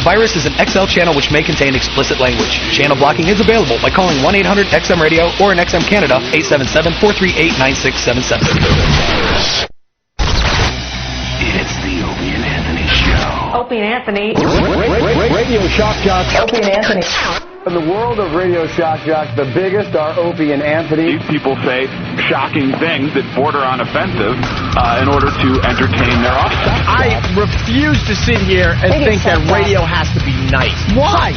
virus is an XL channel which may contain explicit language. Channel blocking is available by calling 1-800-XM-RADIO or in XM Canada, 877-438-9677. It's the Opie and Anthony Show. Opie and Anthony. Radio Shock Jocks. Opie and Anthony. In the world of Radio Shock Jocks, the biggest are Opie and Anthony. These people say shocking things that border on offensive in order to entertain their audience. I refuse to sit here and think that radio has to be nice. Why?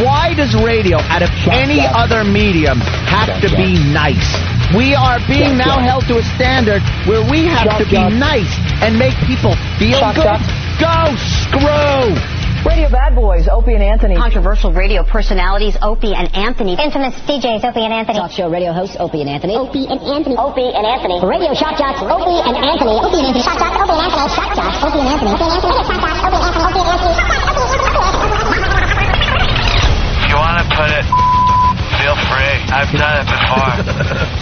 Why does radio, out of any other medium, have to be nice? We are being now held to a standard where we have to be nice and make people feel good. Go screw! Radio Bad Boys, Opie and Anthony. Controversial radio personalities, Opie and Anthony. Infamous DJs, Opie and Anthony. Talk show radio hosts, Opie and Anthony. Opie and Anthony. Opie and Anthony. Radio Shock Jocks, Opie and Anthony. Opie and Anthony. Shock Jocks, Opie and Anthony. Shock Jocks, Opie and Anthony. Opie and Anthony. Shock Jocks, Opie and Anthony. Opie and Anthony. If you want to put it, feel free. I've done it before.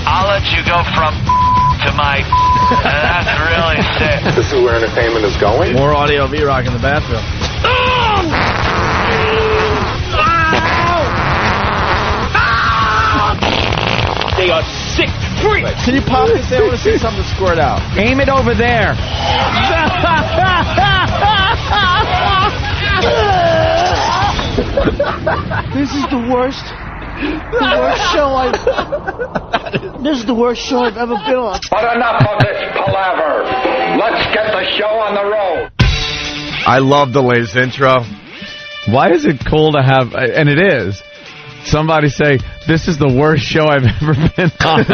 I'll let you go from to my. And that's really sick. This is where entertainment is going. More audio V-Rock in the bathroom. They are sick freaks. Can you pop this? I want to see something squirt out. Aim it over there. This is the worst show This is the worst show I've ever been on. But enough of this palaver. Let's get the show on the road. I love the latest intro. Why is it cool to have, and it is, somebody say, this is the worst show I've ever been on.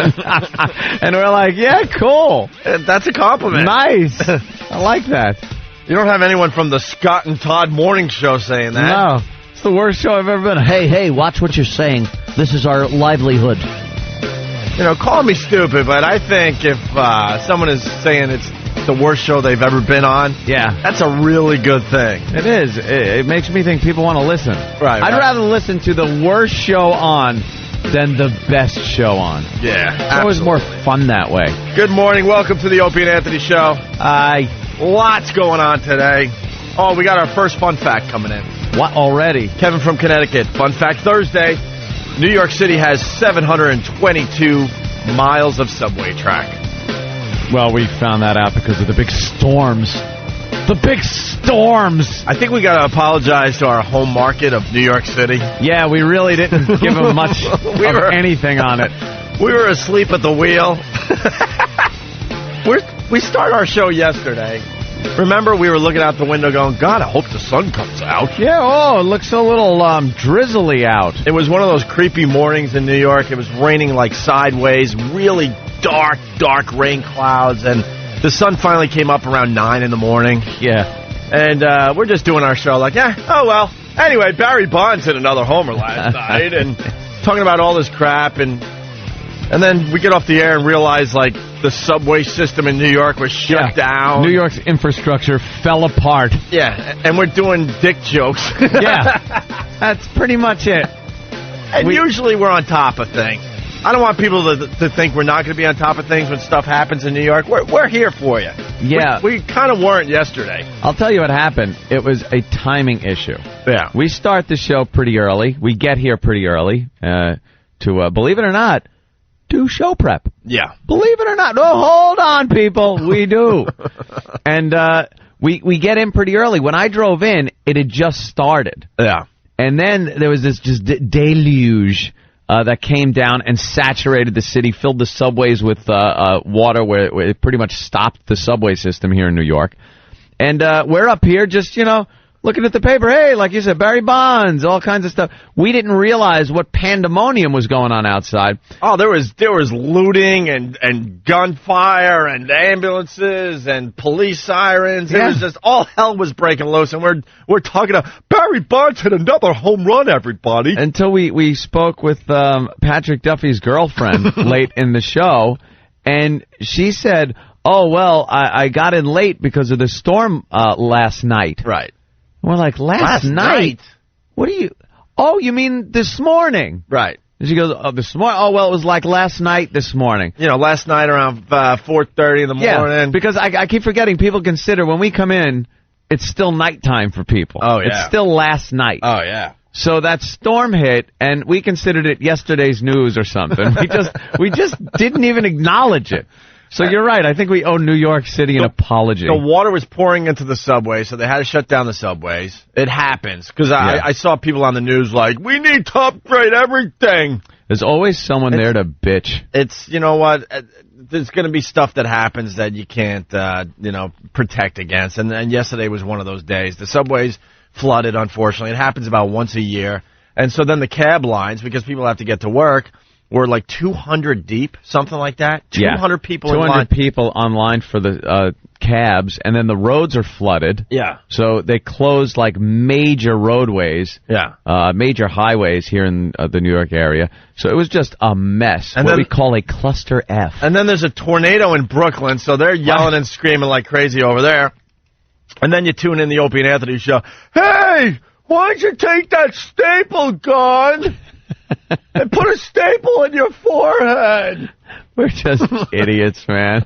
And we're like, yeah, cool. That's a compliment. Nice. I like that. You don't have anyone from the Scott and Todd Morning Show saying that. No. It's the worst show I've ever been on. Hey, watch what you're saying. This is our livelihood. You know, call me stupid, but I think if someone is saying it's the worst show they've ever been on, yeah, that's a really good thing. It is. It makes me think people want to listen. Right. I'd rather listen to the worst show on than the best show on. Yeah, it's always more fun that way. Good morning. Welcome to the Opie and Anthony Show. Lots going on today. Oh, we got our first fun fact coming in. What, already? Kevin from Connecticut. Fun fact Thursday. New York City has 722 miles of subway track. Well, we found that out because of the big storms. The big storms! I think we got to apologize to our home market of New York City. Yeah, we really didn't give them much anything on it. We were asleep at the wheel. We started our show yesterday. Remember, we were looking out the window going, God, I hope the sun comes out. Yeah, it looks a little drizzly out. It was one of those creepy mornings in New York. It was raining like sideways, really dark rain clouds, and the sun finally came up around 9 in the morning. Yeah. And we're just doing our show like, oh well. Anyway, Barry Bonds hit another homer last night, and talking about all this crap, and then we get off the air and realize, like, the subway system in New York was shut down. New York's infrastructure fell apart. Yeah, and we're doing dick jokes. Yeah, that's pretty much it. And usually we're on top of things. I don't want people to think we're not going to be on top of things when stuff happens in New York. We're here for you. Yeah. We kind of weren't yesterday. I'll tell you what happened. It was a timing issue. Yeah. We start the show pretty early. We get here pretty early to, believe it or not, do show prep. Yeah. Believe it or not. Oh, hold on, people. We do. And we get in pretty early. When I drove in, it had just started. Yeah. And then there was this just deluge that came down and saturated the city, filled the subways with water where it pretty much stopped the subway system here in New York. And we're up here just, looking at the paper. Hey, like you said, Barry Bonds, all kinds of stuff. We didn't realize what pandemonium was going on outside. Oh, there was looting and gunfire and ambulances and police sirens. Yeah. It was just all hell was breaking loose, and we're talking about Barry Bonds hit another home run, everybody. Until we spoke with Patrick Duffy's girlfriend late in the show, and she said, "Oh well, I got in late because of the storm last night." Right. We're like, last night? What do you... Oh, you mean this morning? Right. And she goes, oh, this morning? Oh, well, it was like last night this morning. Last night around 4:30 in the morning. Because I keep forgetting, people consider when we come in it's still nighttime for people. Oh, yeah. It's still last night. Oh, yeah. So that storm hit, and we considered it yesterday's news or something. We just didn't even acknowledge it. So you're right. I think we owe New York City an apology. The water was pouring into the subway, so they had to shut down the subways. It happens. Because I saw people on the news like, we need to upgrade everything. There's always someone there to bitch. It's, you know what, there's going to be stuff that happens that you can't, protect against. And yesterday was one of those days. The subways flooded, unfortunately. It happens about once a year. And so then the cab lines, because people have to get to work, were like 200 deep, something like that. 200 people in line. 200 people online for the cabs, and then the roads are flooded. Yeah. So they closed like major roadways, major highways here in the New York area. So it was just a mess, and what we call a cluster F. And then there's a tornado in Brooklyn, so they're yelling and screaming like crazy over there. And then you tune in the Opie and Anthony show. Hey, why don't you take that staple gun and put a staple in your forehead? We're just idiots, man.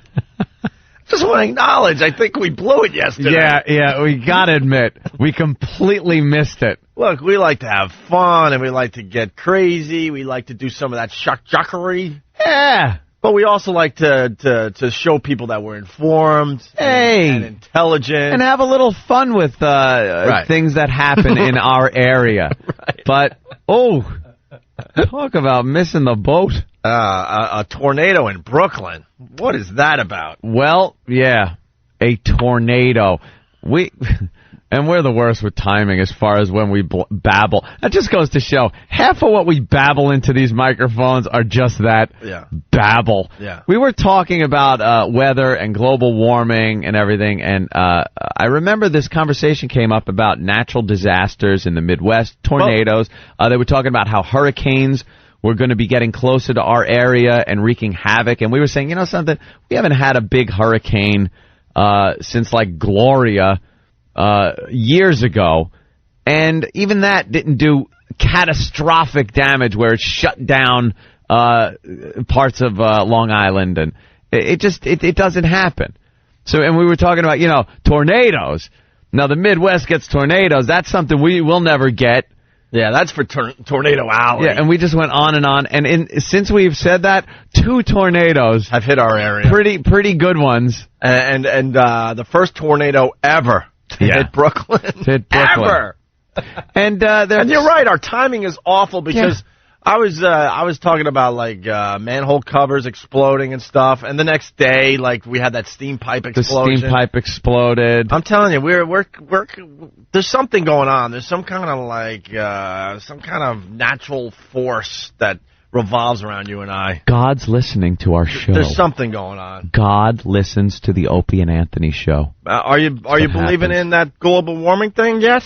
Just want to acknowledge, I think we blew it yesterday. Yeah, we got to admit, we completely missed it. Look, we like to have fun, and we like to get crazy. We like to do some of that shock-jockery. Yeah. But we also like to show people that we're informed and intelligent. And have a little fun with things that happen in our area. Right. But, talk about missing the boat. A tornado in Brooklyn. What is that about? Well, yeah, a tornado. And we're the worst with timing as far as when we babble. That just goes to show half of what we babble into these microphones are just that babble. Yeah. We were talking about weather and global warming and everything, and I remember this conversation came up about natural disasters in the Midwest, tornadoes. They were talking about how hurricanes were going to be getting closer to our area and wreaking havoc, and we were saying, you know something, we haven't had a big hurricane since like Gloria years ago, and even that didn't do catastrophic damage where it shut down parts of Long Island, and it doesn't happen. So, and we were talking about, tornadoes. Now the Midwest gets tornadoes. That's something we will never get. Yeah, that's for Tornado Alley. Yeah, and we just went on, and since we've said that, 2 tornadoes have hit our area. Pretty good ones. And the first tornado ever hit Brooklyn. Ever. And you're right, our timing is awful because I was talking about like manhole covers exploding and stuff, and the next day like we had that steam pipe explosion. The steam pipe exploded. I'm telling you, we're there's something going on. There's some kind of some kind of natural force that revolves around you and I. God's listening to our show. There's something going on. God listens to the Opie and Anthony show. Are you believing in that global warming thing yet?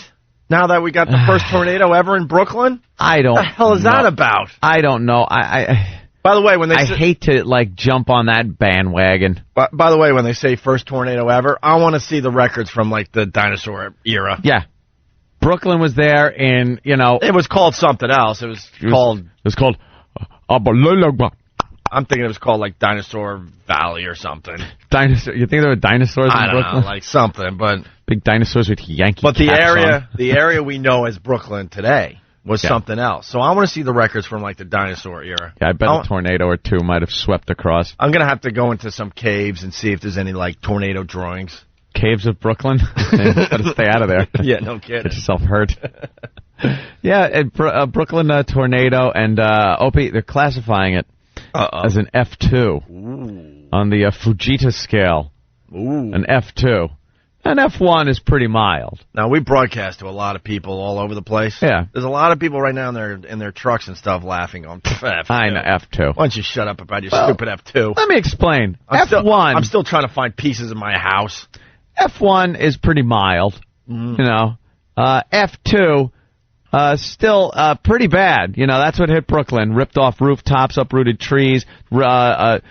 Now that we got the first tornado ever in Brooklyn? I don't know. What the hell is that about? I don't know. By the way, when I hate to jump on that bandwagon. By the way, when they say first tornado ever, I want to see the records from the dinosaur era. Yeah. Brooklyn was there in, It was called something else. It was called I'm thinking it was called Dinosaur Valley or something. Dinosaur? You think there were dinosaurs in Brooklyn? I don't know, something, but big dinosaurs with Yankee But caps the area we know as Brooklyn today was something else. So I want to see the records from the dinosaur era. Yeah, I bet a tornado or two might have swept across. I'm gonna have to go into some caves and see if there's any tornado drawings. Caves of Brooklyn? Better stay out of there. Yeah, no kidding. Get yourself hurt. Yeah, Brooklyn tornado, and Opie, they're classifying it as an F2 on the Fujita scale. An F2. An F1 is pretty mild. Now, we broadcast to a lot of people all over the place. Yeah. There's a lot of people right now in their trucks and stuff laughing on F2. I know, F2. Why don't you shut up about your stupid F2? Let me explain. F1. I'm still trying to find pieces of my house. F1 is pretty mild. F2... still pretty bad. That's what hit Brooklyn. Ripped off rooftops, uprooted trees, got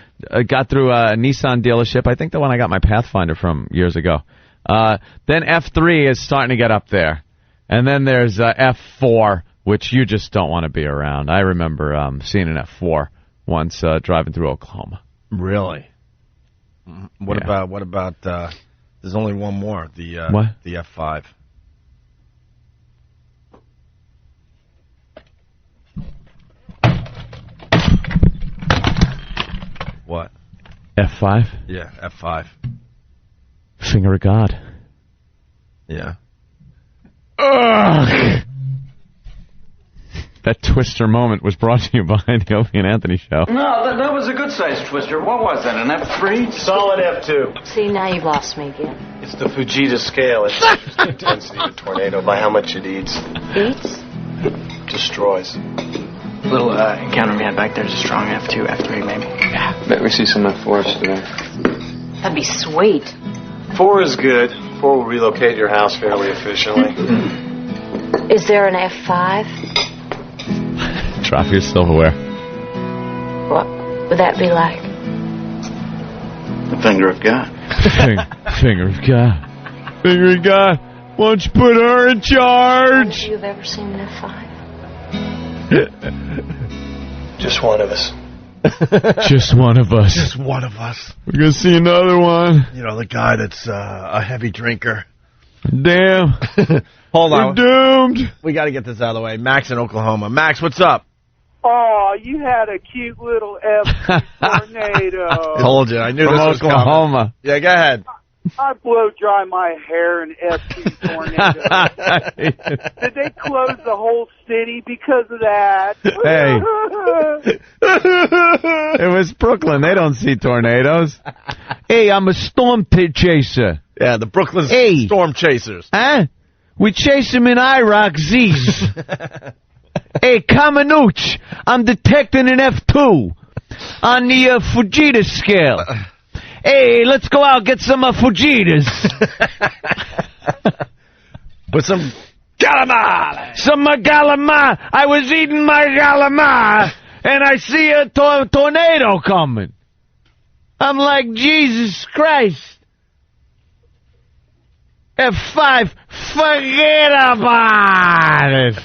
through a Nissan dealership. I think the one I got my Pathfinder from years ago. Then F3 is starting to get up there. And then there's F4, which you just don't want to be around. I remember seeing an F4 once driving through Oklahoma. Really? What about There's only one more. The F5. What? F5? Yeah, F5. Finger of God. Yeah. Ugh! That twister moment was brought to you by the Opie and Anthony Show. No, that was a good-sized twister. What was that, an F3? Solid F2. See, now you've lost me again. It's the Fujita scale. It's the intensity of a tornado by how much it eats. Eats? Destroys. Little encounter we had back there is a strong F2, F3 maybe. Yeah, bet we see some F4s today. That'd be sweet. 4 is good. 4 will relocate your house fairly efficiently. Is there an F5? Drop your silverware. What would that be like? The finger of God. Finger of God. Finger of God. Why don't you put her in charge? Have you ever seen an F5? Just one of us. Just one of us. Just one of us. We're going to see another one. You know, the guy that's a heavy drinker. Damn. Hold on. We're doomed. We got to get this out of the way. Max in Oklahoma. Max, what's up? Oh, you had a cute little F tornado. Told you. I knew From this was Oklahoma. coming. Yeah, go ahead. I blow dry my hair in F2 tornado. Did they close the whole city because of that? Hey. It was Brooklyn. They don't see tornadoes. Hey, I'm a storm chaser. Yeah, the Brooklyn Storm Chasers. Huh? We chase them in Iraq Z's. Hey, Kamenuch, I'm detecting an F2 on the Fujita scale. Hey, let's go out and get some Fujitas. With some calamari. Some calamari. I was eating my calamari, and I see a tornado coming. I'm like, Jesus Christ. F5, forget about it.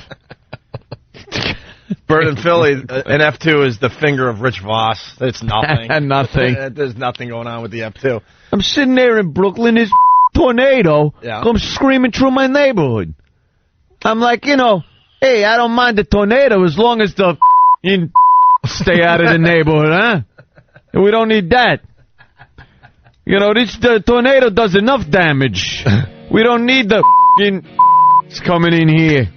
Bird and Philly, an F2 is the finger of Rich Voss. It's nothing. Nothing. There's nothing going on with the F2. I'm sitting there in Brooklyn, this tornado comes screaming through my neighborhood. I'm like, you know, hey, I don't mind the tornado as long as the stay out of the neighborhood, huh? We don't need that. You know, the tornado does enough damage. We don't need the coming in here.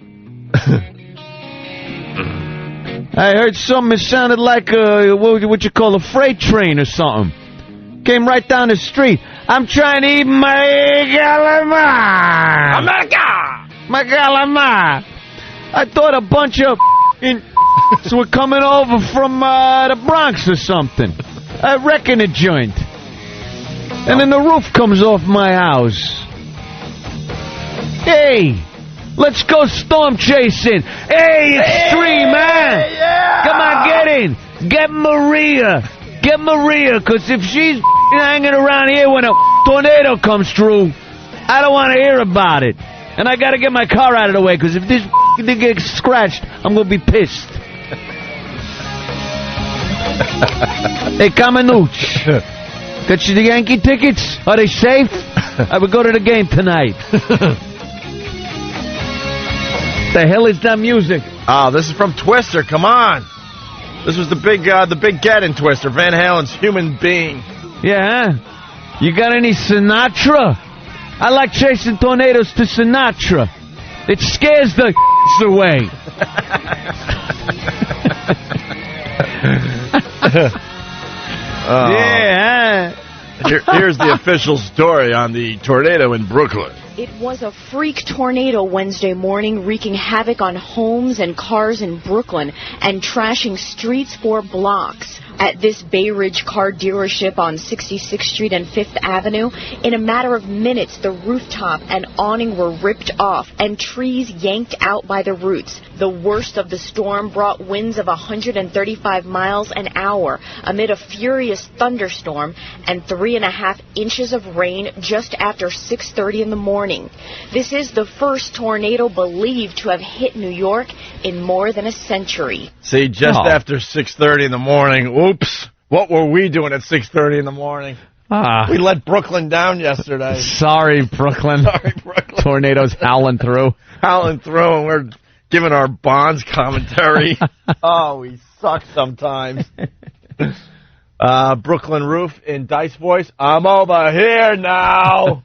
I heard something. It sounded like what you call a freight train or something. Came right down the street. I'm trying to eat my calamari. My calamari. I thought a bunch of were coming over from the Bronx or something. I reckon a joint. And then the roof comes off my house. Hey, let's go storm chasing. Hey, Extreme, man. Yeah. Come on, get in. Get Maria. Get Maria, because if she's hanging around here when a tornado comes through, I don't want to hear about it. And I got to get my car out of the way, because if this thing gets scratched, I'm going to be pissed. Hey, Kamenuch. Got you the Yankee tickets? Are they safe? I would go to the game tonight. The hell is that music? Oh, this is from Twister. Come on. This was the big get in Twister. Van Halen's Human Being. Yeah? You got any Sinatra? I like chasing tornadoes to Sinatra. It scares the away. Yeah. Here's the official story on the tornado in Brooklyn. It was a freak tornado Wednesday morning, wreaking havoc on homes and cars in Brooklyn and trashing streets for blocks. At this Bay Ridge car dealership on 66th Street and 5th Avenue, in a matter of minutes, the rooftop and awning were ripped off and trees yanked out by the roots. The worst of the storm brought winds of 135 miles an hour amid a furious thunderstorm and 3.5 inches of rain just after 6:30 in the morning. This is the first tornado believed to have hit New York in more than a century. See, just after 6:30 in the morning, oops, what were we doing at 6:30 in the morning? We let Brooklyn down yesterday. Sorry, Brooklyn. Tornadoes howling through. And we're giving our Bonds commentary. Oh, we suck sometimes. Brooklyn Roof in Dice voice. I'm over here now.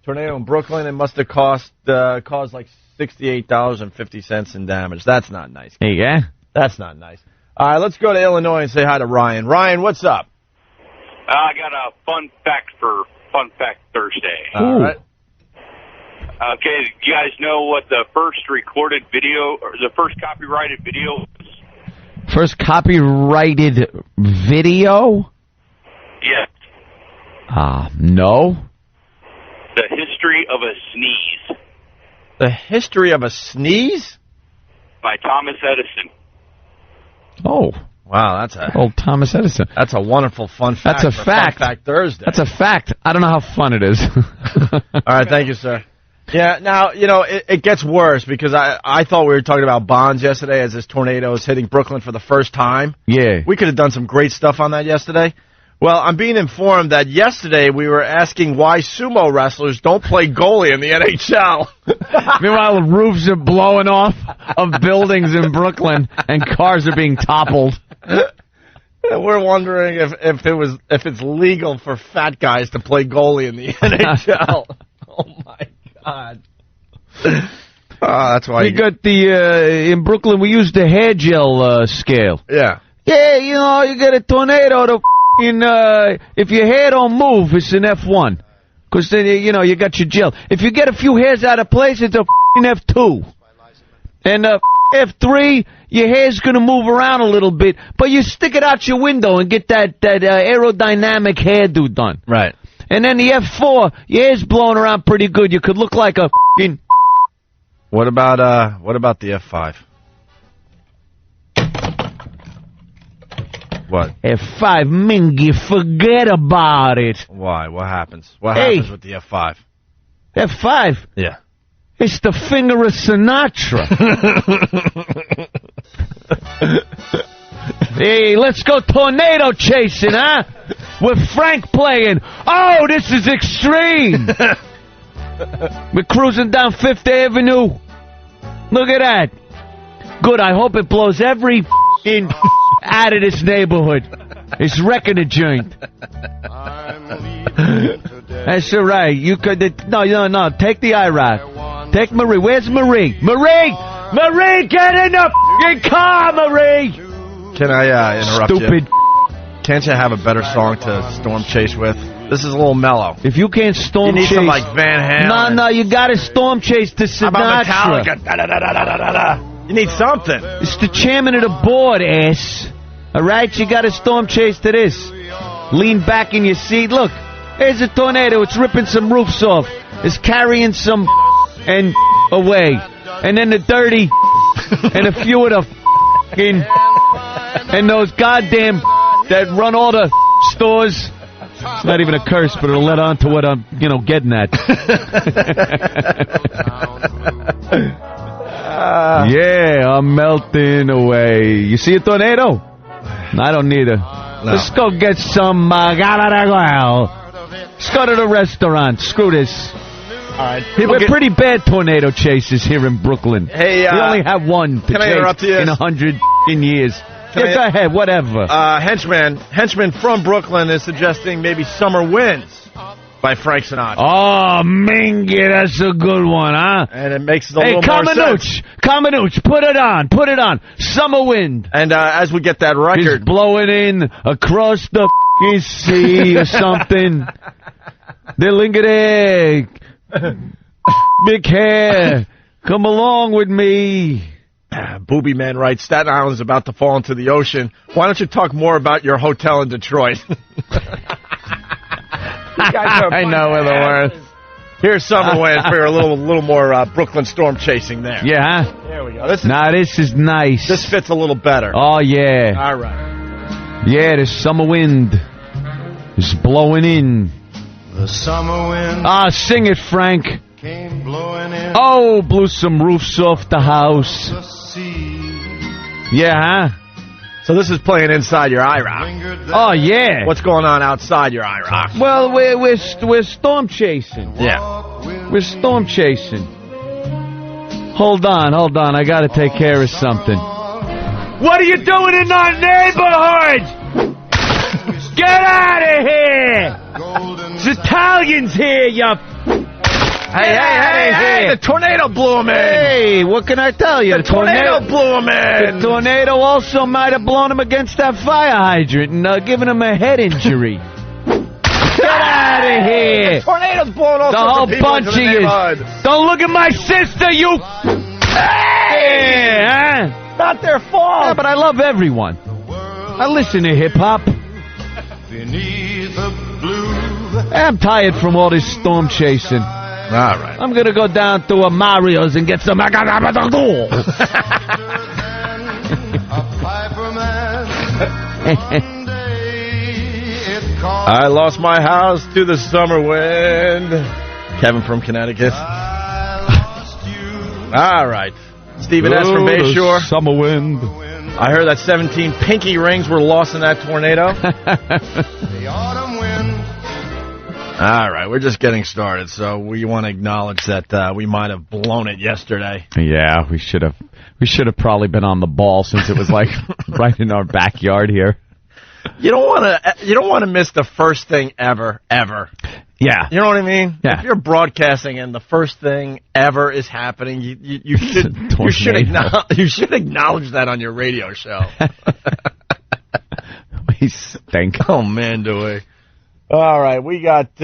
Tornado in Brooklyn. It must have caused like $68.50 in damage. That's not nice. Hey, yeah? That's not nice. All right, let's go to Illinois and say hi to Ryan. Ryan, what's up? I got a fun fact for Fun Fact Thursday. All right. Okay, you guys know what the first recorded video, or the first copyrighted video was? First copyrighted video? Yes. No. The History of a Sneeze. The History of a Sneeze? By Thomas Edison. Oh. Wow, that's a... Old Thomas Edison. That's a wonderful fun fact. That's a fact. Fun Fact Thursday. That's a fact. I don't know how fun it is. All right, thank you, sir. Yeah, now, it gets worse because I thought we were talking about Bonds yesterday as this tornado is hitting Brooklyn for the first time. Yeah. We could have done some great stuff on that yesterday. Well, I'm being informed that yesterday we were asking why sumo wrestlers don't play goalie in the NHL. Meanwhile, the roofs are blowing off of buildings in Brooklyn and cars are being toppled. We're wondering if it's legal for fat guys to play goalie in the NHL. Oh my God! That's why we got in Brooklyn. We use the hair gel scale. Yeah. Yeah, you get a tornado. If your hair don't move, it's an F1. Because then you got your gel. If you get a few hairs out of place, it's a F2. And F3, your hair's going to move around a little bit, but you stick it out your window and get that aerodynamic hairdo done. Right. And then the F4, your hair's blowing around pretty good. You could look like a f***ing... What about the F5? What? F5, Mingy, forget about it. Why? What happens? What happens with the F5? F5? Yeah. It's the finger of Sinatra. Hey, let's go tornado chasing, huh? With Frank playing. Oh, this is extreme. We're cruising down Fifth Avenue. Look at that. Good, I hope it blows every f***ing out of this neighborhood. It's wrecking a joint. That's all right. You could... No. Take the IROC. Take Marie. Where's Marie? Marie, get in the f***ing car, Marie! Can I interrupt Stupid. you? Can't you have a better song to storm chase with? This is a little mellow. If you can't storm chase... You need some like Van Halen. No, you got to storm chase to Sinatra. How about Metallica? You need something. It's the chairman of the board, ass. All right? You got to storm chase to this. Lean back in your seat. Look, there's a tornado. It's ripping some roofs off. It's carrying some and away. And then the dirty and a few of the f***ing... And those goddamn that run all the stores. It's not even a curse, but it'll let on to what I'm, getting at. Yeah, I'm melting away. You see a tornado? I don't need it. No. Let's go get some. Let's go to the restaurant. Screw this. All right. We're pretty bad tornado chasers here in Brooklyn. Hey, we only have one to chase in 100 years. Go ahead, whatever. Henchman from Brooklyn is suggesting maybe Summer Winds by Frank Sinatra. Oh, Mingy, that's a good one, huh? And it makes a little more sense. Kamenuch, put it on. Summer Wind. And as we get that record... It's blowing in across the sea or something. Dillingadeg. Big hair. Come along with me. Booby Man writes, Staten Island's about to fall into the ocean. Why don't you talk more about your hotel in Detroit? I know we're the worst. Here's Summer Wind for a little more Brooklyn storm chasing there. Yeah, huh? There we go. This is nice. This fits a little better. Oh, yeah. All right. Yeah, the summer wind is blowing in. The summer wind. Sing it, Frank. Came blowing in. Blew some roofs off the house. Yeah, huh? So this is playing inside your IROC. Oh, yeah. What's going on outside your IROC? Well, we're storm chasing. Yeah. We're storm chasing. Hold on. I got to take care of something. What are you doing in our neighborhood? Get out of here! It's Italians here, you... Hey, the tornado blew him in. Hey, what can I tell you? The tornado blew him in. The tornado also might have blown him against that fire hydrant and given him a head injury. Get out of here! The tornado's blowing all the sorts whole of people bunch into the of you. neighborhood. Don't look at my sister, you... Hey! Huh? Not their fault. Yeah, but I love everyone. I listen to hip-hop. I'm tired from all this storm chasing. All right. I'm going to go down to a Mario's and get some... I lost my house to the summer wind. Kevin from Connecticut. All right. Stephen S. from Bayshore. Summer wind. I heard that 17 pinky rings were lost in that tornado. All right, we're just getting started, so we want to acknowledge that we might have blown it yesterday. Yeah, we should have. We should have probably been on the ball since it was like right in our backyard here. You don't want to miss the first thing ever. Yeah. You know what I mean? Yeah. If you're broadcasting and the first thing ever is happening, you should acknowledge that on your radio show. We stink. Oh man, do we? All right, we got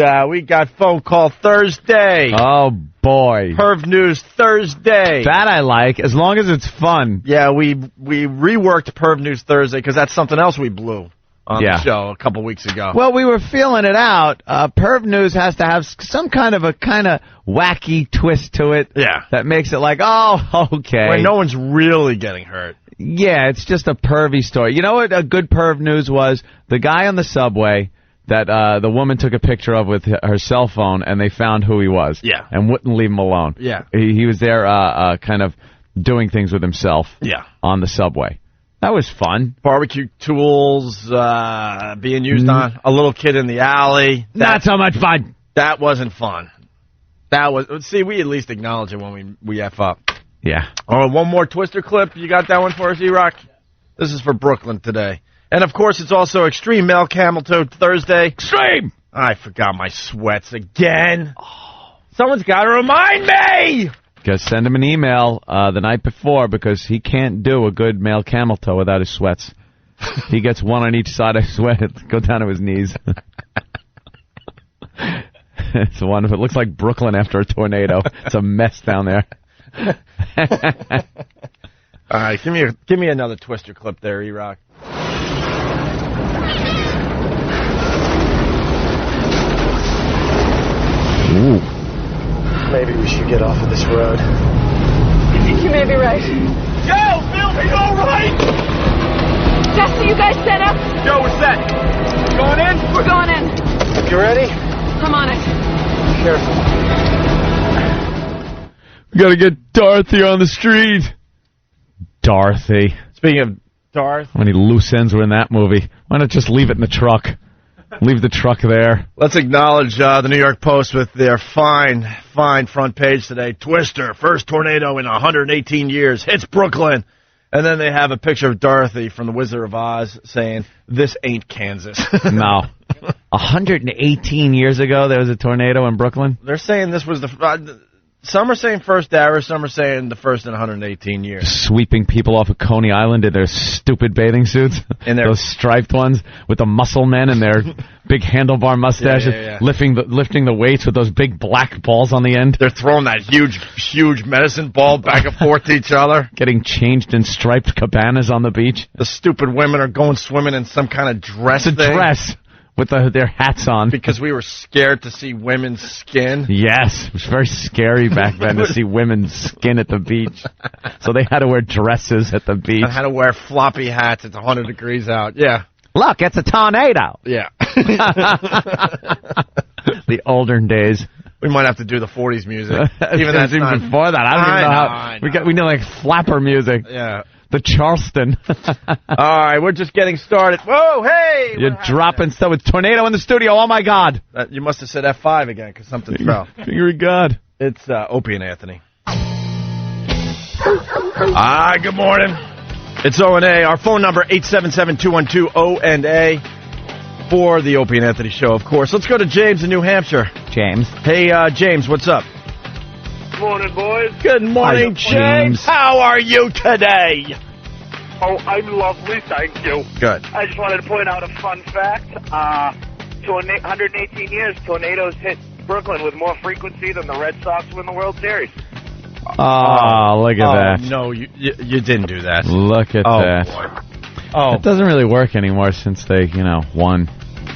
phone call Thursday. Oh boy, Perv News Thursday. That I like, as long as it's fun. Yeah, we reworked Perv News Thursday because that's something else we blew on the show a couple weeks ago. Well, we were feeling it out. Perv News has to have some kind of wacky twist to it. Yeah, that makes it like, oh, okay. When no one's really getting hurt. Yeah, it's just a pervy story. You know what a good Perv News was? The guy on the subway that the woman took a picture of with her cell phone, and they found who he was. Yeah. And wouldn't leave him alone. Yeah. He was there kind of doing things with himself. Yeah. On the subway. That was fun. Barbecue tools being used on a little kid in the alley. Not so much fun. That wasn't fun. See, we at least acknowledge it when we F up. Yeah. All right, one more Twister clip. You got that one for us, E-Rock? This is for Brooklyn today. And, of course, it's also Extreme Male Camel Toe Thursday. Extreme! I forgot my sweats again. Oh, someone's got to remind me! Just send him an email the night before because he can't do a good male camel toe without his sweats. He gets one on each side of his sweat. Go down to his knees. It's wonderful. It looks like Brooklyn after a tornado. It's a mess down there. All right, give me another Twister clip there, E-Rock. Ooh. Maybe we should get off of this road. I think you may be right. Joe, Bill, are you all right? Jesse, you guys set up? Joe, we're set. Going in? We're going in. You ready? I'm on it. Careful. We gotta get Dorothy on the street. Dorothy. Speaking of Darth. How many loose ends were in that movie? Why not just leave it in the truck? Leave the truck there. Let's acknowledge the New York Post with their fine front page today. Twister, first tornado in 118 years, hits Brooklyn. And then they have a picture of Dorothy from The Wizard of Oz saying, this ain't Kansas. No. 118 years ago, there was a tornado in Brooklyn? They're saying this was the... some are saying first ever, some are saying the first in 118 years. Sweeping people off of Coney Island in their stupid bathing suits. Those striped ones with the muscle men and their big handlebar mustaches. Yeah. Lifting the weights with those big black balls on the end. They're throwing that huge medicine ball back and forth to each other. Getting changed in striped cabanas on the beach. The stupid women are going swimming in some kind of dress thing. Dress. With their hats on. Because we were scared to see women's skin. Yes. It was very scary back then to see women's skin at the beach. So they had to wear dresses at the beach. And had to wear floppy hats. It's 100 degrees out. Yeah. Look, it's a tornado. Yeah. The older days. We might have to do the 40s music. Even before that. I don't even know how. We know like flapper music. Yeah. The Charleston. All right, we're just getting started. Whoa, hey! You're dropping stuff with tornado in the studio. Oh, my God. You must have said F5 again because something fell. Finger of God. It's Opie and Anthony. Good morning. It's O&A. Our phone number, 877-212-O&A for the Opie and Anthony show, of course. Let's go to James in New Hampshire. James. Hey, James, what's up? Good morning, boys. Good morning, James. How are you today? Oh, I'm lovely, thank you. Good. I just wanted to point out a fun fact. 118 years, tornadoes hit Brooklyn with more frequency than the Red Sox win the World Series. Oh, look at that. No, you didn't do that. Look at that. Boy. Oh, it doesn't really work anymore since they, won.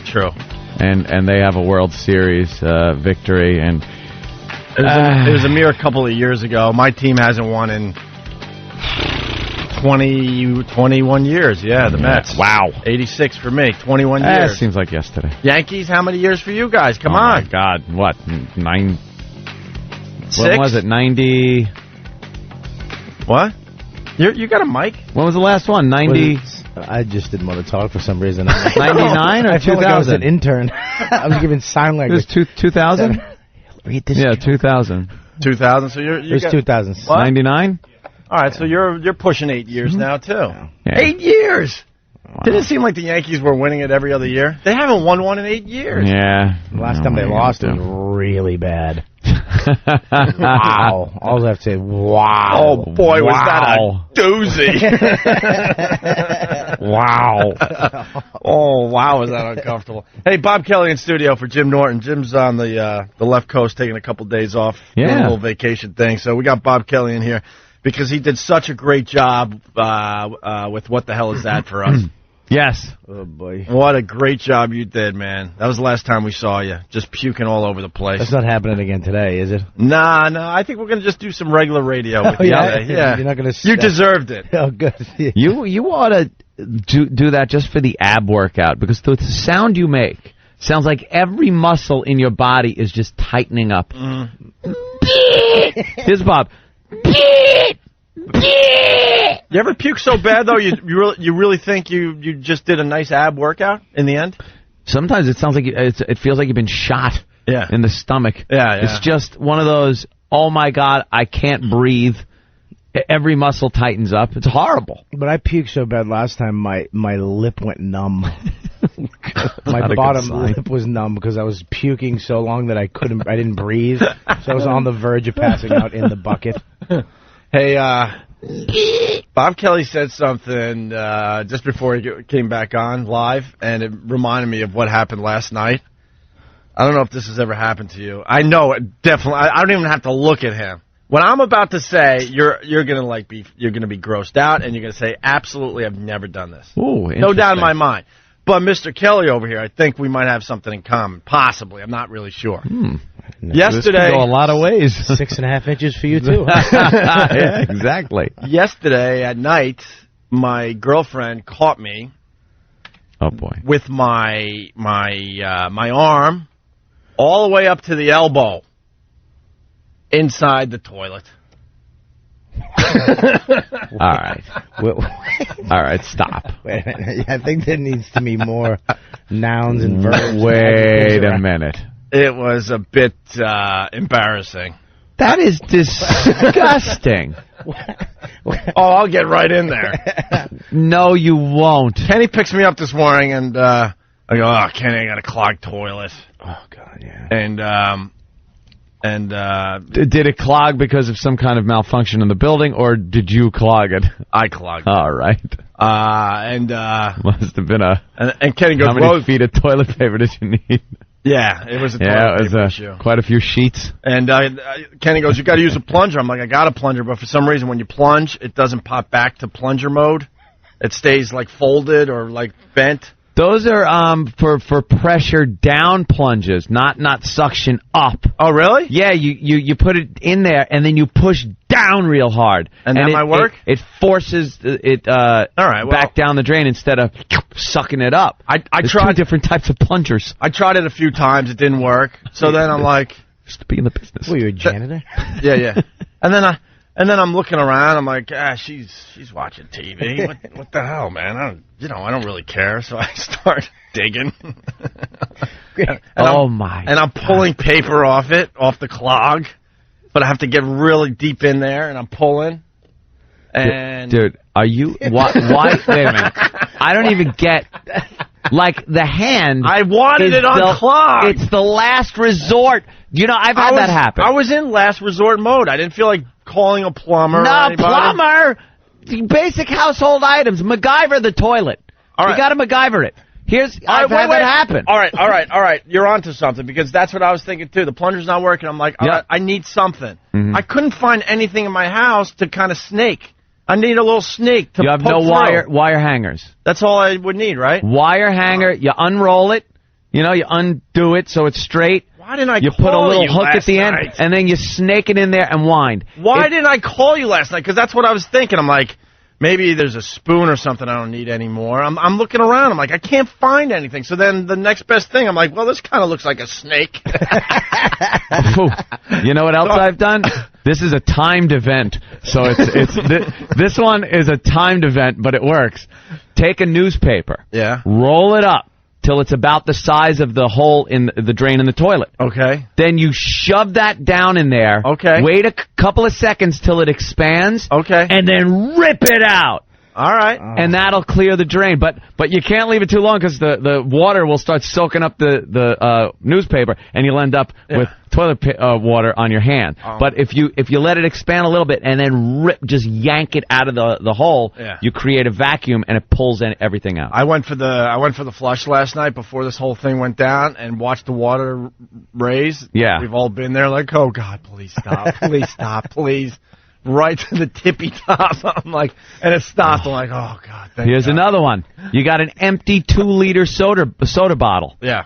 True. And they have a World Series victory. And it was a mere couple of years ago. My team hasn't won in 21 years. Yeah, the Mets. Wow. 86 for me. 21 years. It seems like yesterday. Yankees, how many years for you guys? Come on. Oh, my God. What? 9... 6? When was it? 90... What? You got a mic? When was the last one? 90... I just didn't want to talk for some reason. 99 or 2000? I felt like I was an intern. I was giving sign language. It was 2000? Read this. Yeah, 2000. 2000, so it was 2000. 99? All right, so you're pushing 8 years now, too. Yeah. 8 years! Wow. Didn't it seem like the Yankees were winning it every other year? They haven't won one in 8 years. Yeah. Last time they lost, it was really bad. Wow. All I have to say, wow. Oh, boy, was that a doozy. Wow. Oh, wow, was that uncomfortable. Hey, Bob Kelly in studio for Jim Norton. Jim's on the left coast taking a couple days off. Yeah. Doing a little vacation thing. So we got Bob Kelly in here because he did such a great job with What the Hell Is That for us. Yes. Oh, boy. What a great job you did, man. That was the last time we saw you. Just puking all over the place. That's not happening again today, is it? Nah. I think we're going to just do some regular radio with you today. Yeah. You're not gonna you deserved it. Oh, good. You ought to do that just for the ab workout, because the sound you make sounds like every muscle in your body is just tightening up. Here's Bob. You ever puke so bad though you really think you just did a nice ab workout in the end? Sometimes it sounds like it feels like you've been shot in the stomach. Yeah. It's just one of those, oh my God, I can't breathe. Every muscle tightens up. It's horrible. But I puked so bad last time my lip went numb. My bottom lip was numb because I was puking so long that I didn't breathe. So I was on the verge of passing out in the bucket. Hey, Bob Kelly said something just before he came back on live, and it reminded me of what happened last night. I don't know if this has ever happened to you. I know it definitely. I don't even have to look at him. What I'm about to say, you're gonna be grossed out, and you're gonna say, absolutely, I've never done this. Ooh, no doubt in my mind. But Mr. Kelly over here, I think we might have something in common. Possibly, I'm not really sure. Yesterday, this could go a lot of ways. 6.5 inches for you too. Yeah, exactly. Yesterday at night, my girlfriend caught me. Oh boy! With my arm all the way up to the elbow inside the toilet. All right. All right, stop. Wait a minute. I think there needs to be more nouns and verbs. Wait a minute. It was a bit embarrassing. That is disgusting. Oh, I'll get right in there. No, you won't. Kenny picks me up this morning, and I go, oh, Kenny, I got a clogged toilet. Oh, God, yeah. And did it clog because of some kind of malfunction in the building, or did you clog it? I clogged it. All right. Must have been and Kenny goes, how many feet of toilet paper did you need? Yeah, it was a toilet paper issue. Quite a few sheets. And Kenny goes, you got to use a plunger. I'm like, I got a plunger, but for some reason when you plunge, it doesn't pop back to plunger mode. It stays like folded or like bent. Those are for pressure down plunges, not suction up. Oh, really? Yeah, you put it in there and then you push down real hard, and that might work. It forces it back down the drain instead of sucking it up. I There's tried 2 different types of plungers. I tried it a few times. It didn't work. So then I'm like, just to be in the business. Well, you're a janitor. Yeah. And then And then I'm looking around. I'm like, she's watching TV. What the hell, man? I don't really care. So I start digging. And I'm pulling paper off the clog, but I have to get really deep in there, and I'm pulling. And dude, are you why? Wait a minute. I don't even get. Like the hand. I wanted it unclogged. It's the last resort. I've had that happen. I was in last resort mode. I didn't feel like calling a plumber. No, plumber. Basic household items. MacGyver the toilet. All right. You got to MacGyver it. I've had that happen. All right. You're onto something, because that's what I was thinking too. The plunger's not working. I'm like, I need something. Mm-hmm. I couldn't find anything in my house to kind of snake. I need a little snake to. You have no wire hangers. That's all I would need, right? Wire hanger. You unroll it. You undo it so it's straight. Why didn't I You call put a little hook last at the end, night? and then you snake it in there and wind. Why didn't I call you last night? Because that's what I was thinking. I'm like, maybe there's a spoon or something I don't need anymore. I'm looking around. I'm like, I can't find anything. So then the next best thing, I'm like, well, this kind of looks like a snake. You know what else I've done? This is a timed event. So this one is a timed event, but it works. Take a newspaper. Yeah. Roll it up till it's about the size of the hole in the drain in the toilet. Okay. Then you shove that down in there. Okay. Wait a couple of seconds till it expands. Okay. And then rip it out. All right. And that'll clear the drain. But you can't leave it too long, because the water will start soaking up the newspaper, and you'll end up with toilet water on your hand. But if you let it expand a little bit and then just yank it out of the hole, you create a vacuum, and it pulls everything out. I went for the flush last night before this whole thing went down, and watched the water raise. Yeah. We've all been there like, oh God, please stop, please stop, please. Right to the tippy top. I'm like, and it stopped. I'm like, oh God. Here's another one. You got an empty 2-liter soda bottle. Yeah.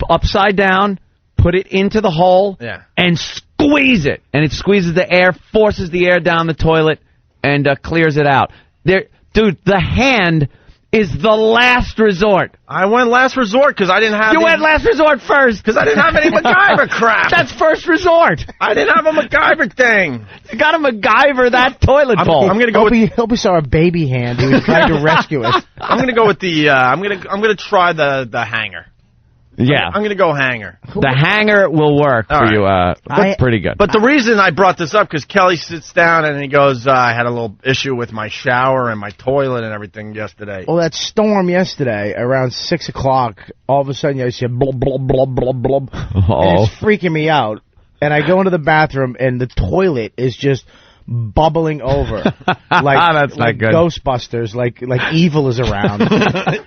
Upside down, put it into the hole. Yeah. And squeeze it. And it squeezes the air, forces the air down the toilet, and clears it out. Dude, the hand is the last resort. I went last resort because I didn't have... You went last resort first. Because I didn't have any MacGyver crap. That's first resort. I didn't have a MacGyver thing. You got to MacGyver that toilet bowl. I'm going to go with... Hope he saw a baby hand. He was trying to rescue it. I'm going to go with the... I'm going to try the hanger. Yeah. I'm going to go hanger. The hanger will work for you. That's pretty good. But the reason I brought this up, because Kelly sits down and he goes, I had a little issue with my shower and my toilet and everything yesterday. Well, that storm yesterday, around 6 o'clock, all of a sudden I said, blub, blub, blub, blub, blub. And it's freaking me out. And I go into the bathroom, and the toilet is just bubbling over. That's not good. Ghostbusters, like evil is around.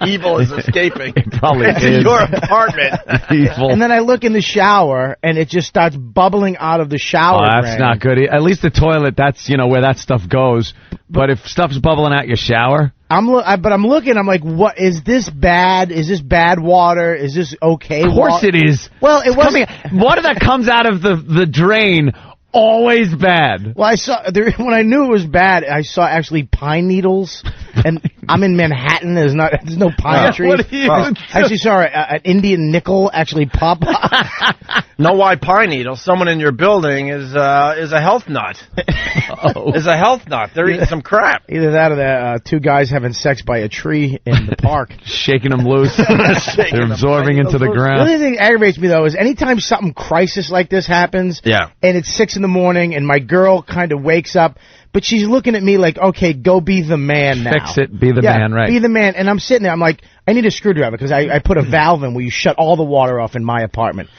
Evil is escaping. It probably it's is. in your apartment. Evil. And then I look in the shower, and it just starts bubbling out of the shower. Oh, that's not good. At least the toilet, that's where that stuff goes. But if stuff's bubbling out your shower... I'm looking, I'm like, what, is this bad? Is this bad water? Is this okay water? Of course it is. Well, it wasn't. Water that comes out of the drain... Always bad. Well, when I knew it was bad, I saw actually pine needles, and I'm in Manhattan. There's no pine trees. I actually saw an Indian nickel actually pop up. Know why pine needles? Someone in your building is a health nut. Is a health nut. They're eating some crap. Either that or that two guys having sex by a tree in the park, shaking them loose. They're absorbing into the ground. The only thing that aggravates me though is anytime something crisis like this happens, and it's 6 in the morning, and my girl kind of wakes up, but she's looking at me like, okay, go be the man now. Fix it, be the man, right. Be the man. And I'm sitting there, I'm like, I need a screwdriver, because I put a valve in where you shut all the water off in my apartment.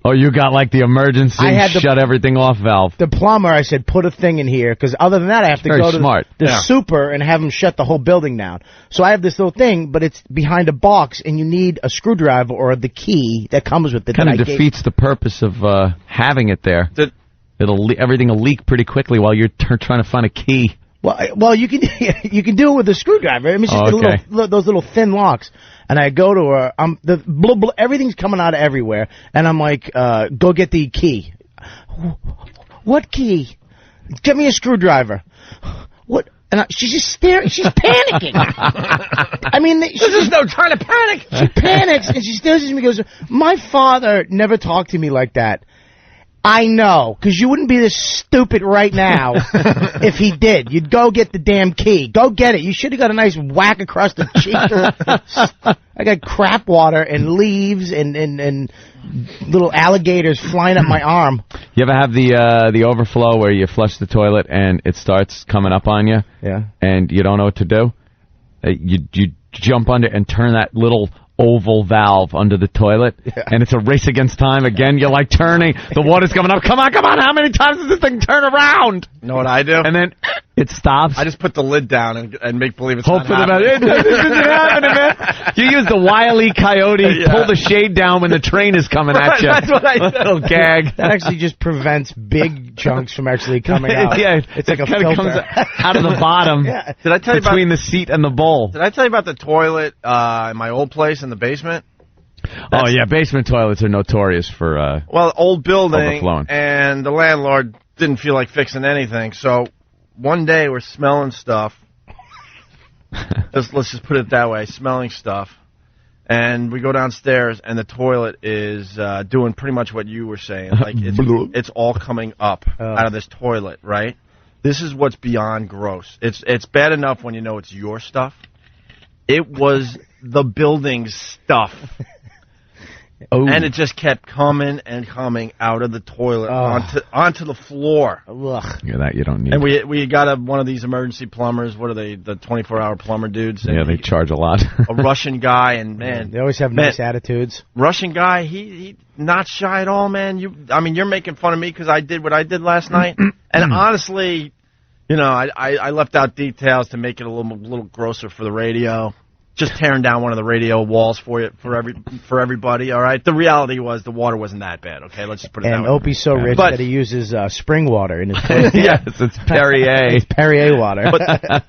Oh, you got like the emergency shut everything off valve. The plumber, I said, put a thing in here, because other than that, I have to go to the super and have him shut the whole building down. So I have this little thing, but it's behind a box, and you need a screwdriver or the key that comes with it. Kind of defeats the purpose of having it there. Everything will leak pretty quickly while you're trying to find a key. Well, you can do it with a screwdriver. I mean, it's just those little thin locks. And I go to her. Everything's coming out of everywhere. And I'm like, go get the key. What key? Get me a screwdriver. What? And she's just staring. She's panicking. I mean, there's no time to panic. She panics and she stares at me and goes, "My father never talked to me like that. I know, because you wouldn't be this stupid right now if he did. You'd go get the damn key. Go get it. You should have got a nice whack across the cheek. I got crap water and leaves and little alligators flying up my arm. You ever have the overflow where you flush the toilet and it starts coming up on you? Yeah. And you don't know what to do? You jump under and turn that little oval valve under the toilet, and it's a race against time. Again, you're like turning. The water's coming up. Come on. How many times does this thing turn around? You know what I do? And then it stops. I just put the lid down and make believe it's Hope not for the happening. This isn't happening, man. You use the Wile E. Coyote, pull the shade down when the train is coming at you. That's what I do. Little gag. That actually just prevents big chunks from actually coming out. Yeah, it's like a filter. filter. Comes out of the bottom. Yeah. Did I tell you between the seat and the bowl? Did I tell you about the toilet in my old place in the basement? Oh, yeah, basement toilets are notorious for well, old building, overflowing. And the landlord didn't feel like fixing anything. So one day we're smelling stuff. Let's just put it that way, smelling stuff. And we go downstairs, and the toilet is doing pretty much what you were saying. Like it's all coming up out of this toilet, right? This is what's beyond gross. It's bad enough when you know it's your stuff. It was the building's stuff. Oh. And it just kept coming and coming out of the toilet onto the floor. Ugh. Yeah, that you don't need. And we got one of these emergency plumbers. What are they? The 24-hour plumber dudes. Yeah, they charge a lot. A Russian guy, and man, they always have nice attitudes. Russian guy, he not shy at all, man. You're making fun of me because I did what I did last night, and honestly, I left out details to make it a little grosser for the radio. Just tearing down one of the radio walls for everybody. All right. The reality was the water wasn't that bad. Okay, let's just put it that way. And Opie's so rich that he uses spring water in his toilet. Yes, it's Perrier. It's Perrier water.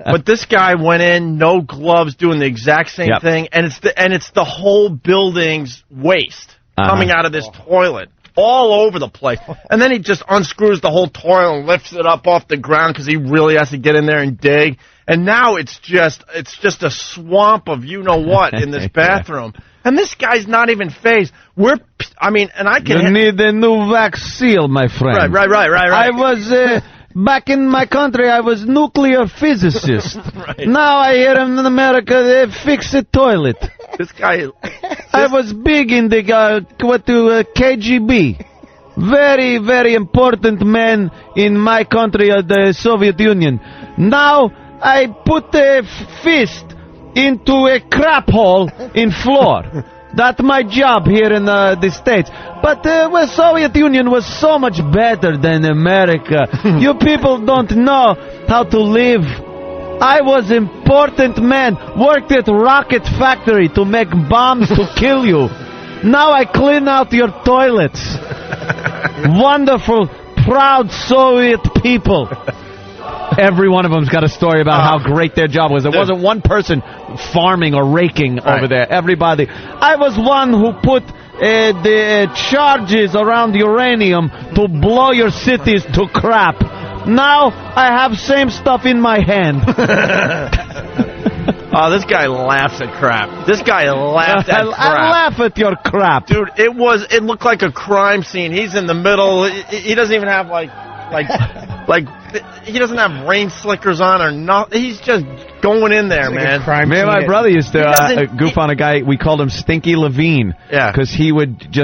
But this guy went in, no gloves, doing the exact same thing, and it's the whole building's waste coming out of this toilet all over the place. And then he just unscrews the whole toilet and lifts it up off the ground because he really has to get in there and dig. And now it's just a swamp of you-know-what in this bathroom. And this guy's not even phased. And I can... You need a new wax seal, my friend. Right. I was... back in my country, I was nuclear physicist. Right. Now I hear in America, they fix a toilet. This guy... I was big in the KGB. Very, very important man in my country, the Soviet Union. Now... I put a fist into a crap hole in floor. That's my job here in the States. But the Soviet Union was so much better than America. You people don't know how to live. I was important man, worked at rocket factory to make bombs to kill you. Now I clean out your toilets. Wonderful, proud Soviet people. Every one of them's got a story about how great their job was. There wasn't one person farming or raking over there. Everybody. I was one who put the charges around uranium to blow your cities to crap. Now I have same stuff in my hand. Oh, this guy laughs at crap. This guy laughed at crap. I laugh at your crap. Dude, it looked like a crime scene. He's in the middle. He doesn't even have like he doesn't have rain slickers on or nothing. He's just going in there, man. My brother used to goof on a guy. We called him Stinky Levine. Yeah. Because he wouldn't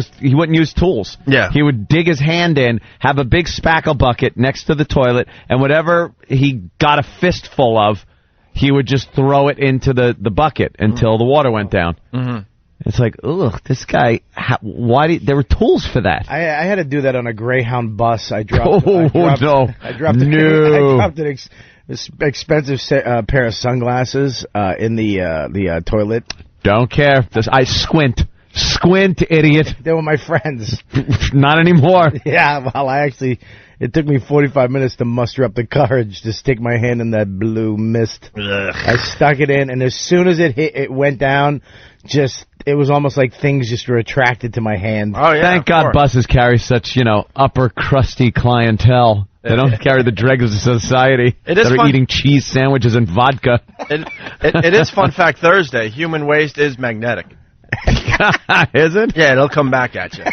use tools. Yeah. He would dig his hand in, have a big spackle bucket next to the toilet, and whatever he got a fistful of, he would just throw it into the bucket until the water went down. Mm-hmm. It's like, ugh, this guy, there were tools for that. I had to do that on a Greyhound bus. I dropped an expensive pair of sunglasses in the toilet. Don't care. I squint. Squint, idiot. They were my friends. Not anymore. Yeah, well, it took me 45 minutes to muster up the courage to stick my hand in that blue mist. Ugh. I stuck it in, and as soon as it went down, it was almost like things just were attracted to my hand. Oh, yeah. Thank God buses carry such, upper crusty clientele. They don't carry the dregs of society that are eating cheese sandwiches and vodka. It is Fun Fact Thursday. Human waste is magnetic. Is it? Yeah, it'll come back at you.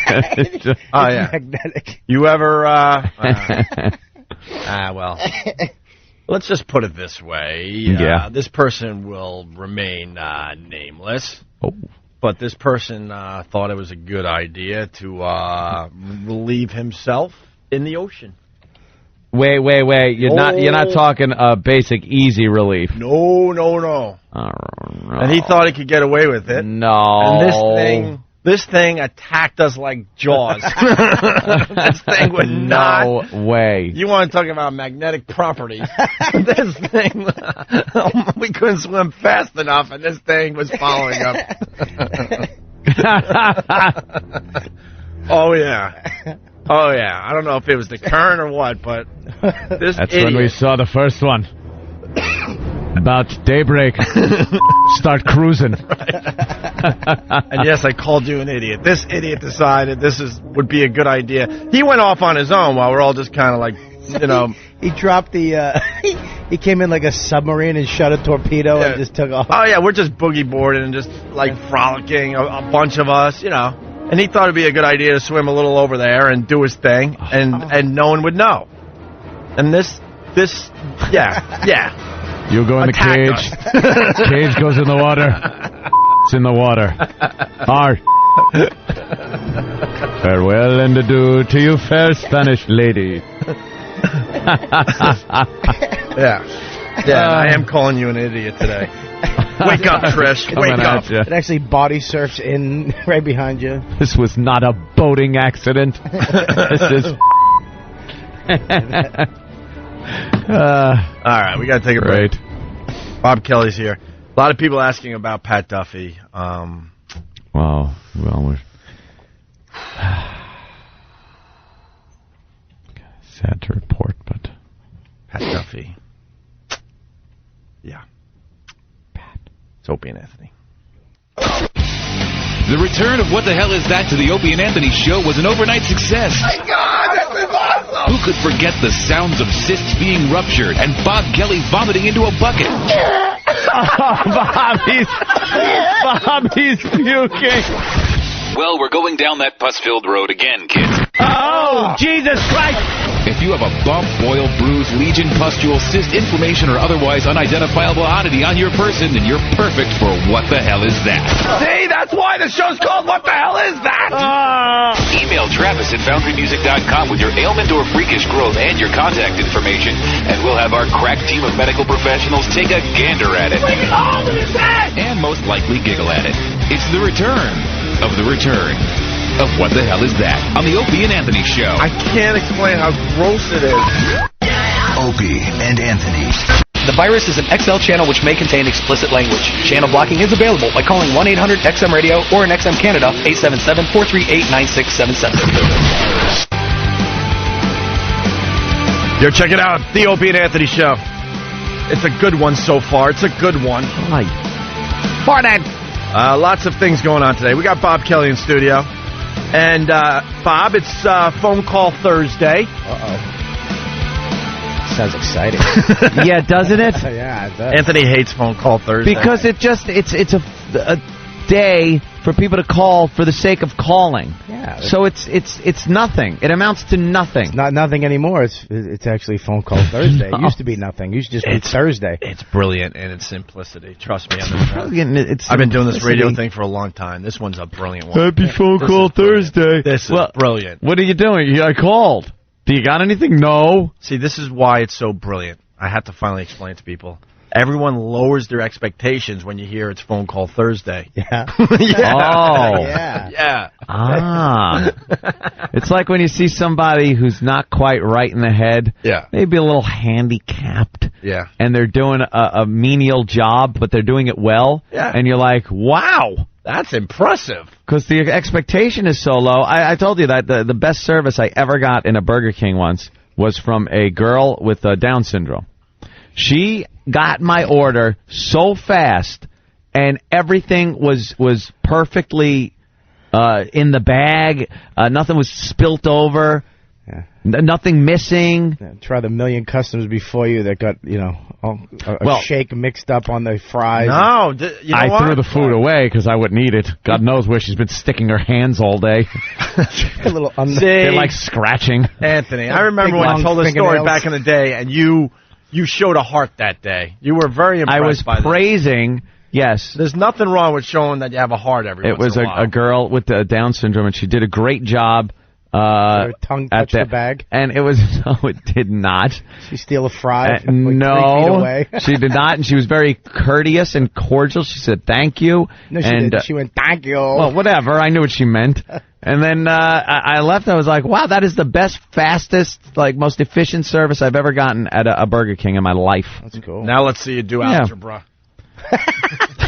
Oh, yeah. Magnetic. You ever, well, let's just put it this way. Yeah. This person will remain nameless. Oh. But this person thought it was a good idea to relieve himself in the ocean. Wait. You're not talking basic easy relief. No. Oh, no. And he thought he could get away with it. No. And this thing attacked us like Jaws. This thing would not. No way. You want to talk about magnetic properties? This thing, we couldn't swim fast enough, and this thing was following up. Oh yeah. I don't know if it was the current or what, but this That's idiot. when we saw the first one. About daybreak. Start cruising. And yes, I called you an idiot. This idiot decided would be a good idea. He went off on his own while we're all just kind of like, He dropped the. He came in like a submarine and shot a torpedo and just took off. Oh yeah, we're just boogie boarding and just like frolicking, a bunch of us, And he thought it'd be a good idea to swim a little over there and do his thing, and no one would know. And this, yeah. You go in the cage. Cage goes in the water. It's in the water. Farewell and adieu to you, fair Spanish lady. Yeah, I am calling you an idiot today. Wake up, Trish. Wake up. It actually body surfs in right behind you. This was not a boating accident. This is... All right, we got to take a break. Bob Kelly's here. A lot of people asking about Pat Duffy. Well, we're sad to report, but Pat Duffy. Yeah. Pat. It's Opie and Anthony. The return of What the Hell Is That to the Opie and Anthony Show was an overnight success. My God, this is awesome! Who could forget the sounds of cysts being ruptured and Bob Kelly vomiting into a bucket? Bobby's puking. Well, we're going down that pus-filled road again, kids. Oh, Jesus Christ! If you have a bump, boil, bruise, lesion, pustule, cyst, inflammation, or otherwise unidentifiable oddity on your person, then you're perfect for What the Hell Is That? See, that's why the show's called What the Hell Is That? Email Travis at FoundryMusic.com with your ailment or freakish growth and your contact information, and we'll have our crack team of medical professionals take a gander at it. And most likely giggle at it. It's the return of the return of What the Hell Is That? On the Opie and Anthony Show. I can't explain how gross it is. Opie and Anthony. The virus is an XL channel which may contain explicit language. Channel blocking is available by calling 1-800-XM-RADIO or in XM Canada, 877-438-9677. Yo, check it out. The Opie and Anthony Show. It's a good one so far. It's a good one. Hi. Morning. Lots of things going on today. We got Bob Kelly in studio. And, Bob, it's Phone Call Thursday. Uh-oh. Sounds exciting. Yeah, doesn't it? Yeah, it does. Anthony hates Phone Call Thursday. Because it's a day for people to call for the sake of calling. Yeah. So it's nothing. It amounts to nothing. It's not nothing anymore. It's actually Phone Call Thursday. No. It used to be nothing. It used to just be Thursday. It's brilliant in its simplicity. Trust me. I've been doing this radio thing for a long time. This one's a brilliant one. Happy Phone Call Thursday. This is brilliant. What are you doing? I called. Do you got anything? No. See, this is why it's so brilliant. I have to finally explain it to people. Everyone lowers their expectations when you hear it's Phone Call Thursday. Yeah. Yeah. Oh. Yeah. Ah. It's like when you see somebody who's not quite right in the head. Yeah. Maybe a little handicapped. Yeah. And they're doing a menial job, but they're doing it well. Yeah. And you're like, wow. That's impressive. Because the expectation is so low. I told you that the best service I ever got in a Burger King once was from a girl with Down syndrome. She got my order so fast, and everything was perfectly in the bag. Nothing was spilt over. Yeah. Nothing missing. Yeah, try the million customers before you that got, a shake mixed up on the fries. No, you know I what? threw the food away because I wouldn't eat it. God knows where she's been sticking her hands all day. A little They're like scratching. Anthony, I remember when I told the story back in the day, and you showed a heart that day. You were very impressed. I was praising. Yes. There's nothing wrong with showing that you have a heart every once was in a while. a girl with Down syndrome, and she did a great job. Her tongue touched the bag? And it was, no, it did not. She steal a fry from 3 feet no, away? She did not, and she was very courteous and cordial. She said, thank you. No, she didn't. She went, thank you. Well, whatever. I knew what she meant. And then I left. I was like, wow, that is the best, fastest, most efficient service I've ever gotten at a Burger King in my life. That's cool. Now let's see you do algebra.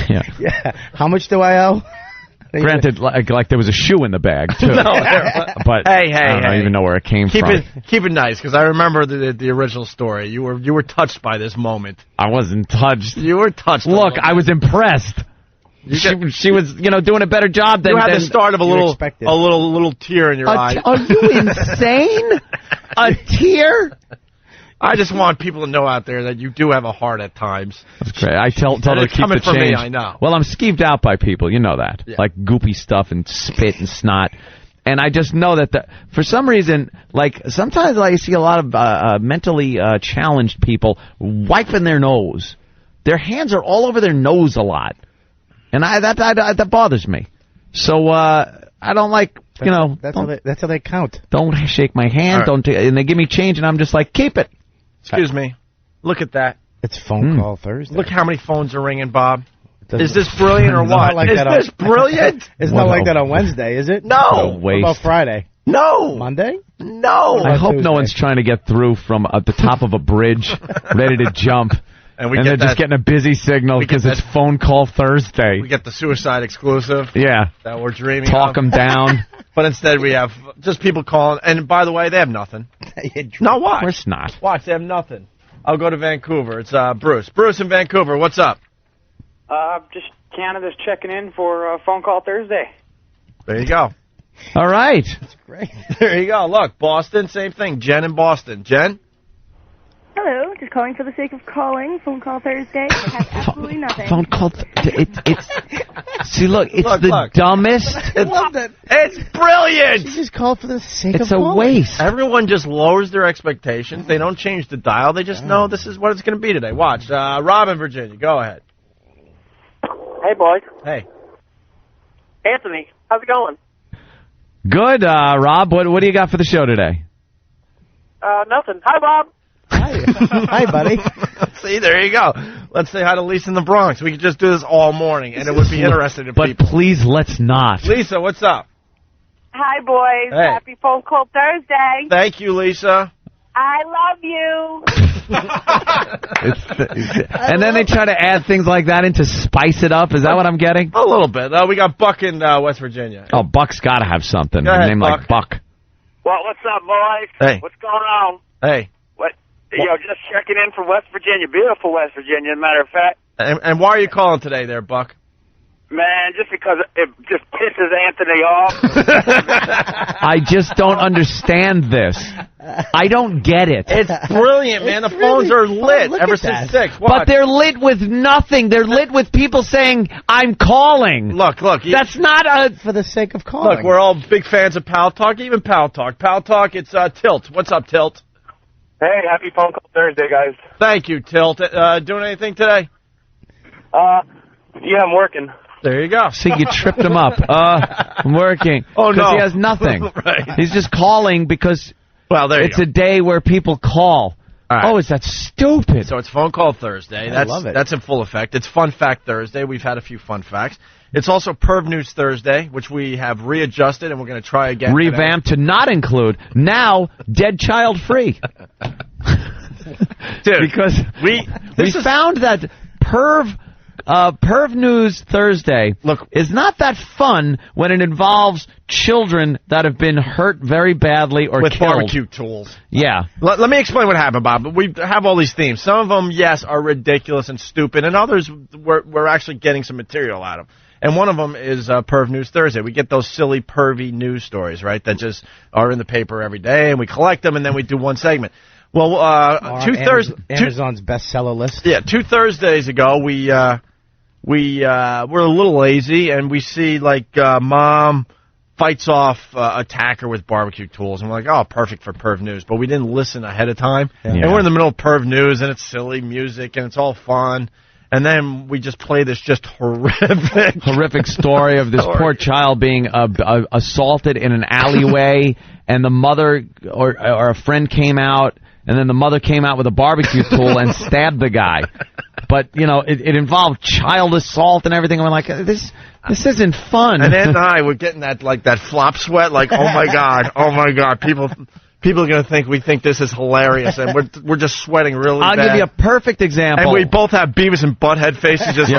Yeah. How much do I owe? Granted, like there was a shoe in the bag, too. No, but I don't even know where it came from. Keep it nice, because I remember the original story. You were touched by this moment. I wasn't touched. You were touched. Look, I was impressed. She was, doing a better job than... You had the start of a little tear in your eye. Are you insane? A tear? I just want people to know out there that you do have a heart at times. That's great. I tell her to keep the change. Me, I know. Well, I'm skeeved out by people. You know that. Yeah. Like goopy stuff and spit and snot. And I just know that for some reason, sometimes I see a lot of mentally challenged people wiping their nose. Their hands are all over their nose a lot. And that bothers me. So I don't like, That's how they count. Don't shake my hand. Right. And they give me change, and I'm just like, keep it. Excuse me. Look at that. It's phone call Thursday. Look how many phones are ringing, Bob. Is this brilliant or what? Like is this brilliant? It's not like that on Wednesday, is it? No. What about Friday? No. Monday? No. I hope Tuesday? no one's trying to get through from at the top of a bridge, ready to jump. And they're just getting a busy signal because it's phone call Thursday. We get the suicide exclusive. Yeah. That we're dreaming Talk of. them down. But instead we have just people calling. And by the way, they have nothing. No, watch. Of course not. Watch, they have nothing. I'll go to Vancouver. It's Bruce. Bruce in Vancouver, what's up? Just Canada's checking in for phone call Thursday. There you go. All right. That's great. There you go. Look, Boston, same thing. Jen in Boston. Jen? Hello, just calling for the sake of calling. Phone call Thursday. I have absolutely nothing. Phone call. See, look, it's the dumbest. I love that. It's brilliant. She just called for the sake It's of a calling. waste. Everyone just lowers their expectations. They don't change the dial. They just know this is what it's going to be today. Watch. Rob in Virginia, go ahead. Hey, boys. Hey. Anthony, how's it going? Good, Rob. What do you got for the show today? Nothing. Hi, Bob. Hi, buddy. See, there you go. Let's say hi to Lisa in the Bronx. We could just do this all morning, and it would be interesting to people. But please, let's not. Lisa, what's up? Hi, boys. Hey. Happy phone call Thursday. Thank you, Lisa. I love you. And then they try to add things like that in to spice it up. Is that what I'm getting? A little bit. We got Buck in West Virginia. Oh, Buck's got to have something. Go ahead, A name like Buck. Well, what's up, boys? Hey. What's going on? Hey. Just checking in from West Virginia. Beautiful West Virginia, as a matter of fact. And why are you calling today there, Buck? Man, just because it just pisses Anthony off. I just don't understand this. I don't get it. It's brilliant, man. The phones are lit ever since 6. Watch. But they're lit with nothing. They're lit with people saying, I'm calling. Look. That's not for the sake of calling. Look, we're all big fans of Pal Talk, even Pal Talk. Pal Talk, it's Tilt. What's up, Tilt? Hey, happy phone call Thursday, guys. Thank you, Tilt. Doing anything today? Yeah, I'm working. There you go. See, you tripped him up. I'm working. Oh, no. Because he has nothing. Right. He's just calling because it's a day where people call. Right. Oh, is that stupid? So it's Phone Call Thursday. I love it. That's in full effect. It's Fun Fact Thursday. We've had a few fun facts. It's also Perv News Thursday, which we have readjusted, and we're going to try again. Revamped to not include, now, dead child free. Dude, because we found that Perv News Thursday is not that fun when it involves children that have been hurt very badly or with killed. barbecue tools. Yeah. Let me explain what happened, Bob. We have all these themes. Some of them, yes, are ridiculous and stupid, and others we're actually getting some material out of. And one of them is Perv News Thursday. We get those silly, pervy news stories, right, that just are in the paper every day, and we collect them, and then we do one segment. Well, Amazon's bestseller list. Yeah, 2 Thursdays ago, we were a little lazy, and we see, like, mom fights off attacker with barbecue tools, and we're like, oh, perfect for Perv News, but we didn't listen ahead of time. Yeah. And we're in the middle of Perv News, and it's silly music, and it's all fun. And then we just play this just horrific story of this poor child being assaulted in an alleyway, and the mother or a friend came out, and then the mother came out with a barbecue tool and stabbed the guy. But, you know, it involved child assault and everything. And we're like, this isn't fun. And Ed and I were getting that flop sweat, like, oh my God, people are going to think we think this is hilarious, and we're just sweating really bad. I'll give you a perfect example. And we both have Beavis and Butthead faces, just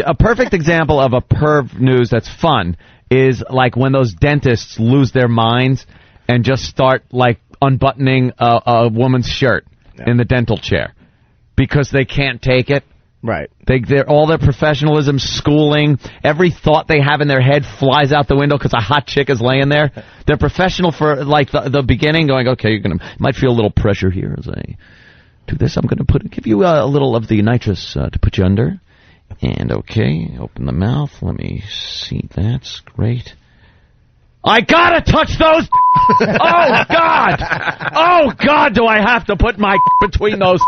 a perfect example of a Perv News that's fun is like when those dentists lose their minds and just start like unbuttoning a woman's shirt in the dental chair because they can't take it. Right. They're all their professionalism, schooling, every thought they have in their head flies out the window because a hot chick is laying there. They're professional for like the beginning, going, okay, you might feel a little pressure here as I do this. I'm going to give you a little of the nitrous to put you under. And okay, open the mouth. Let me see. That's great. I gotta touch those. Oh God, do I have to put my between those?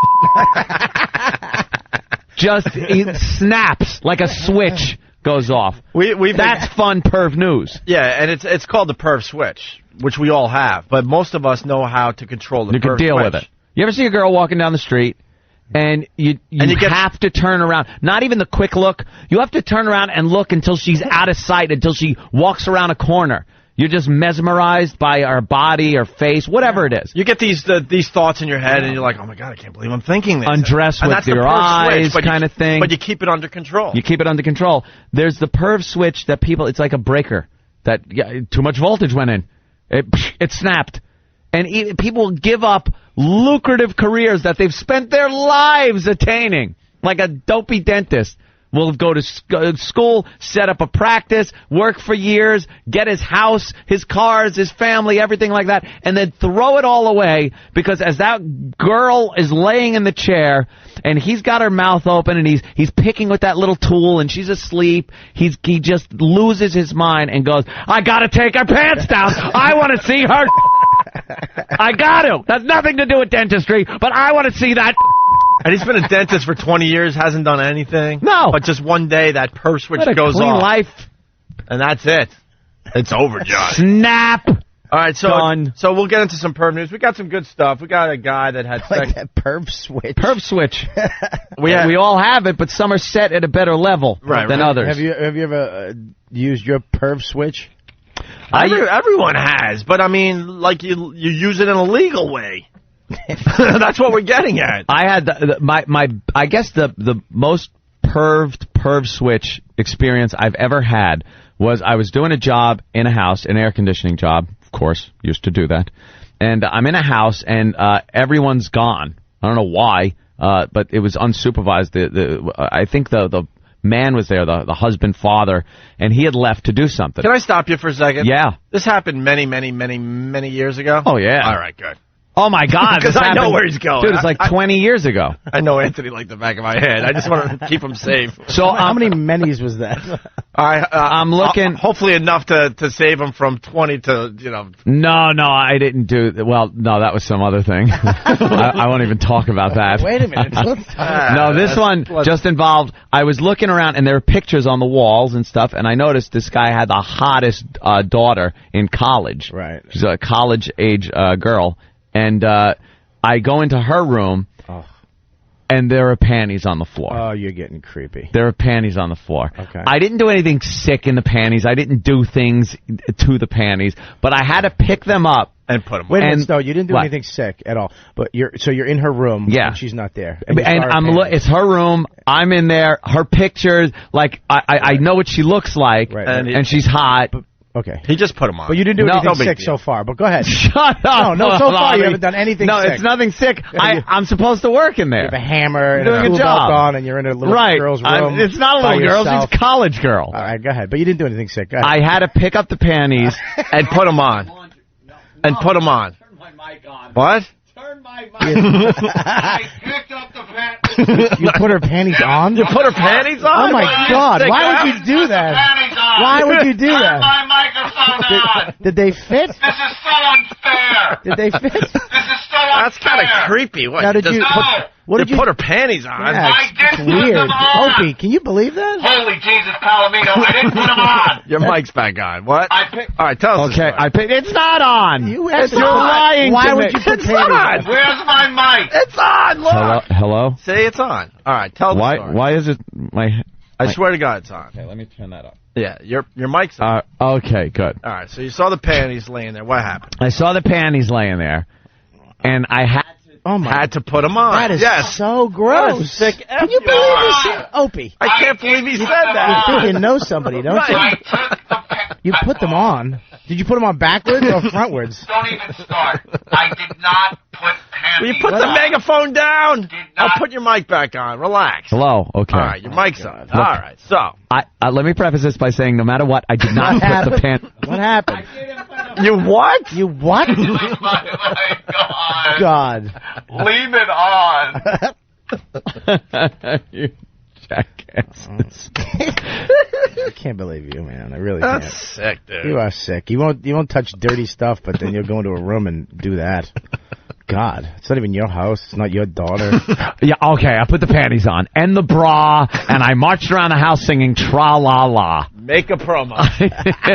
Just it snaps like a switch goes off. That's fun Perv News. Yeah, and it's called the Perv Switch, which we all have, but most of us know how to control the Perv Switch. You can deal with it. You ever see a girl walking down the street and you have to turn around? Not even the quick look. You have to turn around and look until she's out of sight, until she walks around a corner. You're just mesmerized by her body, her face, whatever it is. You get these thoughts in your head, and you're like, oh, my God, I can't believe I'm thinking this. Undress with your eyes kind of thing. But you keep it under control. You keep it under control. There's the Perv Switch that it's like a breaker. That too much voltage went in. It snapped. And people give up lucrative careers that they've spent their lives attaining, like a dopey dentist. Will go to school, set up a practice, work for years, get his house, his cars, his family, everything like that, and then throw it all away because as that girl is laying in the chair and he's got her mouth open and he's picking with that little tool and she's asleep, he just loses his mind and goes, I gotta take her pants down. I want to see her. I got to. That's nothing to do with dentistry, but I want to see that. And he's been a dentist for 20 years, hasn't done anything. No. But just one day, that Perv Switch goes clean off. Life. And that's it. It's over, John. Snap. All right, so Done. So we'll get into some Perv News. We got some good stuff. We got a guy that had like that Perv Switch. Perv Switch. we all have it, but some are set at a better level than others. Have you ever used your Perv Switch? Everyone has, but I mean, like you use it in a legal way. That's what we're getting at. I had I guess the most Perv Switch experience I've ever had was I was doing a job in a house, an air conditioning job, of course, used to do that. And I'm in a house and everyone's gone. I don't know why, but it was unsupervised. I think the man was there, the husband, father, and he had left to do something. Can I stop you for a second? Yeah. This happened many, many, many, many years ago. Oh, yeah. All right, good. Oh, my God. Because I know where he's going. Dude, it's like 20 years ago. I know Anthony like the back of my head. I just want to keep him safe. So how many many's was that? I'm looking. Hopefully enough to save him from 20 to, No, I didn't do. Well, no, that was some other thing. I won't even talk about that. Wait a minute. No, this one just involved. I was looking around, and there were pictures on the walls and stuff, and I noticed this guy had the hottest daughter in college. Right. She's a college-age girl. And I go into her room, and there are panties on the floor. Oh, you're getting creepy. There are panties on the floor. Okay. I didn't do anything sick in the panties. I didn't do things to the panties, but I had to pick them up and put them. Wait a minute, no, you didn't do anything sick at all. But you're in her room. Yeah. And she's not there. And it's her room. I'm in there. Her pictures. Like I know what she looks like, right. And she's hot. Okay. He just put them on. But you didn't do anything sick so far. But go ahead. Shut up. No, so far you haven't done anything sick. No, it's nothing sick. I'm supposed to work in there. You have a hammer and doing a a job on, and you're in a little girl's room. It's not a little girl. It's a college girl. All right, go ahead. But you didn't do anything sick. Go ahead. I had to pick up the panties and put them on. And put them on. Turn my mic on. What? Turn my mic I picked up the panties. You put her panties on? You put her panties on? Oh, my God. Why would you do that? Why would you do that? my microphone on. Did they fit? This is so unfair. Did they fit? This is so unfair. That's kind of creepy. What? Now, did you put her panties on? Yeah, it's weird. Opie, can you believe that? Holy Jesus, Palomino, I didn't put them on. Your mic's back on. What? All right, tell us. Okay, it's not on. You're lying Why to would me. you put It's on. Where's my mic? It's on. Look. Hello? See, it's on. All right, tell the story. Why is it I swear to God, it's on. Okay, let me turn that up. Yeah, your mic's on. Okay, good. All right, so you saw the panties laying there. What happened? I saw the panties laying there, and I had to put them on. That is so gross. Sick. Can you believe he said, Opie? I can't believe he said that. You think you know somebody, don't you? You put them on. Did you put them on backwards or frontwards? Don't even start. I did not put panties. Will you put the megaphone down? I'll put your mic back on. Relax. Hello. Okay. All right, your mic's on. All right, so. Let me preface this by saying, no matter what, I did not put the pants. What happened? You what? You what? God. Leave it on. You jackasses. I can't believe you, man. I really can't. That's sick, dude. You are sick. You won't touch dirty stuff, but then you'll go into a room and do that. God, it's not even your house. It's not your daughter. Yeah, okay, I put the panties on and the bra, and I marched around the house singing tra-la-la. Make a promo. All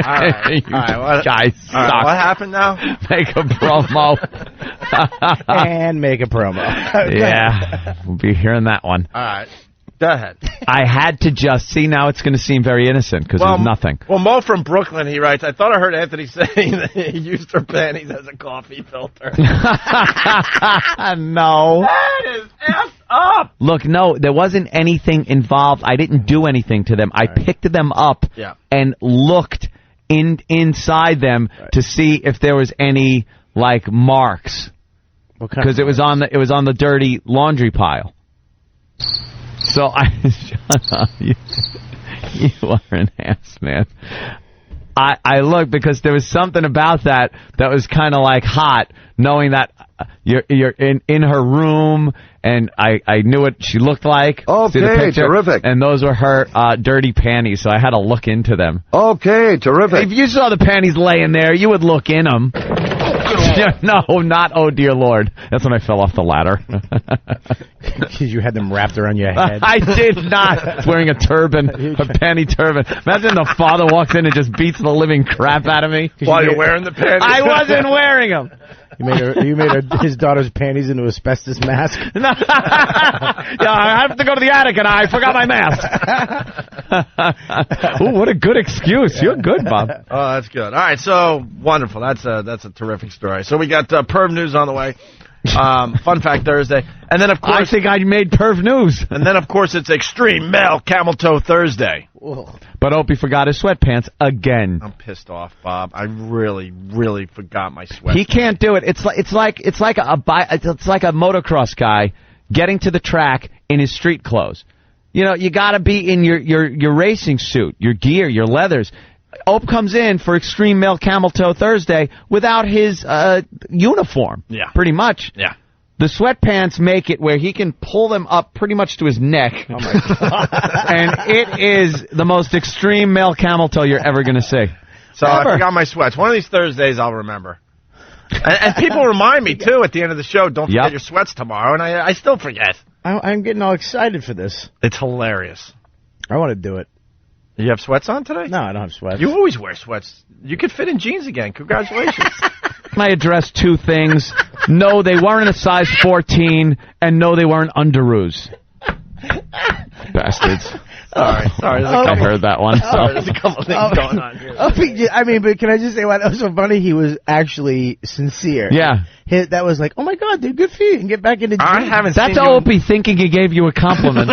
right, what, guys suck. All right, what happened now? Make a promo. And make a promo. Yeah, we'll be hearing that one. All right. Go ahead. I had to just see. Now it's going to seem very innocent because there's nothing. Well, Mo from Brooklyn, he writes, I thought I heard Anthony saying that he used her panties as a coffee filter. No. That is effed up. Look, no, there wasn't anything involved. I didn't do anything to them. I picked them up and looked inside them to see if there was any like marks because it was on the dirty laundry pile. So shut up. You are an ass, man. I looked because there was something about that was kind of like hot, knowing that you're in her room, and I knew what she looked like. Okay, see the picture, terrific. And those were her dirty panties, so I had to look into them. Okay, terrific. If you saw the panties laying there, you would look in them. No, not oh dear Lord. That's when I fell off the ladder. Because you had them wrapped around your head. I did not. Wearing a turban, a panty turban. Imagine the father walks in and just beats the living crap out of me. While you're wearing the panties. I wasn't wearing them. You made his daughter's panties into asbestos mask. Yeah, I have to go to the attic and I forgot my mask. Ooh, what a good excuse. You're good, Bob. Oh, that's good. All right, so wonderful. That's a terrific story. So we got perv news on the way. Fun Fact Thursday, and then of course I think I made perv news. And then of course it's Extreme Male Camel Toe Thursday. Whoa. But Opie forgot his sweatpants again. I'm pissed off, Bob. I really forgot my sweatpants. He can't do it. It's like a motocross guy getting to the track in his street clothes. You know, you got to be in your racing suit, your gear, your leathers. Ope comes in for Extreme Male Camel Toe Thursday without his uniform. Yeah. Pretty much. Yeah. The sweatpants make it where he can pull them up pretty much to his neck. Oh, my God. And it is the most extreme male camel toe you're ever going to see. So I forgot my sweats. One of these Thursdays I'll remember. And people remind me, too, at the end of the show, don't forget your sweats tomorrow, and I still forget. I'm getting all excited for this. It's hilarious. I want to do it. You have sweats on today? No, I don't have sweats. You always wear sweats. You could fit in jeans again. Congratulations. Can I address two things? No, they weren't a size 14, and no, they weren't underoos. Bastards. Sorry. I heard that one. There's a couple things going on here. Opie, I mean, but can I just say why that was so funny? He was actually sincere. Yeah. That was like, oh my God, dude, good for you. And get back into gym. That's Opie thinking he gave you a compliment.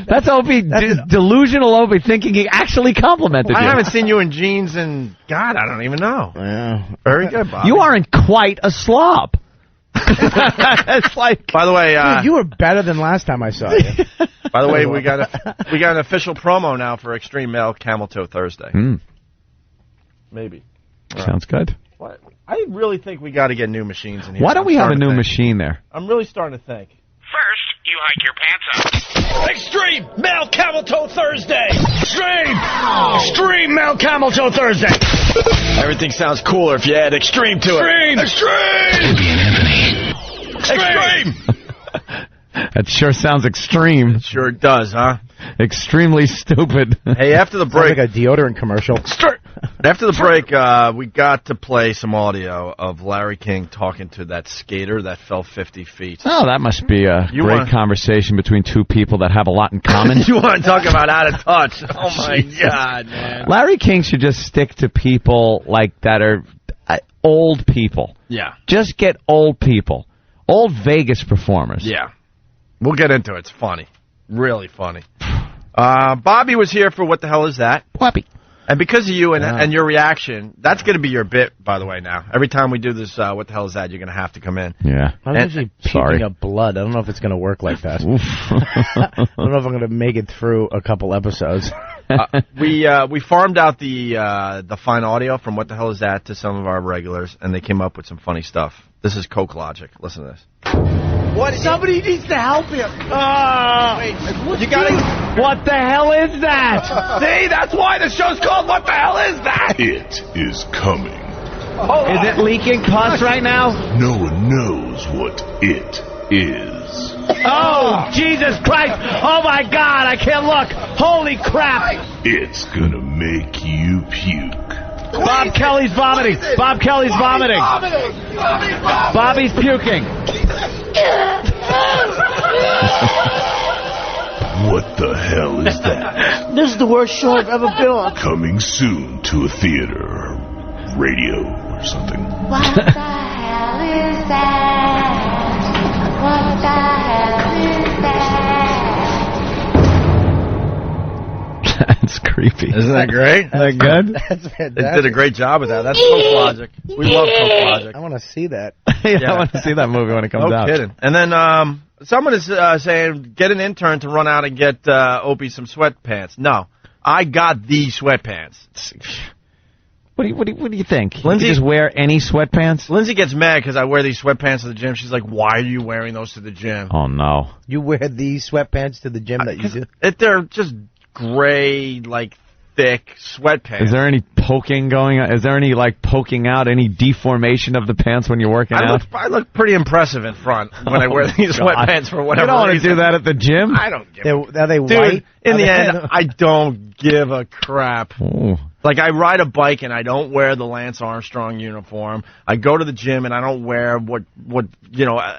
That's Opie, delusional Opie thinking he actually complimented you. I haven't seen you in jeans and, God, I don't even know. Yeah. Very good, Bob. You aren't quite a slob. It's like. By the way, dude, you were better than last time I saw you. By the way, we got an official promo now for Extreme Male Camel Toe Thursday. Maybe. Sounds good. What? I really think we got to get new machines in here. Why don't we have a new machine there? I'm really starting to think. First, you hike your pants up. Extreme Male Camel Toe Thursday. Extreme Male Camel Toe Thursday. Everything sounds cooler if you add extreme to it. Extreme. Extreme. That sure sounds extreme. It sure does, huh? Extremely stupid. Hey, after the break, like a deodorant commercial. After the break, we got to play some audio of Larry King talking to that skater that fell 50 feet. Oh, that must be a great conversation between two people that have a lot in common. You want to talk about out of touch? Oh my God, man! Larry King should just stick to people like that are old people. Yeah, just get old people, old Vegas performers. Yeah, we'll get into it. It's funny, really funny. Bobby was here for What the Hell Is That? Bobby. And because of you and your reaction, that's going to be your bit, by the way, now. Every time we do this, What the Hell Is That, you're going to have to come in. Yeah. I'm actually puking up blood. I don't know if it's going to work like that. I don't know if I'm going to make it through a couple episodes. We farmed out the fine audio from What the Hell Is That to some of our regulars, and they came up with some funny stuff. This is Coke Logic. Listen to this. Somebody needs to help him. You gotta. What the hell is that? See, that's why the show's called What the Hell Is That? It is coming. Is it leaking pus right now? No one knows what it is. Oh, Jesus Christ! Oh my God! I can't look! Holy crap! It's gonna make you puke. Bob Kelly's vomiting. Bob Kelly's vomiting. Bobby's puking. What the hell is that? This is the worst show I've ever been on. Coming soon to a theater or radio or something. What the hell is that? What the hell is that? That's creepy. Isn't that great? Isn't that good? That's fantastic. They did a great job with that. That's Coke Logic. We love Coke Logic. I want to see that. Yeah, I want to see that movie when it comes out. No kidding. And then someone is saying, get an intern to run out and get Opie some sweatpants. No, I got the sweatpants. What do you think? Lindsay, you just wear any sweatpants? Lindsay gets mad because I wear these sweatpants to the gym. She's like, why are you wearing those to the gym? Oh, no. You wear these sweatpants to the gym that you do? They're just gray, like, thick sweatpants. Is there any poking going on? Is there any, like, poking out, any deformation of the pants when you're working out? I look pretty impressive in front when I wear these sweatpants for whatever reason. You don't want to do that at the gym? I don't give a crap. Are they Dude, white? in the end, I don't give a crap. Ooh. Like, I ride a bike and I don't wear the Lance Armstrong uniform. I go to the gym and I don't wear what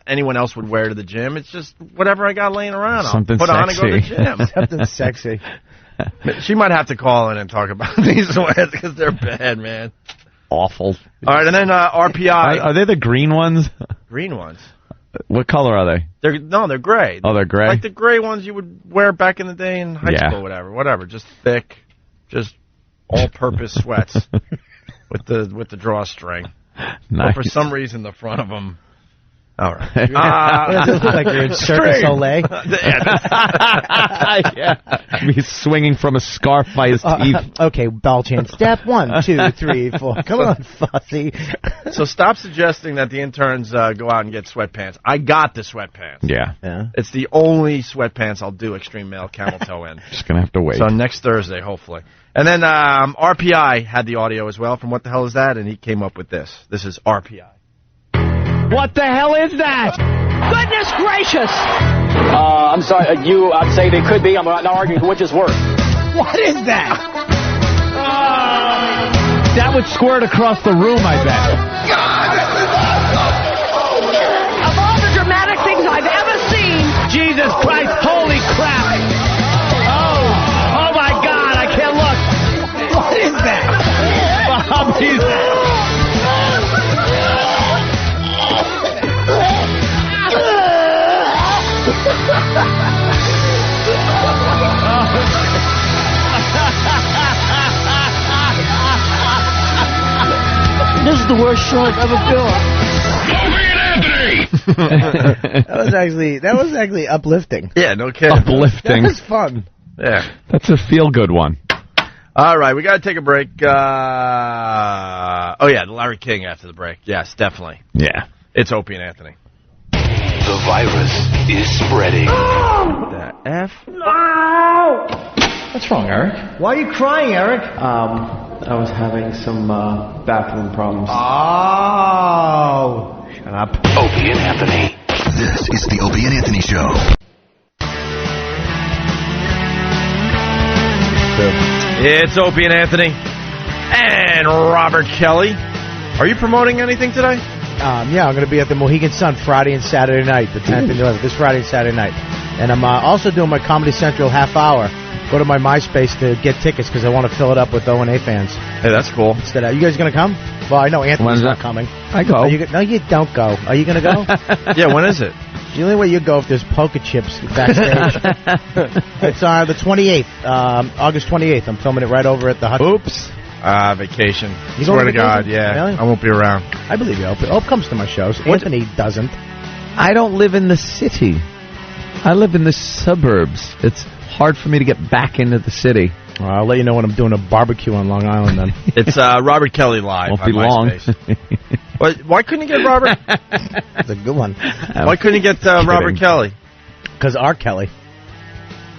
anyone else would wear to the gym. It's just whatever I got laying around. Something I'll put on and go to the sexy. gym. Something sexy. She might have to call in and talk about these sweats because they're bad, man. Awful. All right, and then RPI. Are they the green ones? Green ones. What color are they? They're gray. Oh, they're gray? Like the gray ones you would wear back in the day in high school, whatever. Just thick, just all-purpose sweats with the drawstring. Nice. But for some reason, the front of them. All right. Does it look like you're in Cirque du Soleil? Yeah. He's swinging from a scarf by his teeth. Okay, ball chain. Step 1, 2, 3, 4. Come on, Fussy. So stop suggesting that the interns go out and get sweatpants. I got the sweatpants. Yeah. It's the only sweatpants I'll do Extreme Male Camel Toe in. Just going to have to wait. So next Thursday, hopefully. And then RPI had the audio as well from What the Hell Is That? And he came up with this. This is RPI. What the hell is that? Goodness gracious! I'm sorry, I'd say they could be. I'm not arguing which is worse. What is that? That would squirt across the room, I bet. Of all the dramatic things I've ever seen. Jesus Christ, holy crap! Oh, the worst show I've ever been on. That was actually uplifting. Yeah, no kidding. Uplifting. That was fun. Yeah. That's a feel-good one. All right, we got to take a break. The Larry King after the break. Yes, definitely. Yeah. It's Opie and Anthony. The virus is spreading. The F? No! What's wrong, Eric? Why are you crying, Eric? I was having some bathroom problems. Oh! Shut up. Opie and Anthony. This is the Opie and Anthony Show. It's Opie and Anthony and Robert Kelly. Are you promoting anything today? Yeah, I'm going to be at the Mohegan Sun Friday and Saturday night, the 10th and 11th, this Friday and Saturday night. And I'm also doing my Comedy Central half hour. Go to my MySpace to get tickets because I want to fill it up with O&A fans. Hey, that's cool. Are you guys going to come? Well, I know Anthony's not coming. I go. No, you don't go. Are you going to go? Yeah, when is it? The only way you go if there's poker chips backstage. It's the 28th, August 28th. I'm filming it right over at the Hudson. Oops. Vacation. You Swear going to God, yeah. Really? I won't be around. I believe you, Opie. Ope comes to my shows. Anthony doesn't. I don't live in the city. I live in the suburbs. It's hard for me to get back into the city. Well, I'll let you know when I'm doing a barbecue on Long Island then. It's Robert Kelly Live. Won't be long. Why couldn't you get Robert? That's a good one. Why couldn't you get Robert Kelly? Because R. Kelly.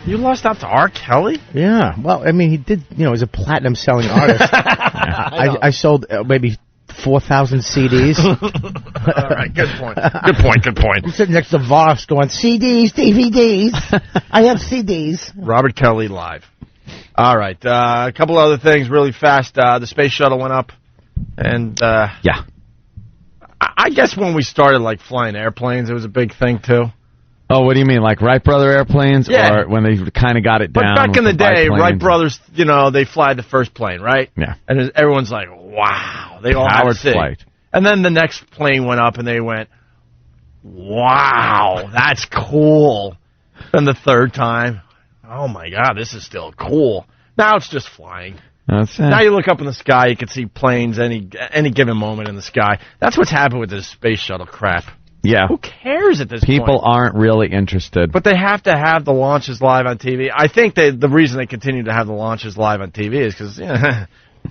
You lost out to R. Kelly? Yeah. Well, I mean, he did, he's a platinum-selling artist. I sold maybe 4,000 CDs. All right, good point. Good point. I'm sitting next to Voss going, CDs, DVDs. I have CDs. Robert Kelly Live. All right, a couple other things really fast. The space shuttle went up, and yeah. I guess when we started flying airplanes, it was a big thing too. Oh, what do you mean, like Wright Brother airplanes, or when they kind of got it down? But back in the day, Wright Brothers, they fly the first plane, right? Yeah. And everyone's like, wow, they all Howard had to flight. And then the next plane went up, and they went, wow, that's cool. Then the third time, oh my God, this is still cool. Now it's just flying. That's it. Now you look up in the sky, you can see planes any given moment in the sky. That's what's happened with this space shuttle crap. Yeah. Who cares at this point? People aren't really interested. But they have to have the launches live on TV. I think the reason they continue to have the launches live on TV is because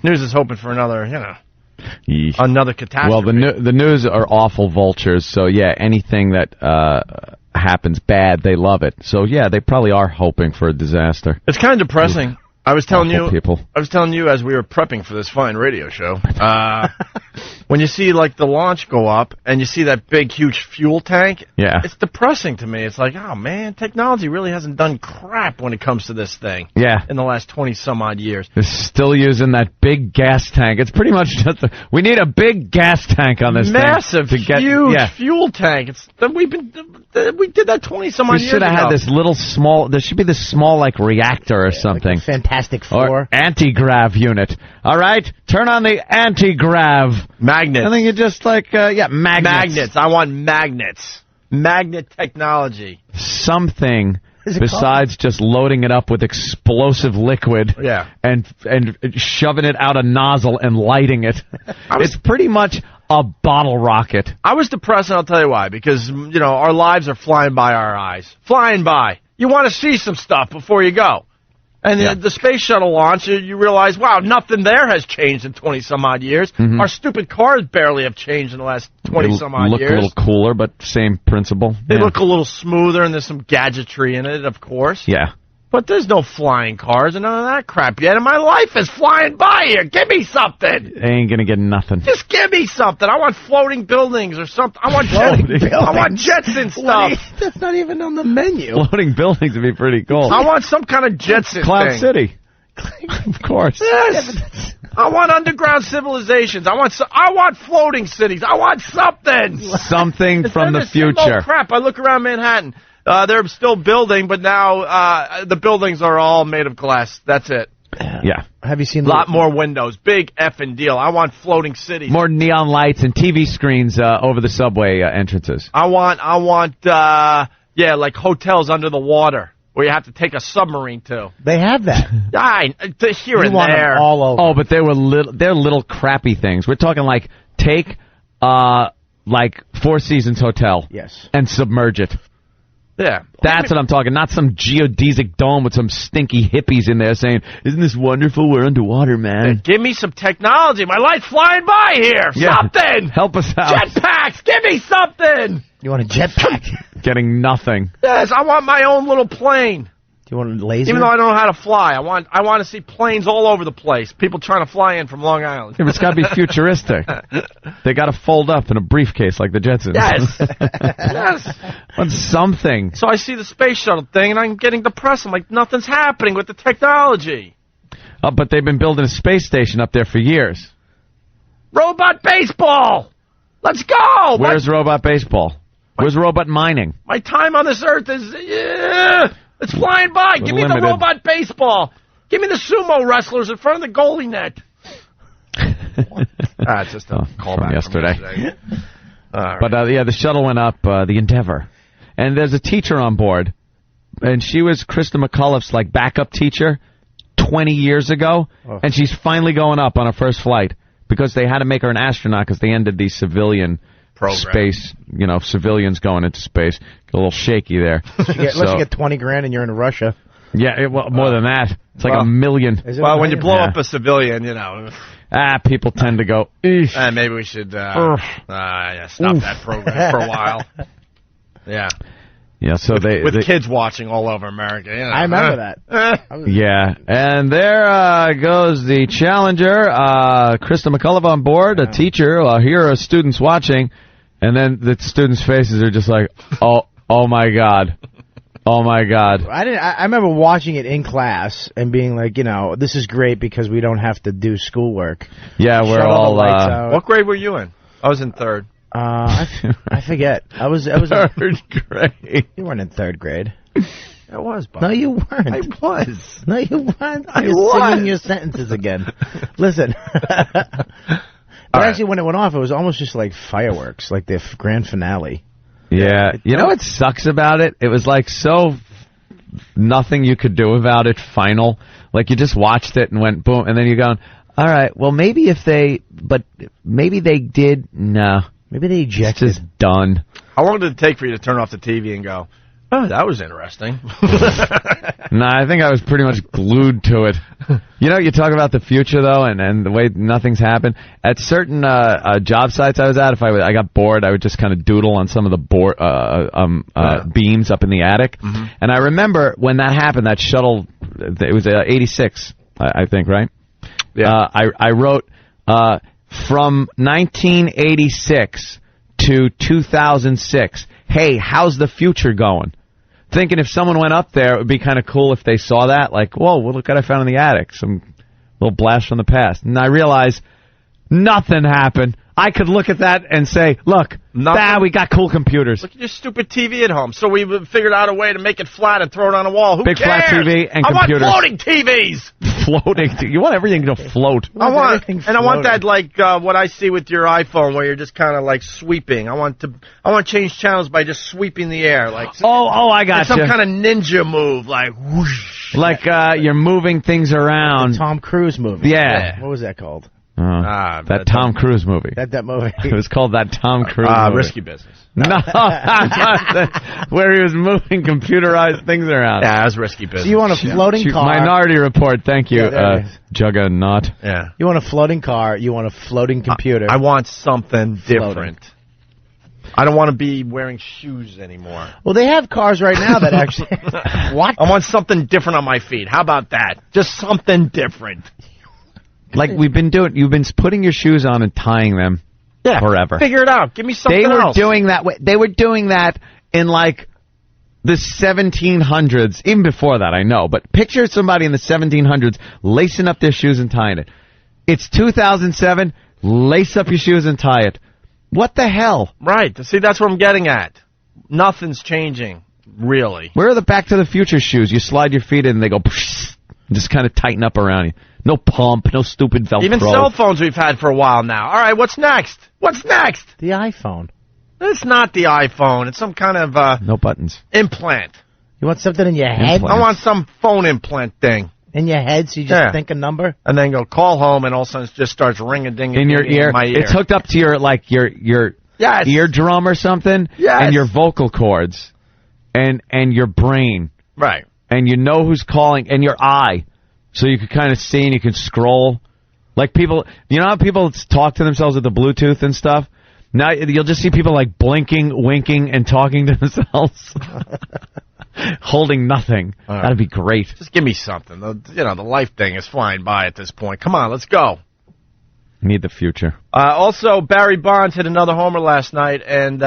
news is hoping for another another catastrophe. Well, the news are awful vultures, so yeah, anything that happens bad, they love it. So yeah, they probably are hoping for a disaster. It's kind of depressing. Oof. I was telling people. you as we were prepping for this fine radio show, when you see the launch go up and you see that big huge fuel tank, yeah, it's depressing to me. It's like, oh man, technology really hasn't done crap when it comes to this thing. Yeah, in the last 20 some odd years, they're still using that big gas tank. It's pretty much just we need a big gas tank on this massive, thing. Huge fuel tank. We did that 20 some odd years ago. We should have had this little small. There should be this small reactor or something. Fantastic floor. Or anti-grav unit. All right? Turn on the anti-grav. Magnets. And then you just magnets. Magnets. I want magnets. Magnet technology. Something besides just loading it up with explosive liquid and shoving it out a nozzle and lighting it. It's pretty much a bottle rocket. I was depressed, and I'll tell you why. Because, our lives are flying by our eyes. Flying by. You want to see some stuff before you go. And the space shuttle launch, you realize, wow, nothing there has changed in 20-some-odd years. Mm-hmm. Our stupid cars barely have changed in the last 20-some-odd years. They look a little cooler, but same principle. They look a little smoother, and there's some gadgetry in it, of course. Yeah. But there's no flying cars and none of that crap yet, and my life is flying by here. Give me something. They ain't going to get nothing. Just give me something. I want floating buildings or something. I want Jetson stuff. That's not even on the menu. Floating buildings would be pretty cool. I want some kind of Jetson Cloud thing. City. Of course. Yes. I want underground civilizations. I want floating cities. I want something. Something from the future. Oh, crap. I look around Manhattan. They're still building, but now the buildings are all made of glass. That's it. Yeah. Have you seen a lot more windows? Big effing deal. I want floating cities. More neon lights and TV screens over the subway entrances. I want hotels under the water where you have to take a submarine to. They have that. Here and want there. them all over. Oh, but they're little crappy things. We're talking like take like Four Seasons Hotel. Yes. And submerge it. Yeah. That's what I'm talking. Not some geodesic dome with some stinky hippies in there saying, "Isn't this wonderful? We're underwater, man." Give me some technology. My light's flying by here. Yeah. Something. Help us out. Jetpacks. Give me something. You want a jetpack? Getting nothing. Yes, I want my own little plane. Do you want a laser? Even though I don't know how to fly, I want to see planes all over the place. People trying to fly in from Long Island. Yeah, but it's got to be futuristic. They got to fold up in a briefcase like the Jetsons. Yes. Yes. Want something. So I see the space shuttle thing, and I'm getting depressed. I'm like, nothing's happening with the technology. Oh, but they've been building a space station up there for years. Robot baseball. Let's go. Where's robot baseball? Where's robot mining? My time on this earth is... it's flying by. Give me the robot baseball. Give me the sumo wrestlers in front of the goalie net. It's just a callback from yesterday. Right. But the shuttle went up, the Endeavor, and there's a teacher on board, and she was Krista McCullough's like backup teacher 20 years ago, and she's finally going up on her first flight because they had to make her an astronaut because they ended the civilian program. Space, civilians going into space. Get a little shaky there. Unless you get 20 grand and you're in Russia. Yeah, more than that. It's like $1 million. Well, when you blow up a civilian, people tend to go, maybe we should stop that program for a while. Yeah. Yeah, so with kids watching all over America. I remember that. Yeah, and there goes the Challenger. Krista McCullough on board, a teacher. Here are students watching, and then the students' faces are just like, oh my God. Oh my God! I remember watching it in class and being like, this is great because we don't have to do schoolwork. Yeah, we're all. What grade were you in? I was in third. I forget. I was third grade. You weren't in third grade. I was, Bob. No, you weren't. I was. No, you weren't. I You're was. singing your sentences again. Listen. But actually, when it went off, it was almost just like fireworks, like the grand finale. Yeah, you know what sucks about it? It was like so nothing you could do about it final. Like you just watched it and went boom, and then you're going, all right, well maybe maybe they did, no. Maybe they ejected. It's just done. How long did it take for you to turn off the TV and go, oh, that was interesting? Nah, I think I was pretty much glued to it. You talk about the future, though, and the way nothing's happened. At certain job sites I was at, if I got bored, I would just kind of doodle on some of the beams up in the attic. Mm-hmm. And I remember when that happened, that shuttle, it was 86, I think, right? Yeah. I wrote, from 1986 to 2006, hey, how's the future going? Thinking if someone went up there, it would be kind of cool if they saw that. Like, whoa, look what I found in the attic. Some little blast from the past. And I realized nothing happened. I could look at that and say, look, we got cool computers. Look at your stupid TV at home. So we figured out a way to make it flat and throw it on a wall. Who Big cares? flat TV and computers. I want floating TVs. You want everything to float. I want that like what I see with your iPhone, where you're just kind of like sweeping. I want to change channels by just sweeping the air, like I got some kind of ninja move, like whoosh. Like you're moving things around. The Tom Cruise movie. Yeah. What was that called? That Tom Cruise movie. That movie. It was called That Tom Cruise movie. Risky Business. No, where he was moving computerized things around. Yeah, that was Risky Business. So you want a floating car? Minority Report, thank you, Juggernaut. Yeah. You want a floating car, you want a floating computer. I want something different. I don't want to be wearing shoes anymore. Well, they have cars right now that actually... What? I want something different on my feet. How about that? Just something different. Like you've been putting your shoes on and tying them forever. Figure it out. Give me something else. They were doing that in like the 1700s, even before that, I know. But picture somebody in the 1700s lacing up their shoes and tying it. It's 2007. Lace up your shoes and tie it. What the hell? Right. See, that's what I'm getting at. Nothing's changing, really. Where are the Back to the Future shoes? You slide your feet in and they go, just kind of tighten up around you. No pump, no stupid Velcro. Even cell phones we've had for a while now. All right, what's next? What's next? The iPhone. It's not the iPhone. It's some kind of no buttons implant. You want something in your head? I want some phone implant thing. In your head, so you just think a number? And then go call home, and all of a sudden it just starts ring-a-ding-a-ding in your ear. In my ear. It's hooked up to your eardrum or something, and your vocal cords, and your brain, right? And you know who's calling, and your eye, so you can kind of see and you can scroll. Like people, you know how people talk to themselves with the Bluetooth and stuff. Now you'll just see people like blinking, winking, and talking to themselves. Holding nothing. Right. That'd be great. Just give me something. The life thing is flying by at this point. Come on, let's go. Need the future. Also, Barry Bonds hit another homer last night, and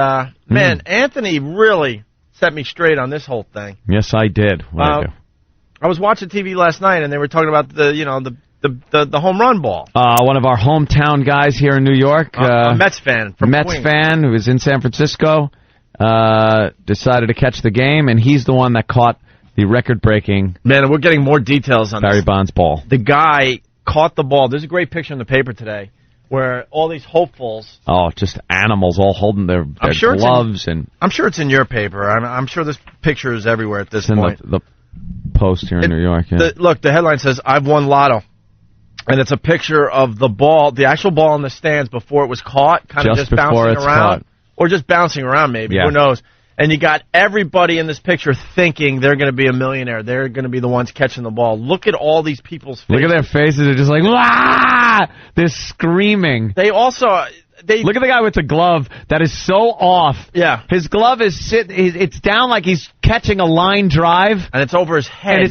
man, Anthony really set me straight on this whole thing. Yes, I did. I was watching TV last night, and they were talking about the home run ball. One of our hometown guys here in New York, a Mets fan from Mets Queens. fan who was in San Francisco. Decided to catch the game, and he's the one that caught the record-breaking. Man, we're getting more details on Barry Bonds ball. The guy caught the ball. There's a great picture in the paper today where all these hopefuls. Oh, just animals all holding their gloves and. I'm sure it's in your paper. I'm sure this picture is everywhere at this point. In the Post here in New York. Yeah. Look, the headline says, "I've won Lotto." And it's a picture of the ball, the actual ball in the stands before it was caught, kind of just bouncing around. Caught. Or just bouncing around, maybe. Yeah. Who knows? And you got everybody in this picture thinking they're going to be a millionaire. They're going to be the ones catching the ball. Look at all these people's faces. Look at their faces. They're just like, "Wah!" They're screaming. They also... Look at the guy with the glove that is so off. Yeah. His glove is it's down like he's catching a line drive. And it's over his head.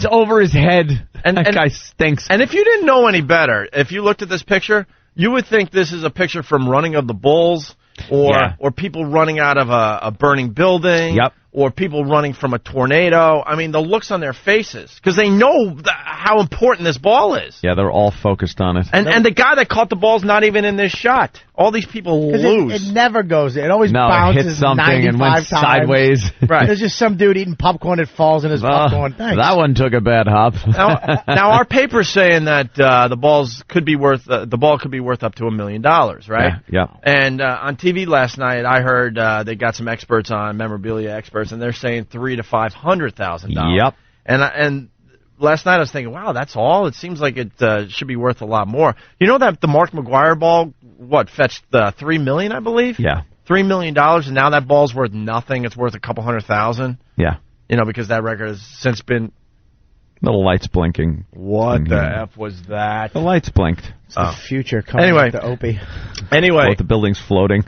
And that guy stinks. And if you didn't know any better, if you looked at this picture, you would think this is a picture from Running of the Bulls or people running out of a burning building. Yep. Or people running from a tornado. I mean, the looks on their faces. Because they know how important this ball is. Yeah, they're all focused on it. And the guy that caught the ball's not even in this shot. All these people lose. It never goes. It always bounces it hit something 95 and went times. sideways. Right. There's just some dude eating popcorn. It falls in his popcorn. Thanks. That one took a bad hop. Now our paper's saying that the ball could be worth up to $1 million, right? Yeah. And on TV last night, I heard they got some experts on, memorabilia experts, and they're saying $300,000 to $500,000. Yep. And last night I was thinking, wow, that's all? It seems like it should be worth a lot more. You know that the Mark McGwire ball, fetched $3 million, I believe? Yeah. $3 million, and now that ball's worth nothing. It's worth a couple $100,000. Yeah. Because that record has since been... Little lights blinking. What the F was that? The lights blinked. It's the future coming with the Opie. Anyway. Both the buildings floating.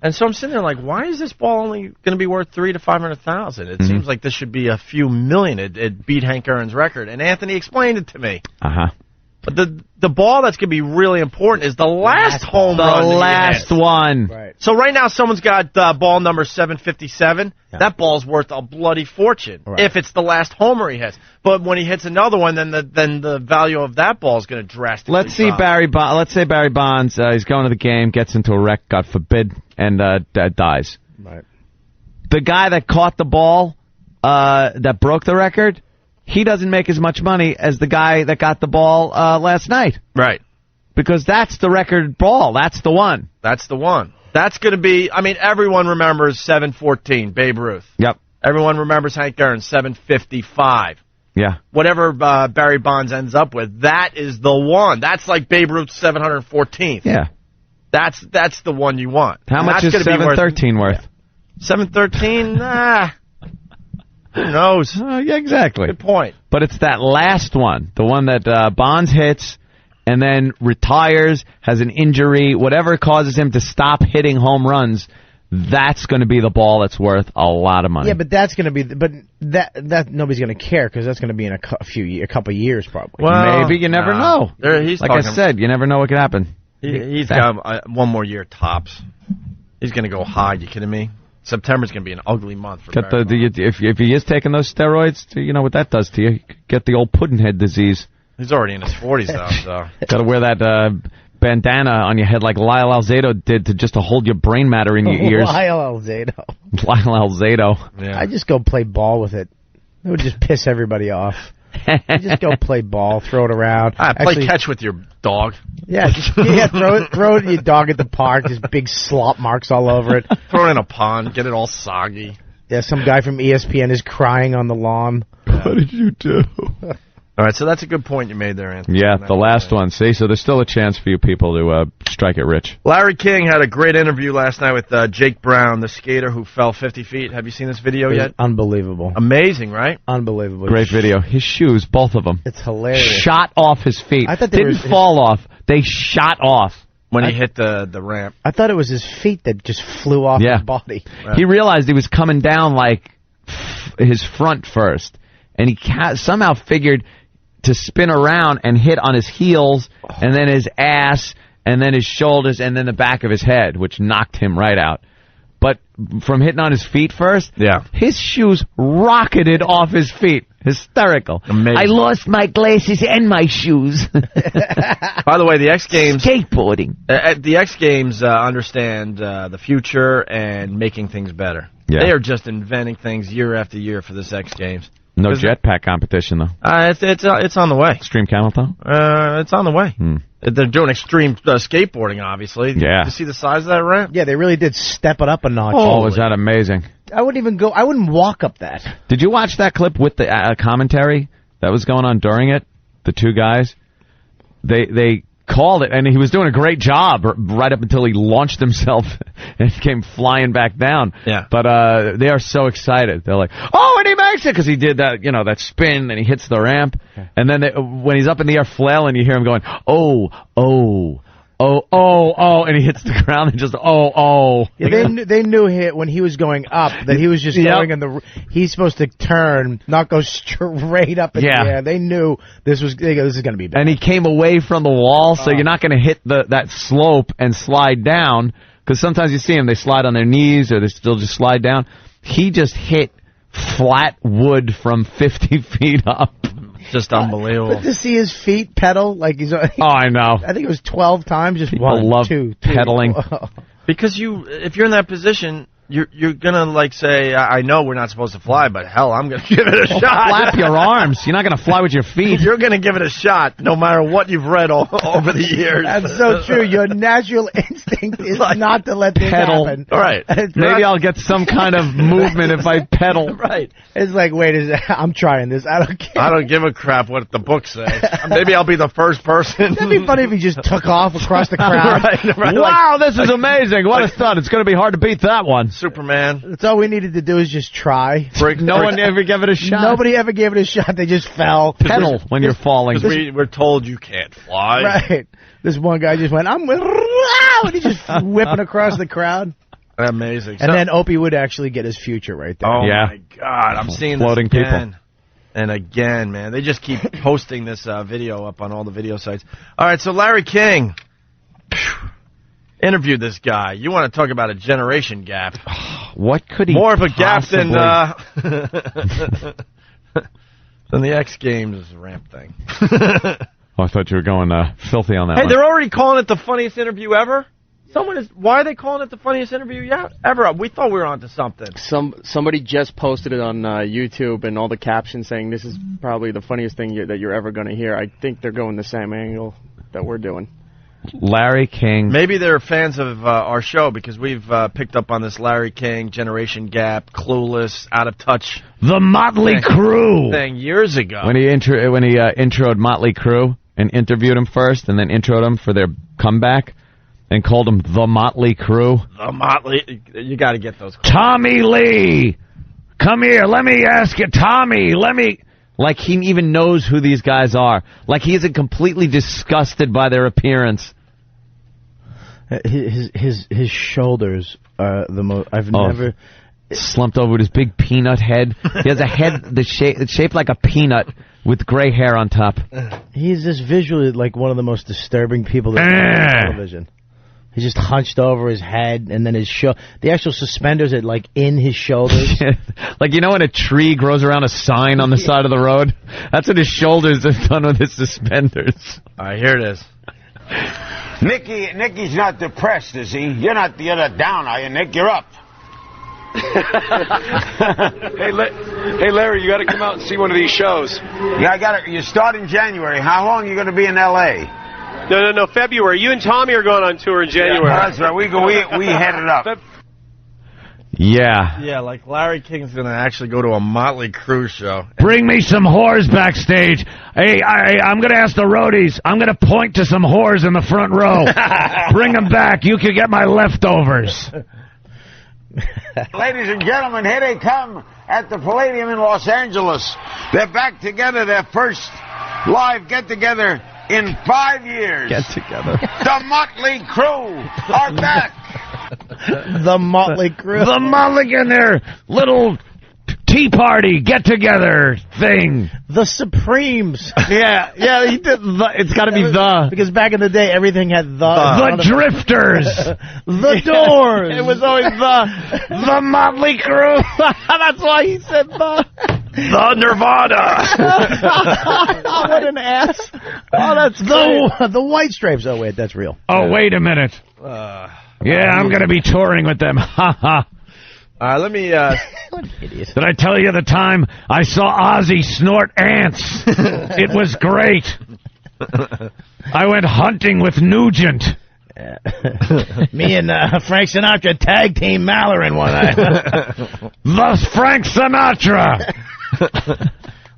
And so I'm sitting there like, why is this ball only going to be worth $300,000 to $500,000? It seems like this should be a few million. It beat Hank Aaron's record. And Anthony explained it to me. Uh-huh. But the ball that's going to be really important is the last home run. The last one. Right. So right now someone's got ball number 757. Yeah. That ball's worth a bloody fortune if it's the last homer he hits. But when he hits another one, then the value of that ball is going to drastically Let's say Barry Bonds, he's going to the game, gets into a wreck, God forbid, and dies. Right. The guy that caught the ball that broke the record, he doesn't make as much money as the guy that got the ball last night. Right. Because that's the record ball. That's the one. That's the one. That's going to be, everyone remembers 714, Babe Ruth. Yep. Everyone remembers Hank Aaron, 755. Yeah. Whatever Barry Bonds ends up with, that is the one. That's like Babe Ruth's 714th. Yeah. That's the one you want. How much is 713 worth? 713? Who knows? Yeah, exactly. Good point. But it's that last one, the one that Bonds hits and then retires, has an injury, whatever causes him to stop hitting home runs, that's going to be the ball that's worth a lot of money. Yeah, but that's going to be, that nobody's going to care because that's going to be in a couple years probably. Well, maybe you never know. Like I said, you never know what could happen. He's got one more year tops. He's going to go high. You kidding me? September's going to be an ugly month for Barry. If he is taking those steroids, you know what that does to you. You get the old pudding-head disease. He's already in his 40s, though. So. Got to wear that bandana on your head like Lyle Alzado did to hold your brain matter in your ears. Lyle Alzado. Yeah. I just go play ball with it. It would just piss everybody off. Just go play ball, throw it around. Play catch with your dog. Yeah, throw your dog at the park. Just big slop marks all over it. Throw it in a pond. Get it all soggy. Yeah, some guy from ESPN is crying on the lawn. What did you do? All right, so that's a good point you made there, Anthony. Yeah, the last one. See, so there's still a chance for you people to strike it rich. Larry King had a great interview last night with Jake Brown, the skater who fell 50 feet. Have you seen this video yet? Unbelievable. Amazing, right? Unbelievable. Great video. His shoes, both of them. It's hilarious. Shot off his feet. I thought they didn't fall off. They shot off. When he hit the ramp. I thought it was his feet that just flew off his body. He realized he was coming down like his front first. And he somehow figured to spin around and hit on his heels, and then his ass, and then his shoulders, and then the back of his head, which knocked him right out. But from hitting on his feet first, his shoes rocketed off his feet. Hysterical. Amazing. I lost my glasses and my shoes. By the way, the X Games... Skateboarding. The X Games understand the future and making things better. Yeah. They are just inventing things year after year for this X Games. No jetpack competition, though. It's on the way. Extreme camel toe? It's on the way. They're doing extreme skateboarding, obviously. Yeah. Did you see the size of that ramp? Yeah, they really did step it up a notch. Oh, was that amazing? I wouldn't walk up that. Did you watch that clip with the commentary that was going on during it? The two guys? They called it, and he was doing a great job right up until he launched himself and came flying back down. Yeah. But they are so excited. They're like, oh, and he makes it, because he did that, that spin, and he hits the ramp. Okay. And then when he's up in the air flailing, you hear him going, oh, and he hits the ground and just, Yeah, they knew when he was going up that he was just going in he's supposed to turn, not go straight up in the air. They knew this is going to be bad. And he came away from the wall, so you're not going to hit that slope and slide down, because sometimes you see them, they slide on their knees or they still just slide down. He just hit flat wood from 50 feet up. Just unbelievable. But to see his feet pedal like he's... I know. I think it was 12 times. Just People love pedaling. Because if you're in that position, you're gonna say, I know we're not supposed to fly, but hell, I'm gonna give it a shot. Flap your arms. You're not gonna fly with your feet. You're gonna give it a shot, no matter what you've read over the years. That's so true. Your natural instinct is not to let this happen. All right. Maybe I'll get some kind of movement if I pedal. Right. It's like, I'm trying this. I don't care. I don't give a crap what the books say. Maybe I'll be the first person. That'd be funny if he just took off across the crowd. Right. Wow, this is amazing. What a stunt. It's going to be hard to beat that one. Superman. That's all we needed to do is just try. No one ever gave it a shot. Nobody ever gave it a shot. They just fell. Pedal when you're falling. Because we're told you can't fly. Right. This one guy just went, and he just whipping across the crowd. Amazing. And then Opie would actually get his future right there. Oh, my God. I'm seeing floating this again. people. And again, man. They just keep posting this video up on all the video sites. All right, so Larry King interviewed this guy. You want to talk about a generation gap. What could he More of a gap than than the X Games ramp thing. I thought you were going filthy on that one. They're already calling it the funniest interview ever? Why are they calling it the funniest interview ever? We thought we were onto something. Somebody just posted it on YouTube, and all the captions saying this is probably the funniest thing that you're ever going to hear. I think they're going the same angle that we're doing. Larry King. Maybe they're fans of our show, because we've picked up on this Larry King, generation gap, clueless, out of touch. The Motley Crue thing years ago. When he introed Motley Crue and interviewed him first, and then introed him for their comeback, and called him the Motley Crue. The Motley, you got to get those. Tommy Lee, come here. Let me ask you, Tommy. Like he even knows who these guys are. Like he isn't completely disgusted by their appearance. His shoulders are the most. I've never slumped over with his big peanut head. He has a head that's shaped like a peanut with gray hair on top. He's just visually like one of the most disturbing people that's on television. He's just hunched over his head, and then the actual suspenders are like in his shoulders. Like, when a tree grows around a sign on the side of the road? That's what his shoulders have done with his suspenders. All right, here it is. Nicky's not depressed, is he? You're not the other down, are you, Nick? You're up. Hey, Larry, you got to come out and see one of these shows. Yeah, you start in January. How long are you going to be in L.A.? No, February. You and Tommy are going on tour in January. Yeah, that's right. We headed up. Yeah. Yeah, like Larry King's going to actually go to a Motley Crue show. Bring me some whores backstage. Hey, I'm going to ask the roadies. I'm going to point to some whores in the front row. Bring them back. You can get my leftovers. Ladies and gentlemen, here they come at the Palladium in Los Angeles. They're back together, their first live get-together in 5 years. Get together. The Motley Crue are back. The Motley Crue. The Motley and their little tea party get-together thing. The Supremes. Yeah, he did. It's got to be the. Because back in the day, everything had The Drifters. The Doors. It was always the Motley Crue. That's why he said the. The Nirvana. What an ass. Oh, that's the White Stripes. Oh, wait, that's real. Oh, wait a minute. Yeah, I'm going to be touring with them. Ha ha. Let me... What an idiot. Did I tell you the time I saw Ozzy snort ants? It was great. I went hunting with Nugent. Me and Frank Sinatra tag team Mallorin one night. The Frank Sinatra.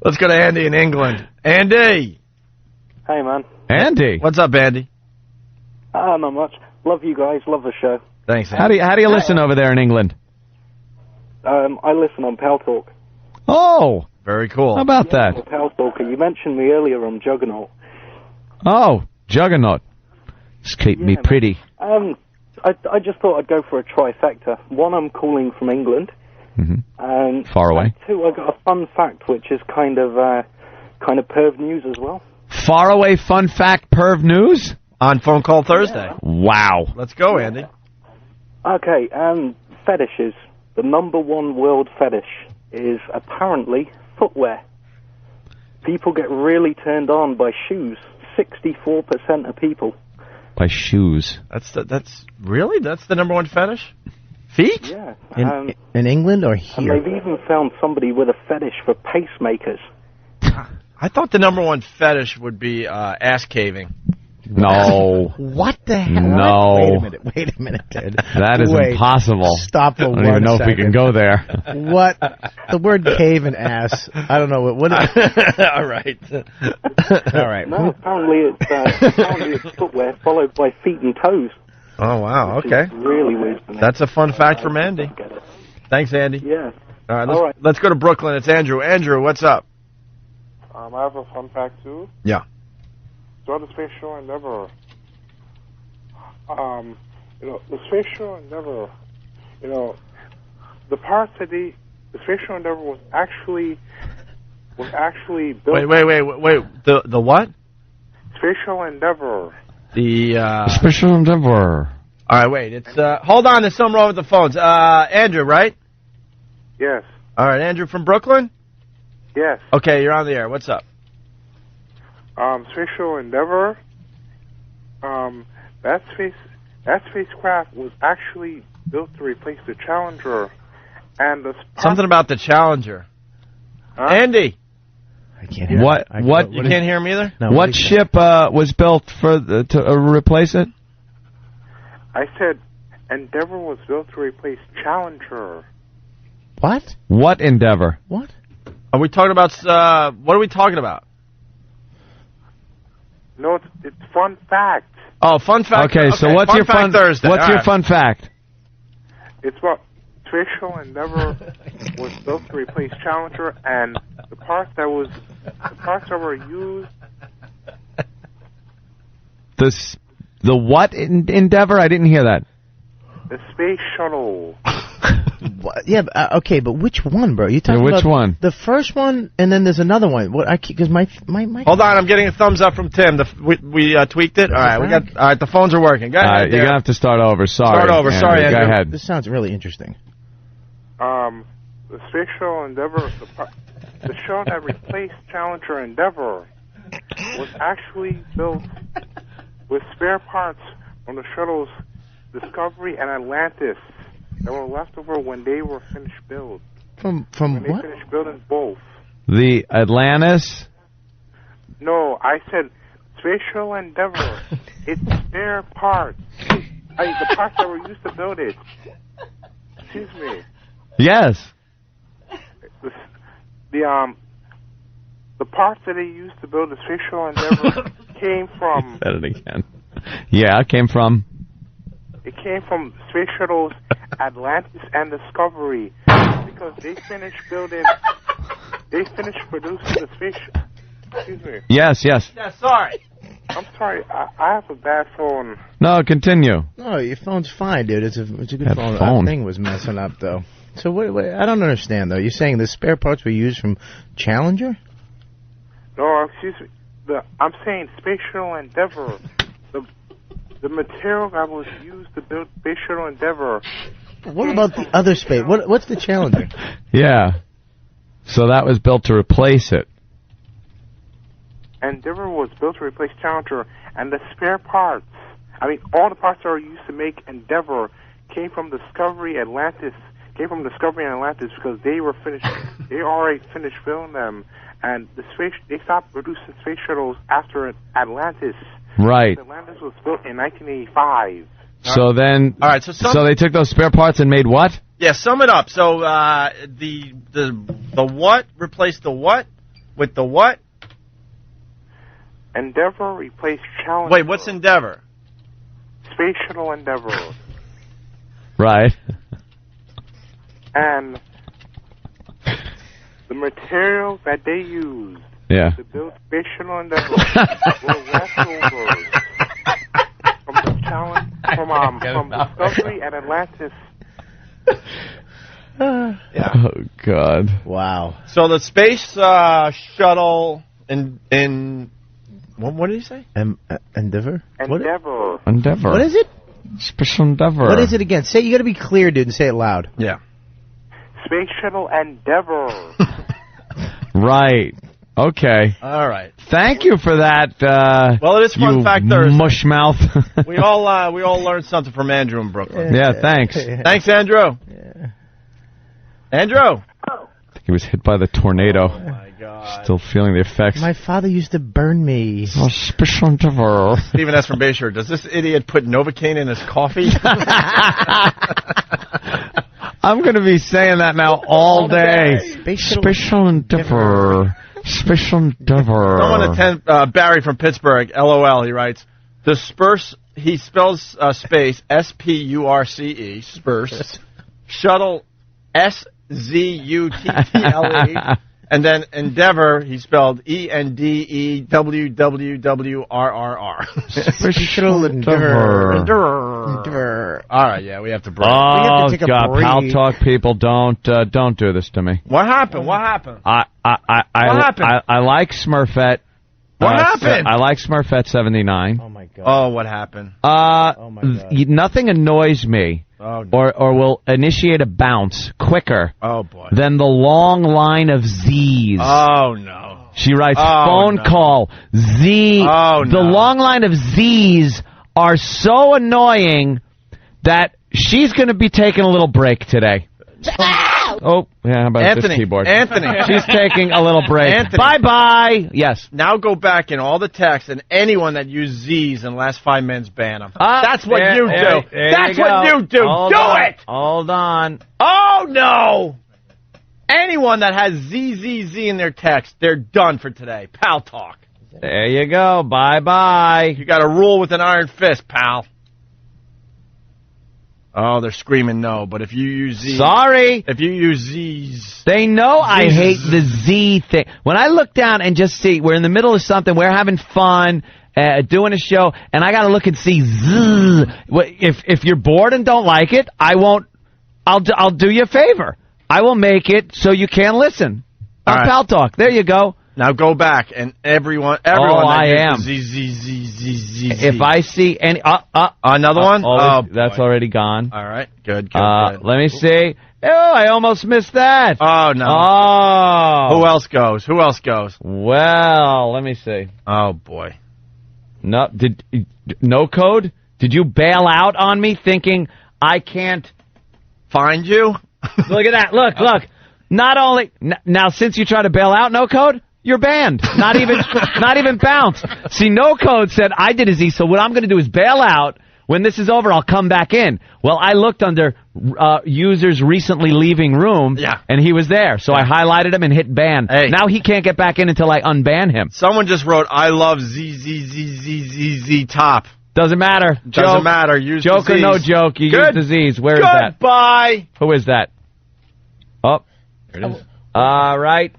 Let's go to Andy in England. Andy! Hey, man. Andy. What's up, Andy? Not much. Love you guys. Love the show. Thanks, Andy. How do you listen over there in England? I listen on Pal Talk. Oh. Very cool. How about that? Pal Talk. You mentioned me earlier on Juggernaut. Oh, Juggernaut. Just keep me pretty. I just thought I'd go for a trifecta. One, I'm calling from England. Mm-hmm. Far away. Two, I got a fun fact, which is kind of perv news as well. Far away fun fact perv news? On Phone Call Thursday. Yeah. Wow. Let's go, Andy. Okay, fetishes. The number one world fetish is apparently footwear. People get really turned on by shoes. 64% of people. By shoes. That's really? That's the number one fetish? Feet? Yeah. In England or here? And they've even found somebody with a fetish for pacemakers. I thought the number one fetish would be ass caving. No. What the hell? No. Wait a minute, dude. That is impossible. Stop for 1 second. I don't even know if we can go there. What? The word cave and ass. I don't know. What All right. All right. No, apparently it's footwear followed by feet and toes. Oh, wow. Okay. Really weird. That's a fun fact from Andy. Thanks, Andy. Yeah. All right. Let's go to Brooklyn. It's Andrew. Andrew, what's up? I have a fun fact, too. Yeah. Throughout the Space Shuttle Endeavour, the Space Shuttle Endeavour, the parts that the Space Shuttle Endeavour was actually built. Wait. The what? Space Shuttle Endeavour. The Special Endeavor. All right, wait. It's hold on. There's something wrong with the phones. Andrew, right? Yes. All right, Andrew from Brooklyn. Yes. Okay, you're on the air. What's up? Space Shuttle Endeavour. That spacecraft was actually built to replace the Challenger, and something about the Challenger. Andy. I can't hear. What? You can't hear him either. No, what ship was built to replace it? I said Endeavour was built to replace Challenger. What? What Endeavor? What? Are we talking about? What are we talking about? No, it's fun fact. Oh, fun fact. Okay, so what's your fun Thursday? What's your fun fact? It's about Space Shuttle Endeavour was built to replace Challenger, and the parts that were used. The what Endeavor? I didn't hear that. The Space Shuttle. Yeah, okay, but which one, bro? You talking which about one? The first one, and then there's another one. What? Because my. Hold on, I'm getting a thumbs up from Tim. We tweaked it. All right, we got. All right, the phones are working. Go ahead. You're gonna have to start over. Sorry. Start over. Sorry, Andrew. Go ahead. This sounds really interesting. The Space Shuttle Endeavour, the shuttle that replaced Challenger Endeavour, was actually built with spare parts from the shuttles Discovery and Atlantis that were left over when they were finished build. From when what? They finished building both. The Atlantis? No, I said Space Shuttle Endeavour. It's spare parts. The parts that were used to build it. excuse me. Yes. The parts that they used to build the Space Shuttle Endeavour came from. Said it again. Yeah, it came from. It came from Space Shuttles Atlantis and Discovery because they finished producing the space. Excuse me. Yes. Yeah, sorry. I'm sorry. I have a bad phone. No, continue. No, your phone's fine, dude. It's a good That phone. phone. That thing was messing up, though. So what, I don't understand, though. You're saying the spare parts were used from Challenger? No, excuse me. I'm saying Space Shuttle Endeavour. The material that was used to build Space Shuttle Endeavour. What about the other space? What's the Challenger? Yeah. So that was built to replace it. Endeavour was built to replace Challenger, and the spare parts, all the parts that are used to make Endeavour came from Discovery and Atlantis because they were finished. They already finished building them, and they stopped producing space shuttles after Atlantis. Right. Atlantis was built in 1985. So then, all right. So they took those spare parts and made what? Yeah, sum it up. So the what replaced the what with the what? Endeavour replaced Challenger. Wait, what's Endeavour? Space Shuttle Endeavour. Right. And the material that they used to build Space Shuttle Endeavour were leftovers from Discovery and Atlantis. Yeah. Oh God. Wow. So the space shuttle in what did he say? Endeavour. Endeavour. Endeavour. What is it? Special Endeavour. What is it again? Say, you got to be clear, dude, and say it loud. Yeah. Space Shuttle Endeavour. Right. Okay. All right. Thank you for that. Well, it is Fun Fact Thursday. Mush mouth. we all learned something from Andrew in Brooklyn. Yeah. Thanks. Thanks, Andrew. Yeah. Andrew. He was hit by the tornado. Oh my God. Still feeling the effects. My father used to burn me. Oh, Special Endeavour. Stephen S. from Bayshore. Does this idiot put Novocaine in his coffee? I'm going to be saying that now all day. Special Endeavour. Special Endeavour. Someone attend Barry from Pittsburgh. LOL. He writes, he spells space S-P-U-R-C-E. Spurse. Shuttle S-Z-U-T-T-L-E. And then Endeavor, he spelled E-N-D-E-W-W-W-R-R-R. Special Endeavor. All right, yeah, we have to break. Oh, we have to take a God, break. Pal Talk people, don't do this to me. What happened? What happened? What happened? I like Smurfette. What happened? I like Smurfette 79. Oh, my God. Oh, what happened? Oh, my God. Nothing annoys me or will initiate a bounce quicker than the long line of Z's. Oh, no. She writes, phone call, Z. Oh, no. The long line of Z's are so annoying that she's going to be taking a little break today. Oh, yeah, how about this keyboard? Anthony. She's taking a little break. Anthony. Bye-bye. Yes. Now go back in all the texts, and anyone that used Z's in the last 5 minutes, ban them. That's what you do. That's what you do. Hold do on. it. Hold on. Oh, no. Anyone that has ZZZ in their text, they're done for today. Pal Talk. There you go. Bye-bye. You got to rule with an iron fist, pal. Oh, they're screaming no, but if you use Z... Sorry. If you use Z's... They know I hate the Z thing. When I look down and just see, we're in the middle of something, we're having fun, doing a show, and I got to look and see Z. If you're bored and don't like it, I'll do you a favor. I will make it so you can't listen. On Pal Talk. There you go. Now go back, and everyone I am. Z. If I see any... Another one? That's already gone. All right, good. Let me see. Oh, I almost missed that. Oh, no. Oh. Who else goes? Well, let me see. Oh, boy. No code? Did you bail out on me thinking I can't... Find you? Look at that. Look. Not only... Now, since you try to bail out, no code... You're banned. Not even bounced. See, no code said I did a Z, so what I'm going to do is bail out. when this is over, I'll come back in. Well, I looked under users recently leaving room, and he was there. So I highlighted him and hit ban. Hey. Now he can't get back in until I unban him. Someone just wrote, I love ZZZZZZ top. Doesn't matter. Doesn't matter. Use joke disease. or no joke, you use disease. Where is that? Goodbye. Who is that? Oh. There it is. All right.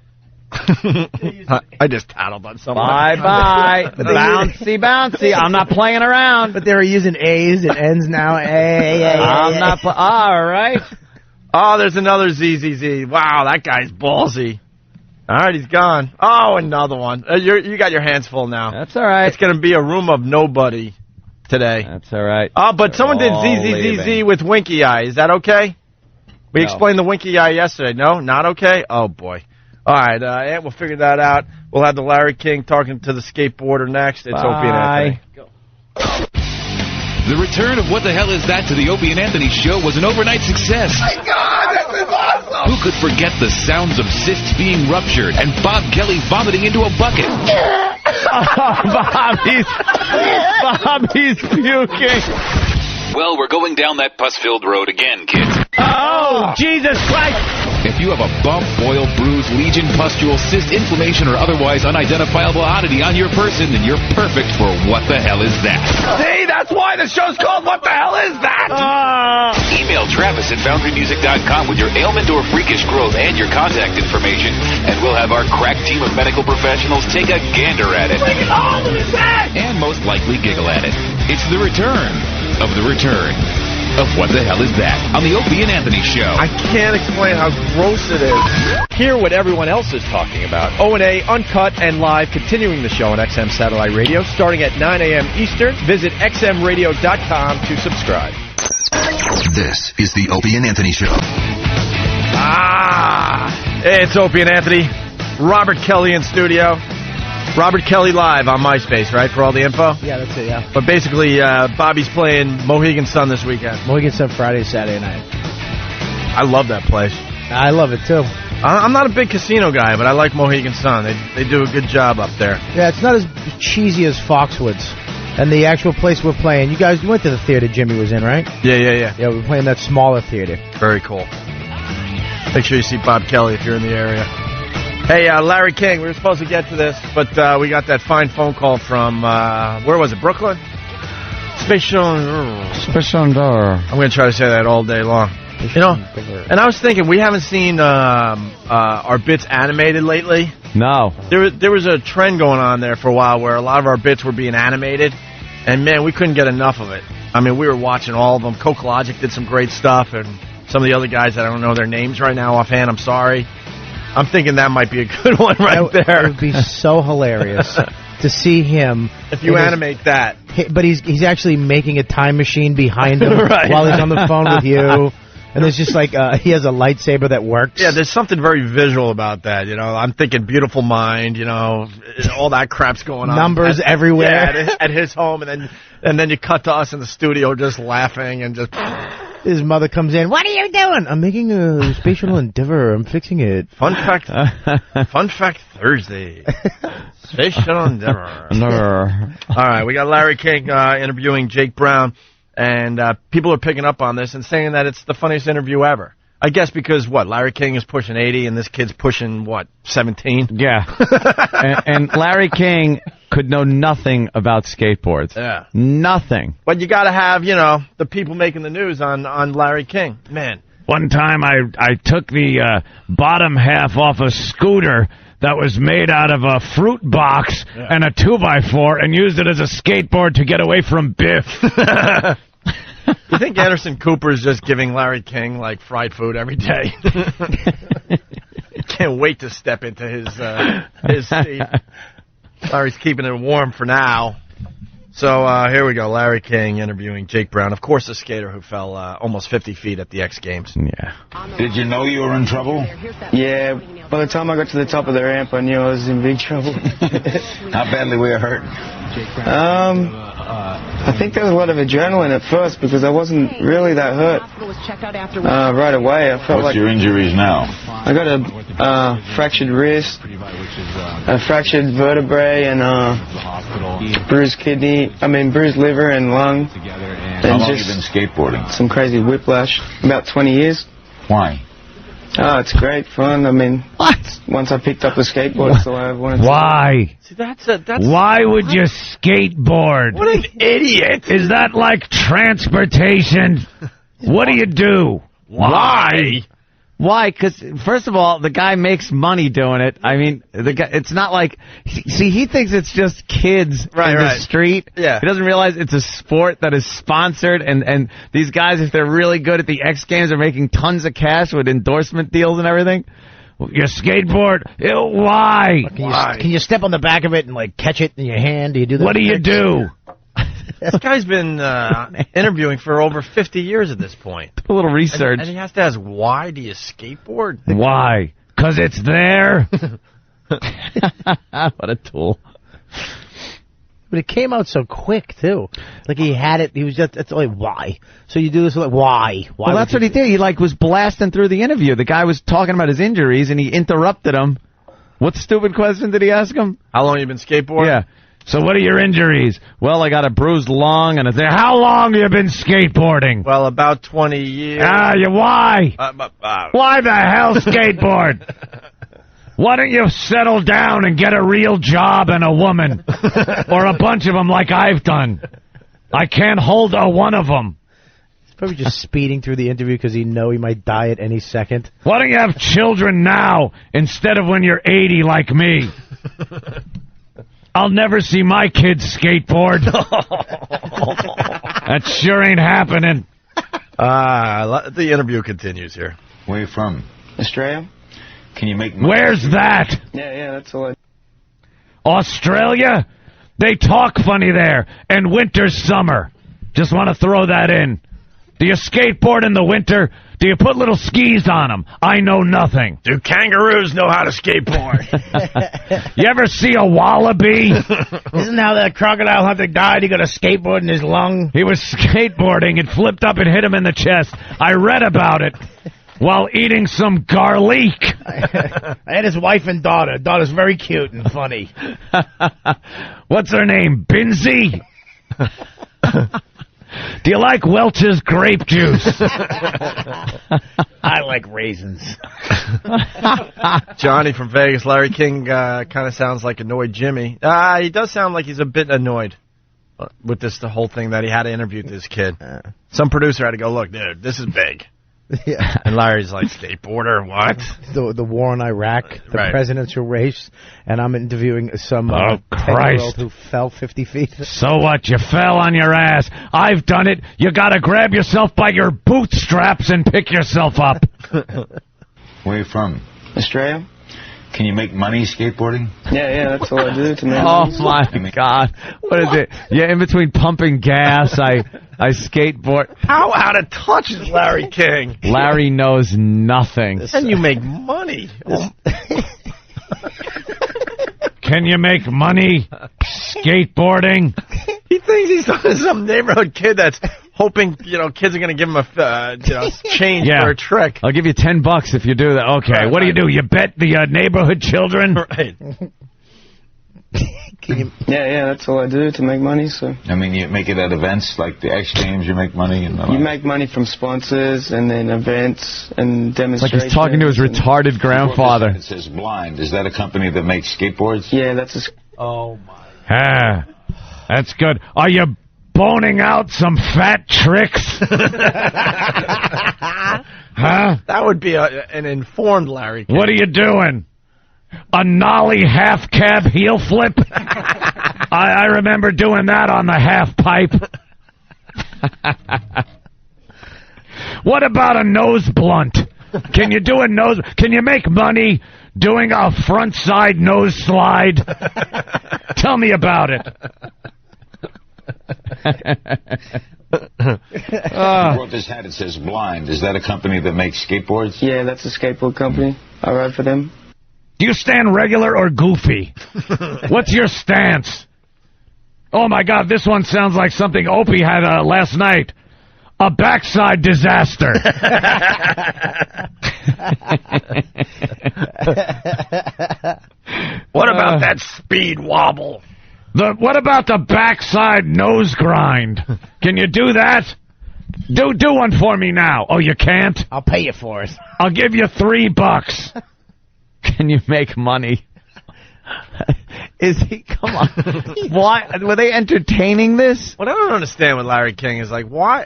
I just tattled on someone. Bye-bye. Bouncy. I'm not playing around. But they were using A's and N's now. I'm not. All right. Oh, there's another ZZZ. Wow, that guy's ballsy. All right, he's gone. Oh, another one. You got your hands full now. That's all right. It's going to be a room of nobody today. That's all right. Oh, but someone did ZZZZ with winky eye. Is that okay? We explained the winky eye yesterday. No, not okay? Oh, boy. All right, Ant, we'll figure that out. We'll have the Larry King talking to the skateboarder next. It's Opie and Anthony. The return of What the Hell Is That to the Opie and Anthony show was an overnight success. My God, this is awesome! Who could forget the sounds of cysts being ruptured and Bob Kelly vomiting into a bucket? Bobby's puking. Well, we're going down that pus-filled road again, kids. Oh, Jesus Christ! If you have a bump, boil, bruise, lesion, pustule, cyst, inflammation, or otherwise unidentifiable oddity on your person, then you're perfect for What the Hell Is That? See, that's why the show's called What the Hell Is That? Email Travis at FoundryMusic.com with your ailment or freakish growth and your contact information, and we'll have our crack team of medical professionals take a gander at it. And most likely giggle at it. It's the return of the return of What the Hell Is That on the Opie and Anthony show. I can't explain how gross it is. Hear what everyone else is talking about. O&A, uncut and live, continuing the show on XM Satellite Radio, starting at 9 a.m. Eastern. Visit xmradio.com to subscribe. This is the Opie and Anthony show. Hey, it's Opie and Anthony. Robert Kelly in studio. Robert Kelly Live on MySpace, right, for all the info? Yeah, that's it, yeah. But basically, Bobby's playing Mohegan Sun this weekend. Mohegan Sun Friday, Saturday night. I love that place. I love it, too. I'm not a big casino guy, but I like Mohegan Sun. They do a good job up there. Yeah, it's not as cheesy as Foxwoods. And the actual place we're playing, you went to the theater Jimmy was in, right? Yeah. Yeah, we're playing that smaller theater. Very cool. Make sure you see Bob Kelly if you're in the area. Hey, Larry King, we were supposed to get to this, but we got that fine phone call from, where was it, Brooklyn? Special. I'm going to try to say that all day long. You know, and I was thinking, we haven't seen our bits animated lately. No. There was a trend going on there for a while where a lot of our bits were being animated, and, man, we couldn't get enough of it. I mean, we were watching all of them. Coke Logic did some great stuff, and some of the other guys that I don't know their names right now offhand, I'm sorry. I'm thinking that might be a good one there. It would be so hilarious to see him. If you animate that. But he's actually making a time machine behind him right. while he's on the phone with you. And there's just like, he has a lightsaber that works. Yeah, there's something very visual about that, you know. I'm thinking Beautiful Mind, you know, all that crap's going on. Numbers everywhere. Yeah, at his home, and then you cut to us in the studio just laughing and just... His mother comes in. What are you doing? I'm making a spatial endeavor. I'm fixing it. Fun fact Thursday. Spatial endeavor. All right, we got Larry King interviewing Jake Brown, and people are picking up on this and saying that it's the funniest interview ever. I guess because, Larry King is pushing 80 and this kid's pushing, 17? Yeah. and Larry King could know nothing about skateboards. Yeah. Nothing. But you got to have, the people making the news on Larry King. Man. One time I took the bottom half off a scooter that was made out of a fruit box and a 2x4 and used it as a skateboard to get away from Biff. You think Anderson Cooper is just giving Larry King, fried food every day? Can't wait to step into his seat. Larry's keeping it warm for now. So here we go. Larry King interviewing Jake Brown. Of course, a skater who fell almost 50 feet at the X Games. Yeah. Did you know you were in trouble? Yeah. By the time I got to the top of the ramp, I knew I was in big trouble. How badly were you hurt? I think there was a lot of adrenaline at first because I wasn't really that hurt right away. I felt What's your injuries now? I got a fractured wrist, a fractured vertebrae, and bruised liver and lung. How long have you been skateboarding? Some crazy whiplash. About 20 years. Why? Oh, it's great fun. I mean, once I picked up a skateboard, that's all I ever wanted to Why? See, that's Why would you skateboard? What an idiot! Is that like transportation? What do you do? Why? Why? Because, first of all, the guy makes money doing it. I mean, the guy, it's not like... See, he thinks it's just kids in the street. Yeah. He doesn't realize it's a sport that is sponsored, and these guys, if they're really good at the X Games, are making tons of cash with endorsement deals and everything. Your skateboard? Why? Can you step on the back of it and, like, catch it in your hand? Do you do that? What do you do? This guy's been interviewing for over 50 years at this point. A little research. And he has to ask, why do you skateboard? Why? 'Cause it's there? What a tool. But it came out so quick, too. Like, he had it, he was just, it's like, why? So you do this, like, why? Well, that's what he did. He, like, was blasting through the interview. The guy was talking about his injuries, and he interrupted him. What stupid question did he ask him? How long have you been skateboarding? Yeah. So what are your injuries? Well, I got a bruised lung and a thing. How long have you been skateboarding? Well, about 20 years. Why? Why the hell skateboard? Why don't you settle down and get a real job and a woman? Or a bunch of them like I've done. I can't hold one of them. He's probably just speeding through the interview because he know he might die at any second. Why don't you have children now instead of when you're 80 like me? I'll never see my kids skateboard. That sure ain't happening. The interview continues here. Where are you from? Australia. Can you make money? Where's that? Yeah, that's all I... Australia? They talk funny there. And winter, summer. Just want to throw that in. Do you skateboard in the winter? Do you put little skis on them? I know nothing. Do kangaroos know how to skateboard? You ever see a wallaby? Isn't how that crocodile hunter died? He got a skateboard in his lung? He was skateboarding. It flipped up and hit him in the chest. I read about it while eating some garlic. I had his wife and daughter. Daughter's very cute and funny. What's her name? Binsey? Do you like Welch's grape juice? I like raisins. Johnny from Vegas. Larry King kind of sounds like annoyed Jimmy. He does sound like he's a bit annoyed with the whole thing that he had to interview this kid. Some producer had to go, look, dude, this is big. Yeah. And Larry's like, skateboarder, what? The war in Iraq, the presidential race, and I'm interviewing some 10-year-old who fell 50 feet. So what? You fell on your ass. I've done it. You got to grab yourself by your bootstraps and pick yourself up. Where are you from? Australia. Can you make money skateboarding? Yeah, that's all I do to make Oh, my God. What is it? Yeah, in between pumping gas, I skateboard. How out of touch is Larry King? Larry knows nothing. And you make money. Can you make money skateboarding? He thinks he's some neighborhood kid that's hoping, kids are going to give him a change for a trick. I'll give you $10 if you do that. Okay, what do you do? You bet the neighborhood children? Right. Yeah, that's all I do to make money. So I mean, you make it at events like the X Games. You make money, and you make money from sponsors and then events and demonstrations. Like he's talking to his retarded grandfather. It says Blind. Is that a company that makes skateboards? Yeah, that's a. Oh my. Ah, that's good. Are you boning out some fat tricks? Huh? That would be an informed Larry King. What are you doing? A nollie half cab heel flip? I remember doing that on the half pipe. What about a nose blunt? Can you do a nose? Can you make money doing a front side nose slide? Tell me about it. You wrote this hat. It says Blind. Is that a company that makes skateboards? Yeah, that's a skateboard company. I ride for them. Do you stand regular or goofy? What's your stance? Oh, my God, this one sounds like something Opie had last night. A backside disaster. What about that speed wobble? What about the backside nose grind? Can you do that? Do one for me now. Oh, you can't? I'll pay you for it. I'll give you $3. Can you make money? Is he? Come on. Why were they entertaining this? What I don't understand with Larry King is like, why?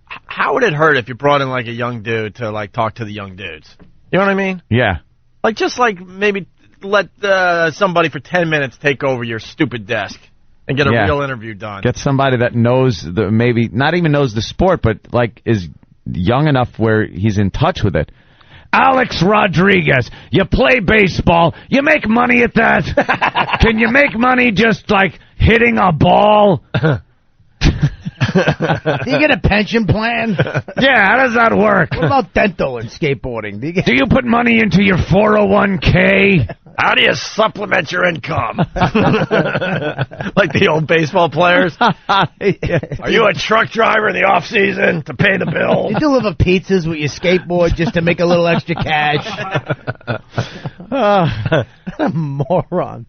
How would it hurt if you brought in like a young dude to like talk to the young dudes? You know what I mean? Yeah. Like just like maybe let somebody for 10 minutes take over your stupid desk and get a real interview done. Get somebody that knows maybe not even knows the sport, but like is young enough where he's in touch with it. Alex Rodriguez, you play baseball, you make money at that. Can you make money just like hitting a ball? Do you get a pension plan? Yeah, how does that work? What about dental and skateboarding? Do you put money into your 401k? How do you supplement your income? Like the old baseball players? Are you a truck driver in the off season to pay the bill? You deliver pizzas with your skateboard just to make a little extra cash. Moron.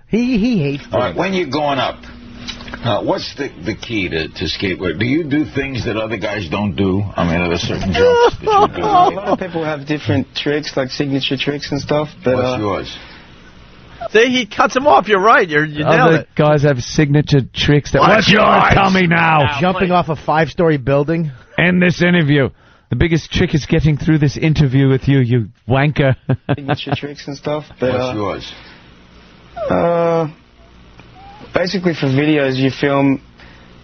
He hates All right, when you're going up, what's the key to skateboard? Do you do things that other guys don't do? I mean, are there certain jumps that you do? A lot of people have different tricks, like signature tricks and stuff. But, what's yours? See, he cuts him off. You're right. You nailed Other it. guys have signature tricks. What's yours? Tell me now. Jumping off a 5-story building? End this interview. The biggest trick is getting through this interview with you, you wanker. Signature tricks and stuff. But, what's yours? Basically, for videos,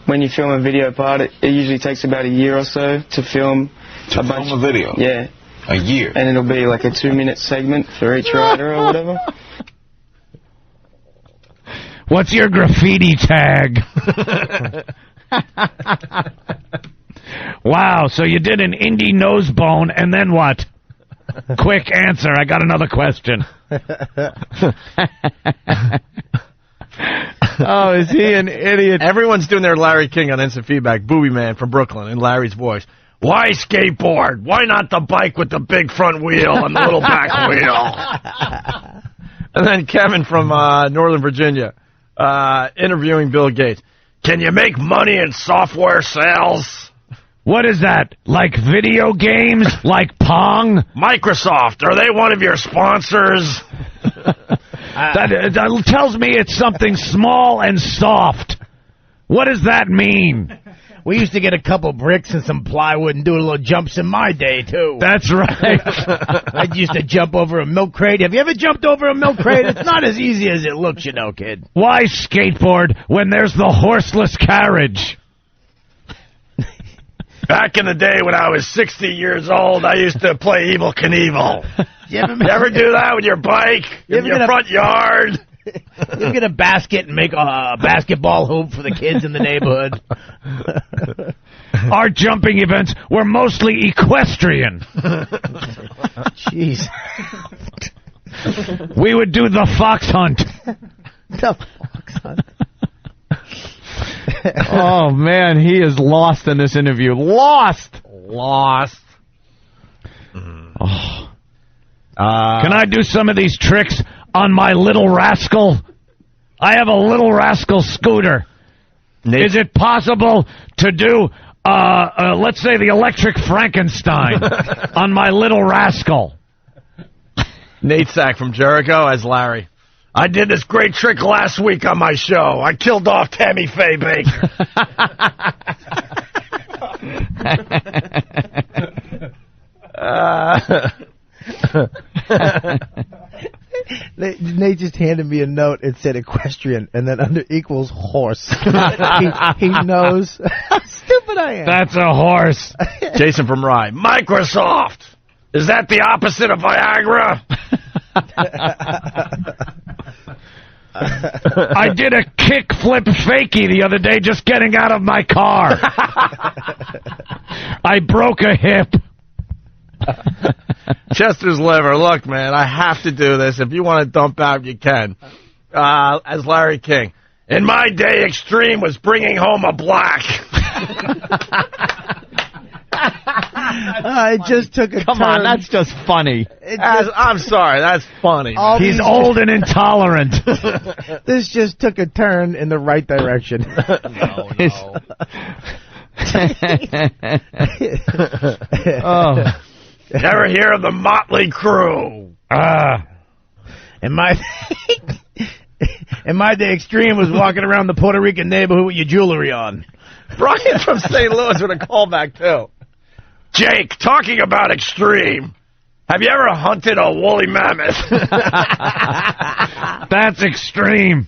when you film a video part, it usually takes about a year or so to film a video? Yeah. A year? And it'll be like a 2-minute segment for each rider or whatever. What's your graffiti tag? Wow, so you did an indie nose bone, and then what? Quick answer, I got another question. Oh, is he an idiot? Everyone's doing their Larry King on Instant Feedback. Booby Man from Brooklyn in Larry's voice. Why skateboard? Why not the bike with the big front wheel and the little back wheel? And then Kevin from Northern Virginia interviewing Bill Gates. Can you make money in software sales? What is that? Like video games? Like Pong? Microsoft, are they one of your sponsors? That tells me it's something small and soft. What does that mean? We used to get a couple bricks and some plywood and do little jumps in my day, too. That's right. I used to jump over a milk crate. Have you ever jumped over a milk crate? It's not as easy as it looks, you know, kid. Why skateboard when there's the horseless carriage? Back in the day when I was 60 years old, I used to play Evel Knievel. You ever do that with your bike in your front yard? You get a basket and make a basketball hoop for the kids in the neighborhood. Our jumping events were mostly equestrian. Jeez. We would do the fox hunt. The fox hunt. Oh, man, he is lost in this interview. Lost. Oh. Can I do some of these tricks on my little rascal? I have a little rascal scooter. Is it possible to do, let's say, the electric Frankenstein on my little rascal? Nate Sack from Jericho as Larry. I did this great trick last week on my show. I killed off Tammy Faye Baker. Nate just handed me a note. It said equestrian, and then under equals horse. he knows how stupid I am. That's a horse. Jason from Rye. Microsoft. Is that the opposite of Viagra? I did a kickflip fakie the other day just getting out of my car. I broke a hip. Chester's liver. Look, man, I have to do this. If you want to dump out, you can. As Larry King. In my day, extreme was bringing home a black. It just took a Come turn. on, that's just funny. I'm sorry, that's funny. He's old and intolerant. This just took a turn in the right direction. Oh. Never hear of the Motley Crew. In my day, Extreme was walking around the Puerto Rican neighborhood with your jewelry on. Brian from St. Louis with a callback, too. Jake, talking about Extreme, have you ever hunted a woolly mammoth? That's extreme.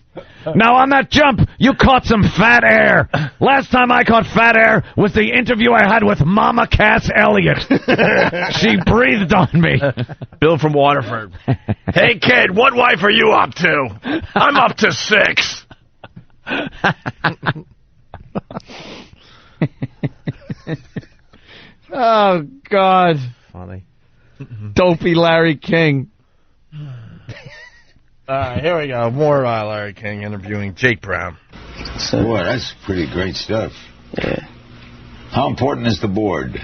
Now, on that jump, you caught some fat air. Last time I caught fat air was the interview I had with Mama Cass Elliott. She breathed on me. Bill from Waterford. Hey, kid, what wife are you up to? I'm up to 6. Oh, God. Funny. Dopey Larry King. All right, here we go. More Larry King interviewing Jake Brown. Boy, that's pretty great stuff. Yeah. How important is the board?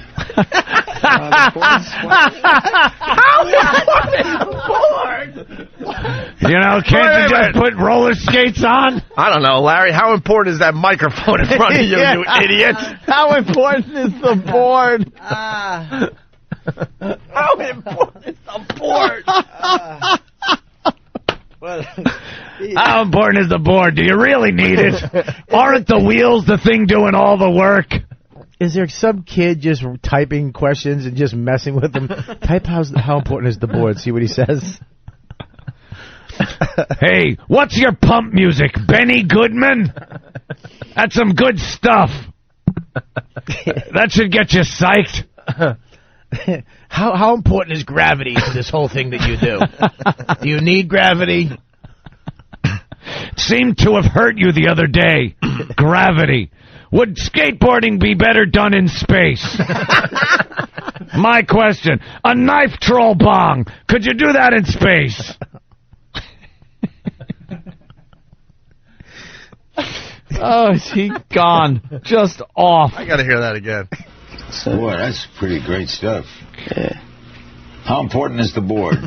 You know, can't you just put roller skates on? I don't know, Larry. How important is that microphone in front of you, Yeah. you idiot? How important is the board? How important is the board? How important is the board? Do you really need it? Aren't the wheels the thing doing all the work? Is there some kid just typing questions and just messing with them? Type how important is the board? See what he says. Hey, what's your pump music? Benny Goodman? That's some good stuff. That should get you psyched. How important is gravity to this whole thing that you do? Do you need gravity? Seemed to have hurt you the other day. Gravity. Would skateboarding be better done in space? My question. A knife troll bong. Could you do that in space? Oh, is he gone? Just off. I got to hear that again. Boy, that's pretty great stuff. Yeah. How important is the board?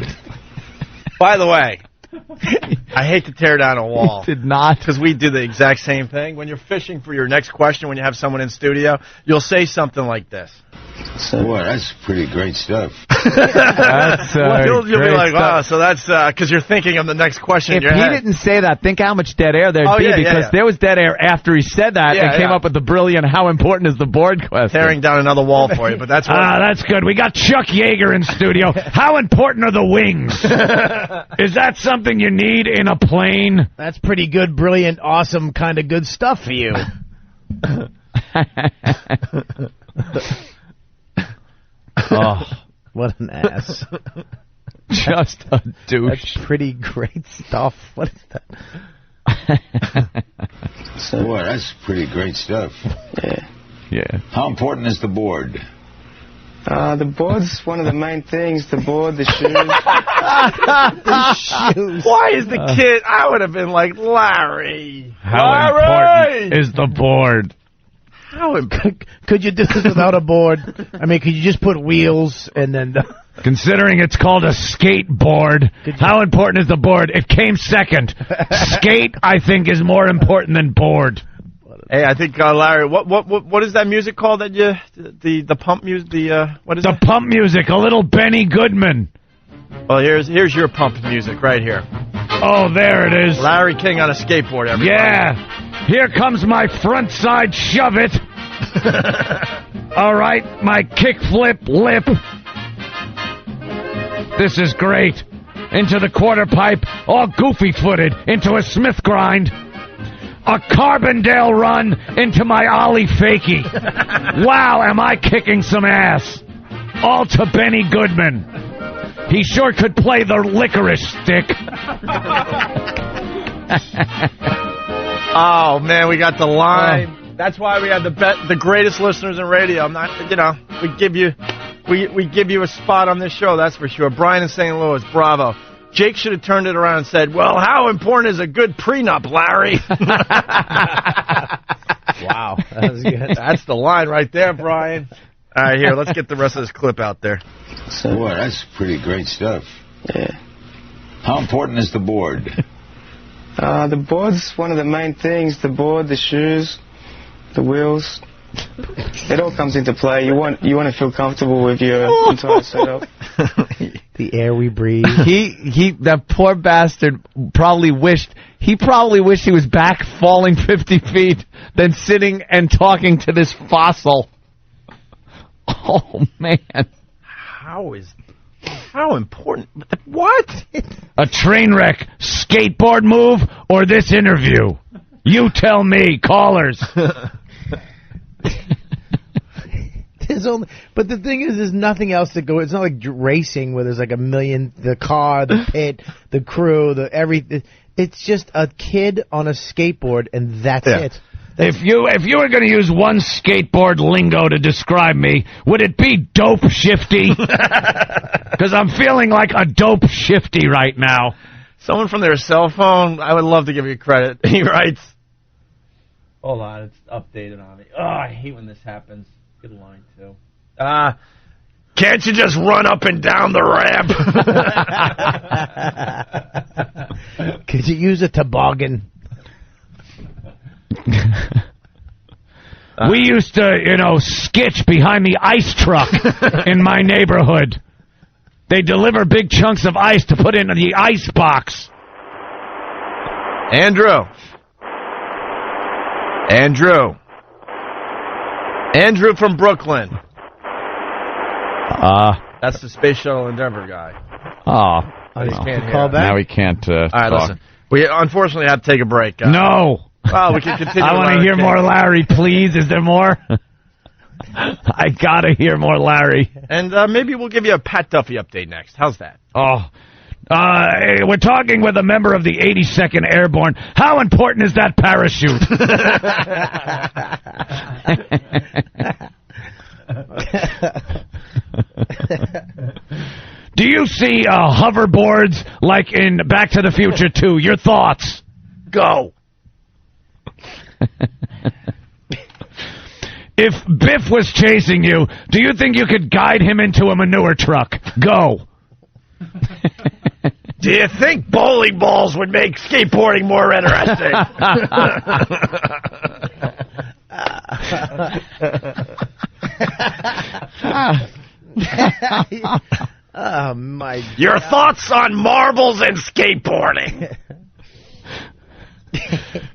By the way, I hate to tear down a wall. Did not. Because we do the exact same thing. When you're fishing for your next question, when you have someone in studio, you'll say something like this. Boy, that's pretty great stuff. That's you'll be like, stuff. wow, so that's because you're thinking of the next question If in your he head. didn't say that, think how much dead air there'd be, because there was dead air after he said that and came up with the brilliant, how important is the board question. Tearing down another wall for you, but that's what... that's good. We got Chuck Yeager in studio. How important are the wings? Is that something you need in a plane? That's pretty good, brilliant, awesome, kind of good stuff for you. Oh, what an ass. Just a douche. That's pretty great stuff. What is that? Boy, that's pretty great stuff. Yeah. How important is the board? The board's one of the main things. The board, the shoes. The shoes. Why is the kid... I would have been like, Larry. How important is the board? Could you do this without a board? I mean, could you just put wheels and then... Considering it's called a skateboard, how important is the board? It came second. Skate, I think, is more important than board. Hey, I think Larry, what is that music called that you the pump music? What is the pump music? A little Benny Goodman. Well, here's your pump music right here. Oh, there it is. Larry King on a skateboard. Everybody. Yeah. Here comes my front side shove it. All right, my kick flip lip. This is great. Into the quarter pipe, all goofy-footed, into a Smith grind. A Carbondale run into my Ollie fakie. Wow, am I kicking some ass. All to Benny Goodman. He sure could play the licorice stick. Oh, man, we got the line. That's why we have the greatest listeners in radio. I'm not, we give you a spot on this show, that's for sure. Brian in St. Louis, bravo. Jake should have turned it around and said, well, how important is a good prenup, Larry? Wow. That was good. That's the line right there, Brian. All right, here, let's get the rest of this clip out there. Boy, that's pretty great stuff. Yeah. How important is the board? The board's one of the main things. The board, the shoes, the wheels. It all comes into play. You want to feel comfortable with your entire setup. The air we breathe. That poor bastard probably wished he was back falling 50 feet than sitting and talking to this fossil. Oh, man. How important? What? A train wreck, skateboard move, or this interview? You tell me, callers. But the thing is, there's nothing else to go. It's not like racing where there's like a million, the car, the pit, the crew, the everything. It's just a kid on a skateboard, and that's it. If you were going to use one skateboard lingo to describe me, would it be dope shifty? Because I'm feeling like a dope shifty right now. Someone from their cell phone, I would love to give you credit. He writes, hold on, it's updated on me. Oh, I hate when this happens. Good line, too. Can't you just run up and down the ramp? Could you use a toboggan? We used to, skitch behind the ice truck in my neighborhood. They deliver big chunks of ice to put in the ice box. Andrew from Brooklyn. That's the Space Shuttle Endeavour guy. Oh, I just can't hear. Call back? Now we can't All right, talk. listen. We unfortunately have to take a break. No. Well, we can continue. I want to hear more Larry, please. Is there more? I got to hear more Larry. And maybe we'll give you a Pat Duffy update next. How's that? Oh. We're talking with a member of the 82nd Airborne. How important is that parachute? Do you see hoverboards like in Back to the Future 2? Your thoughts? Go. If Biff was chasing you, do you think you could guide him into a manure truck? Go. Do you think bowling balls would make skateboarding more interesting? Oh, my God. Your thoughts on marbles and skateboarding?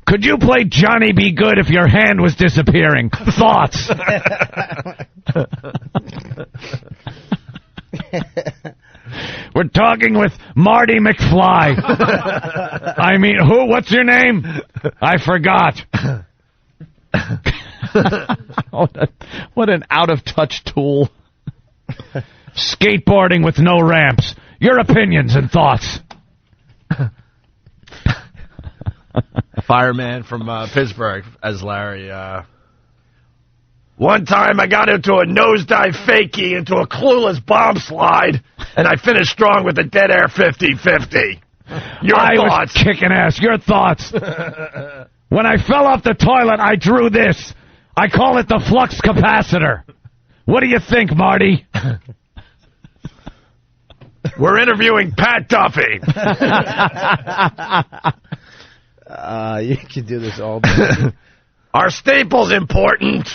Could you play Johnny Be Good if your hand was disappearing? Thoughts? We're talking with Marty McFly. I mean, who? What's your name? I forgot. What an out-of-touch tool. Skateboarding with no ramps. Your opinions and thoughts. Fireman from Pittsburgh, as Larry. One time I got into a nosedive fakie into a clueless bomb slide, and I finished strong with a dead air 50-50. Your thoughts? Was kicking ass. Your thoughts? When I fell off the toilet, I drew this. I call it the flux capacitor. What do you think, Marty? We're interviewing Pat Duffy. You can do this all day. Are staples important?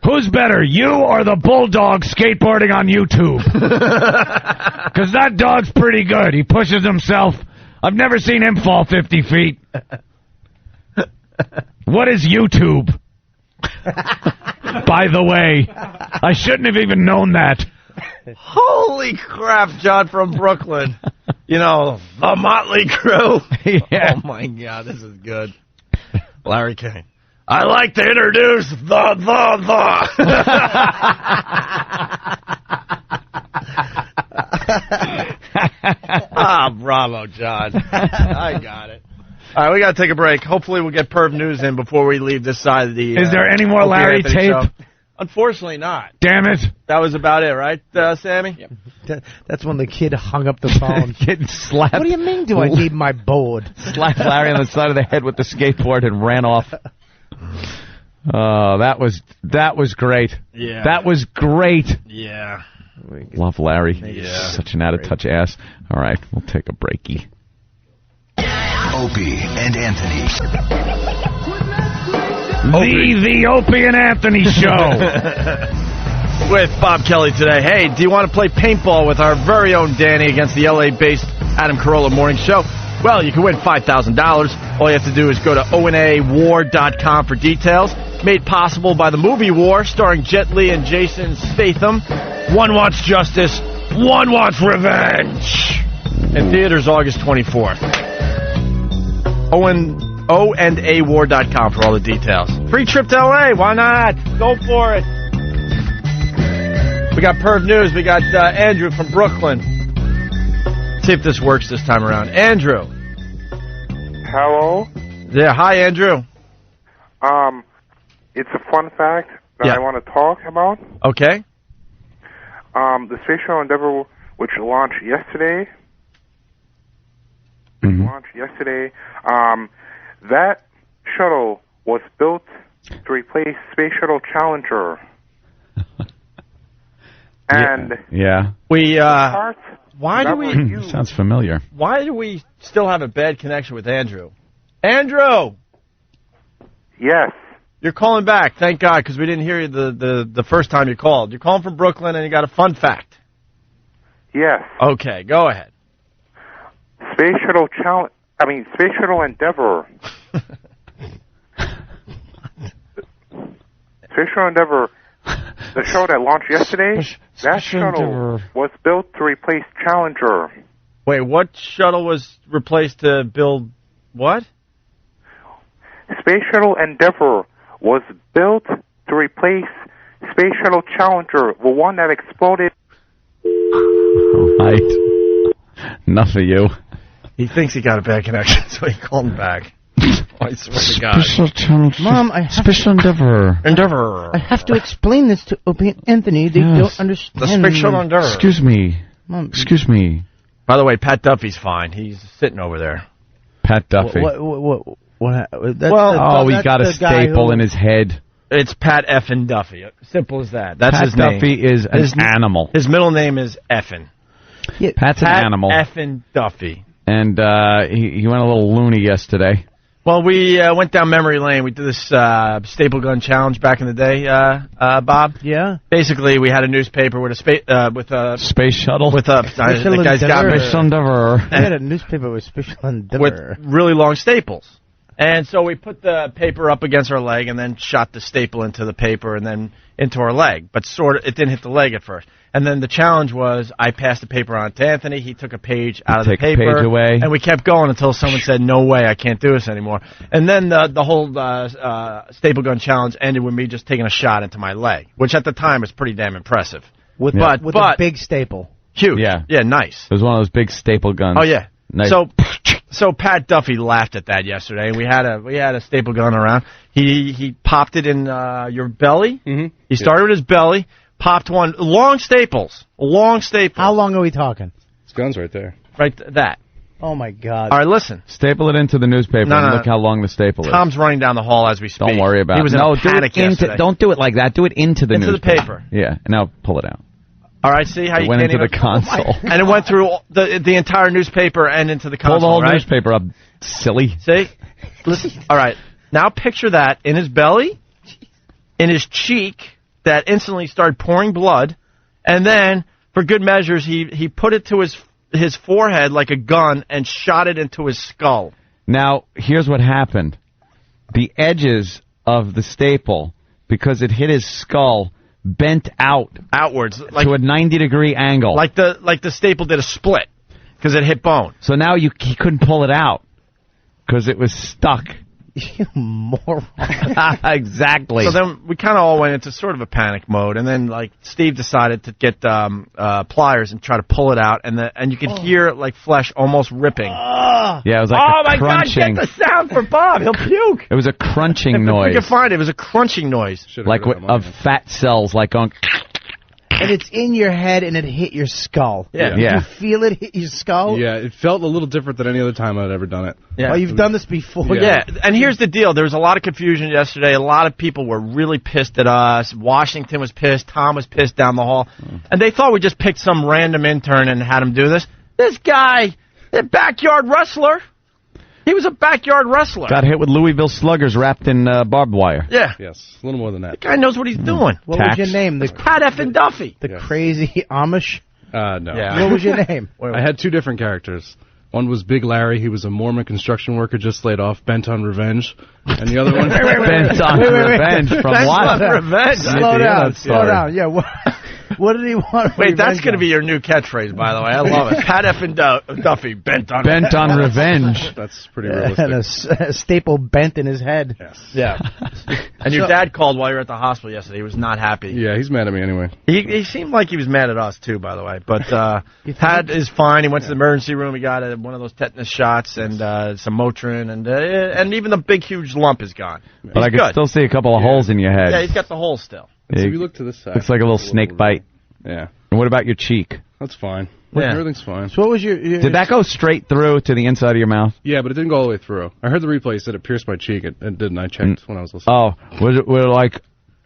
Who's better, you or the bulldog skateboarding on YouTube? Because that dog's pretty good. He pushes himself. I've never seen him fall 50 feet. What is YouTube? By the way, I shouldn't have even known that. Holy crap, John from Brooklyn. You know, the Motley Crue. Yeah. Oh, my God, this is good. Larry King. I'd like to introduce the. Bravo, John. I got it. All right, we got to take a break. Hopefully we'll get Perv News in before we leave this side of the... Is there any more Larry tape? Show. Unfortunately not. Damn it. That was about it, right, Sammy? Yep. That's when the kid hung up the phone. Getting slapped. What do you mean, do I need my board? Slapped Larry on the side of the head with the skateboard and ran off. Oh, that was great. Yeah. That was great. Yeah. Love Larry. Yeah. Such an out-of-touch ass. All right, we'll take a breakie. Opie and Anthony. The Opie and Anthony Show. With Bob Kelly today. Hey, do you want to play paintball with our very own Danny against the LA-based Adam Carolla Morning Show? Well, you can win $5,000. All you have to do is go to onawar.com for details. Made possible by the movie War, starring Jet Li and Jason Statham. One wants justice, one wants revenge. In theaters August 24th. onawar.com for all the details. Free trip to LA, why not? Go for it. We got Perv News. We got Andrew from Brooklyn. See if this works this time around. Andrew. Hello? Yeah, hi, Andrew. It's a fun fact that I want to talk about. Okay. The Space Shuttle Endeavour, which launched yesterday, that shuttle was built to replace Space Shuttle Challenger. And yeah. We why do we sounds familiar. Why do we still have a bad connection with Andrew? Andrew. Yes. You're calling back. Thank God, because we didn't hear you the first time you called. You're calling from Brooklyn and you got a fun fact. Yes. Okay, go ahead. Space Shuttle Endeavour. Space Shuttle Endeavour, the shuttle that launched yesterday, that shuttle was built to replace Challenger. Wait, what shuttle was replaced to build what? Space Shuttle Endeavour was built to replace Space Shuttle Challenger, the one that exploded. Right. Enough of you. He thinks he got a bad connection, so he called him back. I swear to God. Special challenge. Mom, I have Special Endeavor. Endeavor. I have to explain this to Opie and Anthony. They don't understand. The Special Endeavor. Excuse me. Mom. Excuse me. By the way, Pat Duffy's fine. He's sitting over there. Pat Duffy. What he got a staple in his head. It's Pat Effin Duffy. Simple as that. That's Pat his name. Duffy is an animal. His middle name is Effin. Yeah, Pat's an animal. Effin Duffy. And he went a little loony yesterday. Well, we went down memory lane. We did this staple gun challenge back in the day, Bob. Yeah. Basically, we had a newspaper with a space shuttle. With a the guy's got Special Endeavor. I had a newspaper with Special Endeavor. With really long staples. And so we put the paper up against our leg and then shot the staple into the paper and then into our leg. But it didn't hit the leg at first. And then the challenge was I passed the paper on to Anthony. He took a page out of the paper. Take a page away. And we kept going until someone said, no way, I can't do this anymore. And then the whole staple gun challenge ended with me just taking a shot into my leg, which at the time was pretty damn impressive. With a big staple. Huge. Yeah, nice. It was one of those big staple guns. Oh, yeah. Nice. So Pat Duffy laughed at that yesterday. We had a staple gun around. He popped it in your belly. Mm-hmm. He started with his belly, popped one long staples. How long are we talking? His gun's right there. Right, that. Oh my God! All right, listen. Staple it into the newspaper and look how long the staple is. Tom's running down the hall as we speak. Don't worry about it. He was in a panic yesterday. Don't do it like that. Do it into the newspaper. Into the paper. Yeah, and now pull it out. All right, see how you went can't into even... the console. And it went through the entire newspaper and into the console, pull the whole right? newspaper up, silly. See? Listen. All right, now picture that in his belly, in his cheek, that instantly started pouring blood, and then, for good measures, he put it to his forehead like a gun and shot it into his skull. Now, here's what happened. The edges of the staple, because it hit his skull, bent outwards to a 90-degree angle, like the staple did a split because it hit bone. So now he couldn't pull it out because it was stuck. You moron! Exactly. So then we kind of all went into sort of a panic mode, and then Steve decided to get pliers and try to pull it out, and you could hear flesh almost ripping. Yeah, it was like crunching. God, get the sound for Bob. He'll puke. It was a crunching noise. If we could find it, it was a crunching noise. Of fat cells, going... and it's in your head, and it hit your skull. Yeah. Did you feel it hit your skull? Yeah, it felt a little different than any other time I'd ever done it. Yeah. Oh, you've done this before? Yeah, and here's the deal. There was a lot of confusion yesterday. A lot of people were really pissed at us. Washington was pissed. Tom was pissed down the hall. And they thought we just picked some random intern and had him do this. This guy, a backyard wrestler. He was a backyard wrestler. Got hit with Louisville sluggers wrapped in barbed wire. Yeah. Yes, a little more than that. The guy knows what he's doing. What was your name? Pat effing Duffy. The crazy Amish? No. Yeah. What was your name? I had two different characters. One was Big Larry. He was a Mormon construction worker just laid off, bent on revenge. And the other one... Bent on revenge from Bent what? on revenge. Slow down. Yeah, what did he want? Wait, that's going to be your new catchphrage, by the way. I love it. Pat effing Duffy, bent on revenge. That's pretty realistic. And a staple bent in his head. Yes. Yeah. And your dad called while you were at the hospital yesterday. He was not happy. Yeah, he's mad at me anyway. He seemed like he was mad at us, too, by the way. But Pat is fine. He went to the emergency room. He got one of those tetanus shots and some Motrin. And even the big, huge lump is gone. But I can still see a couple of holes in your head. Yeah, he's got the hole still. So if you look to this side. Looks like a little snake bite. Yeah. And what about your cheek? That's fine. Yeah. Everything's fine. So what was your Did that go straight through to the inside of your mouth? Yeah, but it didn't go all the way through. I heard the replay said it pierced my cheek. It didn't. I checked when I was listening. Oh, was it like...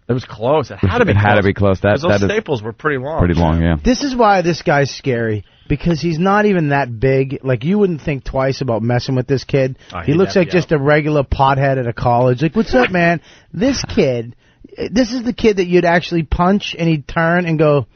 It was close. It had to be close. It had to be close. Those staples were pretty long. Pretty long, yeah. This is why this guy's scary. Because he's not even that big. Like, you wouldn't think twice about messing with this kid. He looks like just a regular pothead at a college. Like, what's up, man? This kid, this is the kid that you'd actually punch and he'd turn and go,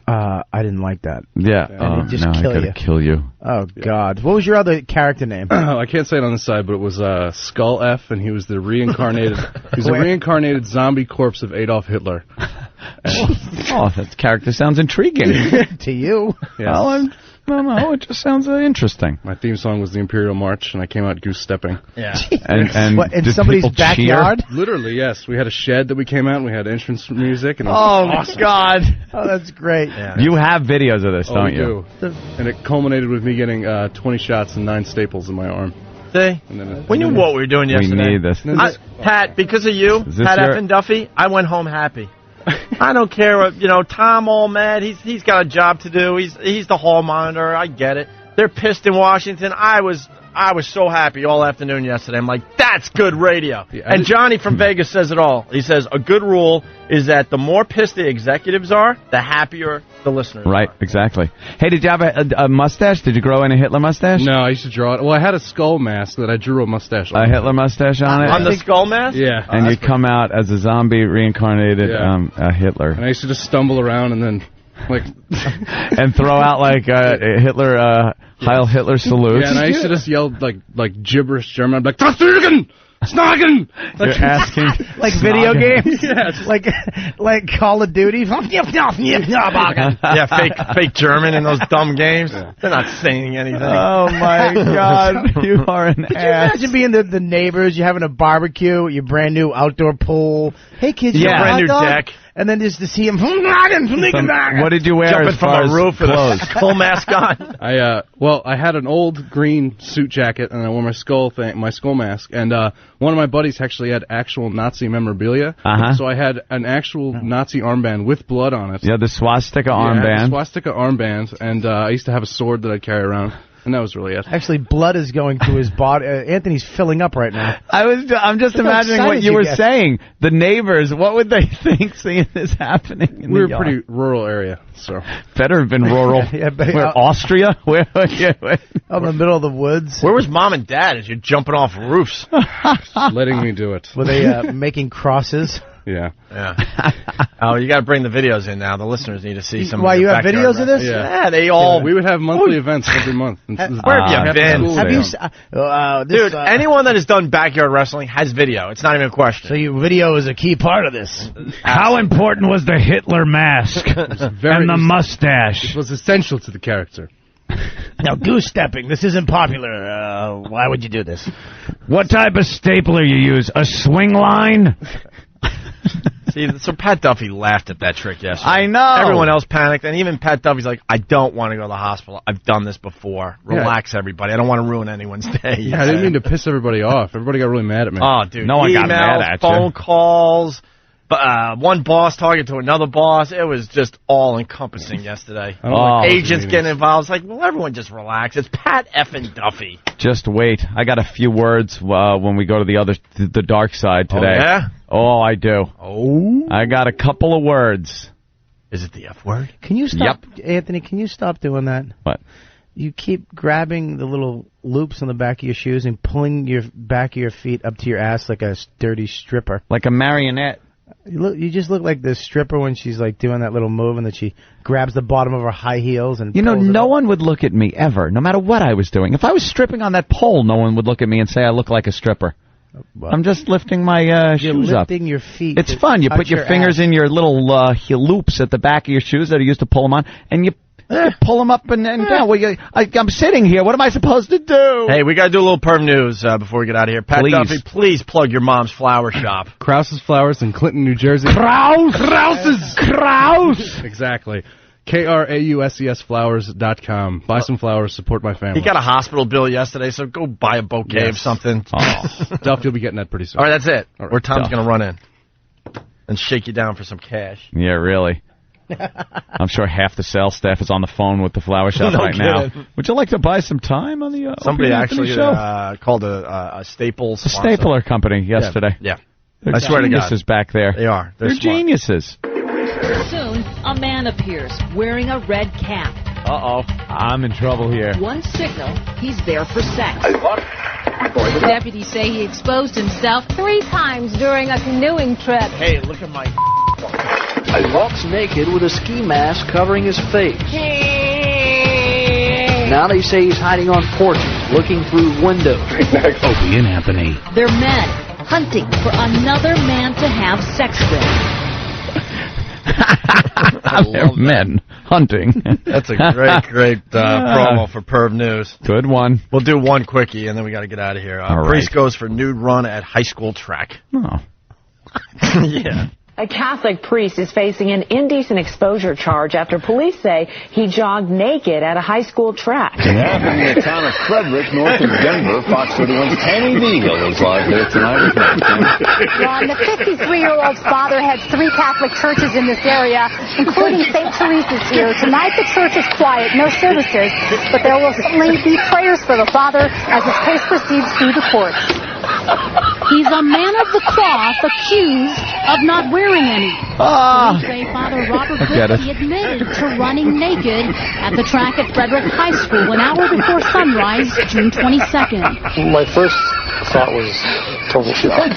I didn't like that. Yeah. And he'd just I kill gotta you. kill you. Oh, God. What was your other character name? I can't say it on the side, but it was Skull F, and he was the reincarnated. He was a reincarnated zombie corpse of Adolf Hitler. Oh, that character sounds intriguing. To you. Yes. Well, no, it just sounds interesting. My theme song was the Imperial March, and I came out goose stepping. Yeah. And What, in did somebody's people cheer? backyard? Literally, yes. We had a shed that we came out, and we had entrance music. And it was awesome. God. Oh, that's great. Yeah. You have videos of this, don't we you? do. And it culminated with me getting 20 shots and 9 staples in my arm. See? We knew what we were doing yesterday. We need this. Pat, because of you, Pat effing Duffy, I went home happy. I don't care what, Tom all mad. He's got a job to do. He's the hall monitor. I get it. They're pissed in Washington. I was so happy all afternoon yesterday. I'm like, that's good radio. Yeah, and Johnny from Vegas says it all. He says a good rule is that the more pissed the executives are, the happier the listeners Right, are. Exactly. Hey, did you have a mustache? Did you grow in a Hitler mustache? No, I used to draw it. Well, I had a skull mask that I drew a mustache on. A Hitler mustache on it? On the skull mask? Yeah. And you come out as a zombie reincarnated Hitler. And I used to just stumble around and then, and throw out, Hitler, Heil Hitler salutes. Yeah, and I used to just yell, like gibberish German. I'd be like, Tastigen! Snagen! You're asking... Like video games? Yeah. Like Call of Duty? Yeah, fake German in those dumb games. Yeah. They're not saying anything. Oh, my God. You are an Could you ass. imagine being the neighbors, you're having a barbecue, your brand new outdoor pool. Hey, kids, you Yeah, brand new deck. And then just to see him... What did you wear Jumping as from far a as roof with clothes? a skull mask on? I had an old green suit jacket, and I wore my skull mask, and one of my buddies actually had actual Nazi memorabilia, so I had an actual Nazi armband with blood on it. Yeah, the swastika Yeah, armband. the swastika armband, and I used to have a sword that I'd carry around. And that was really it. Actually, blood is going through his body. Anthony's filling up right now. I'm just imagining what you were saying. The neighbors, what would they think seeing this happening in We're the a pretty rural area, so. Better have been rural. Where, Austria? Where? Out in the middle of the woods. Where was Mom and Dad as you're jumping off roofs? Letting me do it. Were they making crosses? Yeah. Oh, you got to bring the videos in now. The listeners need to see some. Why, of you your have backyard videos of this? Yeah, they all. We would have monthly events every month. Where have you been? Have you? Dude, anyone that has done backyard wrestling has video. It's not even a question. So your video is a key part of this. How important was the Hitler mask and the mustache? It was essential to the character. Now, goose stepping. This isn't popular. Why would you do this? What type of stapler you use? A swing line? See, so Pat Duffy laughed at that trick yesterday. I know. Everyone else panicked, and even Pat Duffy's like, I don't want to go to the hospital. I've done this before. Relax, everybody. I don't want to ruin anyone's day. Yeah, I didn't mean to piss everybody off. Everybody got really mad at me. Oh, dude. No one got mad at you. Phone calls. one boss talking to another boss. It was just all-encompassing yesterday. Agents getting involved. It's like, well, everyone just relax. It's Pat effing Duffy. Just wait. I got a few words when we go to the dark side today. Oh, yeah? Oh, I do. Oh? I got a couple of words. Is it the F word? Can you stop, Anthony, can you stop doing that? What? You keep grabbing the little loops on the back of your shoes and pulling your back of your feet up to your ass like a dirty stripper. Like a marionette. You just look like the stripper when she's like doing that little move and then she grabs the bottom of her high heels and no one would look at me ever, no matter what I was doing. If I was stripping on that pole, no one would look at me and say I look like a stripper. Well, I'm just lifting my shoes up. Lifting your feet. It's fun. You put your fingers in your little heel loops at the back of your shoes that are used to pull them on, and you pull them up and down. Well, I'm sitting here. What am I supposed to do? Hey, we got to do a little perm news before we get out of here. Pat Duffy, please plug your mom's flower shop. Krause's Flowers in Clinton, New Jersey. Krause! Exactly. KRAUSESflowers.com. Buy some flowers, support my family. He got a hospital bill yesterday, so go buy a bouquet of something. Duff, you'll be getting that pretty soon. All right, that's it. Or Tom's going to run in and shake you down for some cash. Yeah, really. I'm sure half the sales staff is on the phone with the flower shop now. Would you like to buy some time on the Somebody Opie actually show? called a Staples sponsor. Stapler company yesterday. Yeah. They're I swear to God. Geniuses back there. They are. They're geniuses. Soon, a man appears wearing a red cap. Uh-oh. I'm in trouble here. One signal, he's there for sex. Deputies say he exposed himself 3 times during a canoeing trip. Hey, look at my... He walks naked with a ski mask covering his face. Now they say he's hiding on porches, looking through windows. Opie and Anthony. They're men hunting for another man to have sex with. They're men hunting. That's a great promo for Perv News. Good one. We'll do one quickie, and then we got to get out of here. Priest goes for nude run at high school track. Oh. Yeah. A Catholic priest is facing an indecent exposure charge after police say he jogged naked at a high school track. It happened in the town of Frederick, north of Denver. Fox 31's Tammy Beagle is live there tonight. Ron, the 53-year-old's father heads 3 Catholic churches in this area, including St. Teresa's here. Tonight the church is quiet, no services, but there will certainly be prayers for the father as his case proceeds through the courts. He's a man of the cloth accused of not wearing any. Police say Father Robert Whiskey admitted to running naked at the track at Frederick High School an hour before sunrise, June 22nd. My first thought was total shock.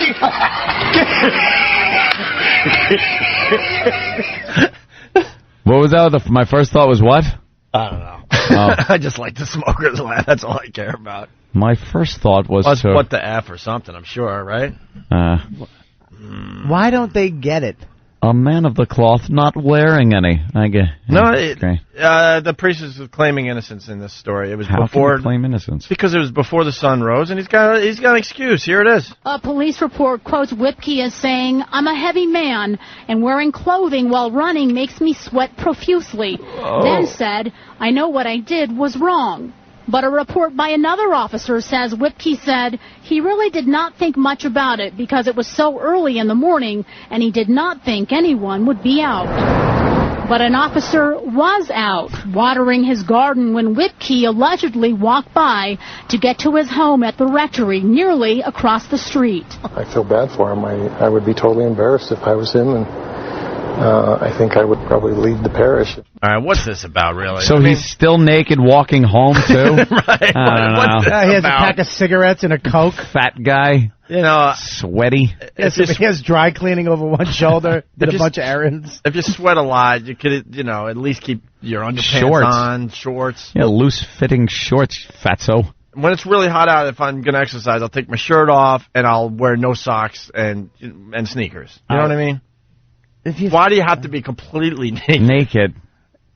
What was that? My first thought was what? I don't know. I just like the smokers laugh. That's all I care about. My first thought was what the F or something, I'm sure, right? Why don't they get it? A man of the cloth not wearing any. I guess. No, the priest is claiming innocence in this story. It was before. Can he claim innocence? Because it was before the sun rose, and he's got an excuse. Here it is. A police report quotes Whipke as saying, "I'm a heavy man, and wearing clothing while running makes me sweat profusely." Then said, "I know what I did was wrong." But a report by another officer says Whipke said he really did not think much about it because it was so early in the morning and he did not think anyone would be out. But an officer was out watering his garden when Whipke allegedly walked by to get to his home at the rectory nearly across the street. I feel bad for him. I would be totally embarrassed if I was him, and I think I would probably leave the parish. All right, what's this about, really? So he's still naked walking home, too? Right. I don't know. He has a pack of cigarettes and a Coke. Fat guy. You know, sweaty. He has dry cleaning over one shoulder, did a bunch of errands. If you sweat a lot, you could, at least keep your underpants on, shorts. Yeah, loose-fitting shorts, fatso. When it's really hot out, if I'm going to exercise, I'll take my shirt off and I'll wear no socks and sneakers. You know what I mean? Why do you have to be completely naked?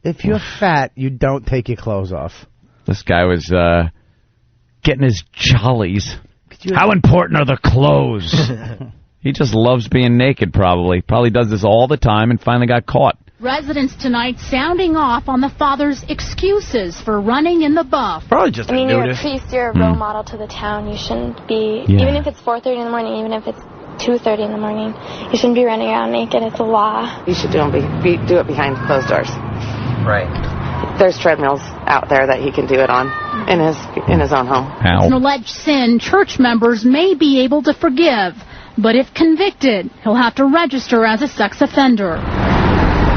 If you're fat, you don't take your clothes off. This guy was getting his jollies. How important are the clothes? He just loves being naked, probably. Probably does this all the time and finally got caught. Residents tonight sounding off on the father's excuses for running in the buff. Probably just you're a priest, you're a role model to the town. You shouldn't be, even if it's 4:30 in the morning, even if it's 2:30 in the morning. You shouldn't be running around naked. It's a law. You should do it behind closed doors. Right. There's treadmills out there that he can do it on in his own home. It's an alleged sin church members may be able to forgive, but if convicted, he'll have to register as a sex offender.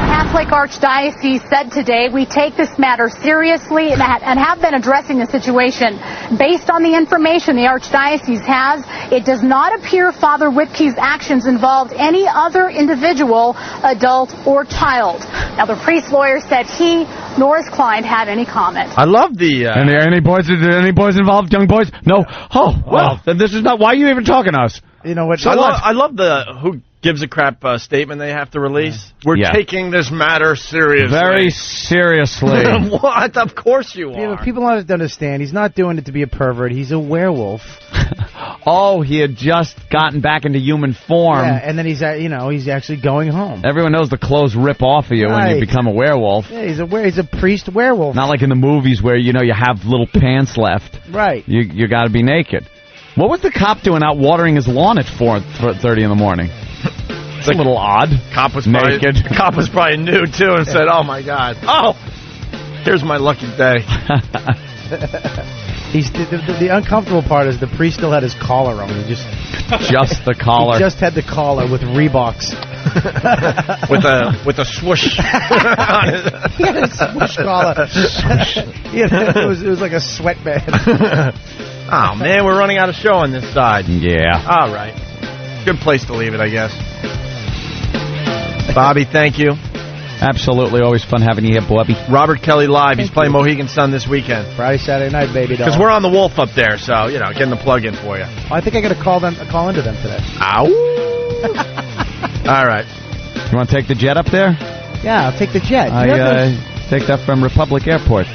Catholic Archdiocese said today, we take this matter seriously and have been addressing the situation. Based on the information the Archdiocese has, it does not appear Father Whipke's actions involved any other individual, adult, or child. Now, the priest's lawyer said he nor his client had any comment. I love the... Any boys involved, young boys? No. Oh, well, then this is not... Why are you even talking to us? You know what? So I love the who gives a crap statement they have to release. We're taking this matter seriously. Very seriously. What? Of course you are. Yeah, but people don't understand. He's not doing it to be a pervert. He's a werewolf. Oh, he had just gotten back into human form. Yeah, and then he's actually going home. Everyone knows the clothes rip off of you when you become a werewolf. Yeah, he's a priest werewolf. Not like in the movies where you have little pants left. Right. You got to be naked. What was the cop doing out watering his lawn at 4:30 in the morning? It's a little odd. Cop was naked. Cop was probably new too and said, "Oh my God! Oh, here's my lucky day." The uncomfortable part is the priest still had his collar on. He just the collar. He just had the collar with Reeboks. with a swoosh. He had a swoosh collar. It was like a sweatband. Oh man, we're running out of show on this side. Yeah. All right. Good place to leave it, I guess. Bobby, thank you. Absolutely, always fun having you here, Bobby. Robert Kelly live. He's playing Mohegan Sun this weekend. Friday, Saturday night, baby doll. Because we're on the Wolf up there, so getting the plug in for you. I think I got to call into them today. Ow! All right. You want to take the jet up there? Yeah, I'll take the jet. I take that from Republic Airport.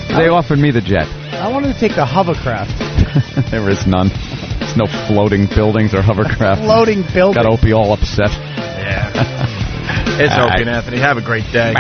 They offered me the jet. I wanted to take the hovercraft. There is none. There's no floating buildings or hovercraft. Floating buildings. Got Opie all upset. Yeah. It's Opie and Anthony. Have a great day.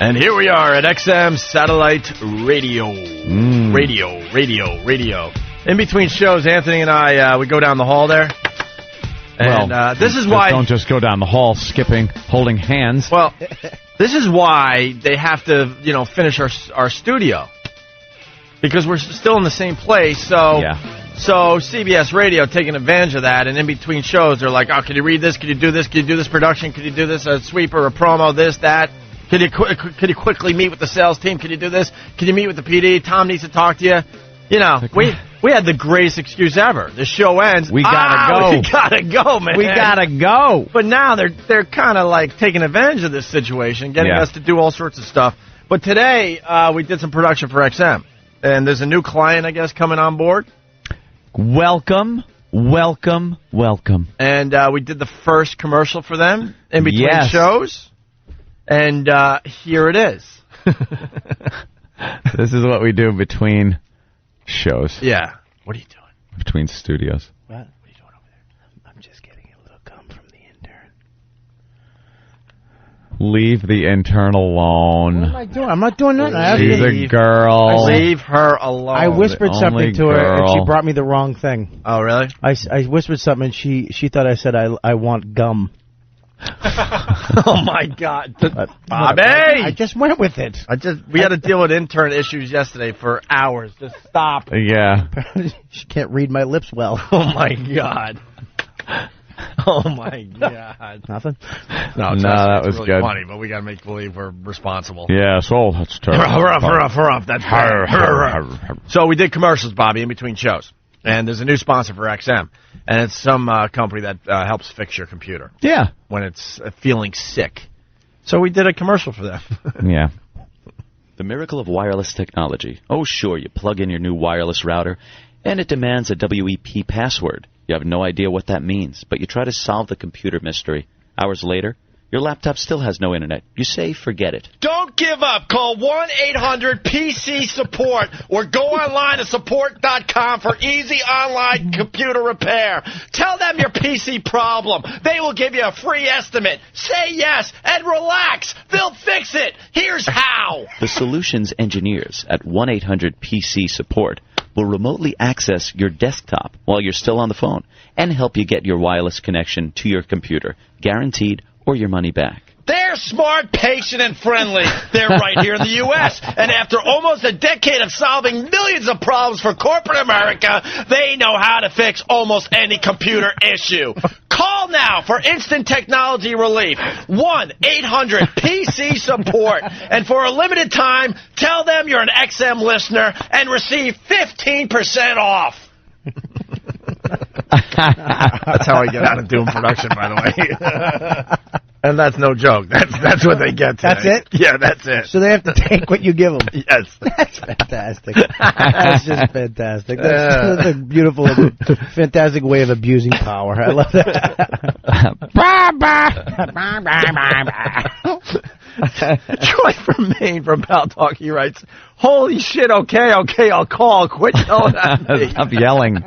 And here we are at XM Satellite Radio. Radio. In between shows, Anthony and I, we go down the hall there. And this is why... Don't just go down the hall skipping, holding hands. Well, this is why they have to, finish our studio. Because we're still in the same place, so... Yeah. So CBS Radio taking advantage of that, and in between shows, they're like, oh, can you read this? Can you do this? Can you do this production? Can you do this? A sweeper, a promo, this, that? Could you quickly meet with the sales team? Can you do this? Can you meet with the PD? Tom needs to talk to you. We had the greatest excuse ever. The show ends. We gotta go. We gotta go, man. We gotta go. But now they're kind of like taking advantage of this situation, getting us to do all sorts of stuff. But today, we did some production for XM. And there's a new client, I guess, coming on board. Welcome. And we did the first commercial for them in between shows. And here it is. This is what we do between shows. Yeah. What are you doing? Between studios. What are you doing over there? I'm just getting a little gum from the intern. Leave the intern alone. What am I doing? I'm not doing nothing. She's a girl. Leave her alone. I whispered something to her, and she brought me the wrong thing. Oh, really? I whispered something, and she thought I said I want gum. Oh, my God. Bobby! I just went with it. We had to deal with intern issues yesterday for hours. Just stop. Yeah. She can't read my lips well. Oh, my God. Oh, my God. Nothing? No, that was really good. Funny, but we got to make believe we're responsible. Yeah, so that's terrible. Hurrah. That's hurrah. So we did commercials, Bobby, in between shows. And there's a new sponsor for XM. And it's some company that helps fix your computer. Yeah. When it's feeling sick. So we did a commercial for them. Yeah. The miracle of wireless technology. Oh, sure, you plug in your new wireless router, and it demands a WEP password. You have no idea what that means, but you try to solve the computer mystery. Hours later, your laptop still has no internet. You say, forget it. Don't give up. Call 1-800-PC-SUPPORT or go online to support.com for easy online computer repair. Tell them your PC problem. They will give you a free estimate. Say yes and relax. They'll fix it. Here's how. The solutions engineers at 1-800-PC-SUPPORT will remotely access your desktop while you're still on the phone and help you get your wireless connection to your computer. Guaranteed or your money back. They're smart, patient, and friendly. They're right here in the U.S. And after almost a decade of solving millions of problems for corporate America, they know how to fix almost any computer issue. Call now for instant technology relief. 1-800-PC-SUPPORT. And for a limited time, tell them you're an XM listener and receive 15% off. That's how I get out of doing production, by the way. And that's no joke. That's what they get today. That's it? Yeah, that's it. So they have to take what you give them. Yes. That's fantastic. That's just fantastic. That's a beautiful, fantastic way of abusing power. I love that. Troy from Maine from Pal Talk, he writes, holy shit, okay, I'll call. Quit yelling at me. Stop yelling.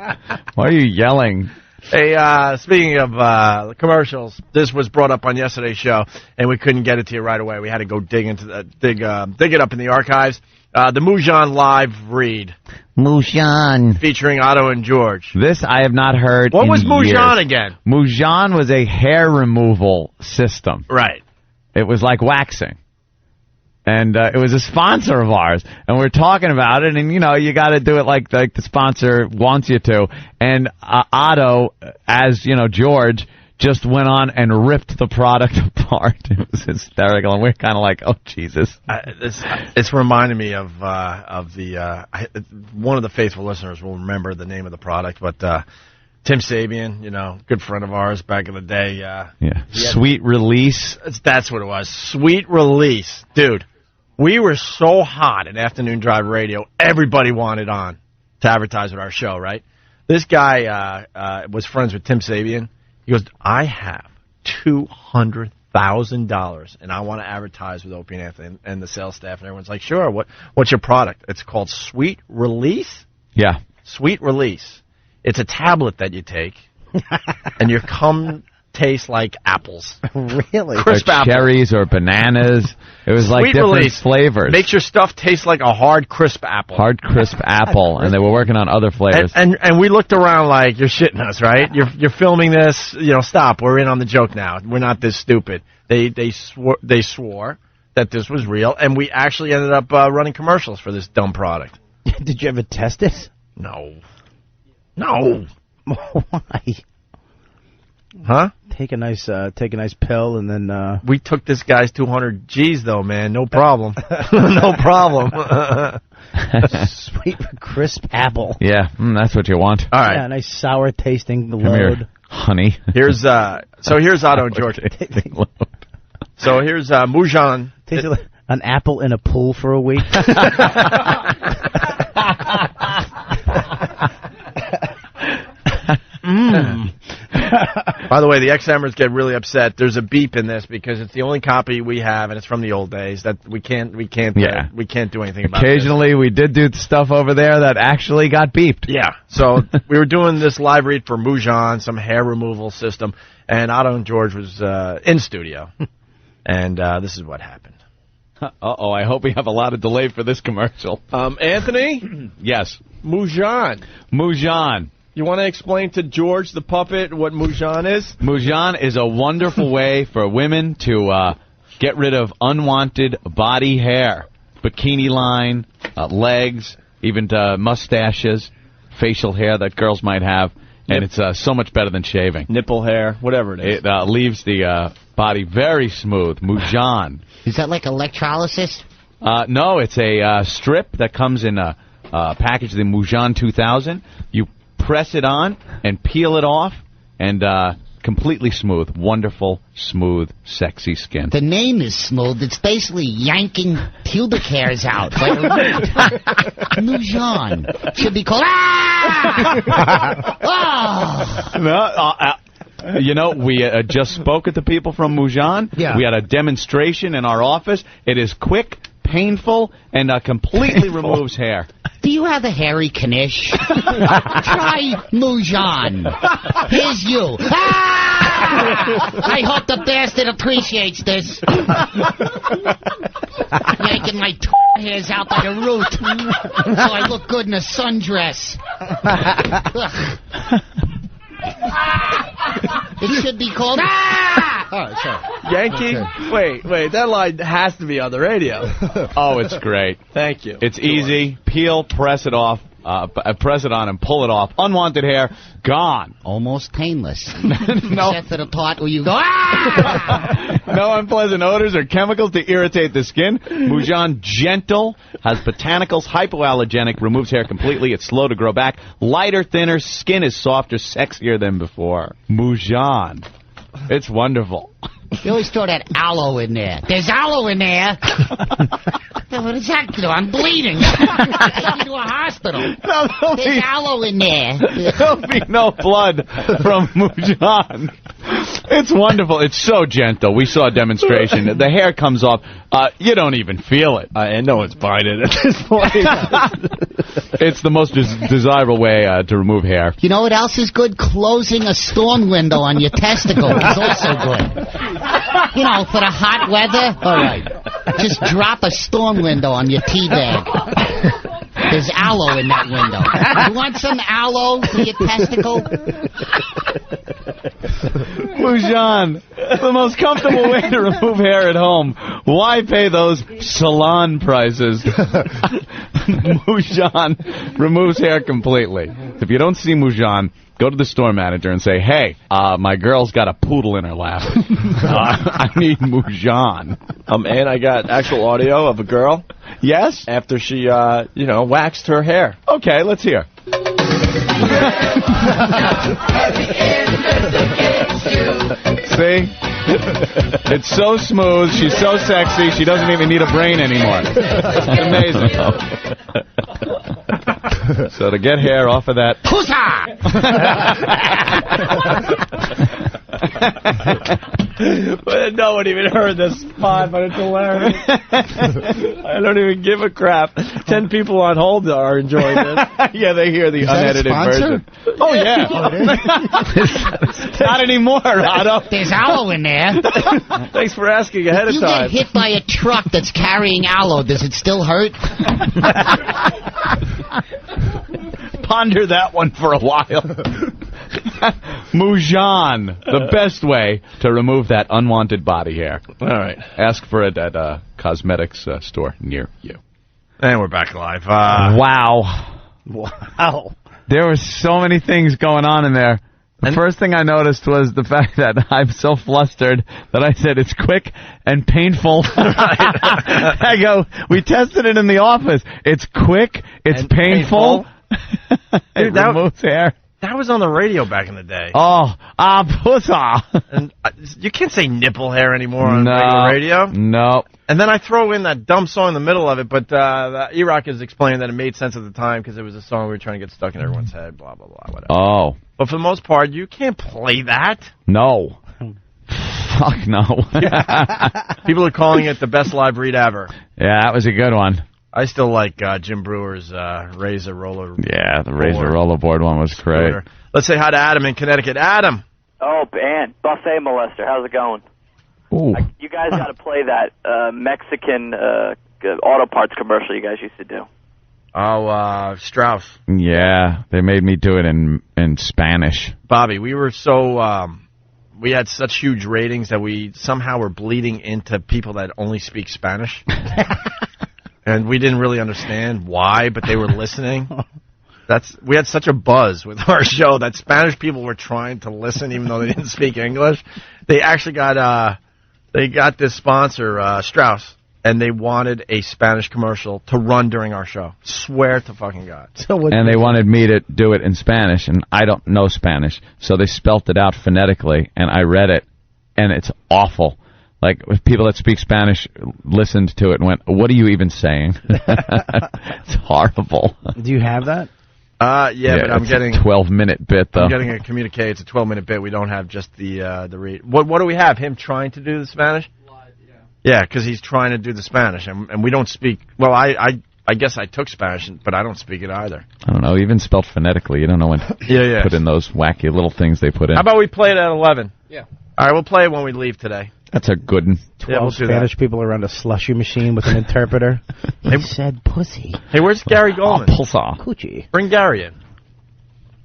Why are you yelling? Hey, speaking of commercials, this was brought up on yesterday's show, and we couldn't get it to you right away. We had to go dig it up in the archives. The Mujan live read. Mujan. Featuring Otto and George. This I have not heard What in was Mujan years. again? Mujan was a hair removal system. Right. It was like waxing. And it was a sponsor of ours, and we're talking about it, and, you got to do it like the sponsor wants you to. And Otto, as, George, just went on and ripped the product apart. It was hysterical, and we're kind of like, oh, Jesus. It's reminding me of the one of the faithful listeners will remember the name of the product, but Tim Sabian, good friend of ours back in the day. Yeah. Sweet Release. That's what it was. Sweet Release. Dude. We were so hot in Afternoon Drive Radio, everybody wanted on to advertise with our show, right? This guy was friends with Tim Sabian. He goes, I have $200,000, and I want to advertise with Opie and Anthony and the sales staff. And everyone's like, sure, what's your product? It's called Sweet Release? Yeah. Sweet Release. It's a tablet that you take, and you come taste like apples. Really? Crisp or apples. cherries or bananas. It was like Sweet different release. flavors. Makes your stuff taste like a hard, crisp apple. Hard, crisp apple, and they were working on other flavors. And we looked around like, you're shitting us, right? You're filming this. Stop. We're in on the joke now. We're not this stupid. They swore that this was real, and we actually ended up running commercials for this dumb product. Did you ever test it? No. Why? Huh? Take a nice pill and then. We took this guy's 200 G's though, man. No problem. No problem. Sweet crisp apple. Yeah, that's what you want. All right. Yeah, nice sour tasting Come load. here, honey. Here's Otto and George. So here's Mujan. Tasted like an apple in a pool for a week. By the way, the XMers get really upset. There's a beep in this because it's the only copy we have, and it's from the old days that we can't do anything about. Occasionally, we did do stuff over there that actually got beeped. Yeah. So we were doing this live read for Mujan, some hair removal system, and Otto and George was in studio, and this is what happened. Uh-oh, I hope we have a lot of delay for this commercial. Anthony? Yes. Mujan. You want to explain to George the puppet what Mujan is? Mujan is a wonderful way for women to get rid of unwanted body hair. Bikini line, legs, even mustaches, facial hair that girls might have. And it's so much better than shaving. Nipple hair, whatever it is. It leaves the body very smooth. Mujan. Is that like electrolysis? No, it's a strip that comes in a package, the Mujan 2000. You press it on and peel it off, and completely smooth. Wonderful, smooth, sexy skin. The name is smooth. It's basically yanking pubic hairs out. Mujan. Should be called... We just spoke with the people from Mujan. Yeah. We had a demonstration in our office. It is quick, painful, and completely removes hair. Do you have a hairy Knish? Try Mujan. Here's you. I hope the bastard appreciates this. Yanking my hairs out by the root so I look good in a sundress. It should be called... Yankee? Okay. Wait, that line has to be on the radio. Oh, it's great. Thank you. It's easy. Peel, press it off, press it on and pull it off. Unwanted hair, gone. Almost painless. No. Except for the part where you go, No unpleasant odors or chemicals to irritate the skin. Mujan gentle, has botanicals, hypoallergenic, removes hair completely. It's slow to grow back. Lighter, thinner, skin is softer, sexier than before. Mujan. It's wonderful. You always throw that aloe in there. There's aloe in there. What does that do? I'm bleeding. Take me to a hospital. There's aloe in there. There'll be no blood from Mujan. It's wonderful. It's so gentle. We saw a demonstration. The hair comes off. You don't even feel it. And no one's buying it at this point. It's the most desirable way to remove hair. You know what else is good? Closing a storm window on your testicle is also good. You know, for the hot weather. All right. Just drop a storm window on your tea bag. There's aloe in that window. You want some aloe for your testicle? Mujan, the most comfortable way to remove hair at home. Why pay those salon prices? Mujan removes hair completely. If you don't see Mujan, go to the store manager and say, hey, my girl's got a poodle in her lap. I need Mujan. And I got actual audio of a girl. Yes? After she, waxed her hair. Okay, let's hear. See? It's so smooth. She's so sexy. She doesn't even need a brain anymore. It's amazing. So to get hair off of that... But no one even heard this spot, but it's hilarious. I don't even give a crap. 10 people on hold are enjoying this. Yeah, they hear the unedited version. Oh, yeah. Not anymore, Otto. There's aloe in there. Thanks for asking ahead of time. You get hit by a truck that's carrying aloe, does it still hurt? Ponder that one for a while. Mujan, the best way to remove that unwanted body hair. All right. Ask for it at a cosmetics store near you. And we're back live. Wow. Wow. There were so many things going on in there. The first thing I noticed was the fact that I'm so flustered that I said it's quick and painful. I go, we tested it in the office. It's quick, it's painful. It removes hair. That was on the radio back in the day. Oh, pussa. And you can't say nipple hair anymore on regular radio. No. And then I throw in that dumb song in the middle of it, but E-Rock is explaining that it made sense at the time because it was a song we were trying to get stuck in everyone's head, blah, blah, blah, whatever. Oh. But for the most part, you can't play that. No. Fuck no. People are calling it the best live read ever. Yeah, that was a good one. I still like Jim Brewer's Razor Roller. Yeah, the Razor Rollerboard one was great. Let's say hi to Adam in Connecticut. Adam. Oh, man. Buffet molester. How's it going? Ooh. You guys got to play that Mexican auto parts commercial you guys used to do. Oh, Strauss. Yeah, they made me do it in Spanish. Bobby, we were so... we had such huge ratings that we somehow were bleeding into people that only speak Spanish. And we didn't really understand why, but they were listening. We had such a buzz with our show that Spanish people were trying to listen even though they didn't speak English. They actually got this sponsor, Strauss, and they wanted a Spanish commercial to run during our show. Swear to fucking God. And they wanted me to do it in Spanish, and I don't know Spanish, so they spelt it out phonetically, and I read it, and it's awful. Like, people that speak Spanish listened to it and went, what are you even saying? It's horrible. Do you have that? Yeah, but I'm getting... a 12-minute bit, though. I'm getting a communique. It's a 12-minute bit. We don't have just the read. What do we have? Him trying to do the Spanish? Live, yeah. Yeah, because he's trying to do the Spanish, and we don't speak... Well, I guess I took Spanish, but I don't speak it either. I don't know. Even spelled phonetically. You don't know when put in those wacky little things they put in. How about we play it at 11? Yeah. All right, we'll play it when we leave today. That's a good one. 12 Spanish people around a slushy machine with an interpreter. He said pussy. Hey, where's Gary Goldman? Coochie. Bring Gary in.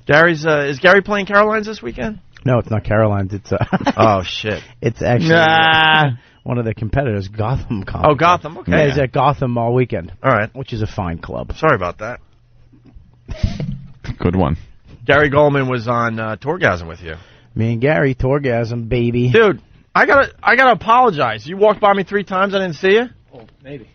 Gary's is Gary playing Caroline's this weekend? No, it's not Caroline's. It's oh shit. It's actually one of the competitors, Gotham. Oh, Gotham. Okay. Yeah, he's at Gotham all weekend. All right. Which is a fine club. Sorry about that. Good one. Gary Goldman was on Tourgasm with you. Me and Gary, Tourgasm, baby. Dude, I gotta apologize. You walked by me 3 times. I didn't see you. Oh, maybe.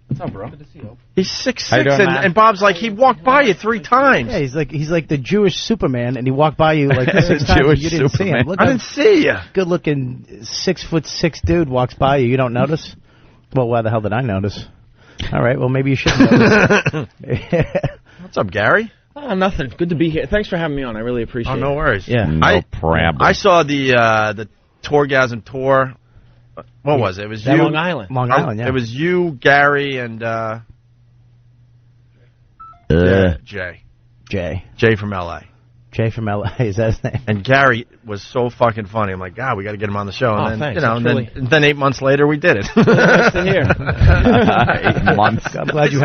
What's up, bro? Good to see you. He's 6'6", and Bob's like, he walked by you 3 times. Yeah, he's like the Jewish Superman, and he walked by you like 6 times. And you didn't see him. Look, I didn't see you. Good-looking 6'6" dude walks by you. You don't notice? Well, why the hell did I notice? All right, well maybe you should notice. What's up, Gary? Oh, nothing. Good to be here. Thanks for having me on. I really appreciate it. Oh, no worries. Yeah, no problem. I saw the Tourgasm tour. What was it? It was you. Long Island. Long Island, yeah. It was you, Gary, and Jay. Jay from L.A. Jay from L.A. Is that his name? And Gary was so fucking funny. I'm like, God, we got to get him on the show. And then, thanks. and then 8 months later, we did it. Nice to hear. 8 months. I'm glad you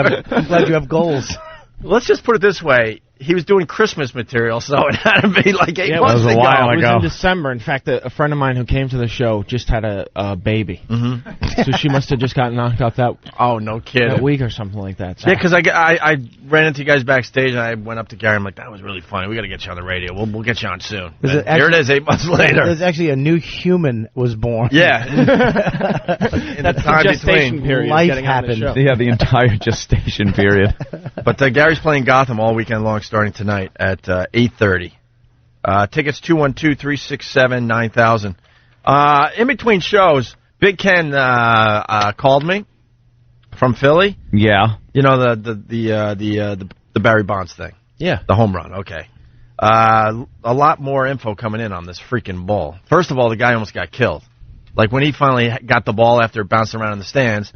have goals. Let's just put it this way. He was doing Christmas material, so it had to be like 8 months ago. It was in December. In fact, a friend of mine who came to the show just had a baby. Mm-hmm. So she must have just got knocked out that week or something like that. So. Yeah, because I ran into you guys backstage, and I went up to Gary. I'm like, that was really funny. We got to get you on the radio. We'll get you on soon. Here it is, 8 months later. There's actually a new human was born. Yeah. That's the gestation period. Life happened. Yeah, the entire gestation period. But Gary's playing Gotham all weekend long, starting tonight at 8:30. Tickets 212-367-9000. In between shows, Big Ken called me from Philly. Yeah. You know the Barry Bonds thing. Yeah. The home run. Okay. A lot more info coming in on this freaking ball. First of all, the guy almost got killed. Like, when he finally got the ball after bouncing around in the stands,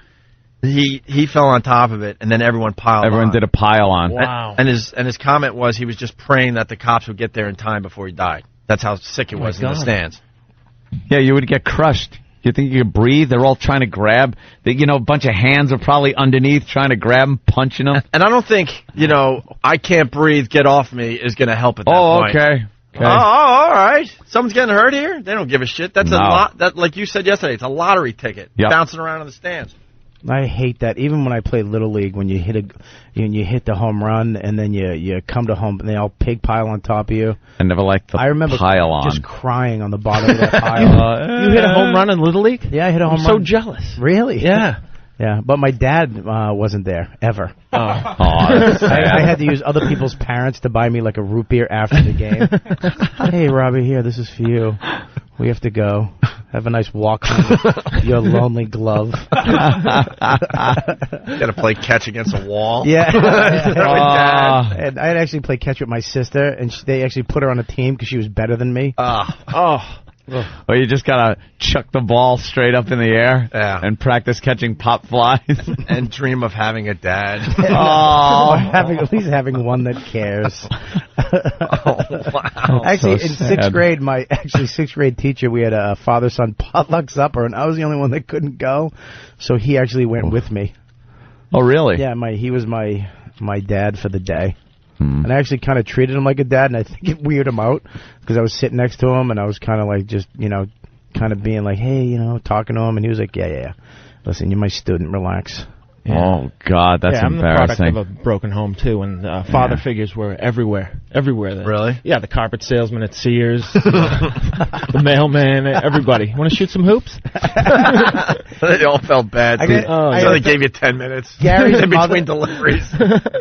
he fell on top of it, and then everyone piled on. Everyone did a pile on. Wow. And his comment was he was just praying that the cops would get there in time before he died. That's how sick it was in the stands. Yeah, you would get crushed. You think you could breathe? They're all trying to grab. A bunch of hands are probably underneath trying to grab them, punching them. And I don't think, I can't breathe, get off me is going to help at that point. Okay. Oh, all right. Someone's getting hurt here? They don't give a shit. That's a lot. That, like you said yesterday, it's a lottery ticket bouncing around in the stands. I hate that. Even when I play Little League, when you hit the home run and then you come to home and they all pig pile on top of you. I never liked the I remember pile on. just crying on the bottom of that pile. You hit a home run in Little League? Yeah, I hit a home I'm run. so jealous. Really? Yeah. Yeah, but my dad wasn't there, ever. I had to use other people's parents to buy me like a root beer after the game. Hey, Robbie, here, this is for you. We have to go. Have a nice walk home with your lonely glove. Got to play catch against a wall. Yeah. And I'd actually play catch with my sister, and they actually put her on a team because she was better than me. Or you just gotta chuck the ball straight up in the air and practice catching pop flies and dream of having a dad. Or at least having one that cares. Wow. Actually, So in sad. sixth grade, my sixth grade teacher, we had a father-son potluck supper, and I was the only one that couldn't go, so he actually went with me. Oh, really? Yeah, he was my dad for the day. And I actually kind of treated him like a dad, and I think it weirded him out because I was sitting next to him, and I was kind of like just, kind of being like, hey, talking to him, and he was like, yeah. Listen, you're my student, relax. Yeah. Oh, God, that's I'm embarrassing. the product of a broken home, too, and father figures were everywhere. Everywhere. Really? Yeah, the carpet salesman at Sears, the mailman, everybody. Want to shoot some hoops? They all felt bad. So they gave you 10 minutes in between deliveries.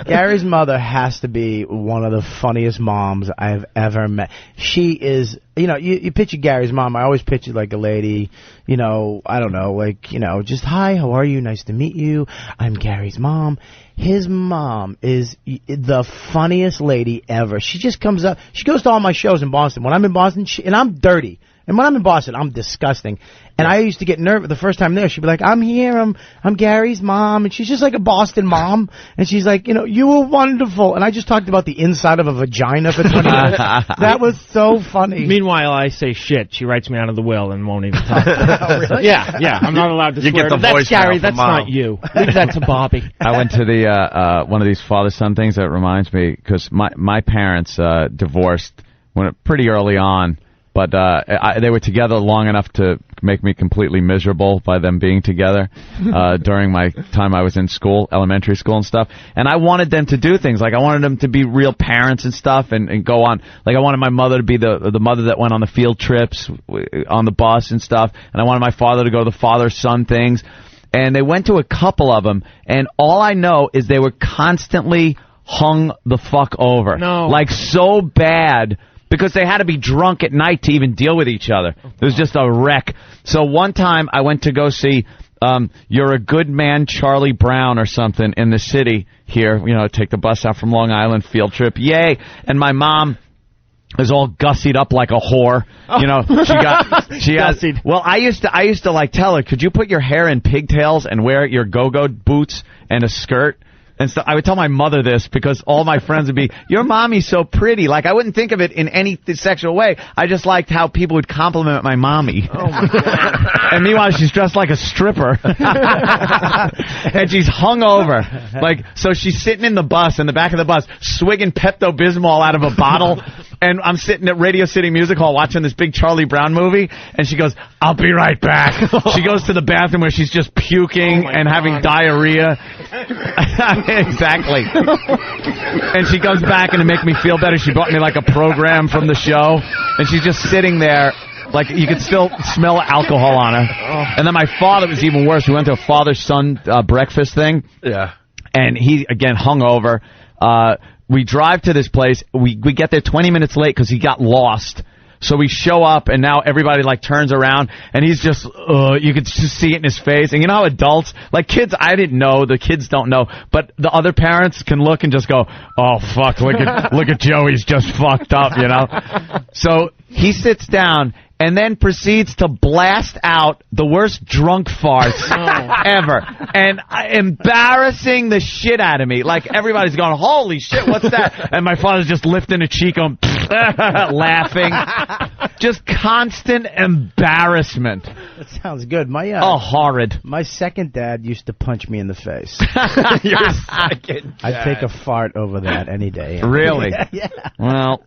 Gary's mother has to be one of the funniest moms I've ever met. She is, you picture Gary's mom. I always picture like a lady, I don't know, just, hi, how are you? Nice to meet you. I'm Gary's mom. His mom is the funniest lady ever. She just comes up. She goes to all my shows in Boston. When I'm in Boston, and I'm dirty. And when I'm in Boston, I'm disgusting. And I used to get nervous the first time there. She'd be like, I'm here. I'm Gary's mom. And she's just like a Boston mom. And she's like, you were wonderful. And I just talked about the inside of a vagina for 20 minutes. That was so funny. Meanwhile, I say shit. She writes me out of the will and won't even talk. Oh, really? Yeah. I'm not allowed to You swear. get the That's Gary. voicemail That's from Mom. not you. Leave that to Bobby. I went to the one of these father-son things that reminds me, because my parents divorced pretty early on. But they were together long enough to make me completely miserable by them being together during my time I was in school, elementary school and stuff. And I wanted them to do things. Like, I wanted them to be real parents and stuff and go on. Like, I wanted my mother to be the mother that went on the field trips on the bus and stuff. And I wanted my father to go to the father-son things. And they went to a couple of them. And all I know is they were constantly hung the fuck over. No. Like, so bad. Because they had to be drunk at night to even deal with each other. It was just a wreck. So one time I went to go see You're a Good Man, Charlie Brown or something in the city here. Take the bus out from Long Island, field trip. Yay. And my mom is all gussied up like a whore. She gussied. Well, I used to like tell her, could you put your hair in pigtails and wear your go-go boots and a skirt? And so I would tell my mother this because all my friends would be, your mommy's so pretty. Like, I wouldn't think of it in any sexual way. I just liked how people would compliment my mommy. Oh, my God. And meanwhile, she's dressed like a stripper. And she's hung over. Like, so she's sitting in the bus, in the back of the bus, swigging Pepto-Bismol out of a bottle. And I'm sitting at Radio City Music Hall watching this big Charlie Brown movie. And she goes, I'll be right back. She goes to the bathroom where she's just puking and having diarrhea. Exactly. And she comes back, and to make me feel better, she brought me like a program from the show, and she's just sitting there, like you could still smell alcohol on her. And then my father was even worse. We went to a father-son breakfast thing. Yeah. And he, again, hung over. We drive to this place. We get there 20 minutes late because he got lost. So we show up, and now everybody, like, turns around, and he's just, you could just see it in his face. And you know how adults, like kids, I didn't know, the kids don't know, but the other parents can look and just go, oh, fuck, look at Joey's just fucked up, you know? So he sits down and then proceeds to blast out the worst drunk farts ever. And embarrassing the shit out of me. Like, everybody's going, holy shit, what's that? And my father's just lifting a cheek on, laughing. Just constant embarrassment. That sounds good. Horrid. My second dad used to punch me in the face. Your second dad. I'd take a fart over that any day. Really? Yeah. Well,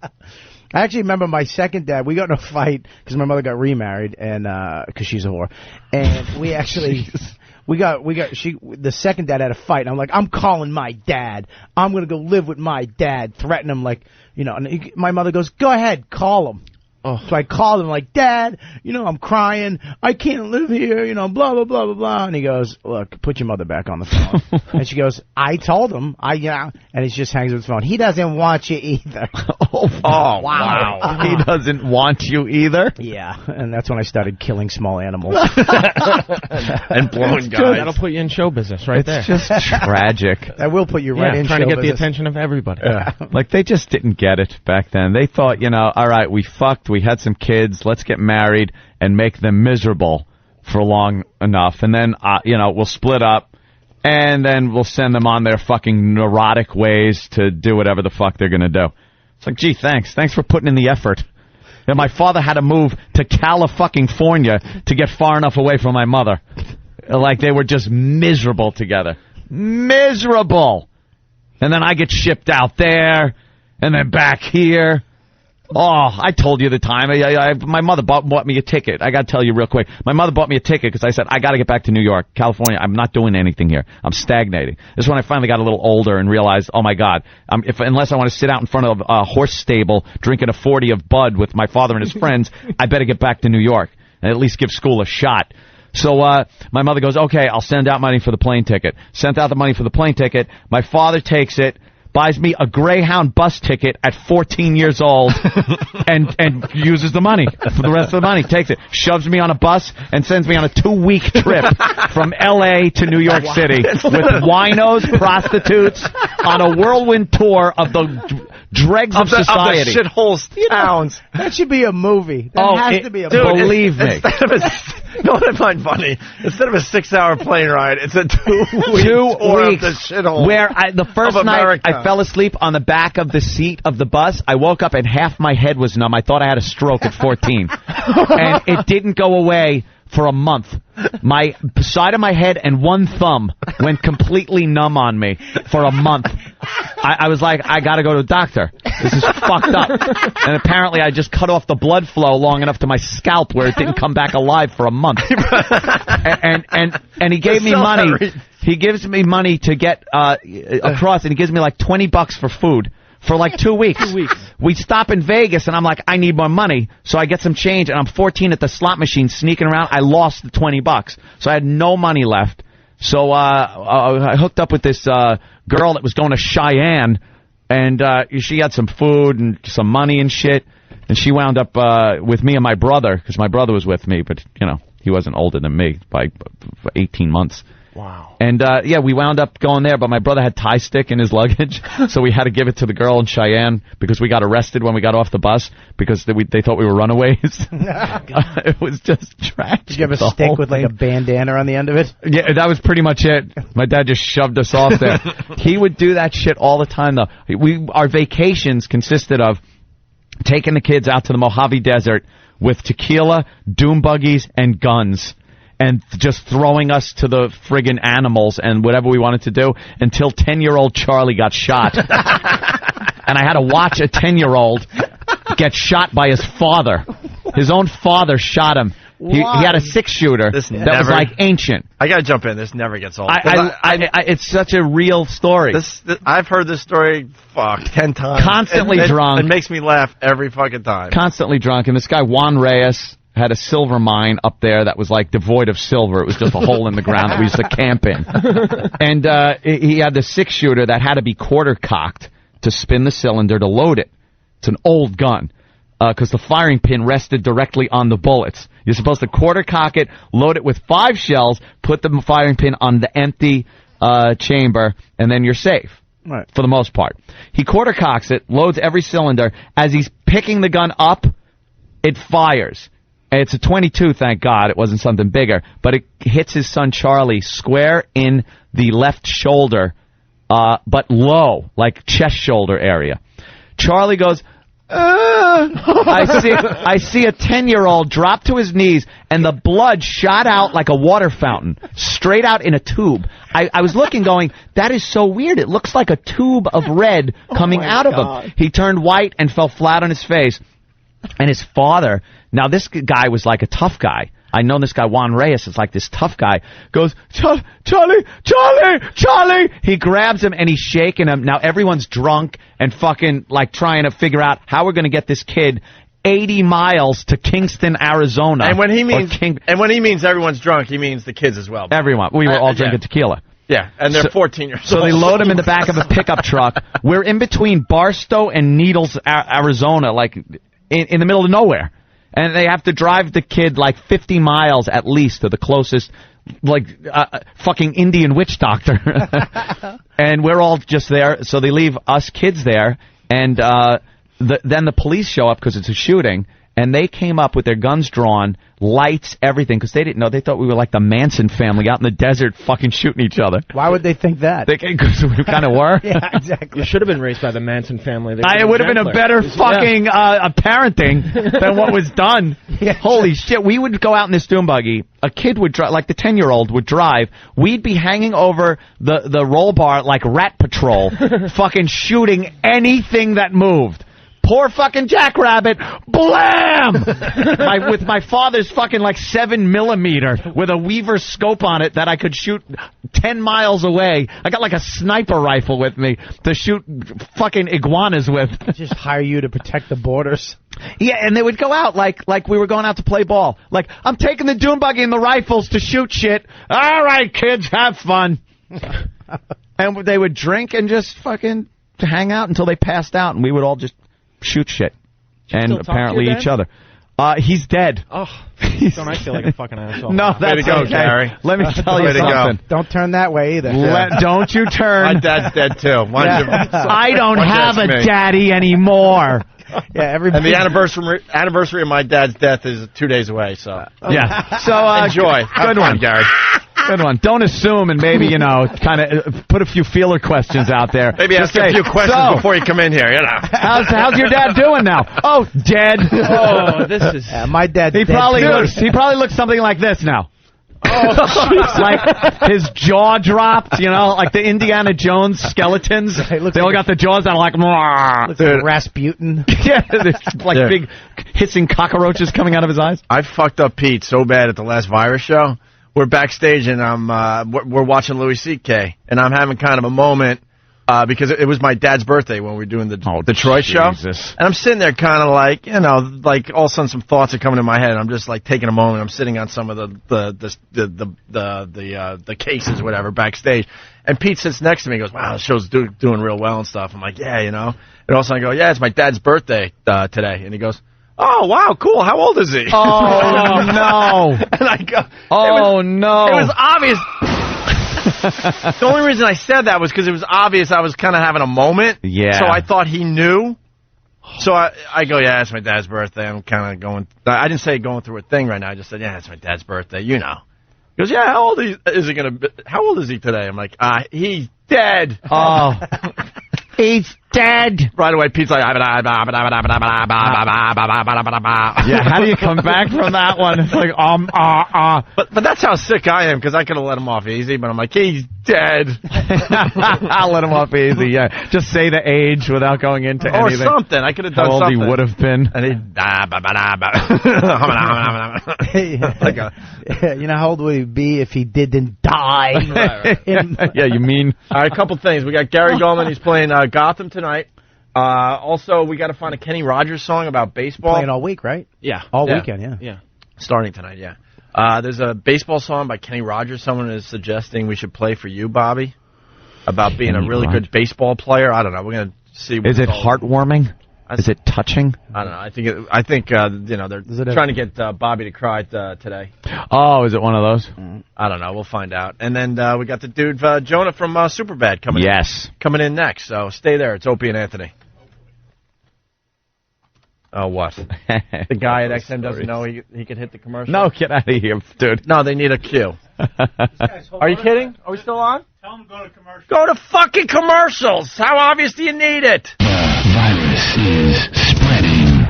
I actually remember my second dad. We got in a fight because my mother got remarried, and because she's a whore. And we actually, the second dad had a fight. And I'm like, I'm calling my dad. I'm gonna go live with my dad. Threaten him like, you know. And my mother goes, go ahead, call him. So I called him like, Dad, you know, I'm crying. I can't live here, you know, blah, blah, blah, blah, blah. And he goes, look, put your mother back on the phone. And she goes, I told him. And he just hangs up the phone. He doesn't want you either. Wow. He doesn't want you either? Yeah. And that's when I started killing small animals. And blowing guys. That'll put you in show business there. It's just tragic. That will put you right in show trying to get business. the attention of everybody. Yeah. Like, they just didn't get it back then. They thought, you know, all right, we fucked, we had some kids, let's get married and make them miserable for long enough, and then you know, we'll split up, and then we'll send them on their fucking neurotic ways to do whatever the fuck they're gonna do. It's like, gee, thanks for putting in the effort. And my father had to move to California to get far enough away from my mother. Like, they were just miserable together. Miserable. And then I get shipped out there, and then back here. Oh, I told you the time. My mother bought me a ticket. I got to tell you real quick. My mother bought me a ticket because I said, I got to get back to New York, California. I'm not doing anything here. I'm stagnating. This is when I finally got a little older and realized, oh, my God, unless I want to sit out in front of a horse stable drinking a 40 of Bud with my father and his friends, I better get back to New York and at least give school a shot. So my mother goes, okay, I'll send out money for the plane ticket. Sent out the money for the plane ticket. My father takes it, buys me a Greyhound bus ticket at 14 years old, and uses the money for the rest of the money. Takes it, shoves me on a bus, and sends me on a 2-week trip from L.A. to New York City with winos, prostitutes, on a whirlwind tour of the dregs of society. Of the shitholes towns. That should be a movie. That has to be a movie. Believe me. You know what I find funny? Instead of a 6-hour plane ride, it's a 2-week tour of the shithole. Where the first night I fell asleep on the back of the seat of the bus. I woke up and half my head was numb. I thought I had a stroke at 14. And it didn't go away for a month. My side of my head and one thumb went completely numb on me for a month. I was like, I gotta go to a doctor. This is fucked up. And apparently I just cut off the blood flow long enough to my scalp where it didn't come back alive for a month. And he gave me money. He gives me money to get across, and he gives me like $20 for food. For like 2 weeks. 2 weeks. We stop in Vegas, and I'm like, I need more money. So I get some change, and I'm 14 at the slot machine sneaking around. I lost the $20. So I had no money left. So I hooked up with this girl that was going to Cheyenne, and she had some food and some money and shit. And she wound up with me and my brother, because my brother was with me, but, you know, he wasn't older than me by 18 months. Wow. And, we wound up going there, but my brother had tie stick in his luggage, so we had to give it to the girl in Cheyenne because we got arrested when we got off the bus because they thought we were runaways. It was just tragic. Did you have a stick with like a bandana on the end of it? Yeah, that was pretty much it. My dad just shoved us off there. He would do that shit all the time, though. Our vacations consisted of taking the kids out to the Mojave Desert with tequila, doom buggies, and guns. And just throwing us to the friggin' animals and whatever we wanted to do until 10-year-old Charlie got shot. And I had to watch a 10-year-old get shot by his father. His own father shot him. He had a 6-shooter that was like ancient. I gotta jump in. This never gets old. It's such a real story. I've heard this story 10 times. Constantly drunk. It makes me laugh every fucking time. Constantly drunk. And this guy, Juan Reyes, had a silver mine up there that was like devoid of silver. It was just a hole in the ground that we used to camp in. And he had the 6-shooter that had to be quarter-cocked to spin the cylinder to load it. It's an old gun. because the firing pin rested directly on the bullets. You're supposed to quarter cock it, load it with 5 shells, put the firing pin on the empty chamber, and then you're safe. Right. For the most part. He quarter cocks it, loads every cylinder. As he's picking the gun up, it fires. And it's a .22, thank God. It wasn't something bigger. But it hits his son Charlie square in the left shoulder, but low, like chest shoulder area. Charlie goes, I see a 10-year-old drop to his knees, and the blood shot out like a water fountain, straight out in a tube. I was looking going, that is so weird. It looks like a tube of red coming out of him. He turned white and fell flat on his face. And his father, now this guy was like a tough guy. I know this guy, Juan Reyes, is like this tough guy, goes, Charlie! He grabs him and he's shaking him. Now everyone's drunk and fucking like trying to figure out how we're going to get this kid 80 miles to Kingston, Arizona. And when he means everyone's drunk, he means the kids as well. Everyone. We were all drinking tequila. Yeah, and they're 14 years old. So they load him in the back of a pickup truck. We're in between Barstow and Needles, Arizona, like in the middle of nowhere. And they have to drive the kid like 50 miles at least to the closest, like, fucking Indian witch doctor. And we're all just there. So they leave us kids there. And then the police show up because it's a shooting. And they came up with their guns drawn, lights, everything, because they didn't know. They thought we were like the Manson family out in the desert fucking shooting each other. Why would they think that? Because we kind of were. Yeah, exactly. You should have been raised by the Manson family. It would have been a better fucking parenting than what was done. Yeah. Holy shit. We would go out in this dune buggy. A kid would drive, like the 10-year-old would drive. We'd be hanging over the roll bar like Rat Patrol, fucking shooting anything that moved. Poor fucking Jackrabbit, blam! With my father's fucking like 7mm with a Weaver scope on it that I could shoot 10 miles away. I got like a sniper rifle with me to shoot fucking iguanas with. Just hire you to protect the borders. Yeah, and they would go out like we were going out to play ball. Like, I'm taking the dune buggy and the rifles to shoot shit. All right, kids, have fun. And they would drink and just fucking hang out until they passed out, and we would all just shoot shit, and apparently each other. He's dead. Oh, don't I feel like a fucking asshole? No, that's way to go, okay. Gary. Let me tell you something. Don't turn that way either. Don't you turn. My dad's dead too. I don't have a daddy anymore. Yeah, and the anniversary of my dad's death is 2 days away. So yeah. So enjoy. Good one, Gary. Good one. Don't assume, and maybe, kind of put a few feeler questions out there. Maybe ask a few questions before you come in here, How's your dad doing now? Oh, dead. Oh, this is... my dad. He probably looks something like this now. Oh, like his jaw dropped, like the Indiana Jones skeletons. They all got the jaws out like Rasputin. Yeah, like big hissing cockroaches coming out of his eyes. I fucked up Pete so bad at the last Virus show. We're backstage and we're watching Louis C.K. and I'm having kind of a moment because it was my dad's birthday when we were doing the Detroit show. And I'm sitting there kind of like, like all of a sudden some thoughts are coming to my head. And I'm just like taking a moment. I'm sitting on some of the cases, whatever, backstage. And Pete sits next to me and goes, wow, the show's doing real well and stuff. I'm like, yeah, And all of a sudden I go, yeah, it's my dad's birthday today. And he goes, oh, wow, cool. How old is he? Oh, no. And I go, no. It was obvious. The only reason I said that was because it was obvious I was kind of having a moment. Yeah. So I thought he knew. So I go, yeah, it's my dad's birthday. I'm kind of going. I didn't say going through a thing right now. I just said, yeah, it's my dad's birthday. He goes, yeah, how old is he going to be? How old is he today? I'm like, he's dead. Oh. He's dead. Right away, Pete's like, yeah, how do you come back from that one? It's like, But that's how sick I am, because I could have let him off easy, but I'm like, he's dead. I'll let him off easy, yeah. Just say the age without going into anything. Or something. I could have done something. How old he would have been. And how old would he be if he didn't die? Right. Yeah, you mean. All right, a couple things. We got Gary Goldman. He's playing Gotham tonight. Also, we got to find a Kenny Rogers song about baseball. Playing all week, right? Yeah. All weekend, yeah. Starting tonight, yeah. There's a baseball song by Kenny Rogers. Someone is suggesting we should play for you, Bobby, about being a really good baseball player. I don't know. We're going to see. Is it heartwarming? Is it touching? I don't know. I think they're trying to get Bobby to cry today. Oh, is it one of those? I don't know. We'll find out. And then we got the dude Jonah from Superbad coming in next. So stay there. It's Opie and Anthony. Oh, what? The guy at XM doesn't know he could hit the commercial? No, get out of here, dude. No, they need a cue. Are you kidding? Are we still on? Tell them to go to commercials. Go to fucking commercials! How obvious do you need it? The virus is spreading.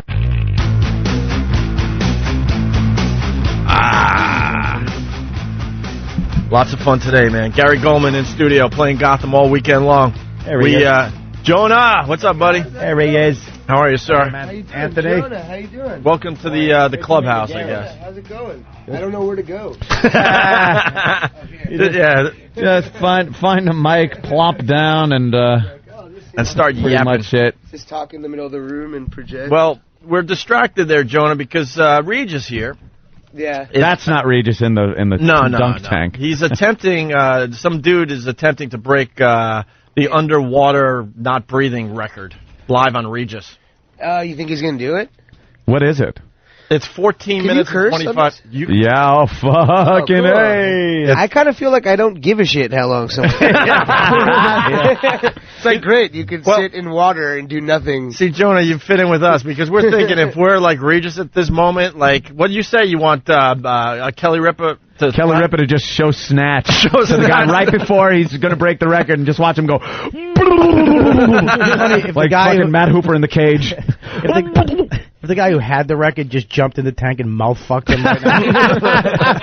Lots of fun today, man. Gary Goldman in studio playing Gotham all weekend long. There he is. Jonah, what's up, buddy? There he is. How are you, sir? Anthony. Jonah, how you doing? Welcome to the clubhouse, I guess. How's it going? I don't know where to go. Just find a mic, plop down, and start pretty yapping. much it. Just talk in the middle of the room and project. Well, we're distracted there, Jonah, because Regis here. Yeah. That's not Regis in the dunk tank. He's attempting. Some dude is attempting to break the underwater not breathing record live on Regis. You think he's gonna do it? What is it? It's 14 minutes and 25. Yeah, fucking hey. I kind of feel like I don't give a shit how long someone. It's like great. You can sit in water and do nothing. See, Jonah, you fit in with us because we're thinking if we're like Regis at this moment, like what do you say? You want Kelly Ripa to just show snatch to the guy right before he's going to break the record and just watch him go. Like fucking Matt Hooper in the cage. If the guy who had the record just jumped in the tank and mouth fucked him right now,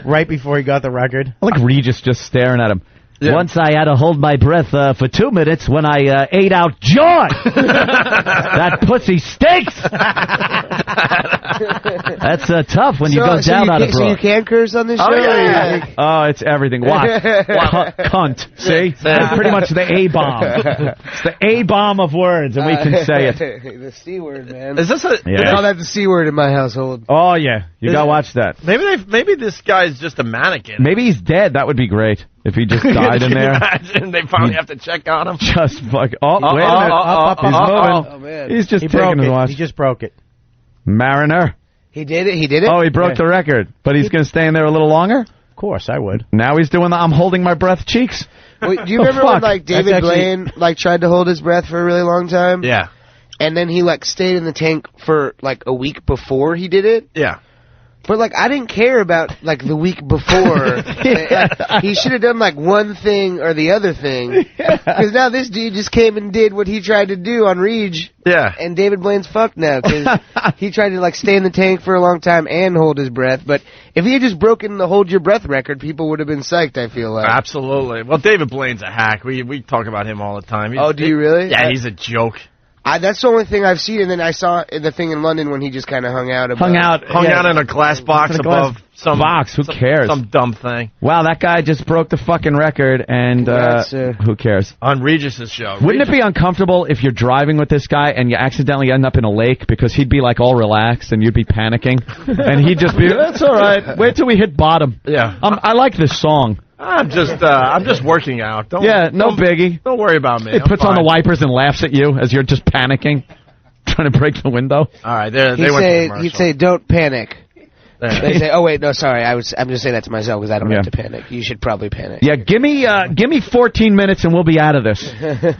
right before he got the record. I like Regis just staring at him. Yeah. Once I had to hold my breath for 2 minutes when I ate out John. That pussy stinks. That's tough when you go down on a broad. So you can curse on this show? Oh, yeah. Oh, it's everything. Watch. Cunt. See? That's pretty much the A-bomb. It's the A-bomb of words, and we can say it. The C word, man. Is this They call that the C word in my household. Oh, yeah. You got to watch that. Maybe this guy's just a mannequin. Maybe he's dead. That would be great. If he just died in there. Imagine they finally have to check on him. Just fuck. Oh, wait a minute. He's moving. Oh, man. He's just taking his watch. He just broke it. Mariner. He did it? He did it? Oh, he broke the record. But he's going to stay in there a little longer? Of course, I would. Now he's doing the I'm holding my breath cheeks. Wait, do you remember when like David Blaine like tried to hold his breath for a really long time? Yeah. And then he like stayed in the tank for like a week before he did it? Yeah. But, like, I didn't care about, like, the week before. He should have done, like, one thing or the other thing. Because now this dude just came and did what he tried to do on Reg. Yeah. And David Blaine's fucked now because he tried to, like, stay in the tank for a long time and hold his breath. But if he had just broken the hold your breath record, people would have been psyched, I feel like. Absolutely. Well, David Blaine's a hack. We talk about him all the time. Do you really? Yeah, he's a joke. That's the only thing I've seen, and then I saw the thing in London when he just kind of hung out in a glass box above some box. Who cares? Some dumb thing. Wow, that guy just broke the fucking record, and who cares? On Regis's show. Wouldn't it be uncomfortable if you're driving with this guy and you accidentally end up in a lake because he'd be like all relaxed and you'd be panicking, and he'd just be, "That's all right. Wait till we hit bottom." Yeah. I like this song. I'm just working out. Don't biggie. Don't worry about me. He puts on the wipers and laughs at you as you're just panicking, trying to break the window. All right, they went to commercial. He'd say, "Don't panic." They say, "Oh wait, no, sorry. I'm just saying that to myself because I don't have to panic. You should probably panic." Yeah, give me 14 minutes and we'll be out of this.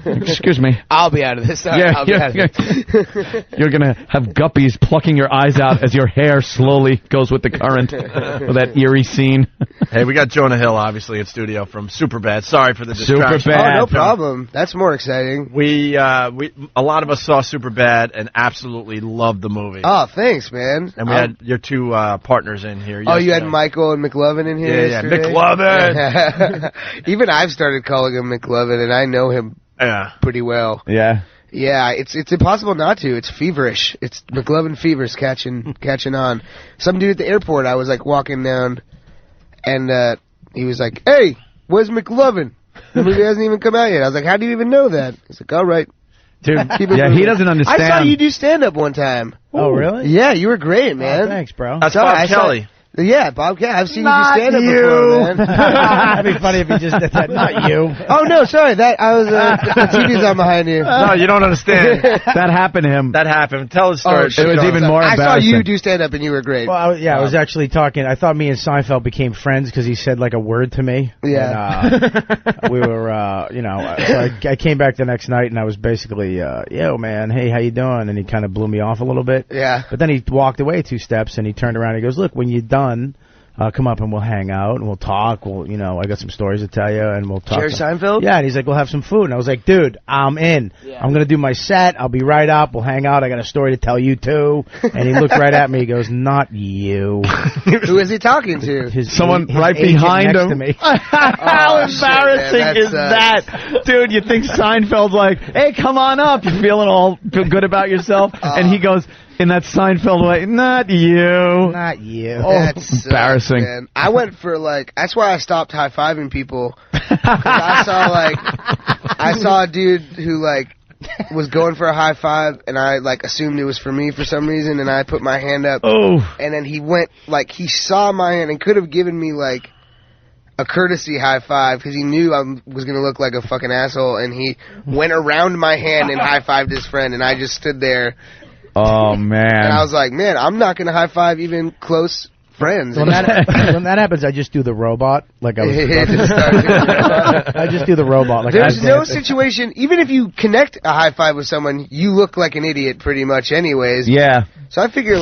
Excuse me. I'll be out of this. I'll be out of this. You're gonna have guppies plucking your eyes out as your hair slowly goes with the current. With that eerie scene. Hey, we got Jonah Hill obviously in studio from Superbad. Sorry for the distraction. Superbad. Oh, no problem. That's more exciting. We a lot of us saw Superbad and absolutely loved the movie. Oh, thanks, man. And we had your two partners in here. Oh, you had Michael and McLovin in here yesterday? McLovin! Even I've started calling him McLovin, and I know him pretty well. Yeah. Yeah, it's impossible not to. It's feverish. It's McLovin fever's catching on. Some dude at the airport, I was like walking down, and he was like, "Hey, where's McLovin? The movie hasn't even come out yet." I was like, "How do you even know that?" He's like, "All right." Dude, he doesn't understand. I saw you do stand-up one time. Oh, really? Yeah, you were great, man. Oh, thanks, bro. That's Bob Kelly. Yeah, Bobcat, I've seen Not you do stand-up you. before, man. That'd be funny if he just did that. Not you. Oh, no, sorry. I was, the TV's on behind you. No, you don't understand. That happened to him. That happened. Tell the story. Oh, it was even more I embarrassing. saw you do stand-up, and you were great. Well, I was actually talking. I thought me and Seinfeld became friends because he said like a word to me. Yeah. And, we were, so I came back the next night and I was basically, yo, man, hey, how you doing? And he kind of blew me off a little bit. Yeah. But then he walked away 2 steps and he turned around and he goes, look, when you're done, come up and we'll hang out and we'll talk. I got some stories to tell you and we'll talk. Jerry Seinfeld? Yeah, and he's like, we'll have some food. And I was like, dude, I'm in. Yeah. I'm going to do my set. I'll be right up. We'll hang out. I got a story to tell you, too. And he looked right at me. He goes, not you. Who is he talking to? Someone his right agent behind next him. To me. How embarrassing man, is that? Dude, you think Seinfeld's like, hey, come on up. You're feeling all good about yourself. And he goes, in that Seinfeld way, not you. Not you. Oh, That's embarrassing. Man. I went for that's why I stopped high-fiving people. I saw a dude who was going for a high five, and I assumed it was for me for some reason, and I put my hand up. Oh. And then he went he saw my hand and could have given me a courtesy high five because he knew I was going to look like a fucking asshole, and he went around my hand and high-fived his friend, and I just stood there. Oh, man. And I was like, man, I'm not going to high-five even close friends. When that happens, I just do the robot. I just do the robot. There's no situation, even if you connect a high-five with someone, you look like an idiot pretty much anyways. Yeah. So I figure,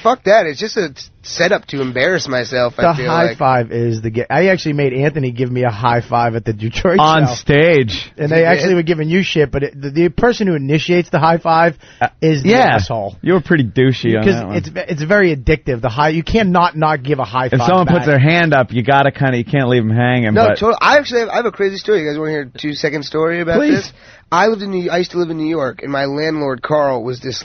fuck that. It's just a setup to embarrass myself, I feel high five is I actually made Anthony give me a high five at the Detroit show. On stage. And they actually were giving you shit, but the person who initiates the high five is the asshole. You were pretty douchey on that one. Because it's very addictive. You can't not give a high five If someone back. puts their hand up, you gotta you can't leave them hanging. No, but totally. I have a crazy story. You guys want to hear a 2-second story about this? I used to live in New York, and my landlord, Carl, was this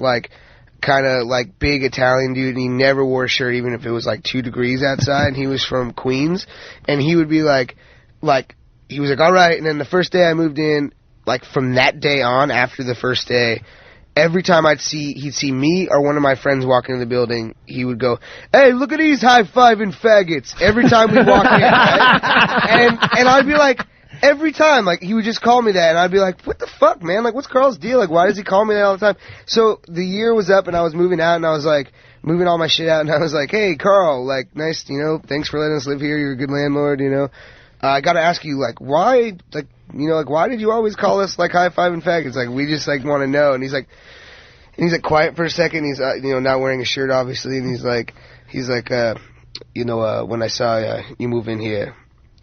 kind of big Italian dude, and he never wore a shirt even if it was 2 degrees outside, and he was from Queens, and he would be he was all right, and then the first day I moved in, from that day on, after the first day, every time he'd see me or one of my friends walking in the building, he would go, hey, look at these high-fiving faggots, every time we walk in, right? And I'd be like, every time, he would just call me that, and I'd be like, what the fuck, man? What's Carl's deal? Why does he call me that all the time? So the year was up, and I was moving out, and I was moving all my shit out, and I was like, hey, Carl, nice, thanks for letting us live here. You're a good landlord, I gotta ask you, why, why did you always call us, high-fiving faggots? We just, want to know. And he's quiet for a second. He's, not wearing a shirt, obviously, and he's like, when I saw you move in here,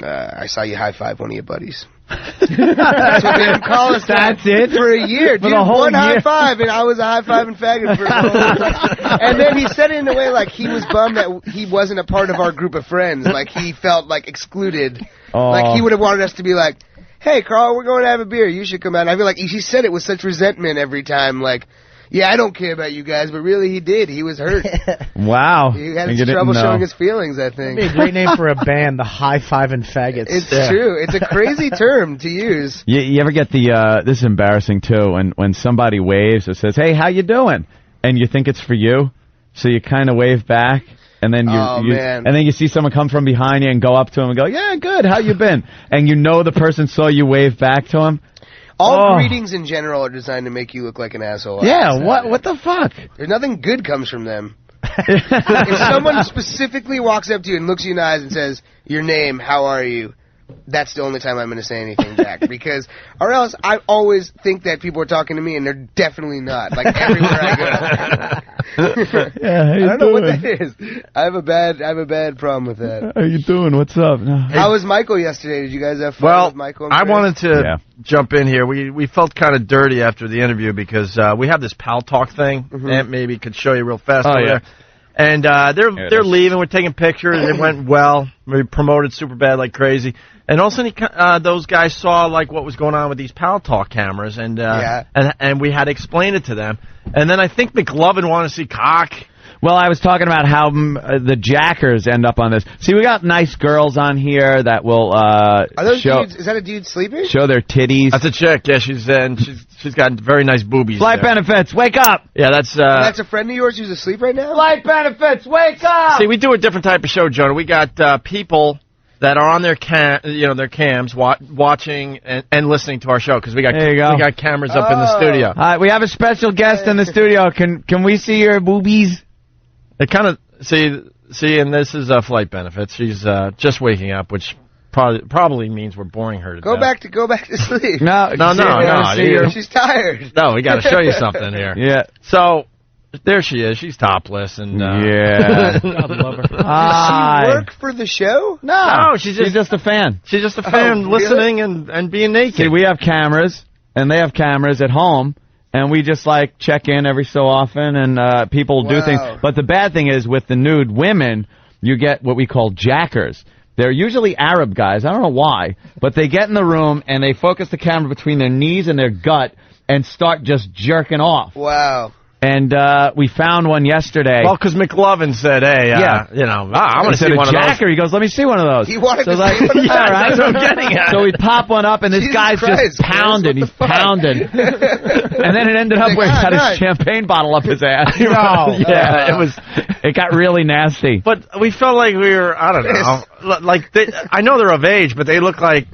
I saw you high-five one of your buddies. That's what they would call us. That's it? For a year. For Dude, the whole one year. high-five, and I was a high-fiving faggot for the whole time. And then he said it in a way he was bummed that he wasn't a part of our group of friends. He felt, excluded. Oh. He would have wanted us to be like, hey, Carl, we're going to have a beer. You should come out. And I feel he said it with such resentment every time, yeah, I don't care about you guys, but really he did. He was hurt. Wow. He had trouble showing his feelings, I think. That'd be a great name for a band, the High-Fiving Faggots. It's true. It's a crazy term to use. You ever get this is embarrassing, too, when somebody waves or says, hey, how you doing? And you think it's for you, so you kind of wave back. And then and then you see someone come from behind you and go up to him and go, yeah, good, how you been? And the person saw you wave back to him. All greetings in general are designed to make you look like an asshole. Yeah, what the fuck? There's nothing good comes from them. If someone specifically walks up to you and looks you in the eyes and says, your name, how are you? That's the only time I'm going to say anything back. Or else I always think that people are talking to me, and they're definitely not. Everywhere I go. I don't know what that is. I have a bad problem with that. How you doing? What's up? No. How was Michael yesterday? Did you guys have fun with Michael? I wanted to jump in here. We felt kind of dirty after the interview because we have this Pal Talk thing. Aunt maybe could show you real fast over there. And they're leaving. We're taking pictures. It went well. We promoted Superbad like crazy. And all of a sudden, those guys saw what was going on with these Pal Talk cameras, and we had to explain it to them. And then I think McLovin wanted to see cock. Well, I was talking about how the jackers end up on this. See, we got nice girls on here that will Are those show. dudes, is that a dude sleeping? Show their titties. That's a chick. Yeah, she's got very nice boobies. Flight benefits, wake up! Yeah, that's That's a friend of yours who's asleep right now? Flight benefits, wake up! See, we do a different type of show, Jonah. We got people that are on their their cams watching and listening to our show because we got cameras up in the studio. We have a special guest in the studio. Can we see your boobies? It kind of see, and this is flight benefits. She's just waking up, which probably means we're boring her to Go death. back to sleep. No. She's tired. No, we got to show you something here. Yeah. So there she is. She's topless and yeah. God love her. Does she work for the show? No, she's just a fan. She's just a fan listening and being naked. See, we have cameras, and they have cameras at home, and we just, like, check in every so often, and people do things. But the bad thing is, with the nude women, you get what we call jackers. They're usually Arab guys. I don't know why, but they get in the room, and they focus the camera between their knees and their gut and start just jerking off. Wow. And we found one yesterday. Well, because McLovin said, hey, I want to see one of those. Jacker. He goes, let me see one of those. He wanted to see one of those. That's what I'm getting at. So we pop one up, and this guy's just pounding. He's pounding. And then it ended up where he had a champagne bottle up his ass. It got really nasty. But we felt like we were, I don't know, like I know they're of age, but they look a lot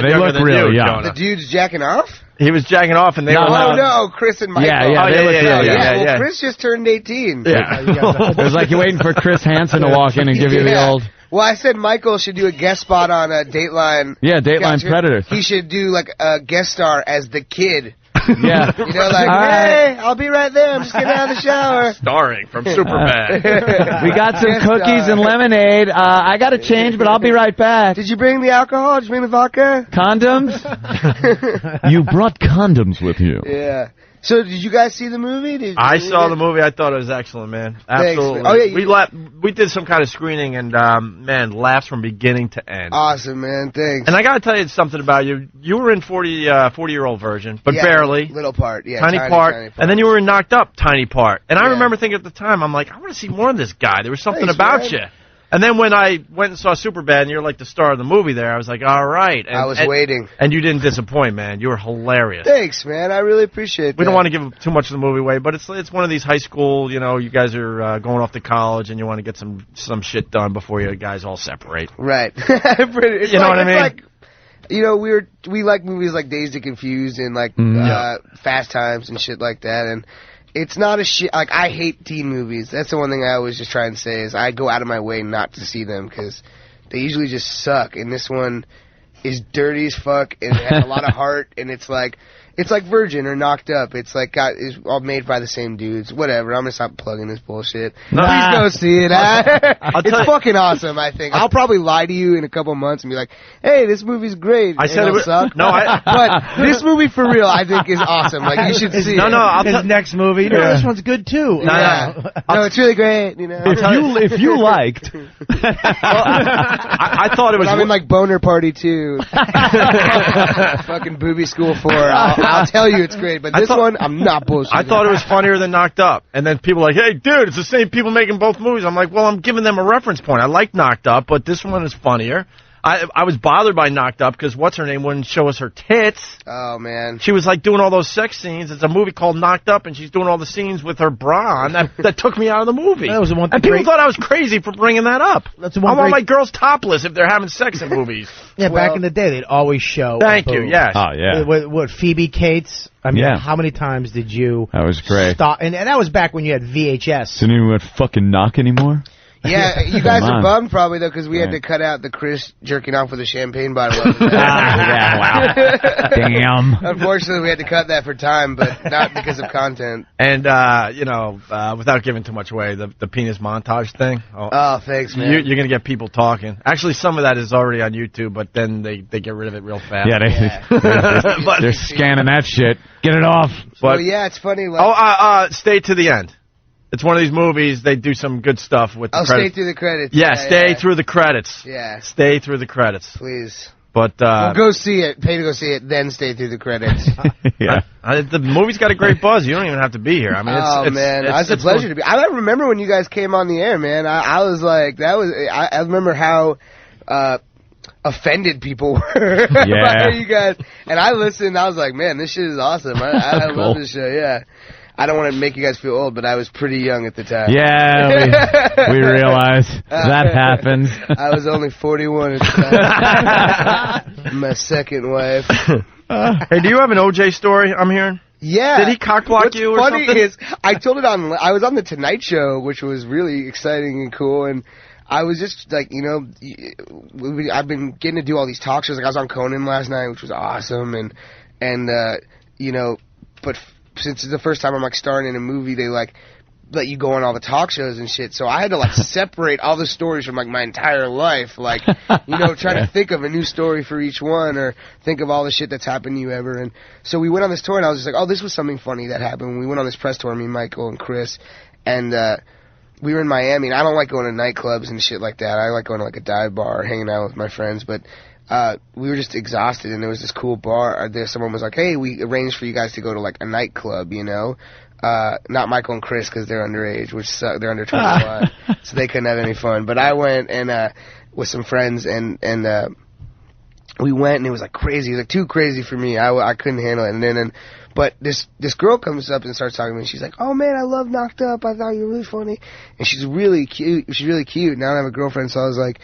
younger than you, Jonah. The dude's jacking off? He was jacking off, and they were like... Oh, no, Chris and Michael. Yeah. Chris just turned 18. Yeah. It was like you're waiting for Chris Hansen to walk in and give you the old... Well, I said Michael should do a guest spot on Dateline. Yeah, Dateline Predators. He should do, like, a guest star as the kid. Yeah. You know, like, hey, I'll be right there. I'm just getting out of the shower. Starring from Superbad. We got some cookies and lemonade. I got to change, but I'll be right back. Did you bring the alcohol? Did you bring the vodka? Condoms? You brought condoms with you. Yeah. So, did you guys see the movie? I saw the movie. I thought it was excellent, man. Absolutely. Thanks, man. We did some kind of screening, and, man, laughs from beginning to end. Awesome, man. Thanks. And I got to tell you something about you. You were in 40-year-old version, but barely. Little part, yeah. Tiny part. And then you were in Knocked Up, tiny part. And I remember thinking at the time, I'm like, I want to see more of this guy. There was something about you. And then when I went and saw Superbad, and you're like the star of the movie there, I was like, all right. And, I was waiting. And you didn't disappoint, man. You were hilarious. Thanks, man. I really appreciate that. We don't want to give too much of the movie away, but it's one of these high school, you guys are going off to college, and you want to get some shit done before you guys all separate. Right. You know what I mean? Like, we like movies like Dazed and Confused and like Fast Times and shit like that, and it's not a shit. Like, I hate teen movies. That's the one thing I always just try and say is I go out of my way not to see them because they usually just suck. And this one is dirty as fuck and it has a lot of heart. And it's like Virgin or Knocked Up. It's like is all made by the same dudes. Whatever. I'm gonna stop plugging this bullshit. Please go see it. It's fucking awesome. I think I'll probably lie to you in a couple months and be like, "Hey, this movie's great." I said it would suck. No, but this movie for real, I think is awesome. Like you should see it. His next movie. No, this one's good too. No, it's really great. You know, if you liked. I thought it was. I'm in like Boner Party 2. Fucking Booby School 4. I'll tell you it's great, but this one, I'm not bullshit. I thought it was funnier than Knocked Up. And then people were like, hey, dude, it's the same people making both movies. I'm like, well, I'm giving them a reference point. I like Knocked Up, but this one is funnier. I was bothered by Knocked Up because what's-her-name wouldn't show us her tits. Oh, man. She was, like, doing all those sex scenes. It's a movie called Knocked Up, and she's doing all the scenes with her bra on. That took me out of the movie. That was the one and people thought I was crazy for bringing that up. That's the one I want my girls topless if they're having sex in movies. Yeah, back in the day, they'd always show. Thank you, yes. Oh, yeah. What Phoebe Cates? I mean, how many times did you... That was great. Stop? And that was back when you had VHS. Didn't even fucking knock anymore? Yeah, you guys are bummed probably, though, because we had to cut out the Chris jerking off with a champagne bottle. Wow. Damn. Unfortunately, we had to cut that for time, but not because of content. And, without giving too much away, the penis montage thing. Oh, thanks, man. You're going to get people talking. Actually, some of that is already on YouTube, but then they get rid of it real fast. Yeah, they're scanning that shit. Get it off. But, it's funny. Like, stay to the end. It's one of these movies, they do some good stuff with the credits. Stay through the credits. Yeah, stay through the credits. Yeah. Stay through the credits. Please. But well, go see it. Pay to go see it, then stay through the credits. Yeah. The movie's got a great buzz. You don't even have to be here. I mean, it's a pleasure to be. I remember when you guys came on the air, man. I was like, I remember how offended people were by you guys. And I listened. I was like, man, this shit is awesome. I Cool. love this show. Yeah. I don't want to make you guys feel old, but I was pretty young at the time. Yeah, we realize that happens. I was only 41 at the time. My second wife. Hey, do you have an OJ story I'm hearing? Yeah. Did he cockblock you or something? What's funny is, I told it I was on The Tonight Show, which was really exciting and cool, and I was just like, you know, I've been getting to do all these talk shows. Like I was on Conan last night, which was awesome, and you know, but since it's the first time I'm like starring in a movie, they like let you go on all the talk shows and shit. So I had to like separate all the stories from like my entire life, like, you know, trying to think of a new story for each one or think of all the shit that's happened to you ever. And so we went on this tour, and I was just like, oh, this was something funny that happened when we went on this press tour, me, Michael, and Chris, and we were in Miami. And I don't like going to nightclubs and shit like that. I like going to like a dive bar, hanging out with my friends, but we were just exhausted, and there was this cool bar. Someone was like, hey, we arranged for you guys to go to like a nightclub, you know? Not Michael and Chris, because they're underage, which suck. They're under 21, so they couldn't have any fun. But I went and with some friends, and we went, and it was like crazy. It was like too crazy for me. I couldn't handle it. And then but this girl comes up and starts talking to me, and she's like, oh man, I love Knocked Up. I thought you were really funny. And she's really cute. She's really cute. Now I have a girlfriend, so I was like,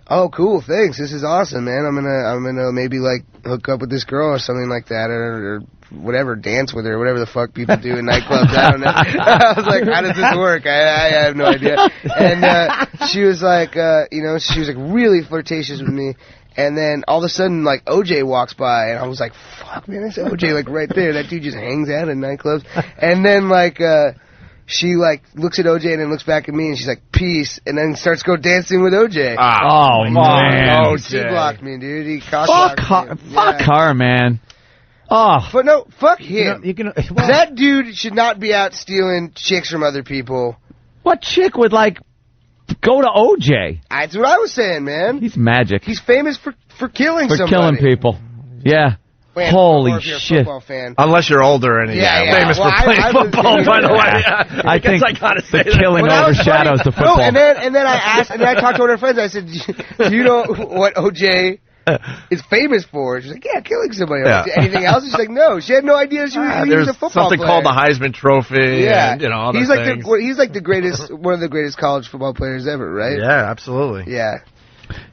oh, cool, thanks. This is awesome, man. I'm gonna maybe like hook up with this girl or something like that, or whatever, dance with her, whatever the fuck people do in nightclubs. I don't know. I was like, how does this work? I have no idea. And she was like, you know, she was like really flirtatious with me. And then all of a sudden, like, OJ walks by, and I was like, fuck, man, that's OJ, like, right there. That dude just hangs out in nightclubs. And then, like, she, like, looks at OJ and then looks back at me, and she's like, peace, and then starts go dancing with OJ. Oh, man. Oh, she blocked me, dude. He cock-blocked me. Fuck her, man. Oh. But no, fuck him. You can, that dude should not be out stealing chicks from other people. What chick would, like, go to OJ? That's what I was saying, man. He's magic. He's famous for killing somebody. For killing people. Yeah. Man, holy shit. Fan. Unless you're older and he's famous for playing football, by the way. I think I gotta say the killing overshadows the football. No, and then I asked, and then I talked to one of her friends. I said, do you know what OJ is famous for? She's like, yeah, killing somebody. Yeah. Anything else? She's like, no. She had no idea he was a football something player. called the Heisman Trophy. Yeah, and, you know, other he's things. he's like the greatest, one of the greatest college football players ever, right? Yeah, absolutely. Yeah.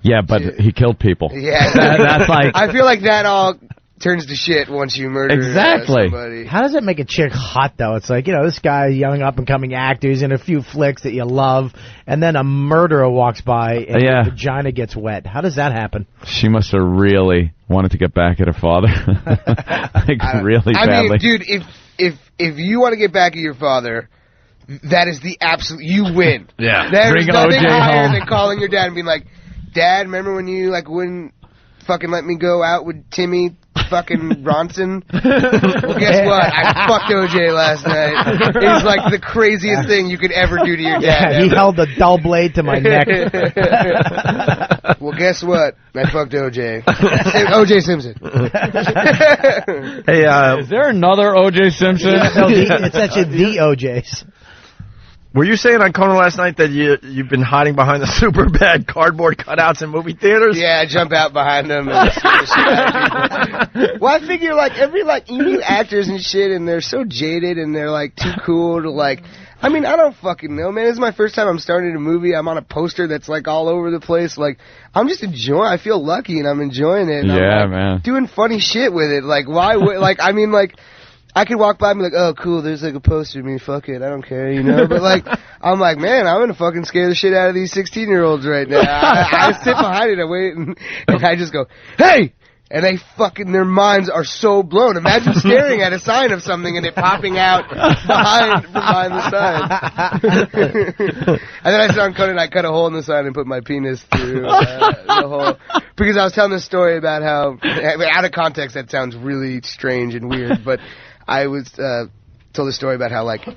Yeah, but he killed people. Yeah, that's like. I feel like that all turns to shit once you murder somebody. How does it make a chick hot, though? It's like, you know, this guy, young up-and-coming actor, he's in a few flicks that you love, and then a murderer walks by and your vagina gets wet. How does that happen? She must have really wanted to get back at her father. Like, really badly. I mean, dude, if you want to get back at your father, that is the absolute... You win. Yeah. There's nothing OJ higher home. than calling your dad and being like, Dad, remember when you, like, wouldn't fucking let me go out with Timmy fucking Bronson? Well, guess what? I fucked OJ last night. It was like the craziest thing you could ever do to your dad. Yeah, he held a dull blade to my neck. Well, guess what? I fucked OJ. OJ Simpson. Hey, is there another OJ Simpson? No, it's actually the OJs. Were you saying on Conan last night that you've been hiding behind the super bad cardboard cutouts in movie theaters? Yeah, I jump out behind them and shoot the shit out of people. Well, I figure you meet actors and shit, and they're so jaded and they're like too cool to like. I mean, I don't fucking know, man. This is my first time I'm starting a movie. I'm on a poster that's like all over the place. Like, I'm just enjoying. I feel lucky and I'm enjoying it. And yeah, I'm, like, man. doing funny shit with it. Like, why would I mean, like. I could walk by and be like, oh, cool, there's like a poster of me, fuck it, I don't care, you know? But like, I'm like, man, I'm gonna fucking scare the shit out of these 16-year-olds right now. I sit behind it, I wait, and I just go, hey! And they fucking, their minds are so blown. Imagine staring at a sign of something and it popping out behind the sign. And then I said on Conan, I cut a hole in the sign and put my penis through the hole. Because I was telling this story about how, out of context, that sounds really strange and weird, but I was told a story about how, like,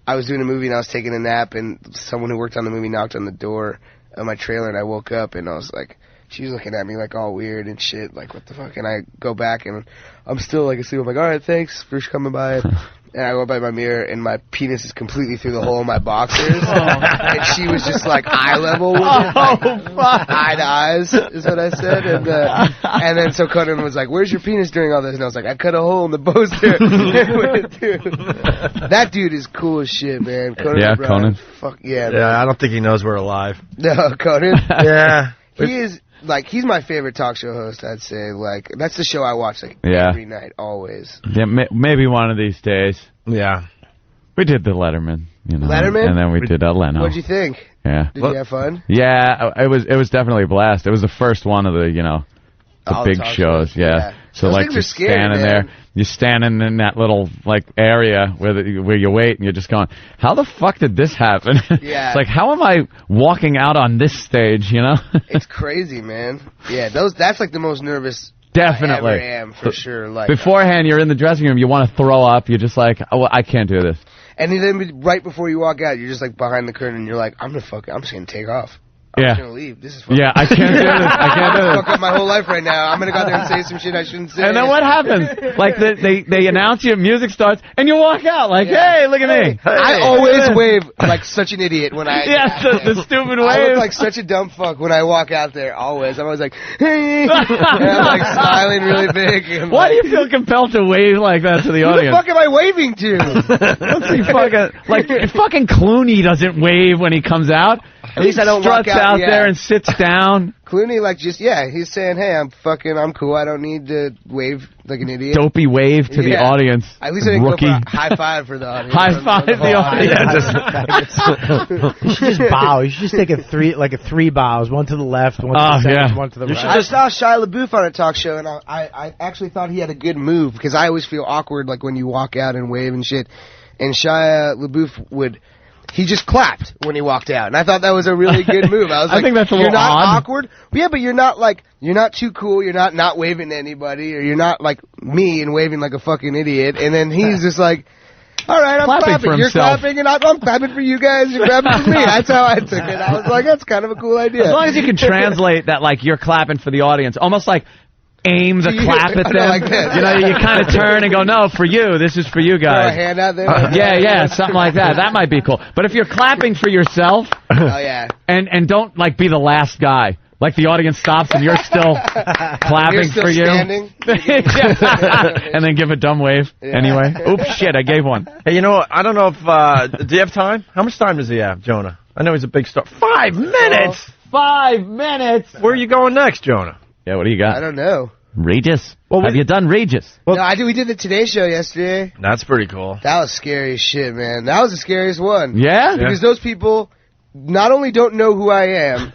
I was doing a movie and I was taking a nap and someone who worked on the movie knocked on the door of my trailer and I woke up and I was like, she's looking at me like all weird and shit, like what the fuck. And I go back and I'm still like asleep. I'm like, all right, thanks for coming by. And I go by my mirror, and my penis is completely through the hole in my boxers. And she was just like eye level with it, like, eye to eyes, is what I said. And then so Conan was like, "Where's your penis during all this?" And I was like, "I cut a hole in the poster." That dude is cool as shit, man. Conan O'Brien, Conan. Fuck yeah. Yeah, I don't think he knows we're alive. No, Conan. Yeah, he is. Like, he's my favorite talk show host, I'd say. Like, that's the show I watch, like, every night, always. Yeah, maybe one of these days. Yeah. We did the Letterman, you know. Letterman? And then we did Leno. What'd you think? Yeah. Did you have fun? Yeah, it was definitely a blast. It was the first one of the, you know, the big shows. Yeah. So, those like, things you're are scary, standing man. there. You're standing in that little, like, area where you wait, and you're just going, how the fuck did this happen? Yeah. It's like, how am I walking out on this stage, you know? It's crazy, man. Yeah, that's, like, the most nervous Definitely. I ever am, for sure. Like, beforehand, you're in the dressing room, you want to throw up, you're just like, oh, I can't do this. and then right before you walk out, you're just, like, behind the curtain, and you're like, I'm just going to take off. I'm just gonna leave. This is fucking I can't do this. I can't do this. Fuck up my whole life right now. I'm gonna go out there and say some shit I shouldn't say. And then what happens? Like they announce you, music starts, and you walk out like, hey, look at me. I always wave like such an idiot when I. Yes, the stupid wave. I look like such a dumb fuck when I walk out there. Always, I'm always like, hey, and I'm like smiling really big. And why do you feel compelled to wave like that to the who audience? the fuck am I waving to? Let's see, fucking Clooney doesn't wave when he comes out. At least I don't walk struts out there and sits down. Clooney, like, he's saying, hey, I'm cool. I don't need to wave like an idiot. Dopey wave to the audience. At least I didn't Rookie. go for a high five for the audience. High five the audience. You should just bow. You should just take a three bows. One to the left, one to the center, one to the right. I saw Shia LaBeouf on a talk show, and I actually thought he had a good move, because I always feel awkward, like, when you walk out and wave and shit. And Shia LaBeouf he just clapped when he walked out, and I thought that was a really good move. I was like, I think that's a you're little not odd. awkward. Yeah, but you're not too cool. You're not waving to anybody, or you're not like me and waving like a fucking idiot. And then he's just like, all right, I'm clapping. You're clapping, and I'm clapping for you guys. You're clapping for me. That's how I took it. I was like, that's kind of a cool idea. As long as you can translate that, like, you're clapping for the audience, almost like aim the clap at them. Like this. You know, you kind of turn and go, no, for you. This is for you guys. Throw a hand out there. Yeah, something like that. That might be cool. But if you're clapping for yourself, and don't like be the last guy. Like the audience stops and you're still clapping you're still for you. Standing. And then give a dumb wave anyway. Oops, shit, I gave one. Hey, you know what? I don't know if do you have time? How much time does he have, Jonah? I know he's a big star. 5 minutes. 5 minutes. Where are you going next, Jonah? Yeah, what do you got? I don't know. Regis. Have you done Regis? Well, no, we did the Today Show yesterday. That's pretty cool. That was scary as shit, man. That was the scariest one. Yeah? Because those people not only don't know who I am,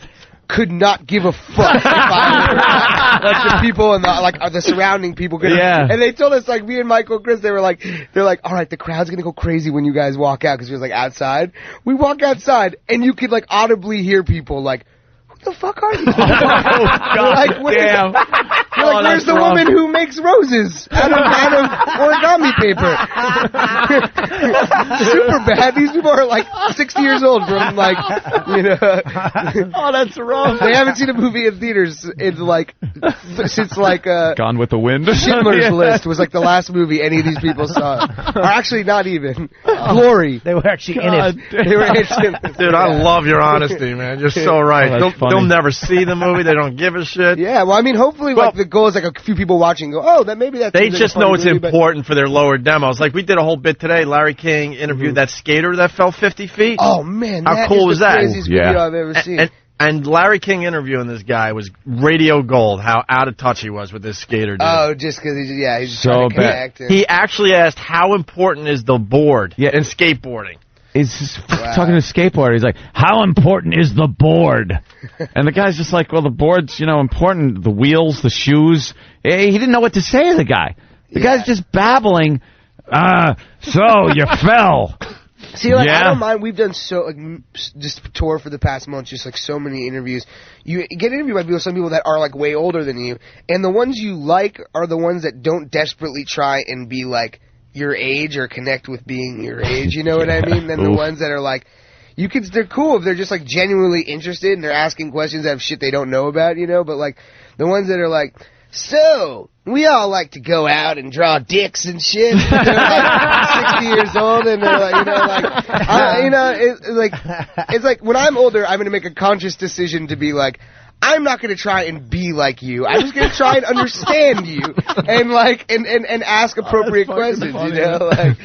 could not give a fuck if I were, like, the people and the surrounding people could. Yeah. And they told us, like, me and Michael Chris, they're like, all right, the crowd's gonna go crazy when you guys walk out, because we was like outside. We walk outside and you could like audibly hear people like, the fuck are you? God damn. Where's the woman who makes roses out of origami paper? Super bad. These people are like 60 years old from like, Oh, that's wrong. They haven't seen a movie in theaters in like, since like, Gone with the Wind. Schindler's List was like the last movie any of these people saw. Or actually not even. Glory. They were actually in it. They were in Dude, I love your honesty, man. You're so right. They'll never see the movie. They don't give a shit. Yeah, well, I mean, hopefully, like, the goal is, like, a few people watching go, oh, maybe that's... They just know it's important for their lower demos. Like, we did a whole bit today. Larry King interviewed that skater that fell 50 feet. Oh, man. How cool was that? Craziest video I've ever seen. And Larry King interviewing this guy was radio gold, how out of touch he was with this skater dude. Oh, just because he's just so trying to connect. He actually asked, how important is the board in skateboarding? He's talking to a skateboarder. He's like, how important is the board? And the guy's just like, well, the board's, important. The wheels, the shoes. He didn't know what to say to the guy. The guy's just babbling. So you fell. See, like, I don't mind. We've done just tour for the past month, just like so many interviews. You get interviewed by some people that are like way older than you, and the ones you like are the ones that don't desperately try and be like your age or connect with being your age, you know what I mean? Than the ones that are like, they're cool if they're just like genuinely interested and they're asking questions of shit they don't know about, you know. But like the ones that are like, so we all like to go out and draw dicks and shit. They're like 60 years old and they're like, it's like when I'm older, I'm gonna make a conscious decision to be like, I'm not going to try and be like you. I'm just going to try and understand you and like and ask appropriate questions. You know, like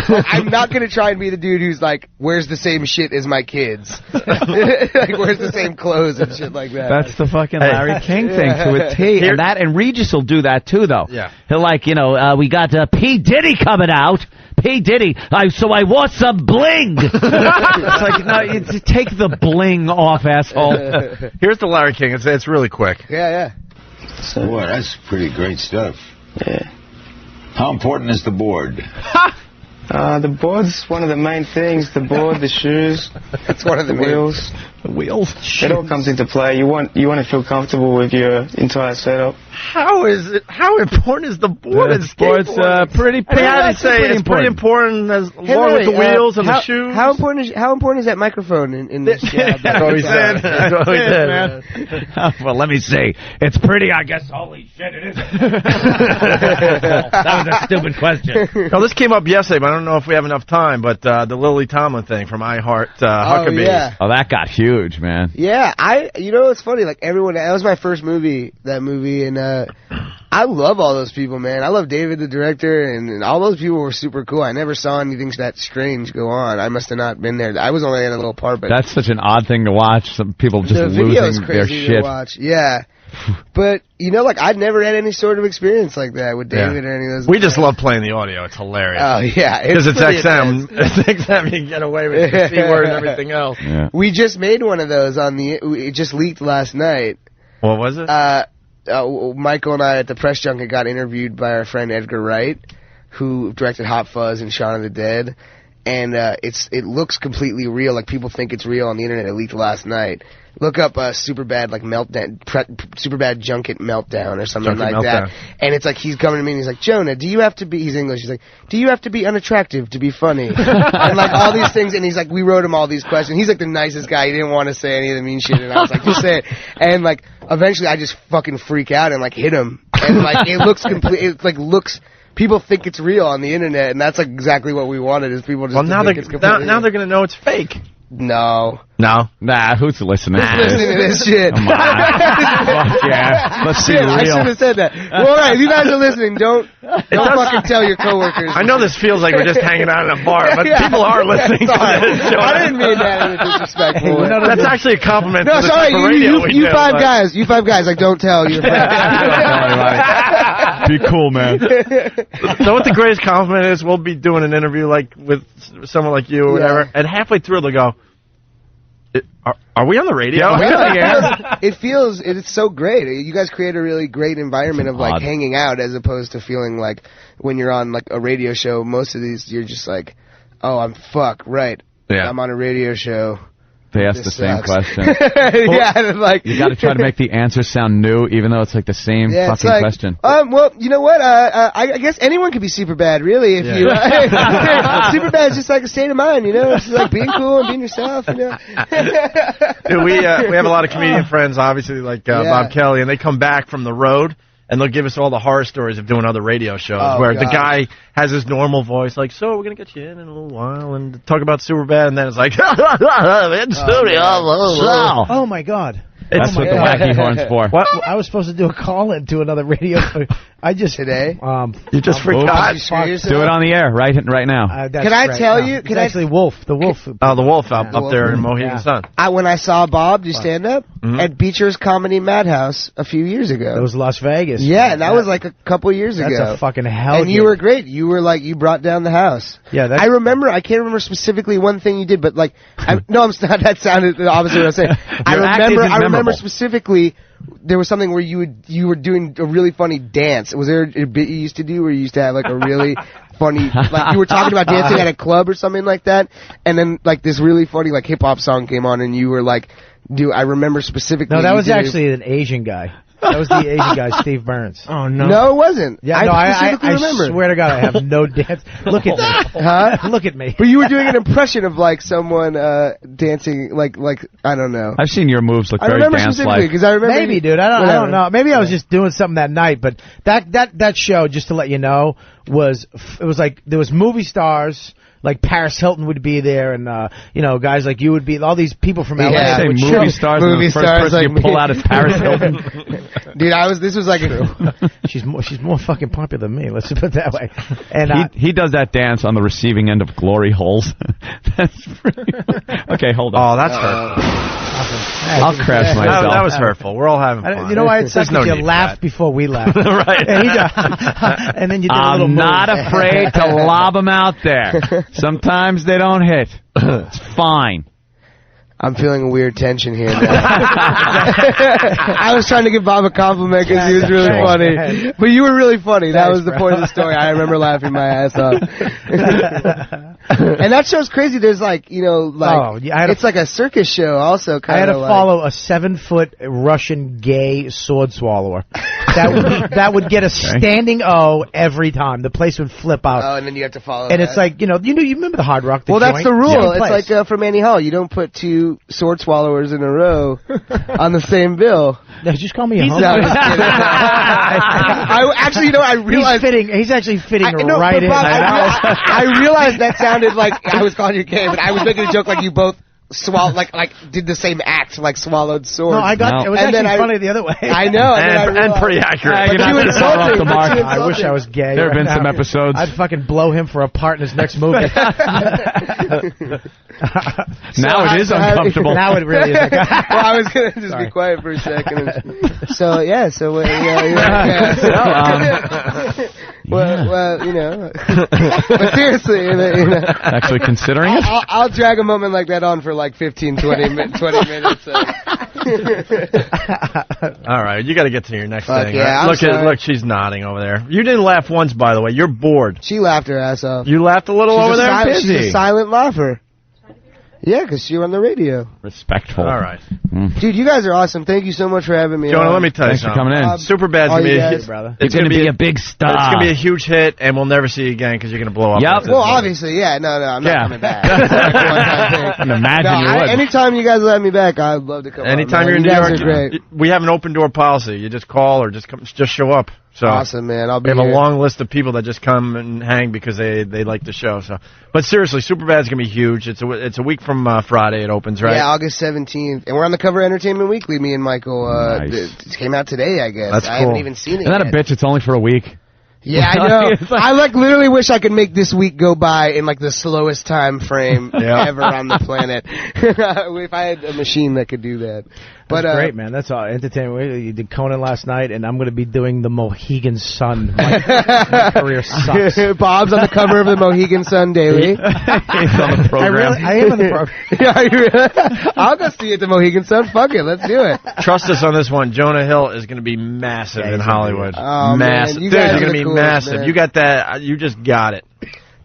I'm not going to try and be the dude who's like wears the same shit as my kids, like wears the same clothes and shit like that. That's the fucking Larry King thing to a T. And Regis will do that too, though. Yeah, he'll like we got P. Diddy coming out. P. Diddy, so I wore some bling. It's like, no, take the bling off, asshole. Here's the Larry King. It's really quick. Yeah. Boy, that's pretty great stuff. Yeah. How important is the board? The board's one of the main things. The board, the shoes, it's one of the wheels. The wheels. It all comes into play. You want to feel comfortable with your entire setup. How important is the board in sports? Pretty important as long as the wheels and the shoes. How important is that microphone in this job? That's what he said. That's what he said, man. Well, let me see. It's pretty, I guess. Holy shit, it isn't. That was a stupid question. No, this came up yesterday, but I don't know if we have enough time. But the Lily Tomlin thing from I Heart Huckabee. Yeah. Oh, that got huge, man. Yeah, it's funny. Like everyone, that was my first movie. That movie, and I love all those people, man. I love David, the director, and all those people were super cool. I never saw anything that strange go on. I must have not been there. I was only in a little part, but that's such an odd thing to watch. Some people just losing their shit. To watch. Yeah. But, I'd never had any sort of experience like that with David or any of those. We just love playing the audio. It's hilarious. Oh, yeah. Because it's XM. It's XM. You can get away with the C word and everything else. Yeah. We just made one of those it just leaked last night. What was it? Michael and I at the press junket got interviewed by our friend Edgar Wright, who directed Hot Fuzz and Shaun of the Dead. And it looks completely real. Like, people think it's real on the internet. It leaked last night. Look up Superbad meltdown, Superbad junket meltdown or something that. And it's like he's coming to me and he's like, Jonah, he's English. He's like, do you have to be unattractive to be funny? And like all these things. And he's like, we wrote him all these questions. He's like the nicest guy. He didn't want to say any of the mean shit. And I was like, just say it. And like eventually I just fucking freak out and like hit him. And like it looks people think it's real on the internet, and that's like exactly what we wanted. Is people just now they're going to know it's fake. No. Nah, who's listening? Who's listening to this shit? Come on. Fuck yeah. Let's see real. I should have said that. Well, all right, if you guys are listening, don't fucking tell your coworkers. I know this feels like we're just hanging out in a bar, but people are listening to this show. I didn't mean that in a disrespectful way. That's actually a compliment to the sorry, radio you five guys, like, don't tell your friends. Be cool, man. So what the greatest compliment is, we'll be doing an interview like with someone like you or whatever, and halfway through they'll go, are we on the radio? It's so great. You guys create a really great environment of like hanging out, as opposed to feeling like when you're on like a radio show, most of these you're just like, oh, I'm right. Yeah. I'm on a radio show. They ask the same question. Yeah, like you got to try to make the answer sound new, even though it's like the same fucking question. Well, you know what? I guess anyone could be super bad, really. If you super bad is just like a state of mind, you know. It's just like being cool and being yourself, you know. Dude, we have a lot of comedian friends, obviously, like Bob Kelly, and they come back from the road. And they'll give us all the horror stories of doing other radio shows where the guy has his normal voice, like, so we're going to get you in a little while and talk about Superbad, and then it's like, in studio. Oh, my God. That's what the wacky horn's for. What? I was supposed to do a call-in to another radio. I just today. You just forgot. Do it on the air right now. Can I tell you? It's actually Wolf. The Wolf. Oh, the Wolf up there in Mohegan Sun. When I saw Bob do stand up at Beecher's Comedy Madhouse a few years ago. That was Las Vegas. Yeah, and that was like a couple years ago. That's a fucking hell. And you were great. You were like, you brought down the house. Yeah, I can't remember specifically one thing you did, but like, that sounded the opposite of what I was saying. I remember specifically. There was something where you were doing a really funny dance. Was there a bit you used to do where you used to have like a really funny, like you were talking about dancing at a club or something like that, and then like this really funny like hip hop song came on and you were like, I remember specifically. No, that was actually an Asian guy. That was the Asian guy, Steve Burns. Oh, no. No, it wasn't. Yeah, no, I remember. swear to God, I have no dance. Look at me. Huh? Look at me. But you were doing an impression of like someone dancing, like I don't know. I've seen your moves look I very remember dance-like. specifically because I remember. Maybe, dude. I don't know. Maybe I was just doing something that night. But that show, just to let you know, it was like there was movie stars. Like Paris Hilton would be there, and guys like you would be. All these people from LA. Yeah, would movie stars. Movie and the first stars person like you pull me. out is Paris Hilton. Dude, this was like she's more fucking popular than me. Let's just put it that way. And he does that dance on the receiving end of glory holes. That's pretty. Okay, hold on. Oh, that's hurtful. I'll crash myself. That was hurtful. We're all having fun. You know why it's such no you need laughed before we laughed. Right. And then you did a little I'm move. not afraid to lob them out there. Sometimes they don't hit. It's fine. I'm feeling a weird tension here now. I was trying to give Bob a compliment because he was really funny. But you were really funny. That was the point of the story. I remember laughing my ass off. And that show's crazy. There's it's like a circus show also. I had to follow a 7-foot Russian gay sword swallower. That would get a standing O every time. The place would flip out. Oh, and then you have to follow And that. it's like, you remember the Hard Rock? Well, that's the rule. Yeah. It's like from Annie Hall. You don't put 2 sword swallowers in a row on the same bill. No, just call me a homo. No, I'm just kidding. I realized he's actually fitting right in. Bob, I realized that sounded like I was calling you gay, but I was making a joke like you both swallowed, like did the same act, like swallowed swords. No, it was and actually funny the other way. I know, and pretty accurate. But you insulted. I wish I was gay. There have been some episodes. I'd fucking blow him for a part in his next movie. Now it is uncomfortable. Now it really is. Well, I was gonna just be quiet for a second. Well, but seriously, Actually considering it? I'll drag a moment like that on for like 15, 20 minutes. All right, you got to get to your next thing. Yeah, right? Look, she's nodding over there. You didn't laugh once, by the way. You're bored. She laughed her ass off. You laughed a little over there? She's a silent laugher. Yeah, because you're on the radio. Respectful. All right. Dude, you guys are awesome. Thank you so much for having me. Jonah, let me tell you Thanks for something. coming in. Superbad's going to be a hit, brother. It's going to be a big star. It's going to be a huge hit, and we'll never see you again because you're going to blow up. Yep. Well, obviously, yeah. No, I'm not coming back. I can imagine you would. Anytime you guys let me back, I'd love to come. Anytime you're in New York, we have an open door policy. You just call or just show up. So awesome, man. I'll be We have here. a long list of people that just come and hang because they like the show. So, but seriously, Superbad's gonna be huge. It's a week from Friday. It opens, right? Yeah, August 17th, and we're on the cover of Entertainment Weekly. Me and Michael. Nice. It came out today, I guess. That's I haven't cool. even seen it. Isn't that a yet. bitch? It's only for a week. Yeah, I know. I literally wish I could make this week go by in like the slowest time frame ever on the planet. If I had a machine that could do that. But great, man. That's all. Entertainment. You did Conan last night, and I'm going to be doing the Mohegan Sun. My career sucks. Bob's on the cover of the Mohegan Sun Daily. He's on the program. I am on the program. Yeah, you really? I'll go see you at the Mohegan Sun. Fuck it, let's do it. Trust us on this one. Jonah Hill is going to be massive in Hollywood. Oh, massive. man. You Dude, guys you're are going to the be coolest, massive. man. You got that. You just got it.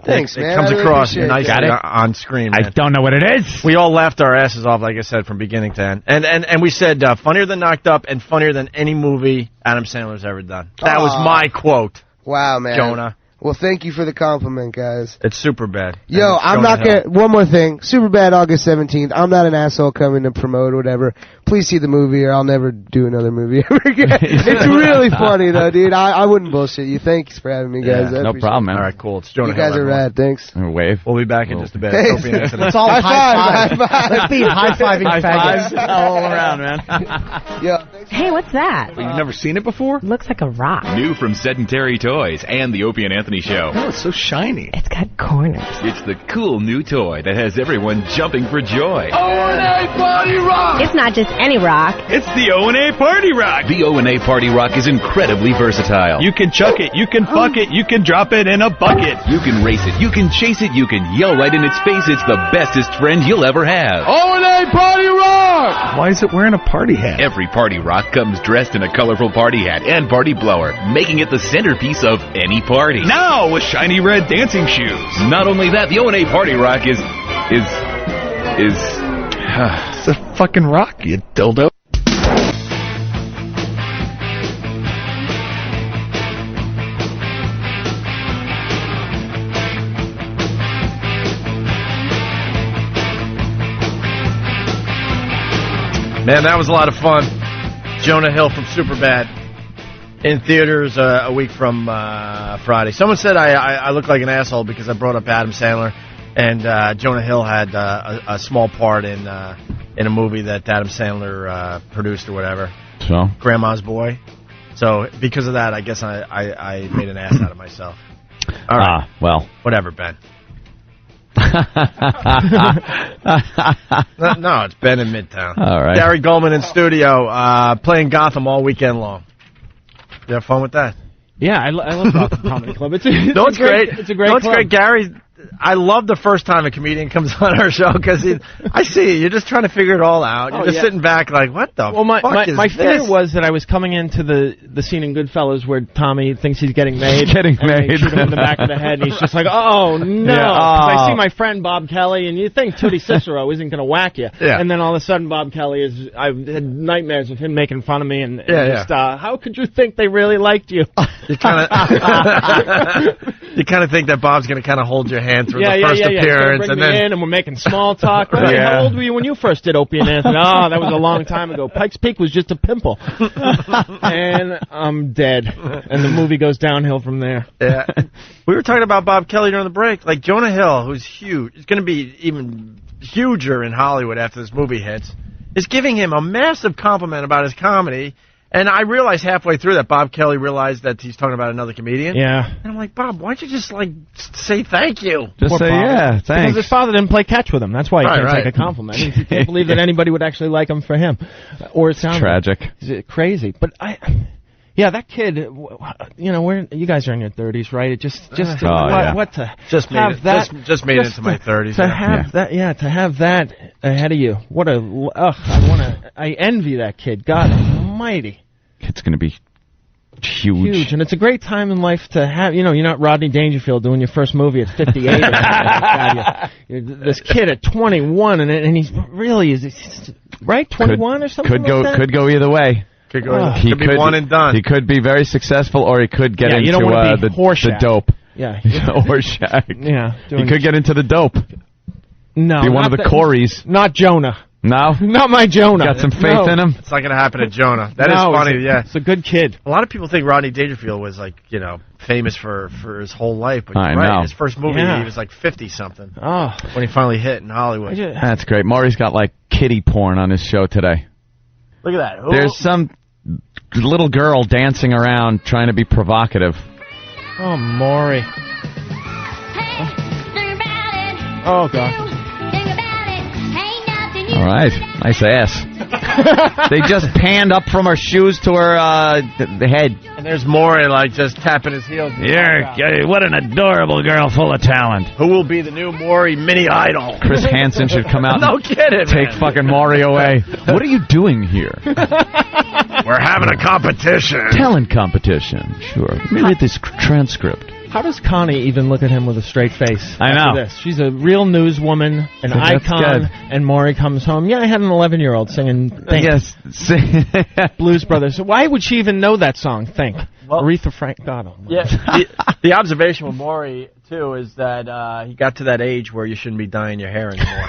Thanks, it man. comes I really across appreciate nicely that. on screen, man. I don't know what it is. We all laughed our asses off, like I said, from beginning to end. And we said funnier than Knocked Up and funnier than any movie Adam Sandler's ever done. That was my quote. Wow, man. Jonah. Well, thank you for the compliment, guys. It's Superbad. Yo, I'm not gonna. One more thing. Superbad, August 17th. I'm not an asshole coming to promote or whatever. Please see the movie, or I'll never do another movie ever again. It's really funny though, dude. I wouldn't bullshit you. Thanks for having me, guys. Yeah, no problem, man. All right, cool. It's Jonah You guys Hill, are rad. Thanks. Wave. We'll be back in just a bit. Thanks. Hope you answer this. It's all high five. Let's be high-fiving High faggots. fives all around, man. Yo, Hey, what's that? You've never seen it before? Looks like a rock. New from Sedentary Toys and the Opie and Anthony Show. Oh, it's so shiny. It's got corners. It's the cool new toy that has everyone jumping for joy. O&A Party Rock! It's not just any rock. It's the O&A Party Rock. The O&A Party Rock is incredibly versatile. You can chuck it, you can fuck it, you can drop it in a bucket. You can race it, you can chase it, you can yell right in its face. It's the bestest friend you'll ever have. O&A Party Rock! Why is it wearing a party hat? Every party rock comes dressed in a colorful party hat and party blower, making it the centerpiece of any party. Now with shiny red dancing shoes. Not only that, the O&A Party Rock is It's a fucking rock, you dildo. Man, that was a lot of fun. Jonah Hill from Superbad. In theaters a week from Friday. Someone said I look like an asshole because I brought up Adam Sandler, and Jonah Hill had a small part in a movie that Adam Sandler produced or whatever. So? Grandma's Boy. So because of that, I guess I made an ass out of myself. All right. Well. Whatever, Ben. No, it's Ben in Midtown. All right. Gary Goldman in studio playing Gotham all weekend long. You have fun with that? Yeah, I love Gotham Comedy Club. It's great. It's a great club. It's great, Gary. I love the first time a comedian comes on our show because I see you. You're just trying to figure it all out. You're just sitting back like, what the fuck is my this? fear was that I was coming into the scene in Goodfellas where Tommy thinks he's getting made. They shoot him in the back of the head, and he's just like, oh, no. Yeah. 'Cause I see my friend Bob Kelly, and you think Tootie Cicero isn't going to whack you. Yeah. And then all of a sudden Bob Kelly I've had nightmares of him making fun of me, and just, how could you think they really liked you? You kind of think that Bob's going to kind of hold your hand through the first appearance, and then and we're making small talk. Right? How old were you when you first did Opie and Anthony? Oh, that was a long time ago. Pikes Peak was just a pimple, and I'm dead. And the movie goes downhill from there. Yeah, we were talking about Bob Kelly during the break. Like Jonah Hill, who's huge, is going to be even huger in Hollywood after this movie hits, is giving him a massive compliment about his comedy. And I realized halfway through that Bob Kelly realized that he's talking about another comedian. Yeah. And I'm like, Bob, why don't you just, say thank you? Just say, thanks. Because his father didn't play catch with him. That's why he can't take a compliment. He can't believe that anybody would actually like him for him. Or it sounds tragic. Crazy. But that kid, where you guys are in your 30s, right? It just what to just made have it, that just made it into my 30s. To have that ahead of you. I envy that kid. God almighty. It's going to be huge. And it's a great time in life to have, you're not Rodney Dangerfield doing your first movie at 58 or something. This kid at 21, and he's really, right, 21 or something like that? Could go either way. Could be one and done. He could be very successful, or he could get into the dope. Yeah. Or Shaq. Yeah. He could get into the dope. No. Be one of the Coreys. Not Jonah. No? Not my Jonah. Got some faith in him? It's not going to happen to Jonah. That is funny, It's a good kid. A lot of people think Rodney Dangerfield was, famous for his whole life. But I know. His first movie, he was 50-something. Oh. When he finally hit in Hollywood. That's great. Maury's got, kiddie porn on his show today. Look at that. There's some little girl dancing around trying to be provocative. Oh, Maury. Oh, God. All right. Nice ass. They just panned up from her shoes to her the head. And there's Maury, just tapping his heels. What an adorable girl full of talent. Who will be the new Maury mini idol? Chris Hansen should come out no kidding, and take fucking Maury away. What are you doing here? We're having a competition. Talent competition. Sure. Let me read this transcript. How does Connie even look at him with a straight face? I know. This? She's a real newswoman, an icon, and Maury comes home. Yeah, I had an 11-year-old singing Think. Yes. Blues Brothers. Why would she even know that song, Think? Well, Aretha Franklin. God almighty. Yeah, the observation with Maury, too, is that he got to that age where you shouldn't be dyeing your hair anymore.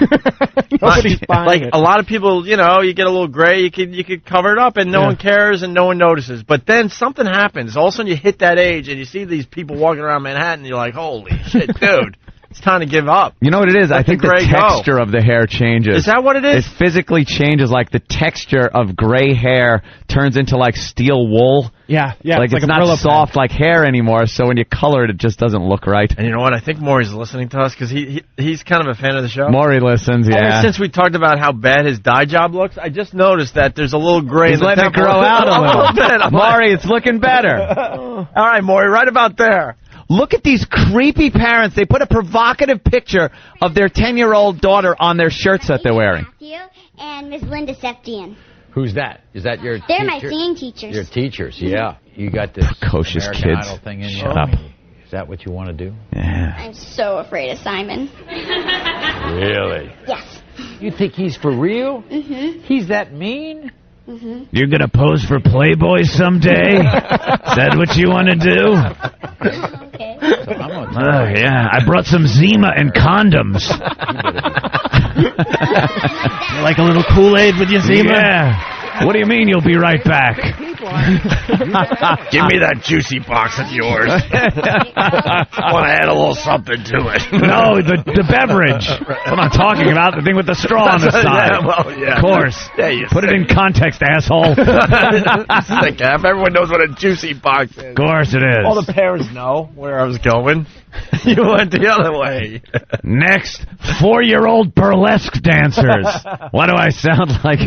Nobody's buying it. A lot of people, you get a little gray, you could cover it up, and no one cares and no one notices. But then something happens. All of a sudden you hit that age, and you see these people walking around Manhattan, and you're like, holy shit, dude. It's time to give up. You know what it is? I think the texture of the hair changes. Is that what it is? It physically changes. The texture of gray hair turns into steel wool. Yeah. It's not soft like hair anymore, so when you color it, it just doesn't look right. And you know what? I think Maury's listening to us because he's kind of a fan of the show. Maury listens, yeah. Only since we talked about how bad his dye job looks, I just noticed that there's a little gray in the letting it grow out a little bit. Maury, it's looking better. All right, Maury, right about there. Look at these creepy parents. They put a provocative picture of their 10-year-old daughter on their shirts that they're wearing. Matthew and Ms. Linda Septian. Who's that? Is that your They're teacher? my singing teachers. Your teachers, yeah. You got this precocious American kids. Idol thing in you. Shut up. Is that what you want to do? Yeah. I'm so afraid of Simon. Really? Yes. You think he's for real? Mm-hmm. He's that mean? Mm-hmm. You're going to pose for Playboy someday? Is that what you want to do? Okay. So I'm gonna yeah, I brought some Zima and condoms. You like a little Kool-Aid with your Zima? Yeah. What do you mean you'll be right back? Give me that juicy box of yours. I want to add a little something to it. No, the beverage. That's what I'm talking about. The thing with the straw on the side. Yeah. Of course. Yeah, you Put it in context, asshole. Sick app. Everyone knows what a juicy box is. Of course it is. All the parents know where I was going. You went the other way. Next, 4-year-old burlesque dancers. What do I sound like?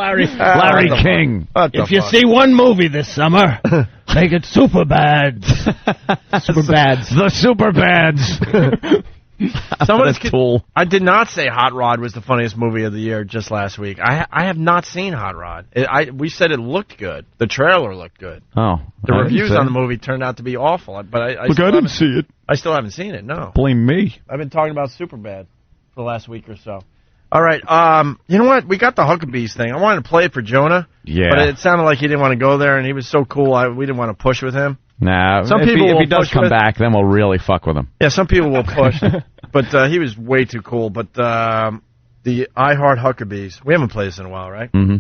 Larry King. If you see one movie this summer, make it Superbads. Superbads. The Superbads. I did not say Hot Rod was the funniest movie of the year just last week. I have not seen Hot Rod. We said it looked good. The trailer looked good. Oh. The reviews on the movie turned out to be awful. But I didn't see it. I still haven't seen it, no. Blame me. I've been talking about Superbad for the last week or so. All right, you know what? We got the Huckabees thing. I wanted to play it for Jonah. Yeah. But it sounded like he didn't want to go there, and he was so cool, we didn't want to push with him. Nah, Some if people he does come back, then we'll really fuck with him. Yeah, some people will push. But he was way too cool. But the I Heart Huckabees, we haven't played this in a while, right? Mm-hmm.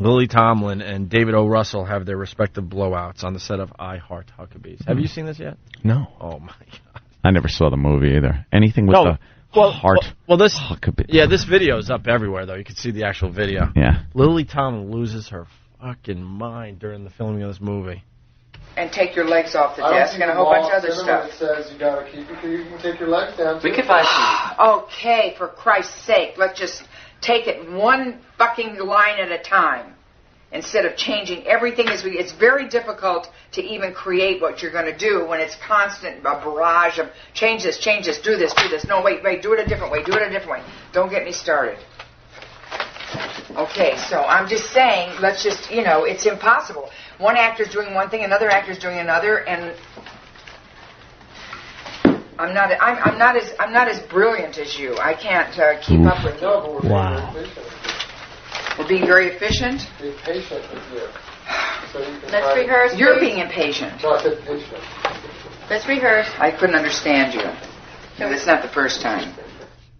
Lily Tomlin and David O. Russell have their respective blowouts on the set of I Heart Huckabees. Have you seen this yet? No. Oh, my God. I never saw the movie either. Anything with the heart. Well, this Huckabee. Yeah, this video is up everywhere, though. You can see the actual video. Yeah. Lily Tomlin loses her fucking mind during the filming of this movie. And take your legs off the desk and a whole bunch of other stuff. It says you gotta keep it, you can take your legs down. We can find some. Okay, for Christ's sake, let's just take it one fucking line at a time. Instead of changing everything it's very difficult to even create what you're going to do when it's constant a barrage of change this, do this. No, wait, do it a different way, Don't get me started. Okay, so I'm just saying, let's just, it's impossible. One actor's doing one thing, another actor's doing another, and I'm not as brilliant as you. I can't keep up with you. Wow. We're being very efficient. Be patient with you. So you can Let's rehearse. You're being impatient. No, I said patient. Let's rehearse. I couldn't understand you. And it's not the first time.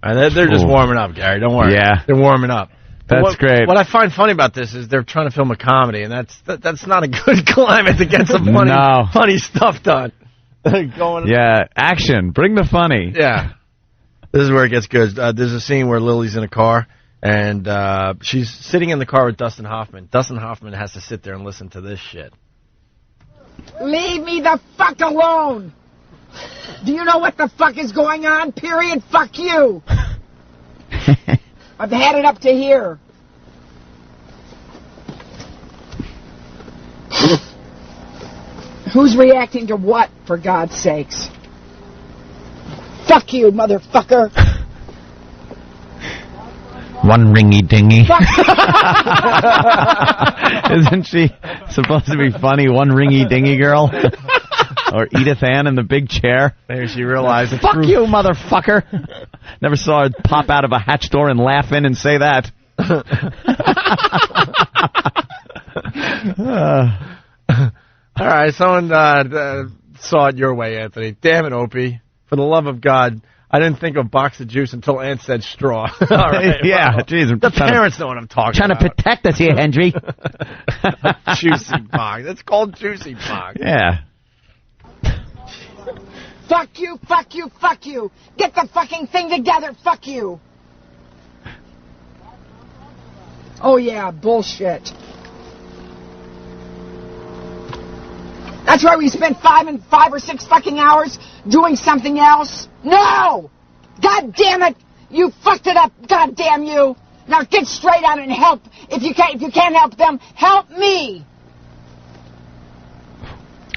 They're just warming up, Gary. Don't worry. Yeah. They're warming up. That's great. What I find funny about this is they're trying to film a comedy, and that's not a good climate to get some funny stuff done. Action. Bring the funny. Yeah. This is where it gets good. There's a scene where Lily's in a car, and she's sitting in the car with Dustin Hoffman. Dustin Hoffman has to sit there and listen to this shit. Leave me the fuck alone! Do you know what the fuck is going on? Period. Fuck you! I've had it up to here. Who's reacting to what, for God's sakes? Fuck you, motherfucker! One ringy dingy. Isn't she supposed to be funny? One ringy dingy girl? Or Edith Ann in the big chair? Maybe she realized it's fuck you, motherfucker! Never saw her pop out of a hatch door and laugh in and say that. All right, someone saw it your way, Anthony. Damn it, Opie. For the love of God, I didn't think of box of juice until Aunt said straw. All right, yeah, geez. The parents know what I'm talking about. Trying to protect us here, Henry. Juicy box. It's called juicy box. Yeah. Fuck you, fuck you, fuck you. Get the fucking thing together, fuck you. Oh, yeah, bullshit. That's why we spent 5 or 6 fucking hours doing something else. No! God damn it! You fucked it up, god damn you! Now get straight on it and help. If you can't help them, help me!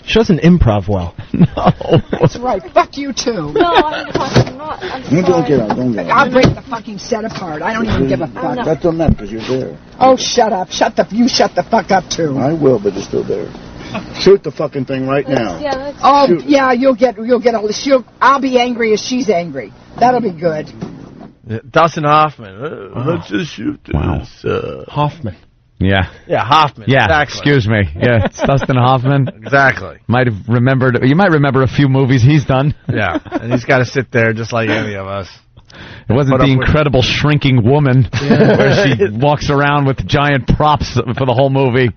She doesn't improv well. No. That's right. Fuck you, too. No, I'm not. I'm sorry. Don't get out. I'll break the fucking set apart. I don't even give a fuck. That don't matter because you're there. Oh, shut up. You shut the fuck up, too. I will, but you're still there. Shoot the fucking thing right now. Shoot. Yeah, you'll get I'll be angry as she's angry. That'll be good. Dustin Hoffman. Let's just shoot this. Hoffman. Yeah. Yeah, Hoffman. Yeah, exactly. Excuse me. Yeah, it's Dustin Hoffman. Exactly. You might remember a few movies he's done. Yeah, and he's got to sit there just like any of us. It wasn't the incredible shrinking woman where she walks around with giant props for the whole movie.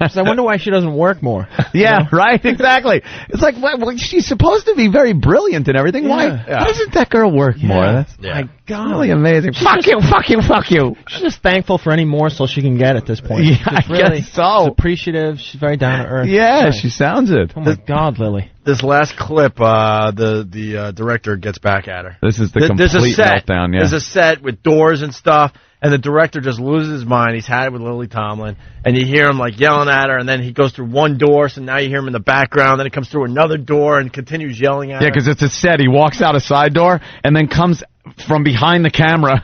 So I wonder why she doesn't work more. Yeah, right, exactly. It's like, well, she's supposed to be very brilliant and everything. Why doesn't that girl work more? That's My God. really amazing. Fuck you, fuck you, fuck you. She's just thankful for any morsel she can get at this point. Yeah, Just I really, guess so. She's appreciative. She's very down to earth. Yeah, Nice. she sounds it. Oh, my God, Lily. This last clip, the director gets back at her. This is the There's a complete set. meltdown, yeah. There's a set with doors and stuff, and the director just loses his mind. He's had it with Lily Tomlin, and you hear him like yelling at her, and then he goes through one door, so now you hear him in the background, then he comes through another door and continues yelling at her. Yeah, because it's a set. He walks out a side door and then comes from behind the camera.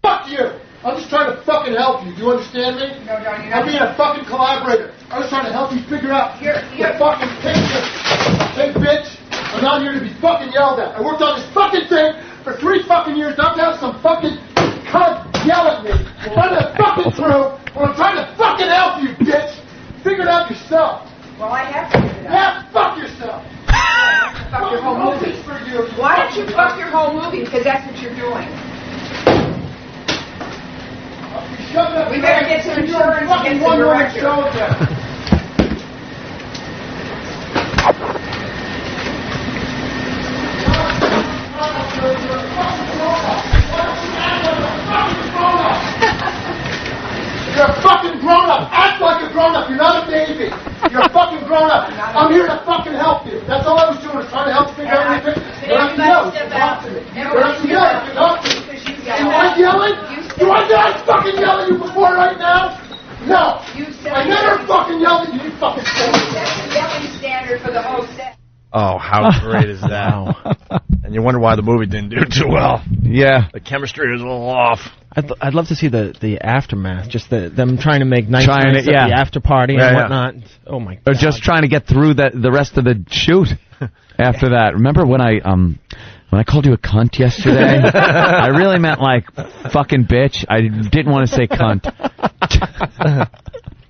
Fuck you! I'm just trying to fucking help you. Do you understand me? No, you're I'm being a fucking collaborator. I was trying to help you figure out the fucking picture. Hey, bitch, I'm not here to be fucking yelled at. I worked on this fucking thing for 3 fucking years, not to have some fucking cunt yell at me. I'm trying to fucking through when I'm trying to fucking help you, bitch. Figure it out yourself. Well, I have to figure it out. Yeah, fuck yourself. Fuck your whole movie. For you. Why don't you fuck your whole movie? Because that's what you're doing. We better get some insurance against the director. You're a fucking grown-up. Act like a grown-up. You're not a baby. You're a fucking grown-up. I'm here to fucking help you. That's all I was doing, was trying to help you figure out anything. You don't have to yell. You can talk to me. You don't have to yell. You can talk to me. Am I yelling? Do I fucking yell at you before right now? No. I never fucking yelled at you, you fucking fool. That's the yelling standard for the whole set. Oh, how great is that? And you wonder why the movie didn't do too well. Yeah. The chemistry was a little off. I'd love to see the aftermath, just them trying to make nice Trying nights to- at yeah. the after party Yeah, and yeah. whatnot. Oh my Or God! just trying to get through the rest of the shoot after that. Remember when I called you a cunt yesterday? I really meant like fucking bitch. I didn't want to say cunt.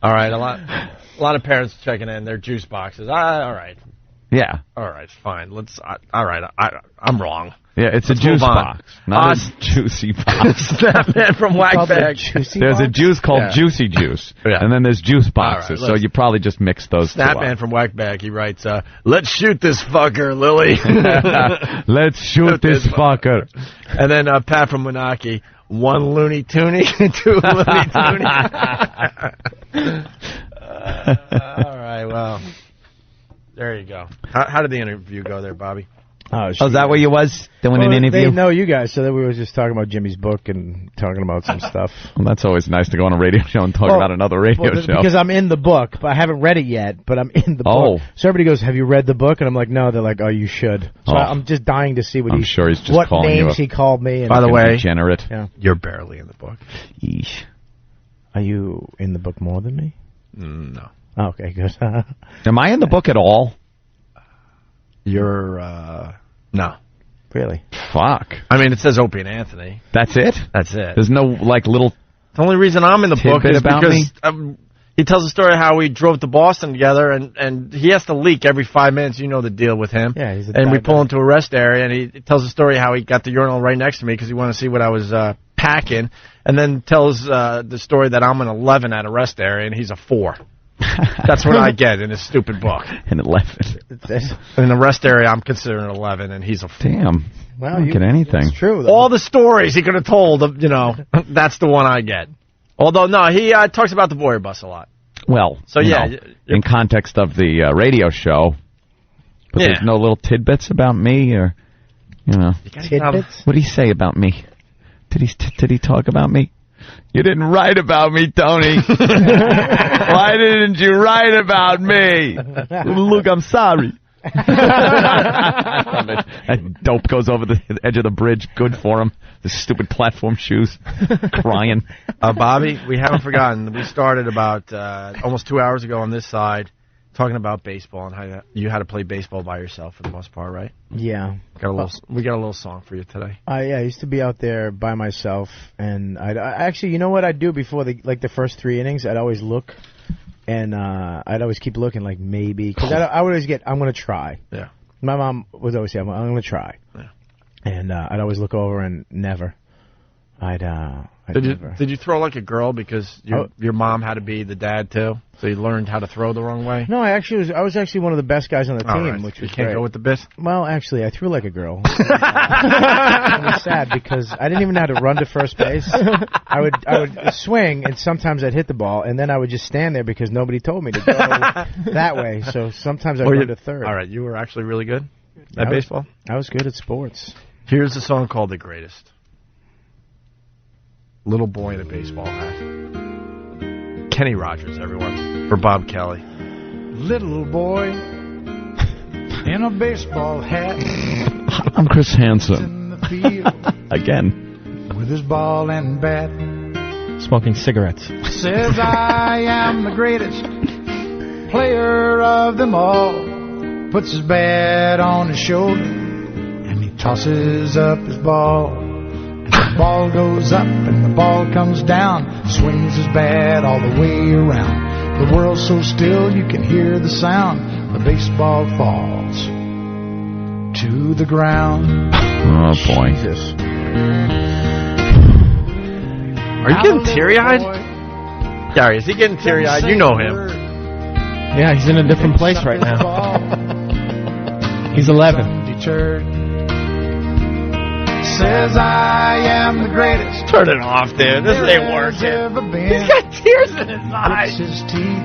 All right, a lot of parents checking in their juice boxes. All right. Yeah. All right, fine. All right, I'm wrong. Yeah, it's Let's a juice move on. box, not a juicy box. Snapman from Whackbag. There's a juice called Juicy Juice, Yeah. and then there's juice boxes. All right, so let's- you probably just mix those two up. Snapman from Whackbag, he writes, let's shoot this fucker, Lily. Let's shoot this fucker. And then Pat from Menaki, 1 Looney Tooney, 2 Looney Tooney. All right, well, there you go. How did the interview go there, Bobby? Oh, is that where you was doing an interview? They know you guys, so that we were just talking about Jimmy's book and talking about some stuff. Well, that's always nice to go on a radio show and talk about another radio show. Because I'm in the book, but I haven't read it yet, but I'm in the book. So everybody goes, have you read the book? And I'm like, no. They're like, oh, you should. So I'm just dying to see what I'm sure he's just what calling you names a he called me. And By the way, degenerate. Yeah. You're barely in the book. Yeesh. Are you in the book more than me? No. Oh, okay, good. Am I in the book at all? You're, no. Really? Fuck. I mean, it says Opie and Anthony. That's it? That's it. There's no, like, little... The only reason I'm in the book tidbit is about because me? he tells a story of how we drove to Boston together, and he has to leak every 5 minutes. You know the deal with him. Yeah, he's a And we diabetic. pull into a rest area, and he tells a story how he got the urinal right next to me because he wanted to see what I was packing, and then tells the story that I'm an 11 at a rest area, and he's a 4. That's what I get in his stupid book. An 11. In the rest area, I'm considered an 11, and he's a 4. Damn. Well, I don't get anything. It's true, though. All the stories he could have told, that's the one I get. Although, no, he talks about the Boyer bus a lot. Well, So, you yeah, know, in context of the radio show, but Yeah. there's no little tidbits about me, or, you know. Tidbits? What did he say about me? Did he talk about me? You didn't write about me, Tony. Why didn't you write about me? Look, I'm sorry. That dope goes over the edge of the bridge. Good for him. The stupid platform shoes. Crying. Bobby, we haven't forgotten. We started about almost 2 hours ago on this side talking about baseball and how you had to play baseball by yourself for the most part, right? Yeah. We got a little song for you today. I used to be out there by myself, and I actually, you know what I'd do before the first 3 innings? I'd always look, and I'd always keep looking, like maybe, because I would always get, I'm going to try. Yeah. My mom would always say, I'm going to try. Yeah. And I'd always look over and never. Did you throw like a girl because your mom had to be the dad too? So you learned how to throw the wrong way? No, I was actually one of the best guys on the team, right. which was You can't great. go with the best? Well, actually, I threw like a girl. It was sad because I didn't even know how to run to first base. I would swing, and sometimes I'd hit the ball, and then I would just stand there because nobody told me to go that way. So sometimes I'd run to third. All right, you were actually really good at baseball? I was good at sports. Here's a song called The Greatest. Little Boy in a Baseball Hat. Kenny Rogers, everyone. For Bob Kelly. Little boy in a baseball hat. I'm Chris Hansen. In the field Again. with his ball and bat. Smoking cigarettes. Says I am the greatest player of them all. Puts his bat on his shoulder and he tosses up his ball. The ball goes up and the ball comes down. Swings his bat all the way around. The world's so still you can hear the sound. The baseball falls to the ground. Oh, boy. Jesus. Are you getting teary-eyed? Gary, is he getting teary-eyed? You know him. Yeah, he's in a different place right now. He's 11. Says I am the greatest. Turn it off, dude. This ain't working. He's got tears in his eyes. His teeth.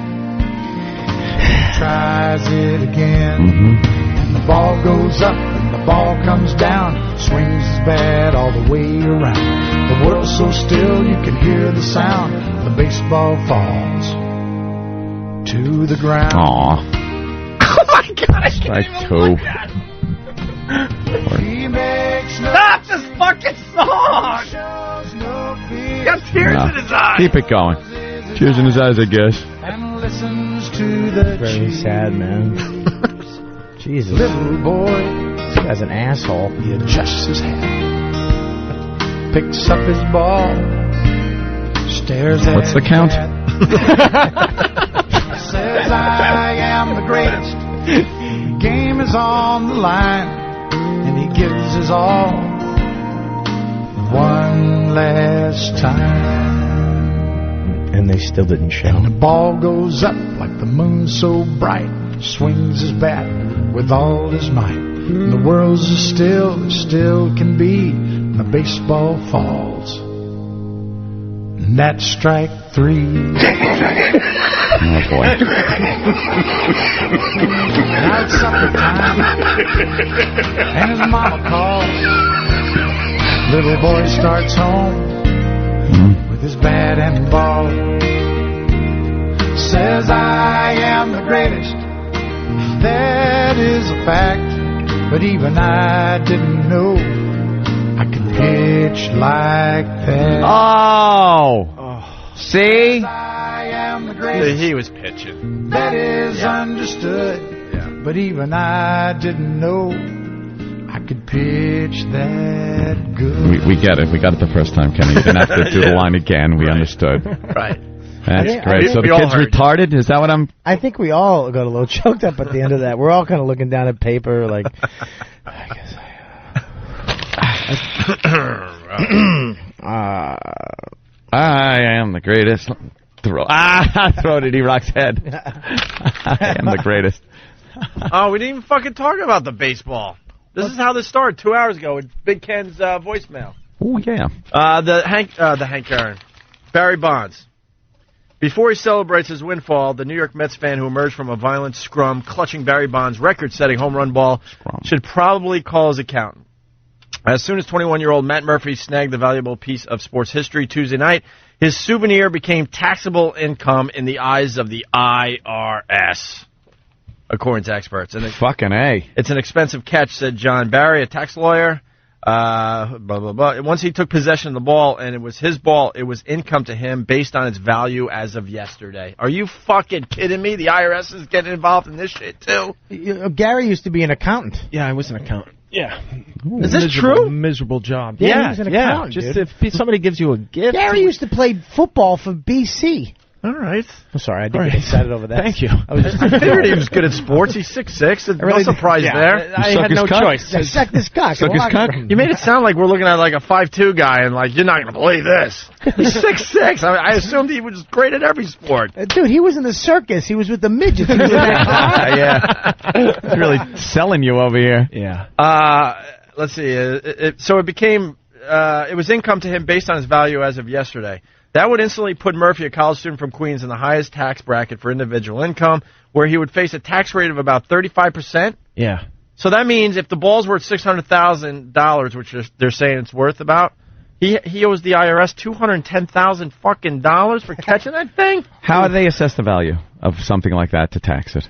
Tries it again. And the ball goes up and the ball comes down. Swings his bat all the way around. The world's so still you can hear the sound. The baseball falls to the ground. Aw. Oh my God! I can't Strike even two. look at it. Stop this fucking song! He's got tears in his eyes. Keep it going. Tears in his eyes, I guess. And listens to the Very sad, man. Jesus. Little boy, this guy's an asshole. He adjusts his hat, picks up his ball, stares at What's the count? Says I am the greatest. Game is on the line, and he gives his all one last time. And they still didn't show. And the ball goes up like the moon so bright. Swings his bat with all his might. And the world's as still can be. The baseball falls. And that's strike three. Oh, boy. Now it's supper time, and his mama calls. Little boy starts home with his bat and ball. Says I am the greatest. That is a fact, but even I didn't know I could pitch like that. Oh! See? He was pitching. That is understood. Yeah. But even I didn't know I could pitch that good. We get it. We got it the first time, Kenny. You didn't have to do the line again. We understood. Right. That's great. So the kid's retarded? Is that what I'm... I think we all got a little choked up at the end of that. We're all kind of looking down at paper like... I guess I am the greatest. Throw it at E-Rock's head. I am the greatest. Oh, we didn't even fucking talk about the baseball. This is how this started 2 hours ago with Big Ken's voicemail. Oh, yeah. The Hank Aaron. Barry Bonds. Before he celebrates his windfall, the New York Mets fan who emerged from a violent scrum clutching Barry Bonds' record-setting home run ball should probably call his accountant. As soon as 21-year-old Matt Murphy snagged the valuable piece of sports history Tuesday night, his souvenir became taxable income in the eyes of the IRS, according to experts. And fucking A. It's an expensive catch, said John Barry, a tax lawyer. Blah, blah, blah. Once he took possession of the ball, and it was his ball, it was income to him based on its value as of yesterday. Are you fucking kidding me? The IRS is getting involved in this shit, too? Gary used to be an accountant. Yeah, I was an accountant. Yeah. Ooh, is this true? Miserable job. Yeah, he was an accountant, Just dude. if somebody gives you a gift. Gary used to play football for BC. All right. I'm sorry, I didn't get excited over that. Thank you. I figured he was good at sports. He's 6'6". No surprise there. I had no choice. I sucked his cock. Suck his cock? You made it sound like we're looking at like a 5'2" guy, and like, you're not going to believe this. He's 6'6". I assumed he was great at every sport. Dude, he was in the circus. He was with the midgets. He was in that Yeah. He's really selling you over here. Yeah. Let's see. So it became, it was income to him based on his value as of yesterday. That would instantly put Murphy, a college student from Queens, in the highest tax bracket for individual income, where he would face a tax rate of about 35%. Yeah. So that means if the ball's worth $600,000, which they're saying it's worth about, he owes the IRS $210,000 fucking dollars for catching that thing. How do they assess the value of something like that to tax it?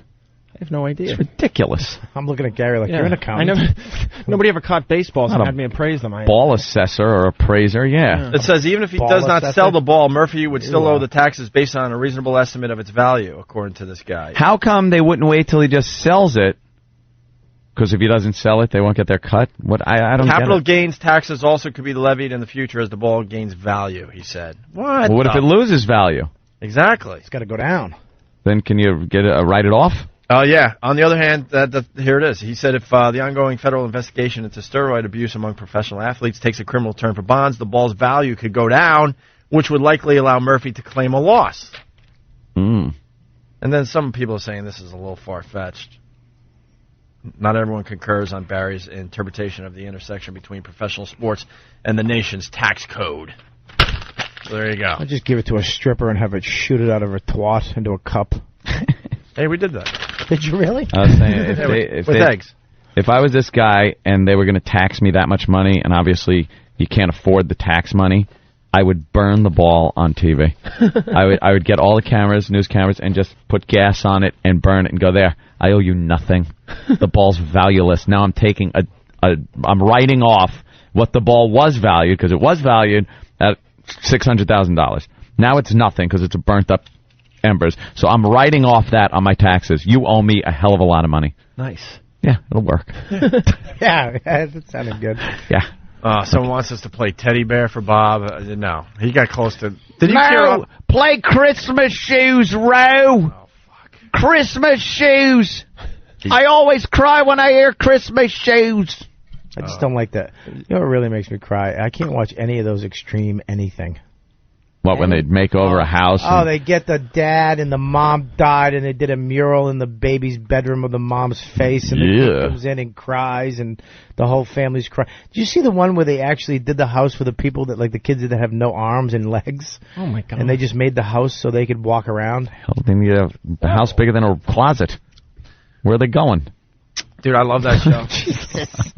I have no idea. It's ridiculous. I'm looking at Gary like, you're an accountant. Nobody ever caught baseballs and Not a had me appraise them. Ball assessor or appraiser, yeah. It says even if he does not sell the ball, Murphy would still owe the taxes based on a reasonable estimate of its value, according to this guy. How come they wouldn't wait till he just sells it? Because if he doesn't sell it, they won't get their cut? What? I don't Capital get it. gains taxes also could be levied in the future as the ball gains value, he said. What? Well, what if it loses value? Exactly. It's got to go down. Then can you write it off? Oh, yeah. On the other hand, here it is. He said if the ongoing federal investigation into steroid abuse among professional athletes takes a criminal turn for bonds, the ball's value could go down, which would likely allow Murphy to claim a loss. Mm. And then some people are saying this is a little far-fetched. Not everyone concurs on Barry's interpretation of the intersection between professional sports and the nation's tax code. So there you go. I'll just give it to a stripper and have it shoot it out of her twat into a cup. Hey, we did that. Did you really? I was saying, with eggs. If I was this guy and they were going to tax me that much money, and obviously you can't afford the tax money, I would burn the ball on TV. I would get all the cameras, news cameras, and just put gas on it and burn it and go, there, I owe you nothing. The ball's valueless. Now I'm taking I'm writing off what the ball was valued, because it was valued at $600,000. Now it's nothing because it's a burnt up embers. So I'm writing off that on my taxes. You owe me a hell of a lot of money. Nice. Yeah, it'll work. Yeah, that sounded good. Yeah. Someone wants us to play teddy bear for Bob. No, he got close to. Did you No, play Christmas shoes, Ro. Oh, fuck. Christmas shoes. I always cry when I hear Christmas shoes. I just don't like that. You know what really makes me cry? I can't watch any of those extreme anything. What, when they make over a house? Oh, they get the dad and the mom died, and they did a mural in the baby's bedroom of the mom's face, and the kid comes in and cries, and the whole family's crying. Did you see the one where they actually did the house for the people that, like the kids that have no arms and legs? Oh, my God. And they just made the house so they could walk around? Hell, they need a house bigger than a closet. Where are they going? Dude, I love that show.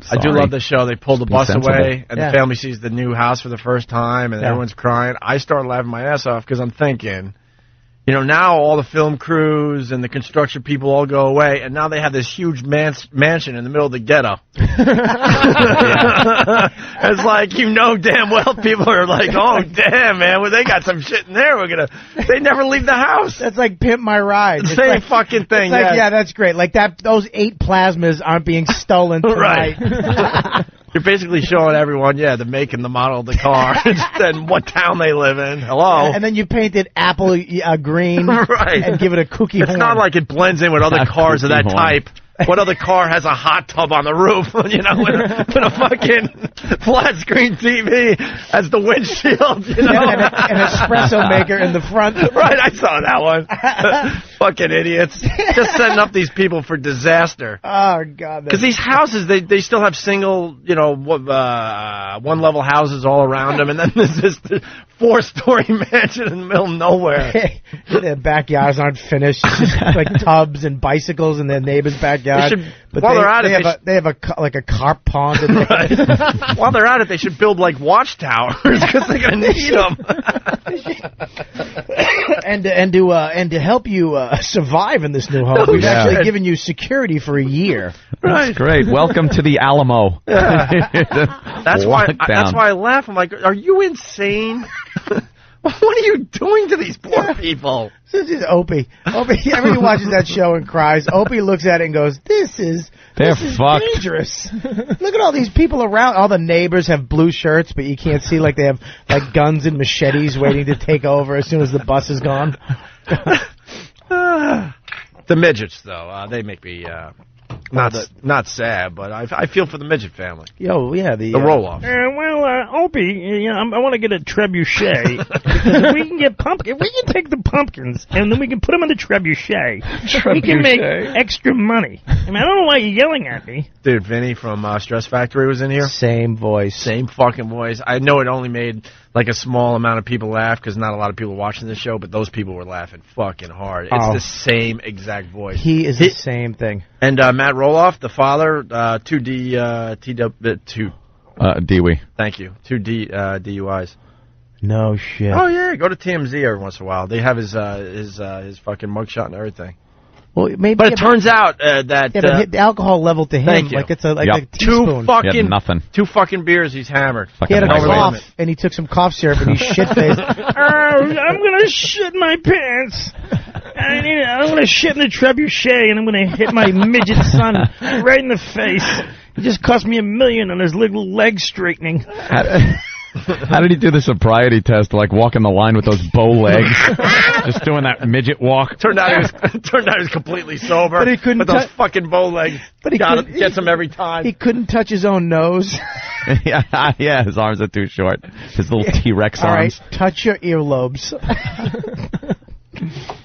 I do love the show. They pull the bus away, and the family sees the new house for the first time, and everyone's crying. I start laughing my ass off because I'm thinking, you know, now all the film crews and the construction people all go away, and now they have this huge mansion in the middle of the ghetto. It's like, you know damn well people are like, oh, damn, man, well, they got some shit in there. They never leave the house. That's like Pimp My Ride. Same like, fucking thing. Like, yeah, that's great. Like those 8 plasmas aren't being stolen tonight. Right. You're basically showing everyone, the make and the model of the car and what town they live in. Hello. And then you paint it apple green right. and give it a cookie horn. It's not like it blends in with other cars of that type. What other car has a hot tub on the roof, you know, with a fucking flat screen TV as the windshield, you know? And an espresso maker in the front. Right, I saw that one. Fucking idiots. Just setting up these people for disaster. Oh, God. Because these houses, they still have single, you know, one-level houses all around them, and then there's this 4-story mansion in the middle of nowhere. Their backyards aren't finished. It's just like tubs and bicycles in their neighbor's backyard. But while they're at it, they have a carp pond. Right. While they're at it, they should build like watchtowers because they're going to need them. and to help you survive in this new home, we've actually given you security for a year. Right. That's great. Welcome to the Alamo. That's why I laugh. I'm like, are you insane? What are you doing to these poor people? This is Opie. Everybody watches that show and cries. Opie looks at it and goes, this is They're This is fucked. dangerous. Look at all these people around. All the neighbors have blue shirts, but you can't see like they have like guns and machetes waiting to take over as soon as the bus is gone. The midgets, though, they make me not sad, but I feel for the midget family. Yo, yeah, the roll-off. Opie, I want to get a trebuchet. Because if we can get pumpkin, we can take the pumpkins and then we can put them in the trebuchet. We can make extra money. I mean, I don't know why you're yelling at me. Dude, Vinny from Stress Factory was in here. Same voice. Same fucking voice. I know it only made like a small amount of people laugh because not a lot of people watching the show, but those people were laughing fucking hard. It's the same exact voice. He is the same thing. And Matt Roloff, the father, 2 Dewey. Thank you. 2 DUIs. No shit. Oh yeah, go to TMZ every once in a while. They have his fucking mugshot and everything. Well, maybe. But it turns out that but the alcohol level to him, thank you. like it's a teaspoon. Two fucking beers, he's hammered. He had a cough, and he took some cough syrup, and he's shit-faced. I'm going to shit my pants. I'm going to shit in the trebuchet, and I'm going to hit my midget son right in the face. It just cost me $1 million on his little leg straightening. How did he do the sobriety test? Like walking the line with those bow legs, just doing that midget walk. Turned out he was completely sober. But he couldn't. With those fucking bow legs. But he gets him every time. He couldn't touch his own nose. yeah, his arms are too short. His little T-Rex All arms. right, touch your earlobes.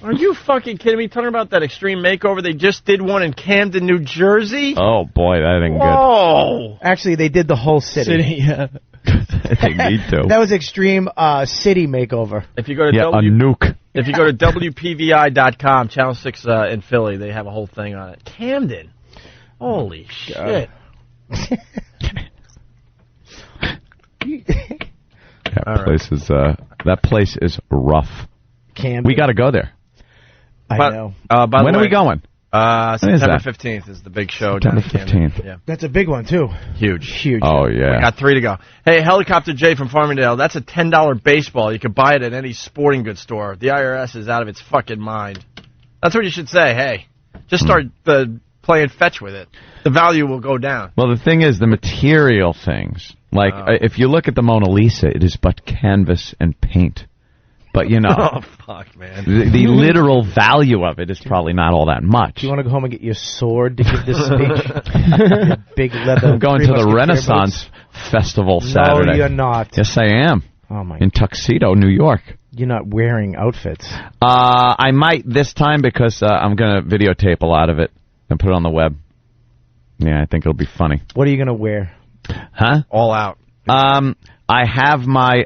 Are you fucking kidding me? Talking about that extreme makeover, they just did one in Camden, New Jersey. Oh boy, that ain't good. Oh, actually, they did the whole city. Yeah. They need to. That was extreme If city makeover. you go to a nuke. If you go to WPVI.com, Channel 6 in Philly, they have a whole thing on it. Camden. Holy shit. That place is rough. Camden. We got to go there. I know. When are we going? September 15th is the big show. September down in Camden. 15th. Yeah. That's a big one, too. Huge. Oh, yeah. We got 3 to go. Hey, Helicopter J from Farmingdale, that's a $10 baseball. You can buy it at any sporting goods store. The IRS is out of its fucking mind. That's what you should say. Hey, just start playing fetch with it. The value will go down. Well, the thing is, the material things, like if you look at the Mona Lisa, it is but canvas and paint. But, you know, oh, fuck, man. The literal value of it is probably not all that much. Do you want to go home and get your sword to give this speech? Your big leather. I'm going to the Renaissance Festival Saturday. No, you're not. Yes, I am. Oh, my in Tuxedo, New York. You're not wearing outfits. I might this time because I'm going to videotape a lot of it and put it on the web. Yeah, I think it'll be funny. What are you going to wear? Huh? All out. I have my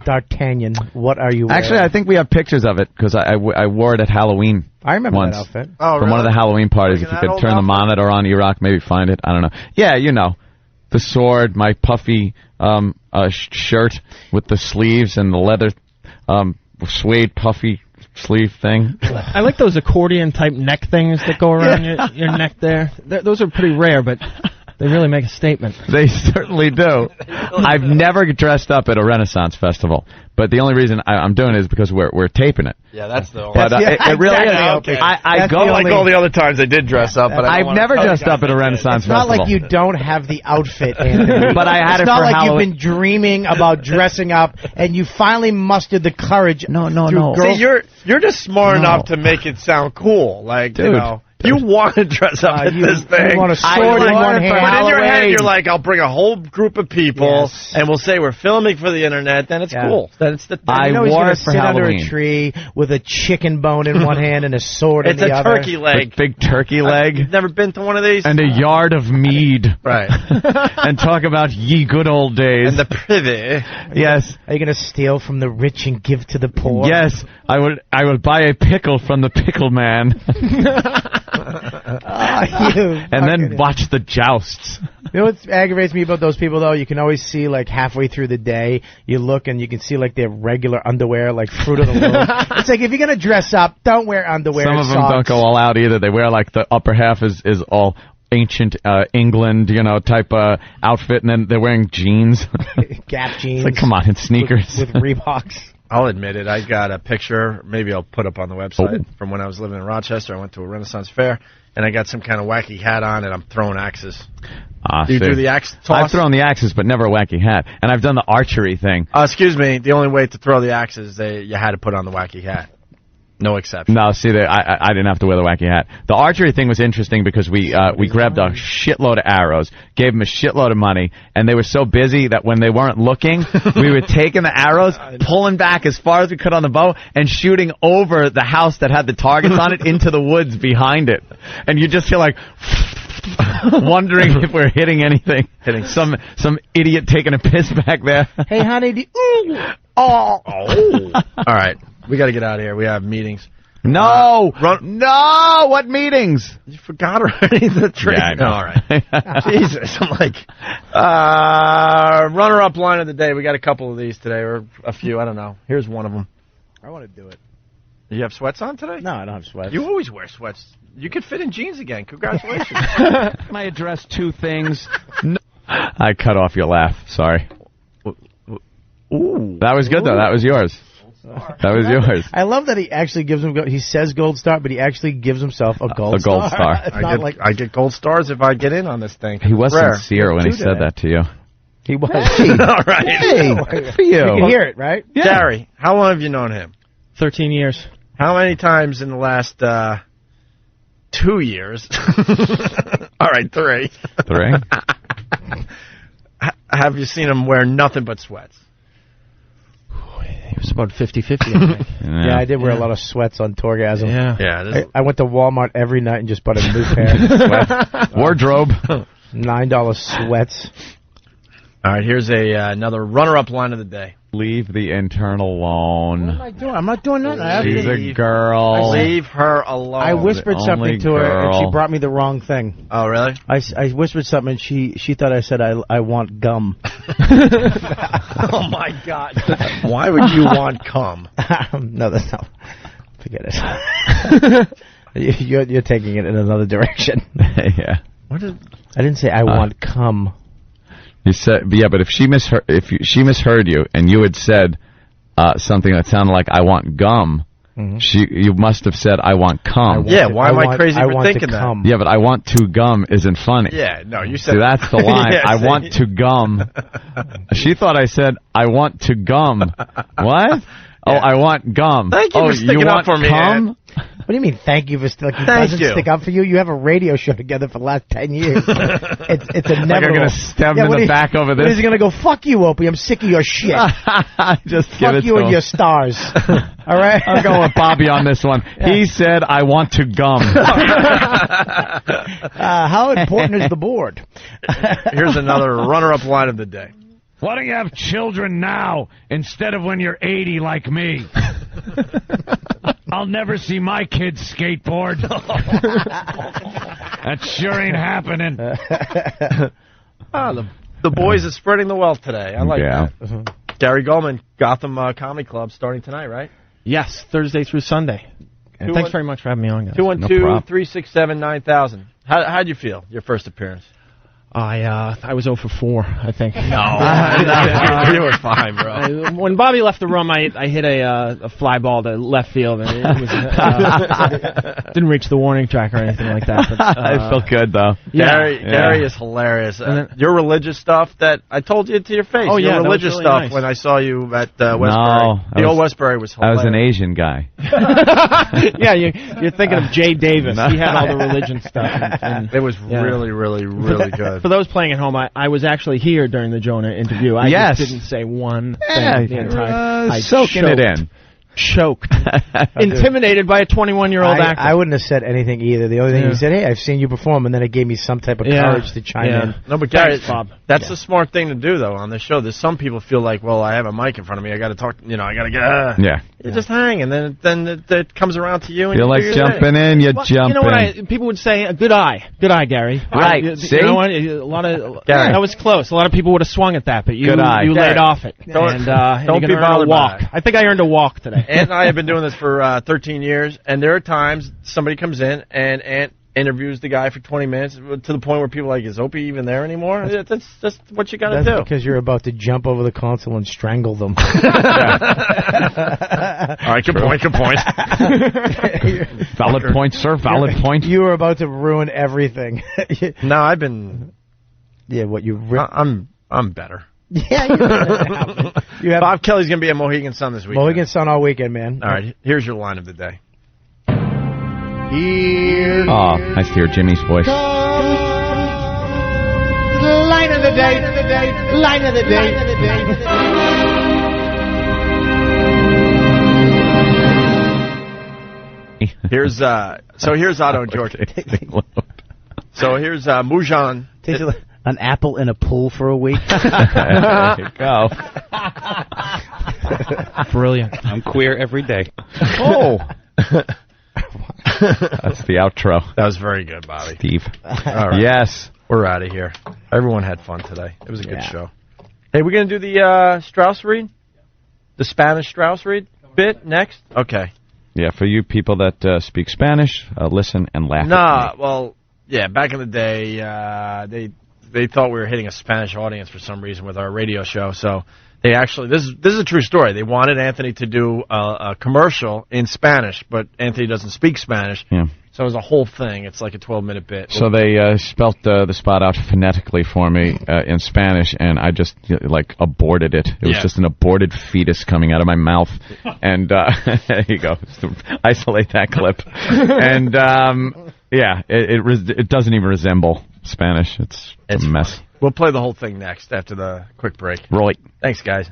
D'Artagnan. What are you wearing? Actually, I think we have pictures of it because I wore it at Halloween. I remember once. that outfit. Oh, From one of the Halloween parties. If you could turn the monitor on, Iraq, maybe find it. I don't know. Yeah, you know, the sword, my puffy shirt with the sleeves and the leather suede puffy sleeve thing. I like those accordion type neck things that go around your neck there. Those are pretty rare, but they really make a statement. They certainly do. I've never dressed up at a Renaissance festival, but the only reason I'm doing it is because we're taping it. Yeah, that's the only. But it really is. Okay. I go like all the other times I did dress up, but I've never dressed up at a Renaissance festival. It's not like you don't have the outfit, Anthony. But I had it's it not for like Halloween. You've been dreaming about dressing up, and you finally mustered the courage. No. See, you're just smart enough to make it sound cool, like Dude. you know. You want to dress up at this thing. You want a sword in one hand. But in your head, you're like, I'll bring a whole group of people, and we'll say we're filming for the internet. Then it's cool. Then it's the thing. I know he's wore going it to for sit under Halloween. a tree with a chicken bone in one hand and a sword in the other. It's a turkey leg. With big turkey leg. You've never been to one of these? And a yard of mead. Right. And talk about ye good old days. And the privy. Yes. Are you going to steal from the rich and give to the poor? Yes. I would buy a pickle from the pickle man. And then watch the jousts. You know what aggravates me about those people, though? You can always see, like, halfway through the day, you look and you can see, like, their regular underwear, like Fruit of the Loom. It's like, if you're going to dress up, don't wear underwear. Some of them don't go all out either. They wear, like, the upper half is all ancient England, you know, type outfit, and then they're wearing jeans. Gap jeans. It's like, come on, in sneakers. With Reeboks. I'll admit it. I got a picture, maybe I'll put up on the website, from when I was living in Rochester. I went to a Renaissance fair, and I got some kind of wacky hat on, and I'm throwing axes. Do you do the axe toss? I've thrown the axes, but never a wacky hat. And I've done the archery thing. Excuse me. The only way to throw the axes, you had to put on the wacky hat. No exception. No, see, I didn't have to wear the wacky hat. The archery thing was interesting because we grabbed a shitload of arrows, gave them a shitload of money, and they were so busy that when they weren't looking, we were taking the arrows, pulling back as far as we could on the bow, and shooting over the house that had the targets on it into the woods behind it. And you just feel like wondering if we're hitting anything. Hitting some idiot taking a piss back there. Hey, honey. All right. We got to get out of here. We have meetings. No! No! What meetings? You forgot already the trick. Yeah, I know. All right. Jesus. I'm like, runner-up line of the day. We got a couple of these today, or a few. I don't know. Here's one of them. I want to do it. You have sweats on today? No, I don't have sweats. You always wear sweats. You could fit in jeans again. Congratulations. Can I address two things? No. I cut off your laugh. Sorry. Ooh. That was good, though. That was yours. That was yours. I love that he actually gives him. He says gold star, but he actually gives himself a gold star. I get gold stars if I get in on this thing. He was sincere when he said that to you. He was. Hey. All right. Hey, for you. You can hear it, right? Yeah. Gary, how long have you known him? 13 years. How many times in the last 2 years? All right, 3. 3? Have you seen him wear nothing but sweats? It was about 50-50, I think. Yeah, I did wear a lot of sweats on Torgasm. Yeah. I went to Walmart every night and just bought a new pair of sweats. Wardrobe. $9 sweats. All right, here's another runner-up line of the day. Leave the intern alone. What am I doing? I'm not doing nothing. She's a girl. Leave her alone. I whispered something to her, and she brought me the wrong thing. Oh, really? I whispered something, and she thought I said I want gum. Oh, my God. Why would you want cum? No. Forget it. You're taking it in another direction. Yeah. What is? I didn't say I want cum. You said, yeah, but if she misheard you and you had said something that sounded like "I want gum," you must have said "I want cum." Why am I crazy for thinking that? Yeah, but "I want to gum" isn't funny. Yeah, no, you said. See, that's the line. I want to gum. She thought I said "I want to gum." What? Oh, I want gum. Thank you for sticking up for me, cum? What do you mean, thank you for sticking up? Doesn't stick up for you? You have a radio show together for the last 10 years. It's inevitable. Like I'm going to stab him in the back over this. He's going to go, fuck you, Opie. I'm sick of your shit. Just fuck give it you to and him. your stars. All right? I'm going with Bobby on this one. Yeah. He said, I want to gum. How important is the board? Here's another runner-up line of the day. Why don't you have children now instead of when you're 80 like me? I'll never see my kids skateboard. That sure ain't happening. The boys are spreading the wealth today. I like that. Gary Goldman, Gotham Comedy Club, starting tonight, right? Yes, Thursday through Sunday. And thanks very much for having me on, guys. 212-367-9000. How'd you feel, your first appearance? I was 0 for 4, I think. No, you were fine, bro. When Bobby left the room, I hit a fly ball to left field, and it was, didn't reach the warning track or anything like that. But, I felt good, though. Gary is hilarious. Your religious stuff that I told you to your face. Oh, yeah, your religious really stuff nice. when I saw you at Westbury. The old Westbury was hilarious. I was an Asian guy. Yeah, you're thinking of Jay Davis. He had all the religion stuff. And it was really, really, really good. For those playing at home, I was actually here during the Jonah interview. I just didn't say one thing the entire time. Soaking it in. Choked. Intimidated by a 21-year-old actor. I wouldn't have said anything either. The only thing he said, hey, I've seen you perform, and then it gave me some type of courage to chime in. No, but Gary, that's the smart thing to do, though, on this show. There's some people feel like, well, I have a mic in front of me. I got to talk, I got to get... You just hang, and then it comes around to you. And you're like jumping in, you jump in. You know what? People would say, good eye, Gary. Right, see? You know what? A lot of... that was close. A lot of people would have swung at that, but you laid off it. Don't be bothered by it. I think I earned a walk today. Ant and I have been doing this for 13 years, and there are times somebody comes in, and Ant interviews the guy for 20 minutes to the point where people are like, is Opie even there anymore? That's what you got to do. That's because you're about to jump over the console and strangle them. All right, good point. Valid point, sir. Valid point. You were about to ruin everything. No, I've been. Yeah, what you? I'm better. Yeah, you have. Bob Kelly's gonna be at Mohegan Sun this weekend. Mohegan Sun all weekend, man. All right, here's your line of the day. Here. Oh, nice to hear Jimmy's voice. Line of the day. Line of the day. Here's Otto and George. So here's Mujan. Takes an apple in a pool for a week. There you go. Brilliant. I'm queer every day. Oh. That's the outro. That was very good, Bobby. Steve. All right. Yes. We're out of here. Everyone had fun today. It was a good show. Hey, we're going to do the Strauss read? The Spanish Strauss read bit next? Okay. Yeah, for you people that speak Spanish, listen and laugh. Well, yeah, back in the day, they thought we were hitting a Spanish audience for some reason with our radio show, so they actually, this is a true story. They wanted Anthony to do a commercial in Spanish, but Anthony doesn't speak Spanish. Yeah. So it was a whole thing. It's like a 12-minute bit. So they spelt the spot out phonetically for me in Spanish, and I just aborted it. It was just an aborted fetus coming out of my mouth. And there you go. Isolate that clip. And it doesn't even resemble Spanish. It's a mess. Funny. We'll play the whole thing next after the quick break. Right. Thanks, guys.